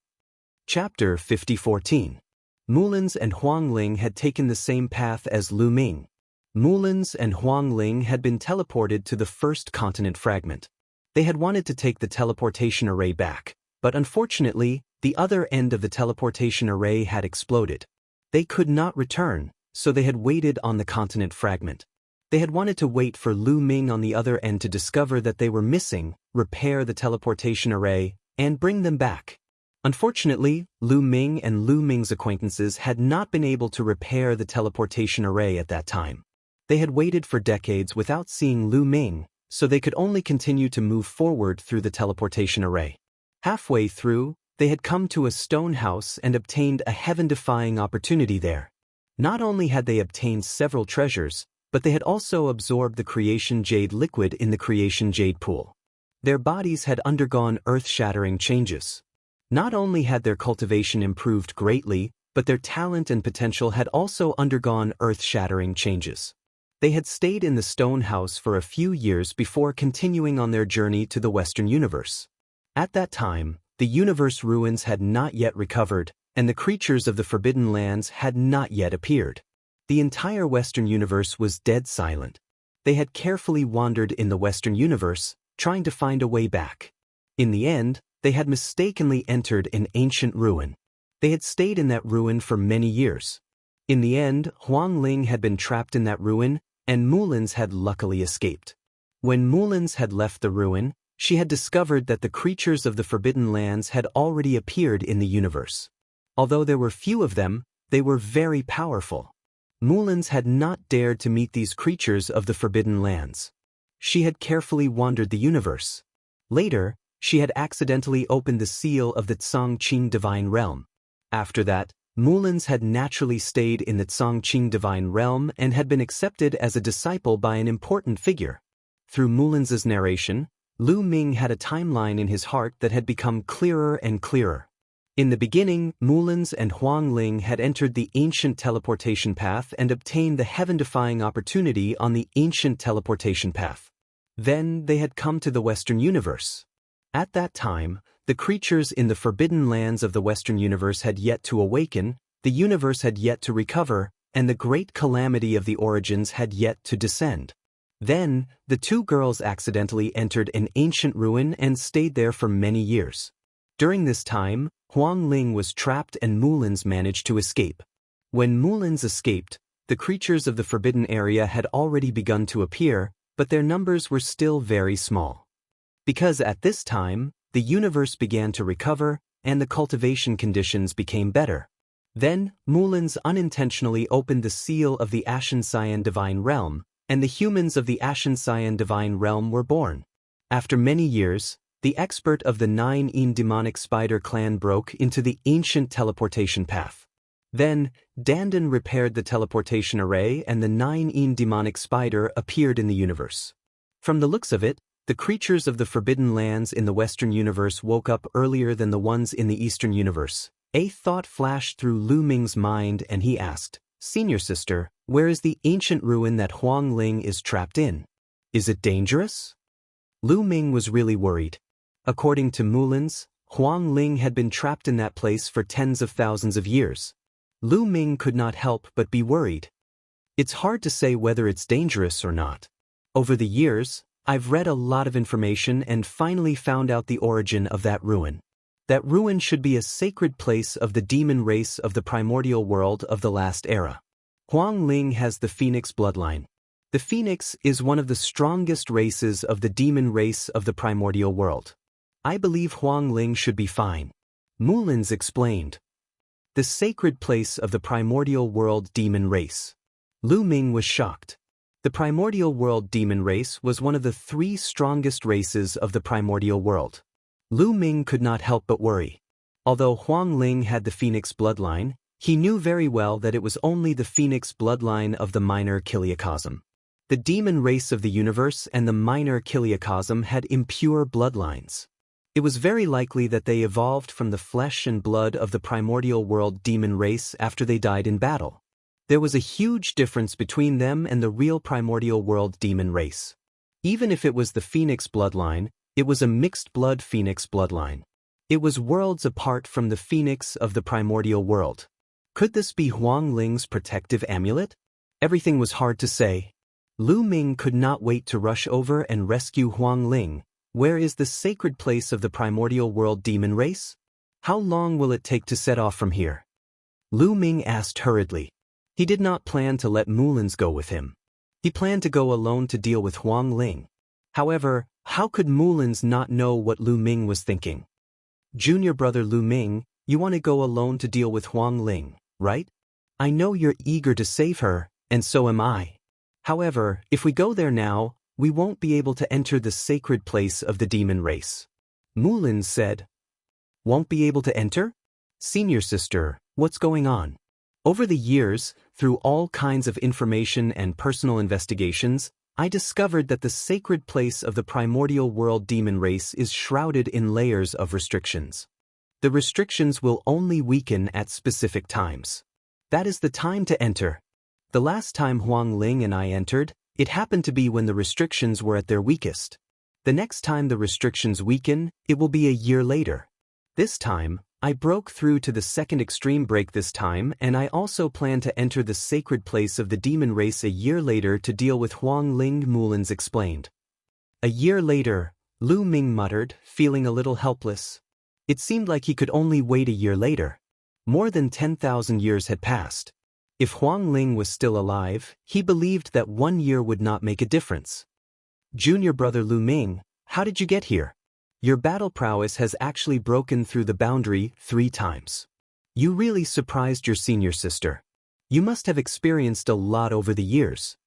Chapter 5014. Mullins and Wang Lin had taken the same path as Lu Ming. Mullins and Wang Lin had been teleported to the first continent fragment. They had wanted to take the teleportation array back, but unfortunately, the other end of the teleportation array had exploded. They could not return, so they had waited on the continent fragment. They had wanted to wait for Lu Ming on the other end to discover that they were missing, repair the teleportation array, and bring them back. Unfortunately, Lu Ming and Lu Ming's acquaintances had not been able to repair the teleportation array at that time. They had waited for decades without seeing Lu Ming, so they could only continue to move forward through the teleportation array. Halfway through, they had come to a stone house and obtained a heaven-defying opportunity there. Not only had they obtained several treasures, but they had also absorbed the creation jade liquid in the creation jade pool. Their bodies had undergone earth-shattering changes. Not only had their cultivation improved greatly, but their talent and potential had also undergone earth-shattering changes. They had stayed in the stone house for a few years before continuing on their journey to the Western universe. At that time, the universe ruins had not yet recovered, and the creatures of the Forbidden Lands had not yet appeared. The entire Western universe was dead silent. They had carefully wandered in the Western universe, trying to find a way back. In the end, they had mistakenly entered an ancient ruin. They had stayed in that ruin for many years. In the end, Wang Lin had been trapped in that ruin, and Mullins had luckily escaped. When Mullins had left the ruin, she had discovered that the creatures of the Forbidden Lands had already appeared in the universe. Although there were few of them, they were very powerful. Mullins had not dared to meet these creatures of the Forbidden Lands. She had carefully wandered the universe. Later, she had accidentally opened the seal of the Tsangqing Divine Realm. After that, Mullins had naturally stayed in the Tsangqing Divine Realm and had been accepted as a disciple by an important figure. Through Mullins's narration, Lu Ming had a timeline in his heart that had become clearer and clearer. In the beginning, Mullins and Wang Lin had entered the ancient teleportation path and obtained the heaven-defying opportunity on the ancient teleportation path. Then they had come to the Western universe. At that time, the creatures in the Forbidden Lands of the Western universe had yet to awaken, the universe had yet to recover, and the great calamity of the origins had yet to descend. Then, the two girls accidentally entered an ancient ruin and stayed there for many years. During this time, Wang Lin was trapped and Mullins managed to escape. When Mullins escaped, the creatures of the Forbidden Area had already begun to appear, but their numbers were still very small. Because at this time, the universe began to recover, and the cultivation conditions became better. Then, Mullins unintentionally opened the seal of the Xianxia Divine Realm, and the humans of the Xianxia Divine Realm were born. After many years, the expert of the 9 demonic spider clan broke into the ancient teleportation path. Then, Dandan repaired the teleportation array and the 9 demonic spider appeared in the universe. From the looks of it, the creatures of the Forbidden Lands in the Western universe woke up earlier than the ones in the Eastern universe. A thought flashed through Lu Ming's mind and he asked, "Senior sister, where is the ancient ruin that Wang Lin is trapped in? Is it dangerous?" Lu Ming was really worried. According to Mullins, Wang Lin had been trapped in that place for tens of thousands of years. Lu Ming could not help but be worried. It's hard to say whether it's dangerous or not. Over the years, I've read a lot of information and finally found out the origin of that ruin. That ruin should be a sacred place of the demon race of the primordial world of the last era. Wang Lin has the Phoenix bloodline. The Phoenix is one of the strongest races of the demon race of the primordial world. I believe Wang Lin should be fine. Mullins explained. The sacred place of the primordial world demon race. Lu Ming was shocked. The primordial world demon race was one of the 3 strongest races of the primordial world. Lu Ming could not help but worry. Although Wang Lin had the Phoenix bloodline, he knew very well that it was only the Phoenix bloodline of the minor Kiliacosm. The demon race of the universe and the minor Kiliacosm had impure bloodlines. It was very likely that they evolved from the flesh and blood of the primordial world demon race after they died in battle. There was a huge difference between them and the real primordial world demon race. Even if it was the Phoenix bloodline, it was a mixed-blood Phoenix bloodline. It was worlds apart from the Phoenix of the primordial world. Could this be Wang Lin's protective amulet? Everything was hard to say. Lu Ming could not wait to rush over and rescue Wang Lin. Where is the sacred place of the primordial world demon race? How long will it take to set off from here? Lu Ming asked hurriedly. He did not plan to let Mulins go with him. He planned to go alone to deal with Wang Lin. However, how could Mulins not know what Lu Ming was thinking? Junior brother Lu Ming, you want to go alone to deal with Wang Lin, right? I know you're eager to save her, and so am I. However, if we go there now, we won't be able to enter the sacred place of the demon race. Mulins said. Won't be able to enter? Senior sister, what's going on? Over the years, through all kinds of information and personal investigations, I discovered that the sacred place of the primordial world demon race is shrouded in layers of restrictions. The restrictions will only weaken at specific times. That is the time to enter. The last time Wang Lin and I entered, it happened to be when the restrictions were at their weakest. The next time the restrictions weaken, it will be a year later. This time, I broke through to the second extreme break this time, and I also plan to enter the sacred place of the demon race a year later to deal with Wang Lin, Mulins explained. A year later, Lu Ming muttered, feeling a little helpless. It seemed like he could only wait a year later. More than 10,000 years had passed. If Wang Lin was still alive, he believed that 1 year would not make a difference. Junior brother Lu Ming, how did you get here? Your battle prowess has actually broken through the boundary 3 times. You really surprised your senior sister. You must have experienced a lot over the years.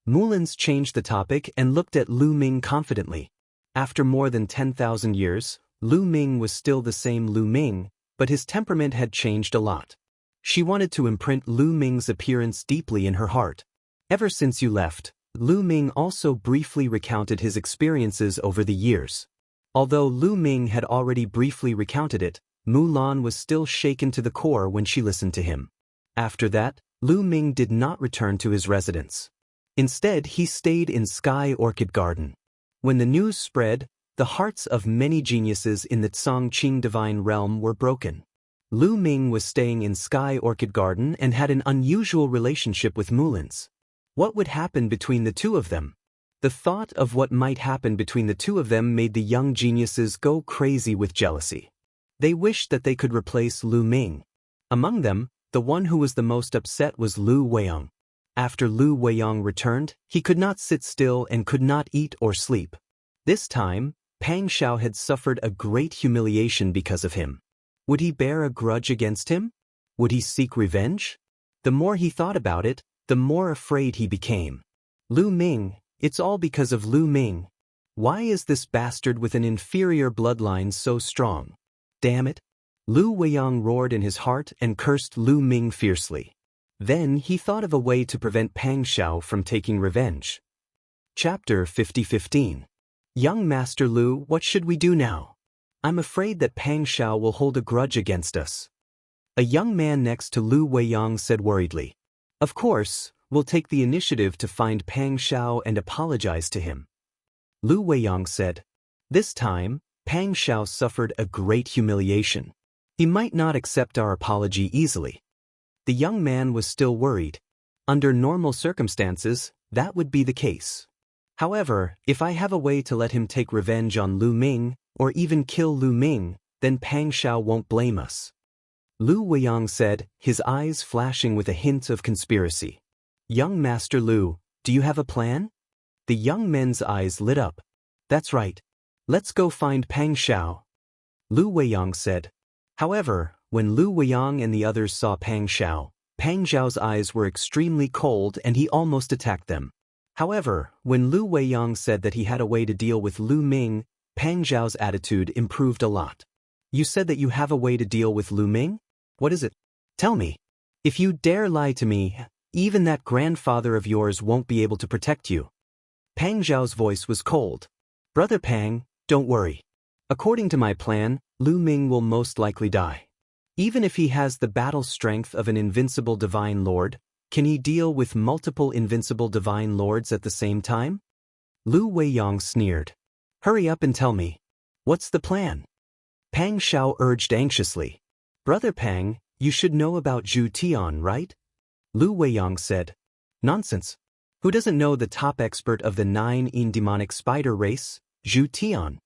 Mulins changed the topic and looked at Lu Ming confidently. After more than 10,000 years, Lu Ming was still the same Lu Ming, but his temperament had changed a lot. She wanted to imprint Lu Ming's appearance deeply in her heart. Ever since you left, Lu Ming also briefly recounted his experiences over the years. Although Lu Ming had already briefly recounted it, Mulan was still shaken to the core when she listened to him. After that, Lu Ming did not return to his residence. Instead, he stayed in Sky Orchid Garden. When the news spread, the hearts of many geniuses in the Tsongqing divine realm were broken. Lu Ming was staying in Sky Orchid Garden and had an unusual relationship with Mulins. What would happen between the two of them? The thought of what might happen between the two of them made the young geniuses go crazy with jealousy. They wished that they could replace Lu Ming. Among them, the one who was the most upset was Lu Weiyang. After Lu Weiyang returned, he could not sit still and could not eat or sleep. This time, Pang Xiao had suffered a great humiliation because of him. Would he bear a grudge against him? Would he seek revenge? The more he thought about it, the more afraid he became. Lu Ming, it's all because of Lu Ming. Why is this bastard with an inferior bloodline so strong? Damn it! Lu Weiyang roared in his heart and cursed Lu Ming fiercely. Then he thought of a way to prevent Pang Xiao from taking revenge. Chapter 50-15. Young Master Lu, what should we do now? I'm afraid that Pang Xiao will hold a grudge against us. A young man next to Lu Weiyang said worriedly. Of course, we'll take the initiative to find Pang Xiao and apologize to him. Lu Weiyang said. This time, Pang Xiao suffered a great humiliation. He might not accept our apology easily. The young man was still worried. Under normal circumstances, that would be the case. However, if I have a way to let him take revenge on Lu Ming, or even kill Lu Ming, then Pang Xiao won't blame us. Lu Weiyang said, his eyes flashing with a hint of conspiracy. Young Master Lu, do you have a plan? The young men's eyes lit up. That's right. Let's go find Pang Xiao. Lu Weiyang said. However, when Lu Weiyang and the others saw Pang Xiao's eyes were extremely cold and he almost attacked them. However, when Lu Weiyang said that he had a way to deal with Lu Ming, Pang Xiao's attitude improved a lot. You said that you have a way to deal with Lu Ming? What is it? Tell me. If you dare lie to me, even that grandfather of yours won't be able to protect you. Pang Xiao's voice was cold. Brother Pang, don't worry. According to my plan, Lu Ming will most likely die. Even if he has the battle strength of an invincible divine lord, can he deal with multiple invincible divine lords at the same time? Lu Weiyang sneered. Hurry up and tell me. What's the plan? Pang Xiao urged anxiously. Brother Pang, you should know about Zhu Tian, right? Lu Weiyang said. Nonsense. Who doesn't know the top expert of the 9 demonic spider race, Zhu Tian?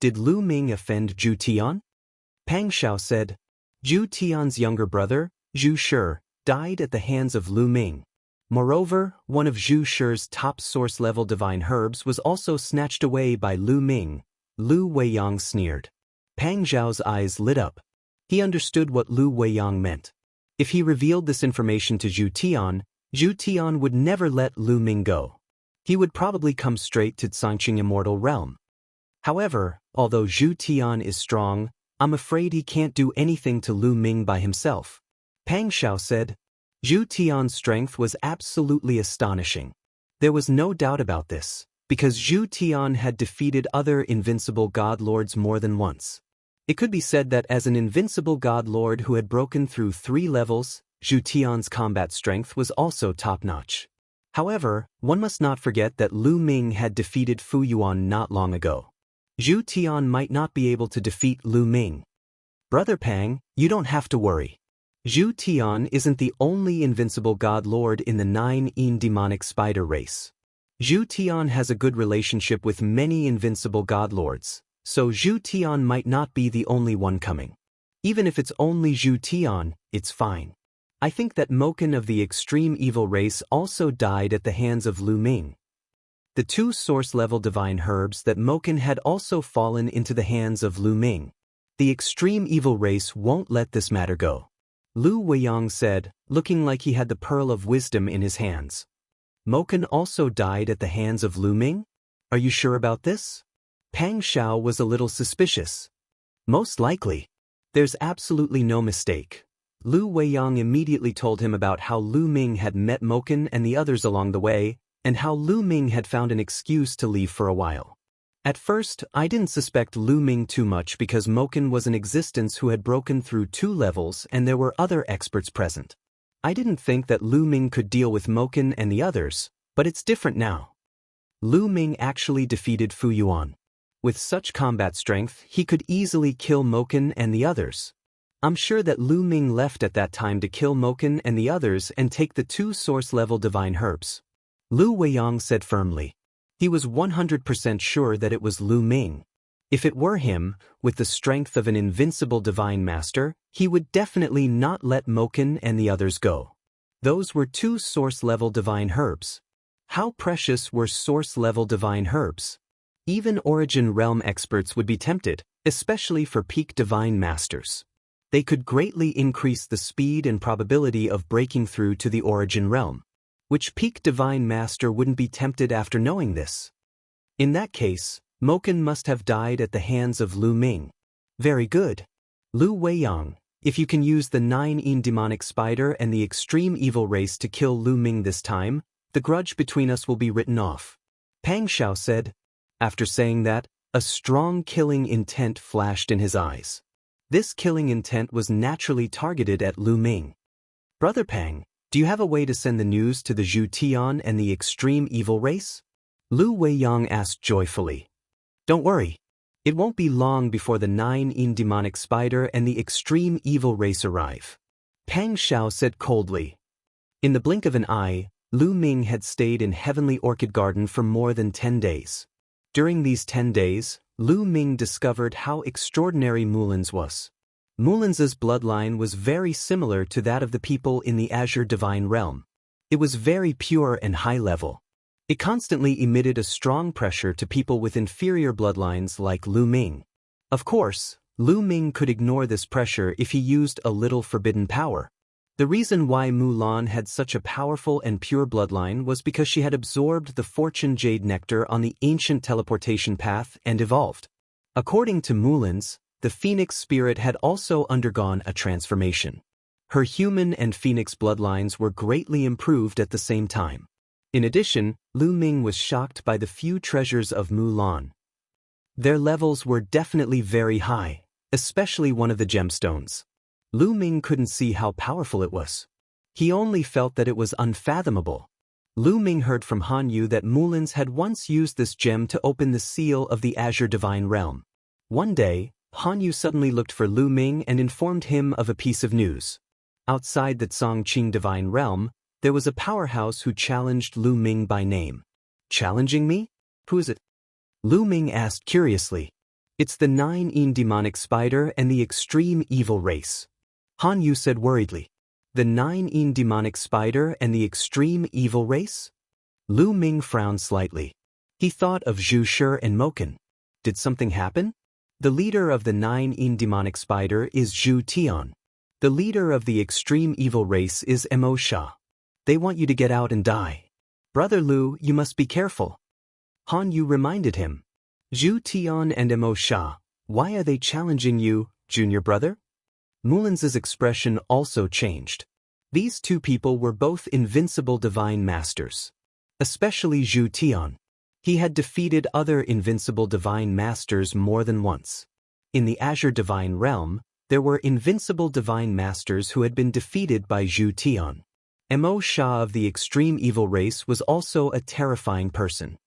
Did Lu Ming offend Zhu Tian? Pang Xiao said. Zhu Tian's younger brother, Zhu Shi, died at the hands of Lu Ming. Moreover, one of Zhu Shi's top source-level divine herbs was also snatched away by Lu Ming. Lu Weiyang sneered. Pang Xiao's eyes lit up. He understood what Lu Weiyang meant. If he revealed this information to Zhu Tian would never let Lu Ming go. He would probably come straight to Xianxia Immortal realm. However, although Zhu Tian is strong, I'm afraid he can't do anything to Lu Ming by himself. Pang Xiao said. Zhu Tian's strength was absolutely astonishing. There was no doubt about this, because Zhu Tian had defeated other invincible god lords more than once. It could be said that as an invincible god lord who had broken through 3 levels, Zhu Tian's combat strength was also top-notch. However, one must not forget that Lu Ming had defeated Fu Yuan not long ago. Zhu Tian might not be able to defeat Lu Ming. Brother Pang, you don't have to worry. Zhu Tian isn't the only invincible god lord in the 9 demonic spider race. Zhu Tian has a good relationship with many invincible god lords, so Zhu Tian might not be the only one coming. Even if it's only Zhu Tian, it's fine. I think that Moken of the extreme evil race also died at the hands of Lu Ming. The 2 source-level divine herbs that Moken had also fallen into the hands of Lu Ming. The extreme evil race won't let this matter go. Lu Weiyang said, looking like he had the pearl of wisdom in his hands. Moken also died at the hands of Lu Ming? Are you sure about this? Pang Xiao was a little suspicious. Most likely. There's absolutely no mistake. Lu Weiyang immediately told him about how Lu Ming had met Moken and the others along the way, and how Lu Ming had found an excuse to leave for a while. At first, I didn't suspect Lu Ming too much because Moken was an existence who had broken through 2 levels and there were other experts present. I didn't think that Lu Ming could deal with Moken and the others, but it's different now. Lu Ming actually defeated Fu Yuan. With such combat strength, he could easily kill Moken and the others. I'm sure that Lu Ming left at that time to kill Moken and the others and take the 2 source-level divine herbs. Lu Weiyang said firmly. He was 100% sure that it was Lu Ming. If it were him, with the strength of an invincible divine master, he would definitely not let Moken and the others go. Those were 2 source-level divine herbs. How precious were source-level divine herbs? Even Origin Realm experts would be tempted, especially for peak divine masters. They could greatly increase the speed and probability of breaking through to the Origin Realm. Which peak divine master wouldn't be tempted after knowing this? In that case, Moken must have died at the hands of Lu Ming. Very good. Lu Weiyang, if you can use the 9 demonic spider and the extreme evil race to kill Lu Ming this time, the grudge between us will be written off. Pang Xiao said. After saying that, a strong killing intent flashed in his eyes. This killing intent was naturally targeted at Lu Ming. Brother Pang, do you have a way to send the news to the Zhu Tian and the extreme evil race? Lu Weiyang asked joyfully. Don't worry. It won't be long before the 9 demonic spider and the extreme evil race arrive. Pang Xiao said coldly. In the blink of an eye, Lu Ming had stayed in Heavenly Orchid Garden for more than 10 days. During these 10 days, Lu Ming discovered how extraordinary Mulin's was. Mulin's bloodline was very similar to that of the people in the Azure Divine Realm. It was very pure and high level. It constantly emitted a strong pressure to people with inferior bloodlines like Lu Ming. Of course, Lu Ming could ignore this pressure if he used a little forbidden power. The reason why Mulan had such a powerful and pure bloodline was because she had absorbed the Fortune Jade Nectar on the ancient teleportation path and evolved. According to Mulin's, the Phoenix spirit had also undergone a transformation. Her human and Phoenix bloodlines were greatly improved at the same time. In addition, Lu Ming was shocked by the few treasures of Mulan. Their levels were definitely very high, especially one of the gemstones. Lu Ming couldn't see how powerful it was. He only felt that it was unfathomable. Lu Ming heard from Han Yu that Mulins had once used this gem to open the seal of the Azure Divine Realm. One day, Han Yu suddenly looked for Lu Ming and informed him of a piece of news. Outside the Zongqing Divine Realm, there was a powerhouse who challenged Lu Ming by name. Challenging me? Who is it? Lu Ming asked curiously. It's the 9-yin demonic spider and the extreme evil race. Han Yu said worriedly. The 9-yin demonic spider and the extreme evil race? Lu Ming frowned slightly. He thought of Zhu Shi and Moken. Did something happen? The leader of the 9-yin demonic spider is Zhu Tian. The leader of the extreme evil race is Mo Sha. They want you to get out and die. Brother Lu, you must be careful. Han Yu reminded him. Zhu Tian and Mo Sha, why are they challenging you, junior brother? Mulins's expression also changed. These two people were both invincible divine masters. Especially Zhu Tian. He had defeated other invincible divine masters more than once. In the Azure Divine Realm, there were invincible divine masters who had been defeated by Zhu Tian. Mo Sha of the extreme evil race was also a terrifying person.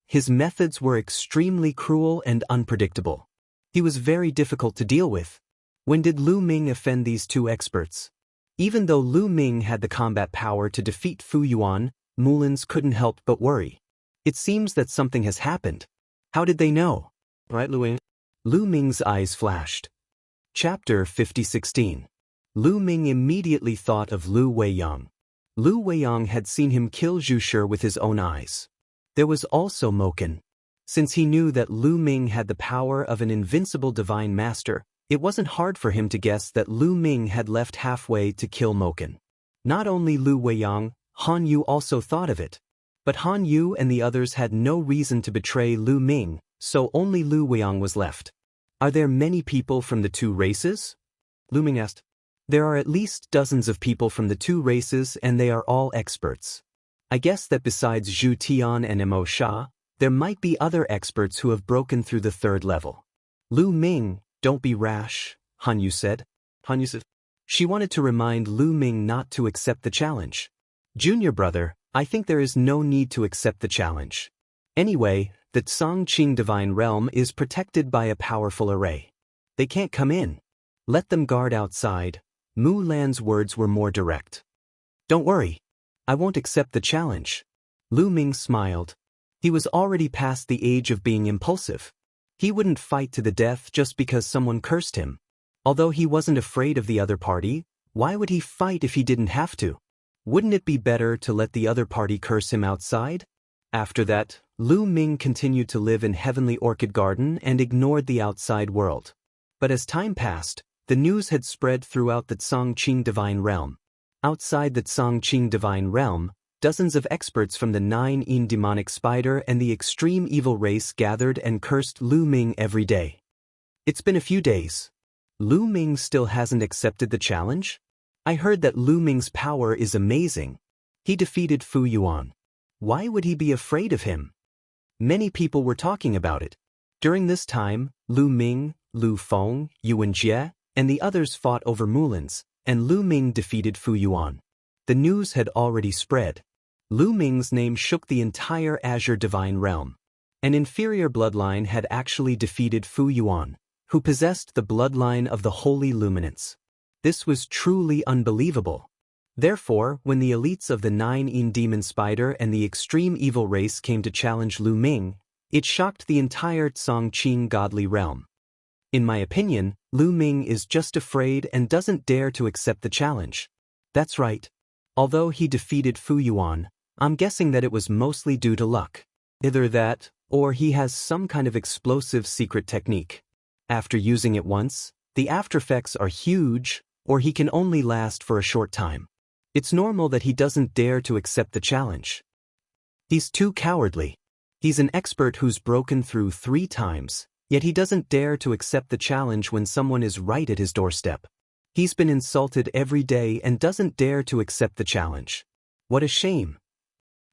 His methods were extremely cruel and unpredictable. He was very difficult to deal with. When did Lu Ming offend these two experts? Even though Lu Ming had the combat power to defeat Fu Yuan, Mulins couldn't help but worry. It seems that something has happened. How did they know? Right, Lu Ming? Lu Ming's eyes flashed. Chapter 50:16. Lu Ming immediately thought of Lu Weiyang. Lu Weiyang had seen him kill Zhu Shi with his own eyes. There was also Moken. Since he knew that Lu Ming had the power of an invincible divine master, it wasn't hard for him to guess that Lu Ming had left halfway to kill Moken. Not only Lu Weiyang, Han Yu also thought of it. But Han Yu and the others had no reason to betray Lu Ming, so only Lu Weiyang was left. Are there many people from the two races? Lu Ming asked. There are at least dozens of people from the two races and they are all experts. I guess that besides Zhu Tian and Mo Sha, there might be other experts who have broken through the third level. Lu Ming, don't be rash, Han Yu said. Han Yu said. She wanted to remind Lu Ming not to accept the challenge. Junior brother, I think there is no need to accept the challenge. Anyway, the Zongqing Divine Realm is protected by a powerful array. They can't come in. Let them guard outside. Mu Lan's words were more direct. Don't worry. I won't accept the challenge. Lu Ming smiled. He was already past the age of being impulsive. He wouldn't fight to the death just because someone cursed him. Although he wasn't afraid of the other party, why would he fight if he didn't have to? Wouldn't it be better to let the other party curse him outside? After that, Lu Ming continued to live in Heavenly Orchid Garden and ignored the outside world. But as time passed, the news had spread throughout the Zongqing Divine Realm. Outside the Zongqing Divine Realm, dozens of experts from the 9-yin demonic spider and the extreme evil race gathered and cursed Lu Ming every day. It's been a few days. Lu Ming still hasn't accepted the challenge? I heard that Lu Ming's power is amazing. He defeated Fu Yuan. Why would he be afraid of him? Many people were talking about it. During this time, Lu Ming, Lu Feng, Yuan Jie, and the others fought over Mulins, and Lu Ming defeated Fu Yuan. The news had already spread. Lu Ming's name shook the entire Azure Divine Realm. An inferior bloodline had actually defeated Fu Yuan, who possessed the bloodline of the Holy Luminance. This was truly unbelievable. Therefore, when the elites of the 9-yin demon spider and the extreme evil race came to challenge Lu Ming, it shocked the entire Zongqing godly realm. In my opinion, Lu Ming is just afraid and doesn't dare to accept the challenge. That's right. Although he defeated Fu Yuan, I'm guessing that it was mostly due to luck. Either that, or he has some kind of explosive secret technique. After using it once, the aftereffects are huge, or he can only last for a short time. It's normal that he doesn't dare to accept the challenge. He's too cowardly. He's an expert who's broken through 3 times, yet he doesn't dare to accept the challenge when someone is right at his doorstep. He's been insulted every day and doesn't dare to accept the challenge. What a shame.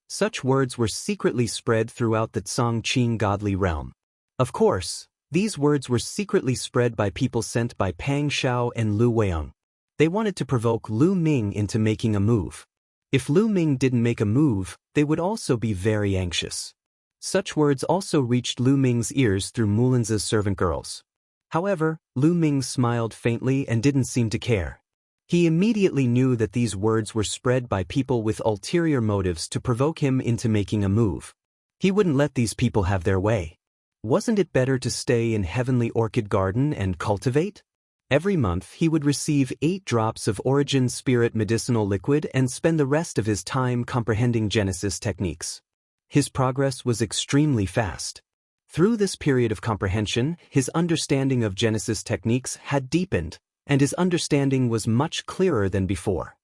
Such words were secretly spread throughout the Zongqing godly realm. Of course, These words were secretly spread by people sent by Pang Xiao and Lu Weiyang. They wanted to provoke Lu Ming into making a move. If Lu Ming didn't make a move, they would also be very anxious. Such words also reached Lu Ming's ears through Mulin's servant girls. However, Lu Ming smiled faintly and didn't seem to care. He immediately knew that these words were spread by people with ulterior motives to provoke him into making a move. He wouldn't let these people have their way. Wasn't it better to stay in Heavenly Orchid Garden and cultivate? Every month he would receive 8 drops of Origin Spirit medicinal liquid and spend the rest of his time comprehending Genesis techniques. His progress was extremely fast. Through this period of comprehension, his understanding of Genesis techniques had deepened, and his understanding was much clearer than before.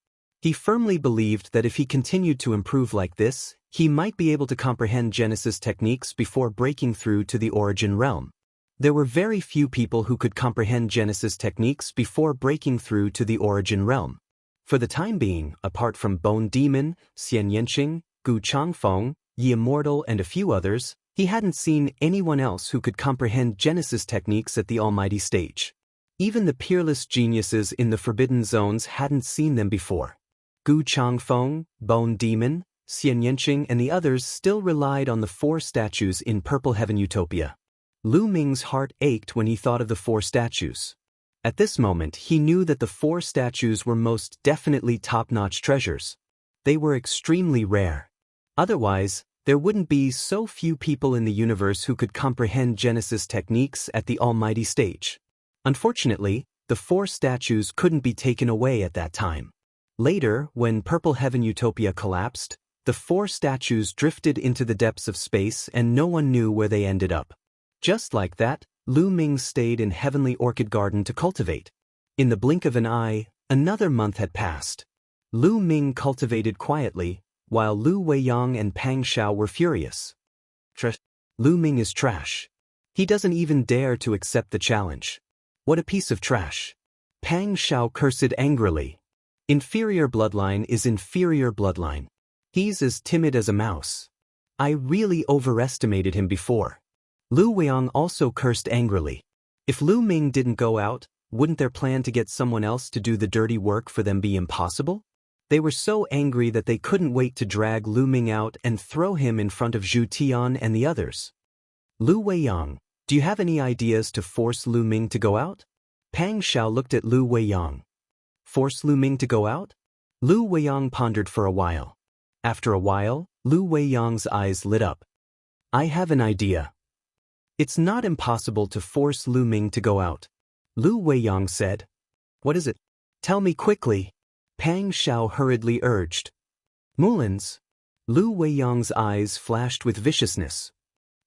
He firmly believed that if he continued to improve like this, he might be able to comprehend Genesis techniques before breaking through to the Origin realm. There were very few people who could comprehend Genesis techniques before breaking through to the Origin realm. For the time being, apart from Bone Demon, Xianxia, Gu Changfeng, Yi Immortal and a few others, he hadn't seen anyone else who could comprehend Genesis techniques at the Almighty stage. Even the peerless geniuses in the Forbidden Zones hadn't seen them before. Gu Changfeng, Bone Demon, Xianxia and the others still relied on the 4 statues in Purple Heaven Utopia. Lu Ming's heart ached when he thought of the 4 statues. At this moment, he knew that the 4 statues were most definitely top-notch treasures. They were extremely rare. Otherwise, there wouldn't be so few people in the universe who could comprehend Genesis techniques at the Almighty stage. Unfortunately, the 4 statues couldn't be taken away at that time. Later, when Purple Heaven Utopia collapsed, the 4 statues drifted into the depths of space and no one knew where they ended up. Just like that, Lu Ming stayed in Heavenly Orchid Garden to cultivate. In the blink of an eye, another month had passed. Lu Ming cultivated quietly, while Lu Weiyang and Pang Xiao were furious. Lu Ming is trash. He doesn't even dare to accept the challenge. What a piece of trash. Pang Xiao cursed angrily. Inferior bloodline is inferior bloodline. He's as timid as a mouse. I really overestimated him before. Lu Weiyang also cursed angrily. If Lu Ming didn't go out, wouldn't their plan to get someone else to do the dirty work for them be impossible? They were so angry that they couldn't wait to drag Lu Ming out and throw him in front of Zhu Tian and the others. Lu Weiyang, do you have any ideas to force Lu Ming to go out? Pang Xiao looked at Lu Weiyang. Force Lu Ming to go out? Lu Weiyang pondered for a while. After a while, Lu Weiyang's eyes lit up. I have an idea. It's not impossible to force Lu Ming to go out. Lu Weiyang said. What is it? Tell me quickly. Pang Xiao hurriedly urged. Mulin's. Lu Weiyang's eyes flashed with viciousness.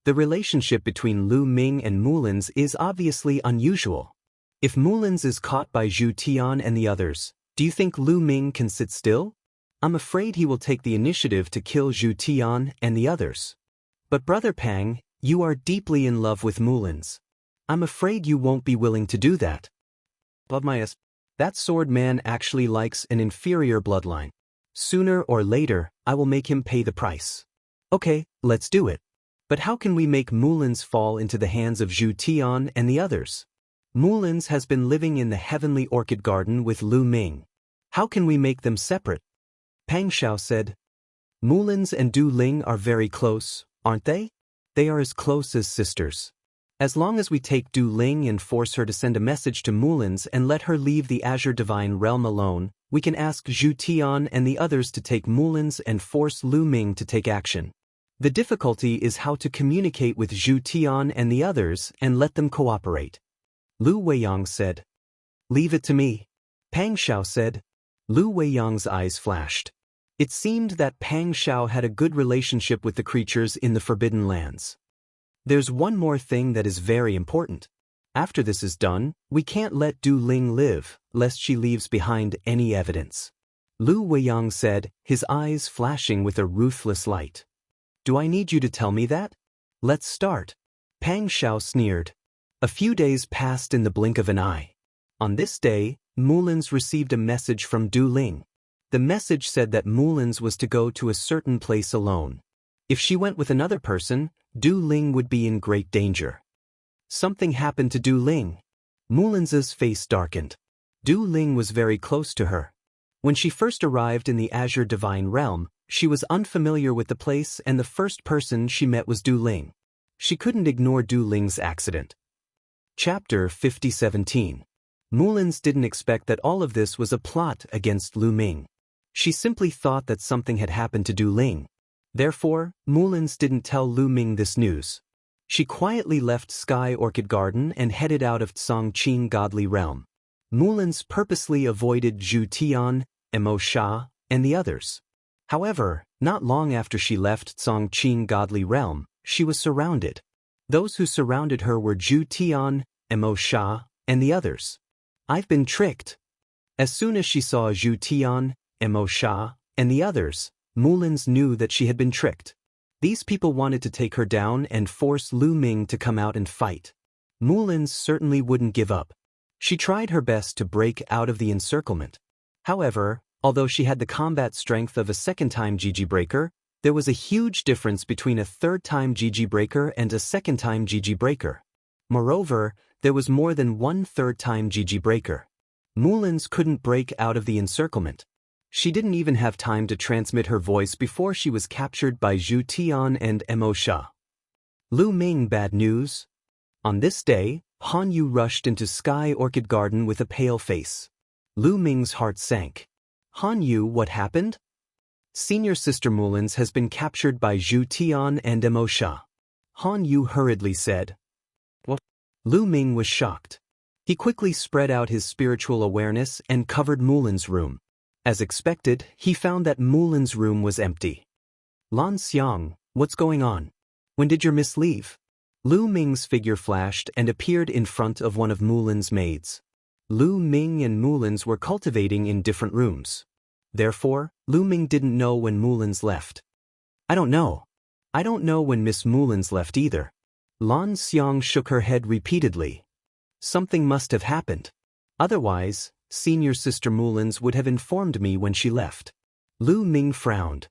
The relationship between Lu Ming and Mulin's is obviously unusual. If Mulin's is caught by Zhu Tian and the others, do you think Lu Ming can sit still? I'm afraid he will take the initiative to kill Zhu Tian and the others. But Brother Pang, you are deeply in love with Mulin's. I'm afraid you won't be willing to do that. That sword man actually likes an inferior bloodline. Sooner or later, I will make him pay the price. Okay, let's do it. But how can we make Mulin's fall into the hands of Zhu Tian and the others? Mulin's has been living in the Heavenly Orchid Garden with Lu Ming. How can we make them separate? Pang Xiao said. Mulin's and Du Ling are very close, aren't they? They are as close as sisters. As long as we take Du Ling and force her to send a message to Mulin's and let her leave the Azure Divine Realm alone, we can ask Zhu Tian and the others to take Mulin's and force Lu Ming to take action. The difficulty is how to communicate with Zhu Tian and the others and let them cooperate. Lu Weiyang said. Leave it to me. Pang Xiao said. Lu Weiyang's eyes flashed. It seemed that Pang Xiao had a good relationship with the creatures in the Forbidden Lands. There's one more thing that is very important. After this is done, we can't let Du Ling live, lest she leaves behind any evidence. Lu Weiyang said, his eyes flashing with a ruthless light. Do I need you to tell me that? Let's start. Pang Xiao sneered. A few days passed in the blink of an eye. On this day, Mulin's received a message from Du Ling. The message said that Mulin's was to go to a certain place alone. If she went with another person, Du Ling would be in great danger. Something happened to Du Ling. Mulin's face darkened. Du Ling was very close to her. When she first arrived in the Azure Divine Realm, she was unfamiliar with the place and the first person she met was Du Ling. She couldn't ignore Du Ling's accident. Chapter 5017. Mulin's didn't expect that all of this was a plot against Lu Ming. She simply thought that something had happened to Du Ling. Therefore, Mulin's didn't tell Lu Ming this news. She quietly left Sky Orchid Garden and headed out of Tsongqing Godly Realm. Mulin's purposely avoided Zhu Tian, Mo Sha, and the others. However, not long after she left Tsongqing Godly Realm, she was surrounded. Those who surrounded her were Zhu Tian, Mo Sha, and the others. I've been tricked. As soon as she saw Zhu Tian, Mo Sha, and the others, Mulin's knew that she had been tricked. These people wanted to take her down and force Lu Ming to come out and fight. Mulin's certainly wouldn't give up. She tried her best to break out of the encirclement. However, although she had the combat strength of a second-time GG breaker, there was a huge difference between a third-time GG breaker and a second-time GG breaker. Moreover, there was more than one third-time GG breaker. Mulin's couldn't break out of the encirclement. She didn't even have time to transmit her voice before she was captured by Zhu Tian and Mo Sha. Lu Ming, bad news. On this day, Han Yu rushed into Sky Orchid Garden with a pale face. Lu Ming's heart sank. Han Yu, what happened? Senior Sister Mulin's has been captured by Zhu Tian and Mo Sha. Han Yu hurriedly said. What? Lu Ming was shocked. He quickly spread out his spiritual awareness and covered Mulin's room. As expected, he found that Mulin's room was empty. Lan Xiang, what's going on? When did your miss leave? Lu Ming's figure flashed and appeared in front of one of Mulin's maids. Lu Ming and Mulin's were cultivating in different rooms. Therefore, Lu Ming didn't know when Mulin's left. I don't know. I don't know when Miss Mulin's left either. Lan Xiang shook her head repeatedly. Something must have happened. Otherwise, Senior Sister Mulin's would have informed me when she left. Lu Ming frowned.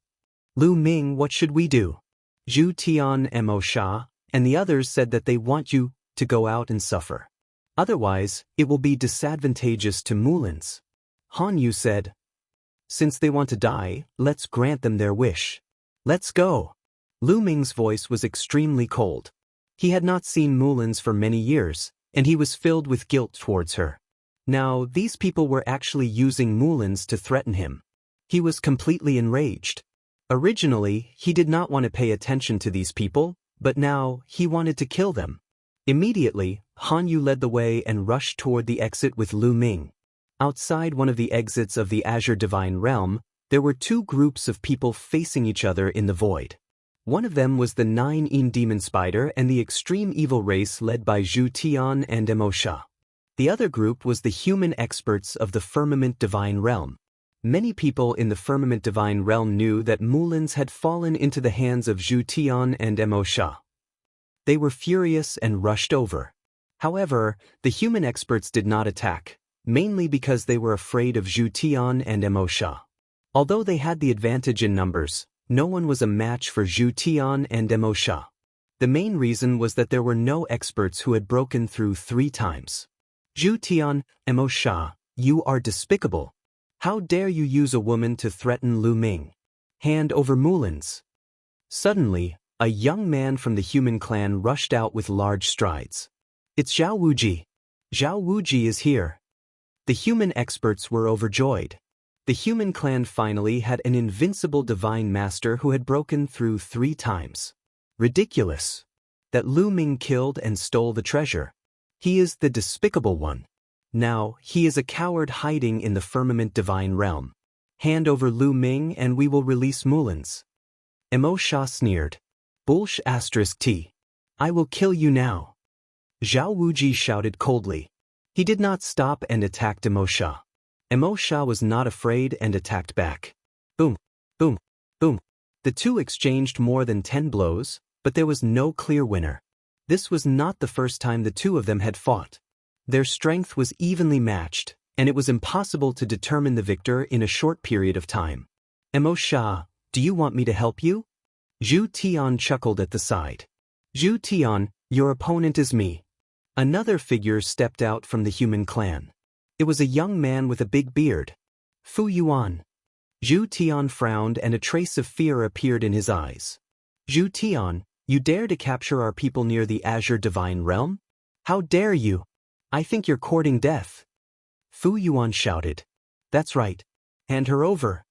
Lu Ming, what should we do? Zhu Tian, Mo Sha, and the others said that they want you to go out and suffer. Otherwise, it will be disadvantageous to Mulin's. Han Yu said. Since they want to die, let's grant them their wish. Let's go. Lu Ming's voice was extremely cold. He had not seen Mulin's for many years, and he was filled with guilt towards her. Now, these people were actually using Mulin's to threaten him. He was completely enraged. Originally, he did not want to pay attention to these people, but now, he wanted to kill them. Immediately, Han Yu led the way and rushed toward the exit with Lu Ming. Outside one of the exits of the Azure Divine Realm, there were two groups of people facing each other in the void. One of them was the 9-in Demon Spider and the extreme evil race led by Zhu Tian and Mo Sha. The other group was the human experts of the Firmament Divine Realm. Many people in the Firmament Divine Realm knew that Mulin's had fallen into the hands of Zhu Tian and Mo Sha. They were furious and rushed over. However, the human experts did not attack, mainly because they were afraid of Zhu Tian and Mo Sha. Although they had the advantage in numbers, no one was a match for Zhu Tian and Mo Sha. The main reason was that there were no experts who had broken through 3 times. Zhu Tian, Mo Sha, you are despicable. How dare you use a woman to threaten Lu Ming? Hand over Mulin's. Suddenly, a young man from the human clan rushed out with large strides. It's Zhao Wuji. Zhao Wuji is here. The human experts were overjoyed. The human clan finally had an invincible divine master who had broken through 3 times. Ridiculous. That Lu Ming killed and stole the treasure. He is the despicable one. Now, he is a coward hiding in the Firmament Divine Realm. Hand over Lu Ming and we will release Mulin's. Mo Sha sneered. Bullsh *T. I will kill you now. Zhao Wuji shouted coldly. He did not stop and attacked Mo Sha. Mo Sha was not afraid and attacked back. Boom, boom, boom. The two exchanged more than 10 blows, but there was no clear winner. This was not the first time the two of them had fought. Their strength was evenly matched, and it was impossible to determine the victor in a short period of time. Mo Sha, do you want me to help you? Zhu Tian chuckled at the side. Zhu Tian, your opponent is me. Another figure stepped out from the human clan. It was a young man with a big beard. Fu Yuan. Zhu Tian frowned and a trace of fear appeared in his eyes. Zhu Tian, you dare to capture our people near the Azure Divine Realm? How dare you? I think you're courting death. Fu Yuan shouted. That's right. Hand her over.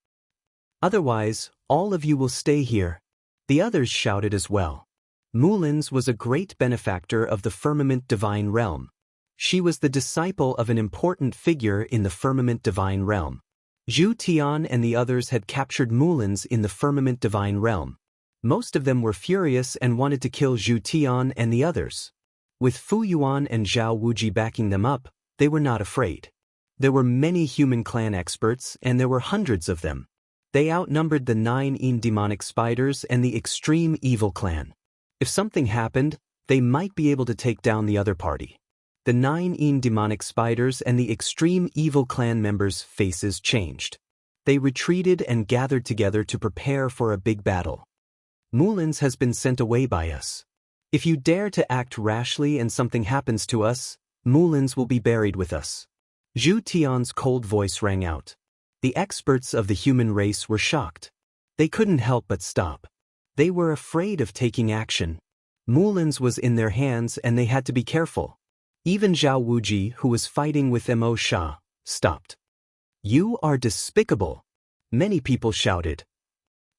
Otherwise, all of you will stay here. The others shouted as well. Mulin's was a great benefactor of the Firmament Divine Realm. She was the disciple of an important figure in the Firmament Divine Realm. Zhu Tian and the others had captured Mulin's in the Firmament Divine Realm. Most of them were furious and wanted to kill Zhu Tian and the others. With Fu Yuan and Zhao Wuji backing them up, they were not afraid. There were many human clan experts and there were hundreds of them. They outnumbered the 9 demonic spiders and the extreme evil clan. If something happened, they might be able to take down the other party. The 9 demonic spiders and the extreme evil clan members' faces changed. They retreated and gathered together to prepare for a big battle. Mulin's has been sent away by us. If you dare to act rashly and something happens to us, Mulin's will be buried with us. Zhu Tian's cold voice rang out. The experts of the human race were shocked. They couldn't help but stop. They were afraid of taking action. Mulin's was in their hands and they had to be careful. Even Zhao Wuji, who was fighting with Mo Sha, stopped. You are despicable. Many people shouted.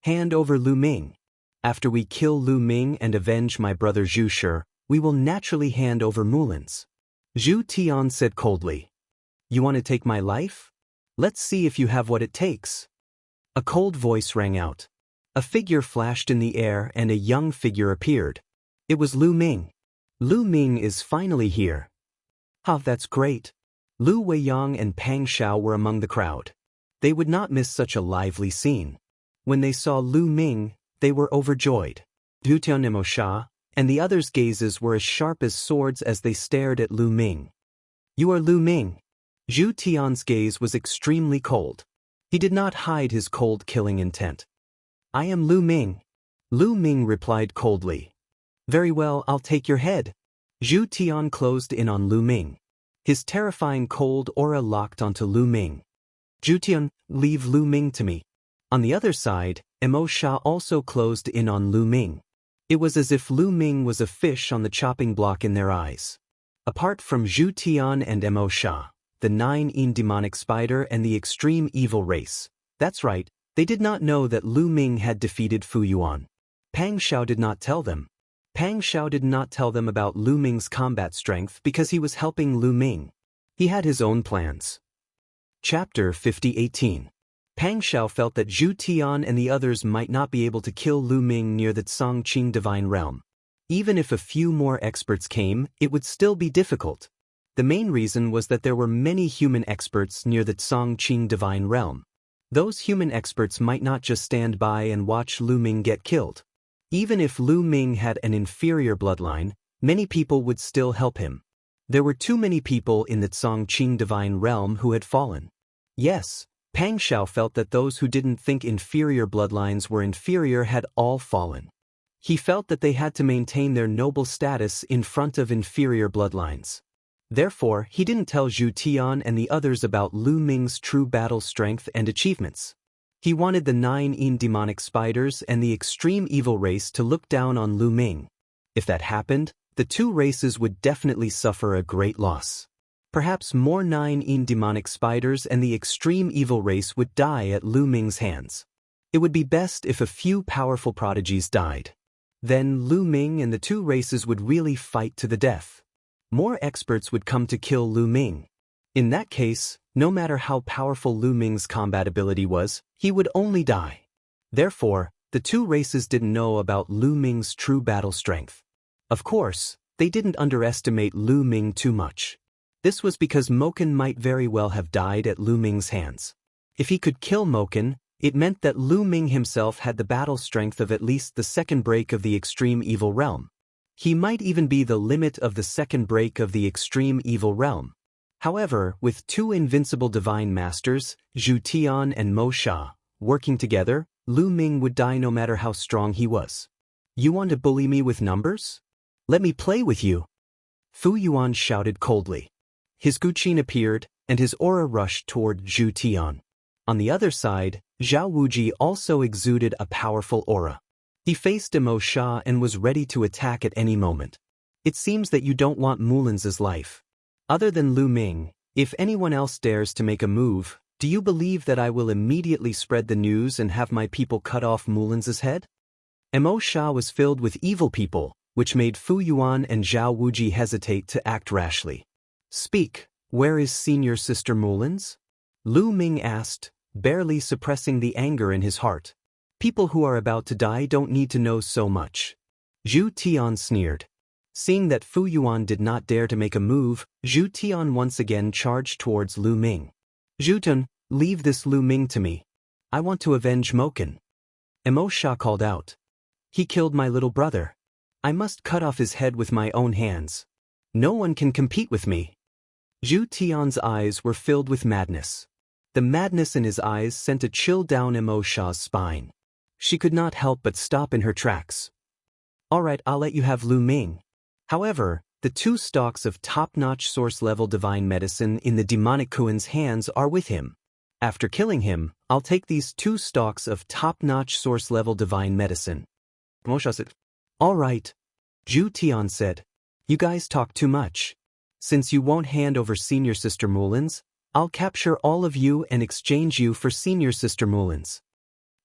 Hand over Lu Ming. After we kill Lu Ming and avenge my brother Zhu Shi, we will naturally hand over Mulin's. Zhu Tian said coldly. You want to take my life? Let's see if you have what it takes. A cold voice rang out. A figure flashed in the air and a young figure appeared. It was Lu Ming. Lu Ming is finally here. Ah, that's great. Lu Weiyang and Pang Xiao were among the crowd. They would not miss such a lively scene. When they saw Lu Ming, they were overjoyed. Zhu Tian and Mo Sha, and the others' gazes were as sharp as swords as they stared at Lu Ming. You are Lu Ming. Zhu Tian's gaze was extremely cold. He did not hide his cold killing intent. I am Lu Ming. Lu Ming replied coldly. Very well, I'll take your head. Zhu Tian closed in on Lu Ming. His terrifying cold aura locked onto Lu Ming. Zhu Tian, leave Lu Ming to me. On the other side, Mo Sha also closed in on Lu Ming. It was as if Lu Ming was a fish on the chopping block in their eyes. Apart from Zhu Tian and Mo Sha, the 9 demonic spider and the extreme evil race. That's right, they did not know that Lu Ming had defeated Fu Yuan. Pang Xiao did not tell them. Pang Xiao did not tell them about Lu Ming's combat strength because he was helping Lu Ming. He had his own plans. Chapter 50:18. Pang Xiao felt that Zhu Tian and the others might not be able to kill Lu Ming near the Cangqing Divine Realm. Even if a few more experts came, it would still be difficult. The main reason was that there were many human experts near the Cangqing Divine Realm. Those human experts might not just stand by and watch Lu Ming get killed. Even if Lu Ming had an inferior bloodline, many people would still help him. There were too many people in the Cangqing Divine Realm who had fallen. Yes, Pang Xiao felt that those who didn't think inferior bloodlines were inferior had all fallen. He felt that they had to maintain their noble status in front of inferior bloodlines. Therefore, he didn't tell Zhu Tian and the others about Lu Ming's true battle strength and achievements. He wanted the 9 demonic spiders and the extreme evil race to look down on Lu Ming. If that happened, the two races would definitely suffer a great loss. Perhaps more 9 demonic spiders and the extreme evil race would die at Lu Ming's hands. It would be best if a few powerful prodigies died. Then Lu Ming and the two races would really fight to the death. More experts would come to kill Lu Ming. In that case, no matter how powerful Lu Ming's combat ability was, he would only die. Therefore, the two races didn't know about Lu Ming's true battle strength. Of course, they didn't underestimate Lu Ming too much. This was because Moken might very well have died at Lu Ming's hands. If he could kill Moken, it meant that Lu Ming himself had the battle strength of at least the second break of the extreme evil realm. He might even be the limit of the second break of the extreme evil realm. However, with two invincible divine masters, Zhu Tian and Mo Sha, working together, Lu Ming would die no matter how strong he was. You want to bully me with numbers? Let me play with you. Fu Yuan shouted coldly. His Guqin appeared, and his aura rushed toward Zhu Tian. On the other side, Zhao Wuji also exuded a powerful aura. He faced Imo Sha and was ready to attack at any moment. It seems that you don't want Mulin's life. Other than Lu Ming, if anyone else dares to make a move, do you believe that I will immediately spread the news and have my people cut off Mulin's head? Imo Sha was filled with evil people, which made Fu Yuan and Zhao Wuji hesitate to act rashly. Speak, where is senior sister Mulin's? Lu Ming asked, barely suppressing the anger in his heart. People who are about to die don't need to know so much. Zhu Tian sneered. Seeing that Fu Yuan did not dare to make a move, Zhu Tian once again charged towards Lu Ming. Zhu Tun, leave this Lu Ming to me. I want to avenge Moken. Imo Sha called out. He killed my little brother. I must cut off his head with my own hands. No one can compete with me. Zhu Tian's eyes were filled with madness. The madness in his eyes sent a chill down Imo Sha's spine. She could not help but stop in her tracks. All right, I'll let you have Lu Ming. However, the 2 stalks of top-notch source-level divine medicine in the demonic Kuan's hands are with him. After killing him, I'll take these 2 stalks of top-notch source-level divine medicine. All right, Zhu Tian said. You guys talk too much. Since you won't hand over senior sister Mulin's, I'll capture all of you and exchange you for senior sister Mulin's.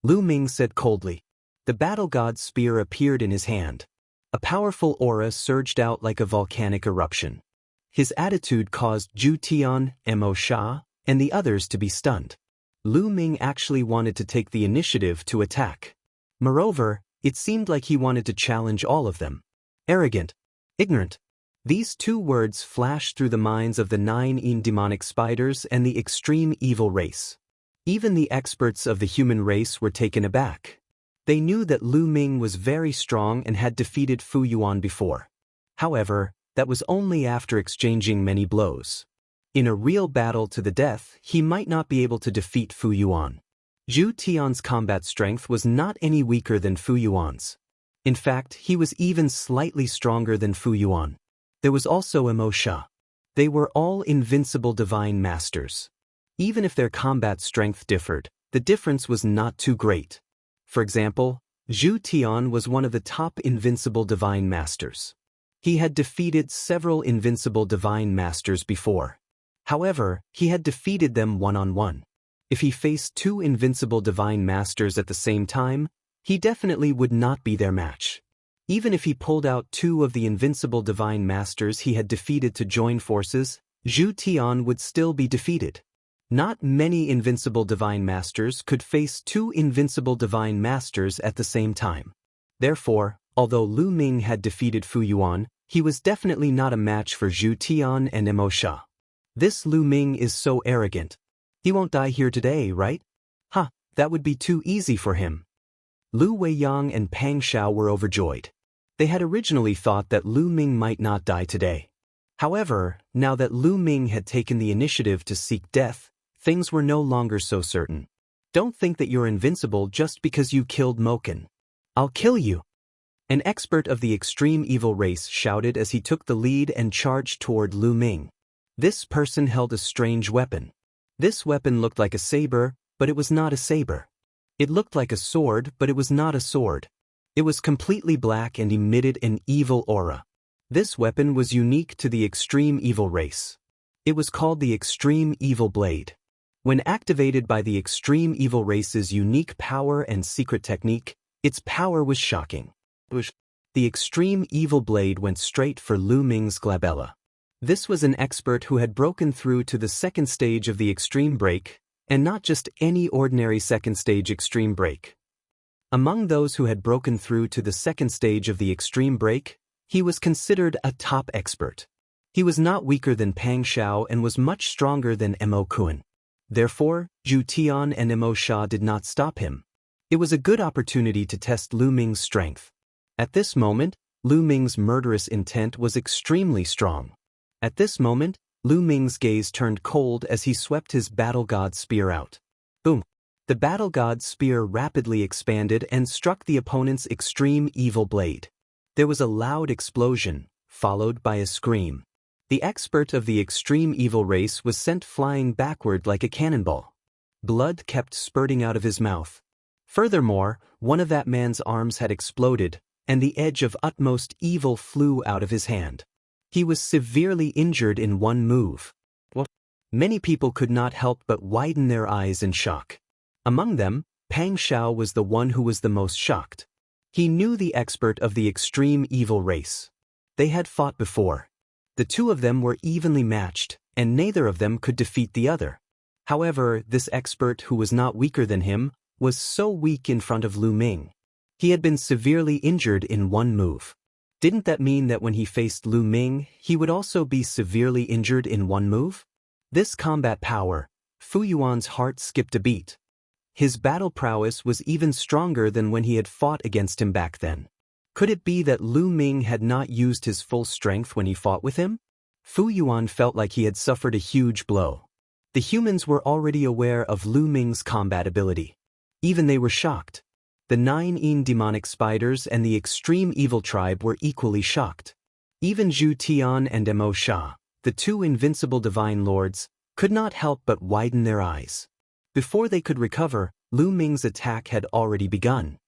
Lu Ming said coldly. The battle god's spear appeared in his hand. A powerful aura surged out like a volcanic eruption. His attitude caused Zhu Tian, Imo Sha, and the others to be stunned. Lu Ming actually wanted to take the initiative to attack. Moreover, it seemed like he wanted to challenge all of them. Arrogant. Ignorant. These 2 words flashed through the minds of the 9 demonic spiders and the extreme evil race. Even the experts of the human race were taken aback. They knew that Lu Ming was very strong and had defeated Fu Yuan before. However, that was only after exchanging many blows. In a real battle to the death, he might not be able to defeat Fu Yuan. Zhu Tian's combat strength was not any weaker than Fu Yuan's. In fact, he was even slightly stronger than Fu Yuan. There was also Imo Sha. They were all invincible divine masters. Even if their combat strength differed, the difference was not too great. For example, Zhu Tian was one of the top invincible divine masters. He had defeated several invincible divine masters before. However, he had defeated them one-on-one. If he faced 2 invincible divine masters at the same time, he definitely would not be their match. Even if he pulled out 2 of the invincible divine masters he had defeated to join forces, Zhu Tian would still be defeated. Not many invincible divine masters could face 2 invincible divine masters at the same time. Therefore, although Lu Ming had defeated Fu Yuan, he was definitely not a match for Zhu Tian and Imo Sha. This Lu Ming is so arrogant. He won't die here today, right? That would be too easy for him. Lu Weiyang and Pang Shao were overjoyed. They had originally thought that Lu Ming might not die today. However, now that Lu Ming had taken the initiative to seek death, things were no longer so certain. Don't think that you're invincible just because you killed Moken. I'll kill you. An expert of the extreme evil race shouted as he took the lead and charged toward Lu Ming. This person held a strange weapon. This weapon looked like a saber, but it was not a saber. It looked like a sword, but it was not a sword. It was completely black and emitted an evil aura. This weapon was unique to the extreme evil race. It was called the Extreme Evil Blade. When activated by the extreme evil race's unique power and secret technique, its power was shocking. The Extreme Evil Blade went straight for Lu Ming's glabella. This was an expert who had broken through to the 2nd stage of the extreme break, and not just any ordinary 2nd stage extreme break. Among those who had broken through to the 2nd stage of the extreme break, he was considered a top expert. He was not weaker than Pang Shao and was much stronger than Imo Kuan. Therefore, Zhu Tian and Imo Sha did not stop him. It was a good opportunity to test Lu Ming's strength. At this moment, Lu Ming's murderous intent was extremely strong. At this moment, Lu Ming's gaze turned cold as he swept his battle god spear out. Boom! The battle god's spear rapidly expanded and struck the opponent's extreme evil blade. There was a loud explosion, followed by a scream. The expert of the extreme evil race was sent flying backward like a cannonball. Blood kept spurting out of his mouth. Furthermore, one of that man's arms had exploded, and the edge of utmost evil flew out of his hand. He was severely injured in one move. Many people could not help but widen their eyes in shock. Among them, Pang Xiao was the one who was the most shocked. He knew the expert of the extreme evil race. They had fought before. The two of them were evenly matched, and neither of them could defeat the other. However, this expert who was not weaker than him was so weak in front of Lu Ming. He had been severely injured in one move. Didn't that mean that when he faced Lu Ming, he would also be severely injured in one move? This combat power, Fu Yuan's heart skipped a beat. His battle prowess was even stronger than when he had fought against him back then. Could it be that Lu Ming had not used his full strength when he fought with him? Fu Yuan felt like he had suffered a huge blow. The humans were already aware of Lu Ming's combat ability. Even they were shocked. The 9 demonic spiders and the extreme evil tribe were equally shocked. Even Zhu Tian and Mo Sha, the two invincible divine lords, could not help but widen their eyes. Before they could recover, Lu Ming's attack had already begun.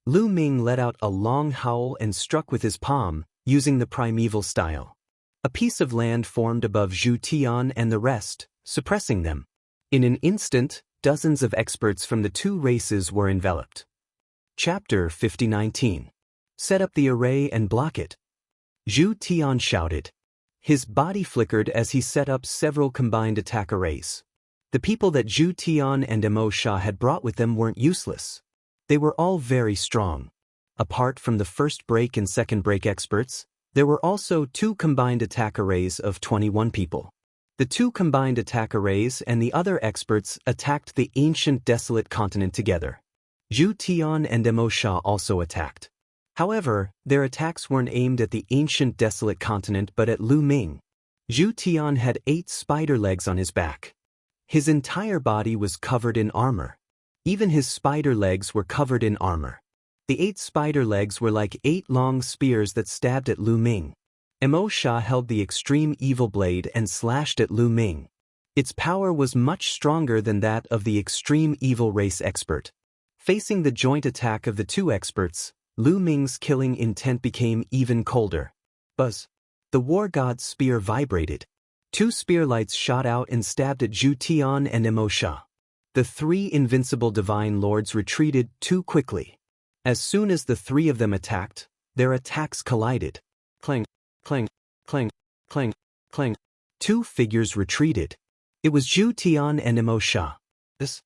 Lu Ming let out a long howl and struck with his palm, using the primeval style. A piece of land formed above Zhu Tian and the rest, suppressing them. In an instant, dozens of experts from the two races were enveloped. Chapter 5019. Set up the array and block it. Zhu Tian shouted. His body flickered as he set up several combined attack arrays. The people that Zhu Tian and Mo Sha had brought with them weren't useless. They were all very strong. Apart from the first break and second break experts, there were also 2 combined attack arrays of 21 people. The 2 combined attack arrays and the other experts attacked the ancient desolate continent together. Zhu Tian and Mo Sha also attacked. However, their attacks weren't aimed at the ancient desolate continent but at Lu Ming. Zhu Tian had 8 spider legs on his back. His entire body was covered in armor. Even his spider legs were covered in armor. The 8 spider legs were like 8 long spears that stabbed at Lu Ming. Mo Sha held the extreme evil blade and slashed at Lu Ming. Its power was much stronger than that of the extreme evil race expert. Facing the joint attack of the 2 experts, Lu Ming's killing intent became even colder. Buzz. The war god's spear vibrated. 2 spear lights shot out and stabbed at Zhu Tian and Mo Sha. The 3 invincible divine lords retreated too quickly. As soon as the 3 of them attacked, their attacks collided. Clang, clang, clang, clang, clang. 2 figures retreated. It was Zhu Tian and Mo Sha. This.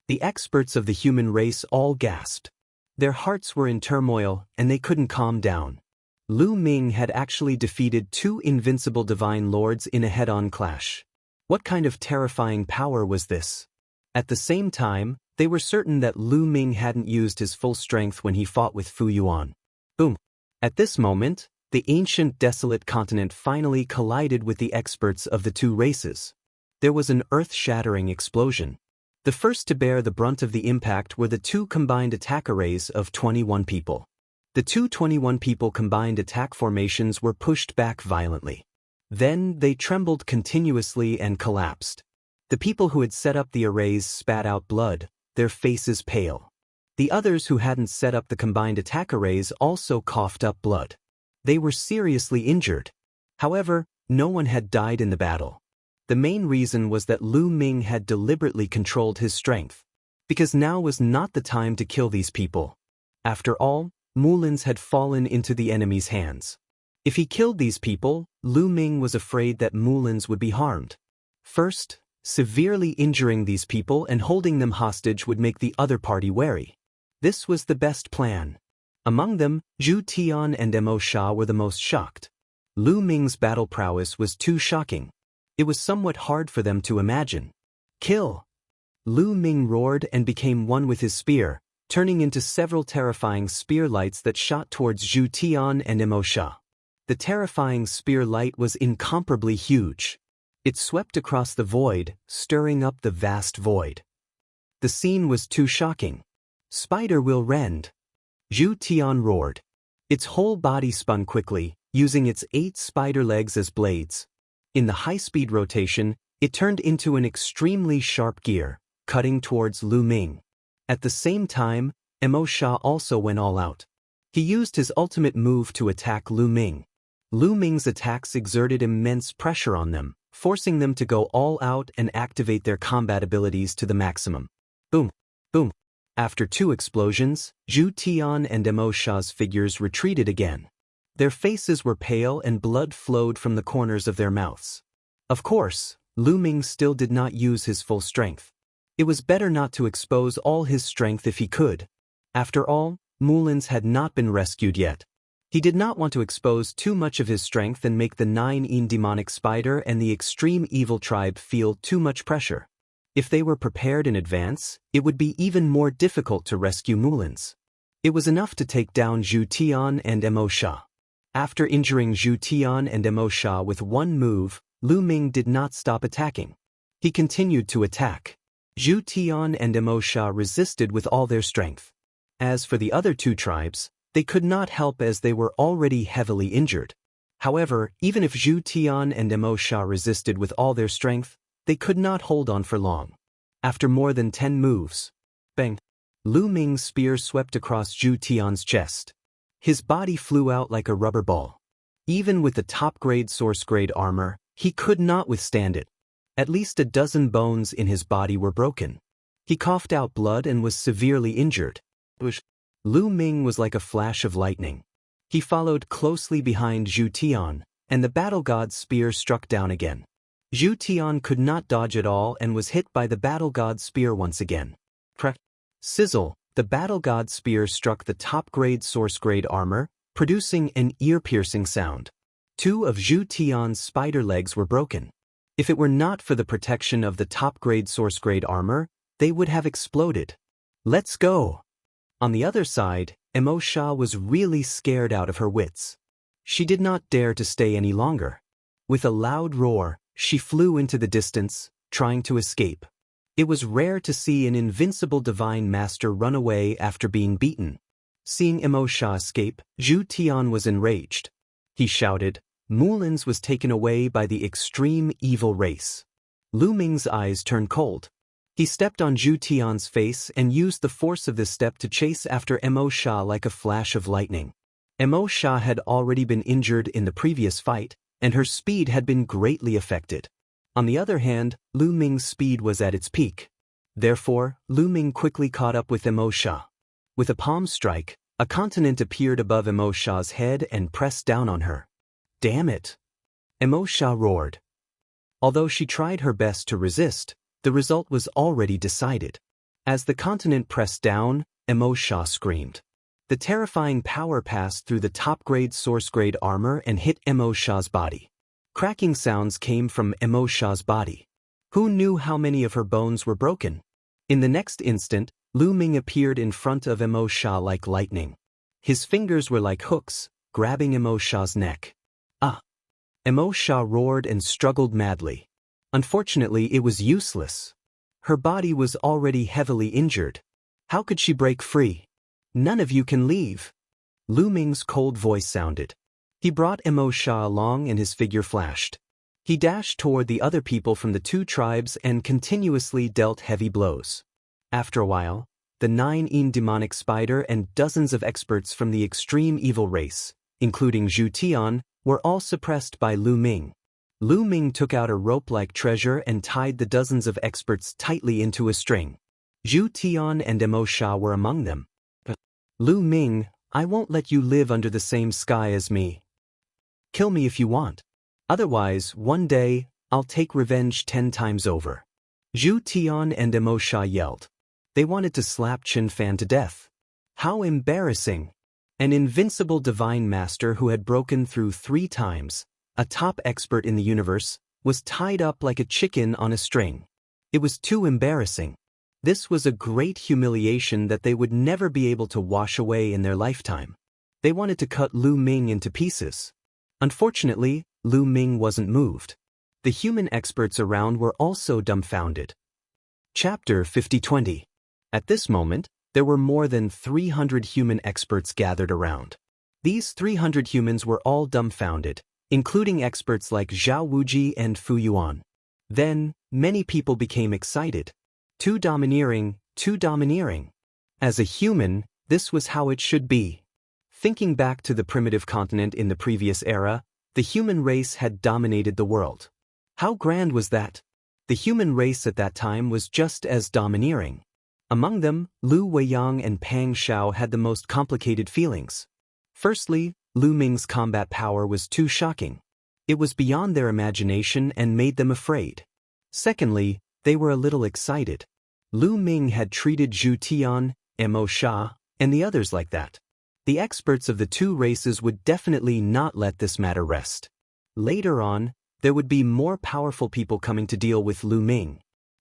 The experts of the human race all gasped. Their hearts were in turmoil, and they couldn't calm down. Lu Ming had actually defeated 2 invincible divine lords in a head-on clash. What kind of terrifying power was this? At the same time, they were certain that Lu Ming hadn't used his full strength when he fought with Fu Yuan. Boom! At this moment, the ancient desolate continent finally collided with the experts of the 2 races. There was an earth-shattering explosion. The first to bear the brunt of the impact were the 2 combined attack arrays of 21 people. The 2 21 people combined attack formations were pushed back violently. Then they trembled continuously and collapsed. The people who had set up the arrays spat out blood, their faces pale. The others who hadn't set up the combined attack arrays also coughed up blood. They were seriously injured. However, no one had died in the battle. The main reason was that Lu Ming had deliberately controlled his strength. Because now was not the time to kill these people. After all, Mulins had fallen into the enemy's hands. If he killed these people, Lu Ming was afraid that Mulins would be harmed. First, severely injuring these people and holding them hostage would make the other party wary. This was the best plan. Among them, Zhu Tian and Mo Sha were the most shocked. Lu Ming's battle prowess was too shocking. It was somewhat hard for them to imagine. Kill! Lu Ming roared and became one with his spear, turning into several terrifying spear lights that shot towards Zhu Tian and Mo Sha. The terrifying spear light was incomparably huge. It swept across the void, stirring up the vast void. The scene was too shocking. Spider will rend. Zhu Tian roared. Its whole body spun quickly, using its 8 spider legs as blades. In the high-speed rotation, it turned into an extremely sharp gear, cutting towards Lu Ming. At the same time, Immortal also went all out. He used his ultimate move to attack Lu Ming. Lu Ming's attacks exerted immense pressure on them, forcing them to go all out and activate their combat abilities to the maximum. Boom! Boom! After 2 explosions, Zhu Tian and Immortal's figures retreated again. Their faces were pale and blood flowed from the corners of their mouths. Of course, Lu Ming still did not use his full strength. It was better not to expose all his strength if he could. After all, Mulin's had not been rescued yet. He did not want to expose too much of his strength and make the 9 demonic spider and the extreme evil tribe feel too much pressure. If they were prepared in advance, it would be even more difficult to rescue Mulin's. It was enough to take down Zhu Tian and Immortal. After injuring Zhu Tian and Immortal with one move, Lu Ming did not stop attacking. He continued to attack. Zhu Tian and Immortal resisted with all their strength. As for the other 2 tribes, they could not help as they were already heavily injured. However, even if Zhu Tian and Immortal resisted with all their strength, they could not hold on for long. After more than 10 moves, bang! Lu Ming's spear swept across Zhu Tian's chest. His body flew out like a rubber ball. Even with the top-grade source-grade armor, he could not withstand it. At least a dozen bones in his body were broken. He coughed out blood and was severely injured. Lu Ming was like a flash of lightning. He followed closely behind Zhu Tian, and the battle god's spear struck down again. Zhu Tian could not dodge at all and was hit by the battle god's spear once again. Crack! Sizzle! The battle god's spear struck the top-grade source-grade armor, producing an ear-piercing sound. 2 of Zhu Tian's spider legs were broken. If it were not for the protection of the top-grade source-grade armor, they would have exploded. Let's go! On the other side, Immortal was really scared out of her wits. She did not dare to stay any longer. With a loud roar, she flew into the distance, trying to escape. It was rare to see an invincible divine master run away after being beaten. Seeing Immortal escape, Zhu Tian was enraged. He shouted, "Mulin's was taken away by the extreme evil race." Lu Ming's eyes turned cold. He stepped on Zhu Tian's face and used the force of this step to chase after Immortal like a flash of lightning. Immortal had already been injured in the previous fight, and her speed had been greatly affected. On the other hand, Lu Ming's speed was at its peak. Therefore, Lu Ming quickly caught up with Immortal. With a palm strike, a continent appeared above Immortal's head and pressed down on her. Damn it! Immortal roared. Although she tried her best to resist, the result was already decided. As the continent pressed down, Immortal screamed. The terrifying power passed through the top-grade source-grade armor and hit Immortal's body. Cracking sounds came from Immortal's body. Who knew how many of her bones were broken? In the next instant, Lu Ming appeared in front of Immortal like lightning. His fingers were like hooks, grabbing Immortal's neck. Ah! Immortal roared and struggled madly. Unfortunately, it was useless. Her body was already heavily injured. How could she break free? None of you can leave. Lu Ming's cold voice sounded. He brought Immortal along and his figure flashed. He dashed toward the other people from the 2 tribes and continuously dealt heavy blows. After a while, the 9 demonic spider and dozens of experts from the extreme evil race, including Zhu Tian, were all suppressed by Lu Ming. Lu Ming took out a rope-like treasure and tied the dozens of experts tightly into a string. Zhu Tian and Immortal were among them. Lu Ming, I won't let you live under the same sky as me. Kill me if you want. Otherwise, one day, I'll take revenge 10 times over. Zhu Tian and Immortal yelled. They wanted to slap Chen Fan to death. How embarrassing! An invincible divine master who had broken through 3 times, a top expert in the universe, was tied up like a chicken on a string. It was too embarrassing. This was a great humiliation that they would never be able to wash away in their lifetime. They wanted to cut Lu Ming into pieces. Unfortunately, Lu Ming wasn't moved. The human experts around were also dumbfounded. Chapter 50-20. At this moment, there were more than 300 human experts gathered around. These 300 humans were all dumbfounded, including experts like Zhao Wuji and Fu Yuan. Then, many people became excited. Too domineering, too domineering. As a human, this was how it should be. Thinking back to the primitive continent in the previous era, the human race had dominated the world. How grand was that? The human race at that time was just as domineering. Among them, Lu Weiyang and Pang Xiao had the most complicated feelings. Firstly, Lu Ming's combat power was too shocking. It was beyond their imagination and made them afraid. Secondly, they were a little excited. Lu Ming had treated Zhu Tian, Mo Sha, and the others like that. The experts of the two races would definitely not let this matter rest. Later on, there would be more powerful people coming to deal with Lu Ming.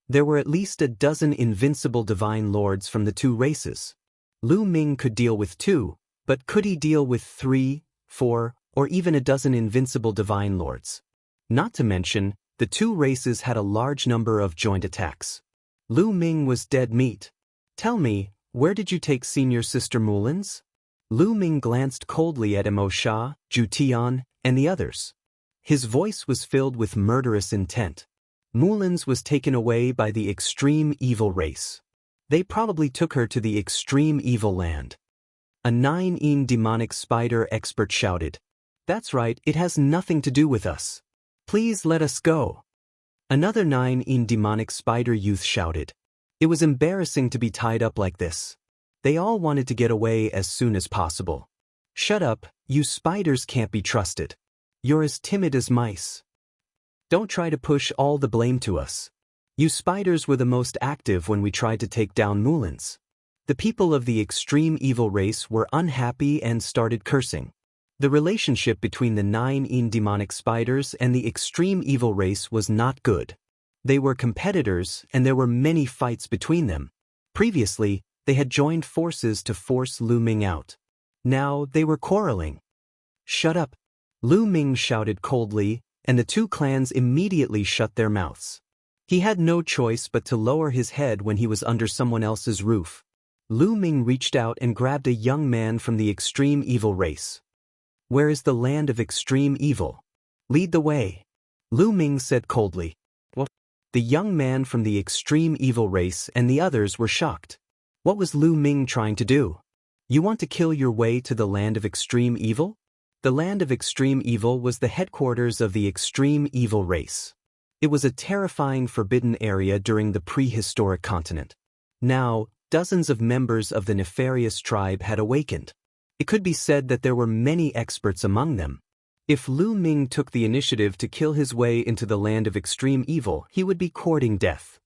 There were at least a dozen invincible divine lords from the two races. Lu Ming could deal with 2, but could he deal with 3, 4, or even a dozen invincible divine lords? Not to mention, the two races had a large number of joint attacks. Lu Ming was dead meat. Tell me, where did you take senior sister Mulin's? Lu Ming glanced coldly at Mo Sha, Zhu Tian, and the others. His voice was filled with murderous intent. Mulin's was taken away by the extreme evil race. They probably took her to the extreme evil land. A 9-in demonic spider expert shouted. That's right, it has nothing to do with us. Please let us go. Another 9-in demonic spider youth shouted. It was embarrassing to be tied up like this. They all wanted to get away as soon as possible. Shut up, you spiders can't be trusted. You're as timid as mice. Don't try to push all the blame to us. You spiders were the most active when we tried to take down Mulin's. The people of the extreme evil race were unhappy and started cursing. The relationship between the 9-in demonic spiders and the extreme evil race was not good. They were competitors and there were many fights between them. Previously, they had joined forces to force Lu Ming out. Now they were quarreling. Shut up. Lu Ming shouted coldly, and the two clans immediately shut their mouths. He had no choice but to lower his head when he was under someone else's roof. Lu Ming reached out and grabbed a young man from the extreme evil race. Where is the land of extreme evil? Lead the way. Lu Ming said coldly. What? The young man from the extreme evil race and the others were shocked. What was Lu Ming trying to do? You want to kill your way to the land of extreme evil? The land of extreme evil was the headquarters of the extreme evil race. It was a terrifying forbidden area during the prehistoric continent. Now, dozens of members of the nefarious tribe had awakened. It could be said that there were many experts among them. If Lu Ming took the initiative to kill his way into the land of extreme evil, he would be courting death.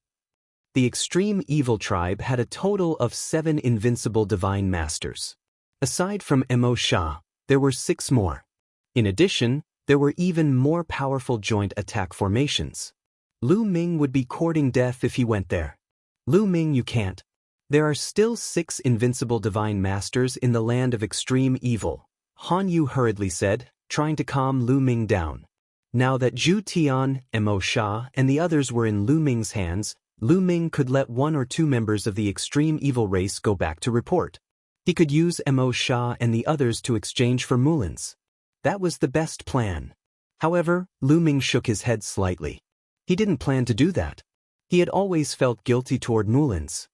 The extreme evil tribe had a total of 7 invincible divine masters. Aside from Mo Sha, there were 6 more. In addition, there were even more powerful joint attack formations. Lu Ming would be courting death if he went there. Lu Ming, you can't. There are still 6 invincible divine masters in the land of extreme evil, Han Yu hurriedly said, trying to calm Lu Ming down. Now that Zhu Tian, Mo Sha, and the others were in Lu Ming's hands, Lu Ming could let 1 or 2 members of the extreme evil race go back to report. He could use Mo Sha and the others to exchange for Mulin's. That was the best plan. However, Lu Ming shook his head slightly. He didn't plan to do that. He had always felt guilty toward Mulin's.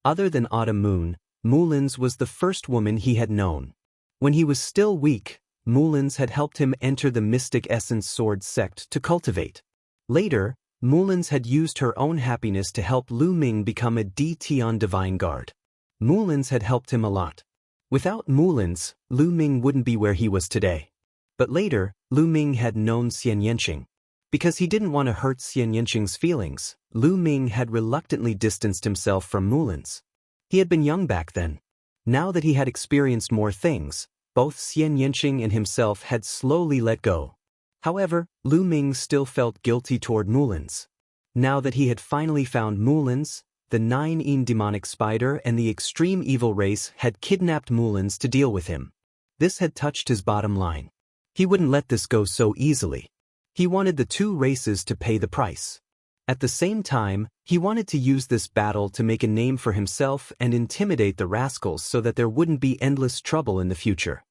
Other than Autumn Moon, Mulin's was the first woman he had known. When he was still weak, Mulin's had helped him enter the Mystic Essence Sword sect to cultivate. Later, Mulin's had used her own happiness to help Lu Ming become a Tian Divine Guard. Mulin's had helped him a lot. Without Mulin's, Lu Ming wouldn't be where he was today. But later, Lu Ming had known Xianxia. Because he didn't want to hurt Xianxia's feelings, Lu Ming had reluctantly distanced himself from Mulin's. He had been young back then. Now that he had experienced more things, both Xianxia and himself had slowly let go. However, Lu Ming still felt guilty toward Mulin's. Now that he had finally found Mulin's, the 9-in demonic spider and the extreme evil race had kidnapped Mulin's to deal with him. This had touched his bottom line. He wouldn't let this go so easily. He wanted the two races to pay the price. At the same time, he wanted to use this battle to make a name for himself and intimidate the rascals so that there wouldn't be endless trouble in the future.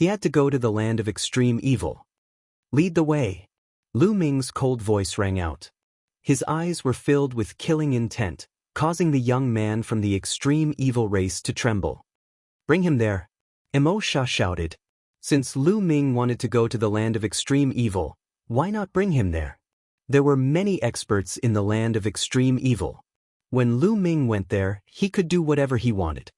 He had to go to the land of extreme evil. Lead the way. Lu Ming's cold voice rang out. His eyes were filled with killing intent, causing the young man from the extreme evil race to tremble. Bring him there. Emosha shouted. Since Lu Ming wanted to go to the land of extreme evil, why not bring him there? There were many experts in the land of extreme evil. When Lu Ming went there, he could do whatever he wanted.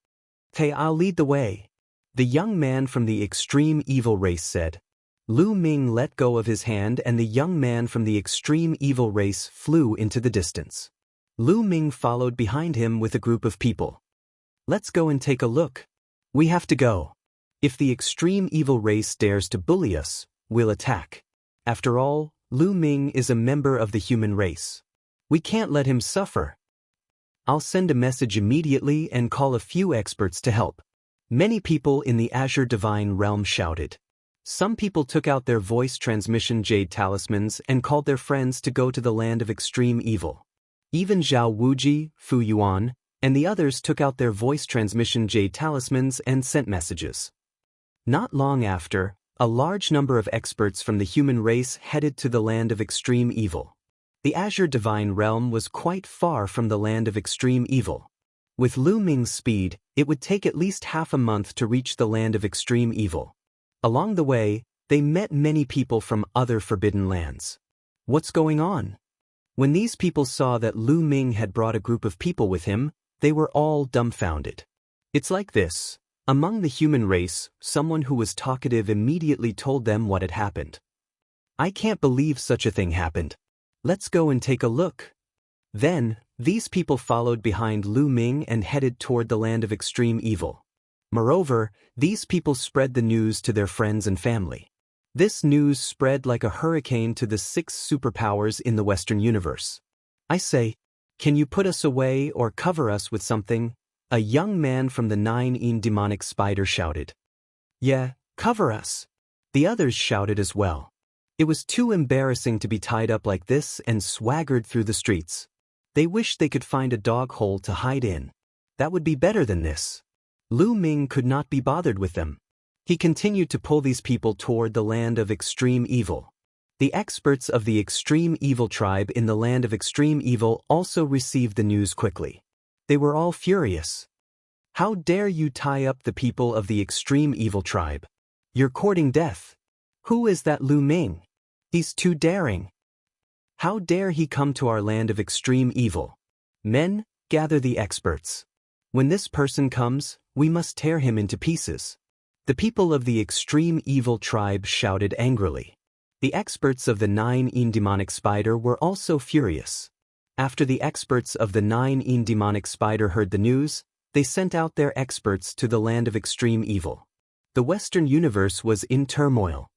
Hey, I'll lead the way. The young man from the extreme evil race said. Lu Ming let go of his hand and the young man from the extreme evil race flew into the distance. Lu Ming followed behind him with a group of people. Let's go and take a look. We have to go. If the extreme evil race dares to bully us, we'll attack. After all, Lu Ming is a member of the human race. We can't let him suffer. I'll send a message immediately and call a few experts to help. Many people in the Azure Divine Realm shouted. Some people took out their voice transmission jade talismans and called their friends to go to the land of extreme evil. Even Zhao Wuji, Fu Yuan, and the others took out their voice transmission jade talismans and sent messages. Not long after, a large number of experts from the human race headed to the land of extreme evil. The Azure Divine Realm was quite far from the land of extreme evil. With Lu Ming's speed, it would take at least half a month to reach the land of extreme evil. Along the way, they met many people from other forbidden lands. What's going on? When these people saw that Lu Ming had brought a group of people with him, they were all dumbfounded. It's like this. Among the human race, someone who was talkative immediately told them what had happened. I can't believe such a thing happened. Let's go and take a look. Then, these people followed behind Lu Ming and headed toward the land of extreme evil. Moreover, these people spread the news to their friends and family. This news spread like a hurricane to the 6 superpowers in the Western universe. I say, can you put us away or cover us with something? A young man from the 9 demonic spider shouted. Yeah, cover us. The others shouted as well. It was too embarrassing to be tied up like this and swaggered through the streets. They wished they could find a dog hole to hide in. That would be better than this. Lu Ming could not be bothered with them. He continued to pull these people toward the land of extreme evil. The experts of the extreme evil tribe in the land of extreme evil also received the news quickly. They were all furious. How dare you tie up the people of the extreme evil tribe? You're courting death. Who is that Lu Ming? He's too daring. How dare he come to our land of extreme evil? Men, gather the experts. When this person comes, we must tear him into pieces. The people of the extreme evil tribe shouted angrily. The experts of the 9 demonic spider were also furious. After the experts of the 9 demonic spider heard the news, they sent out their experts to the land of extreme evil. The Western universe was in turmoil.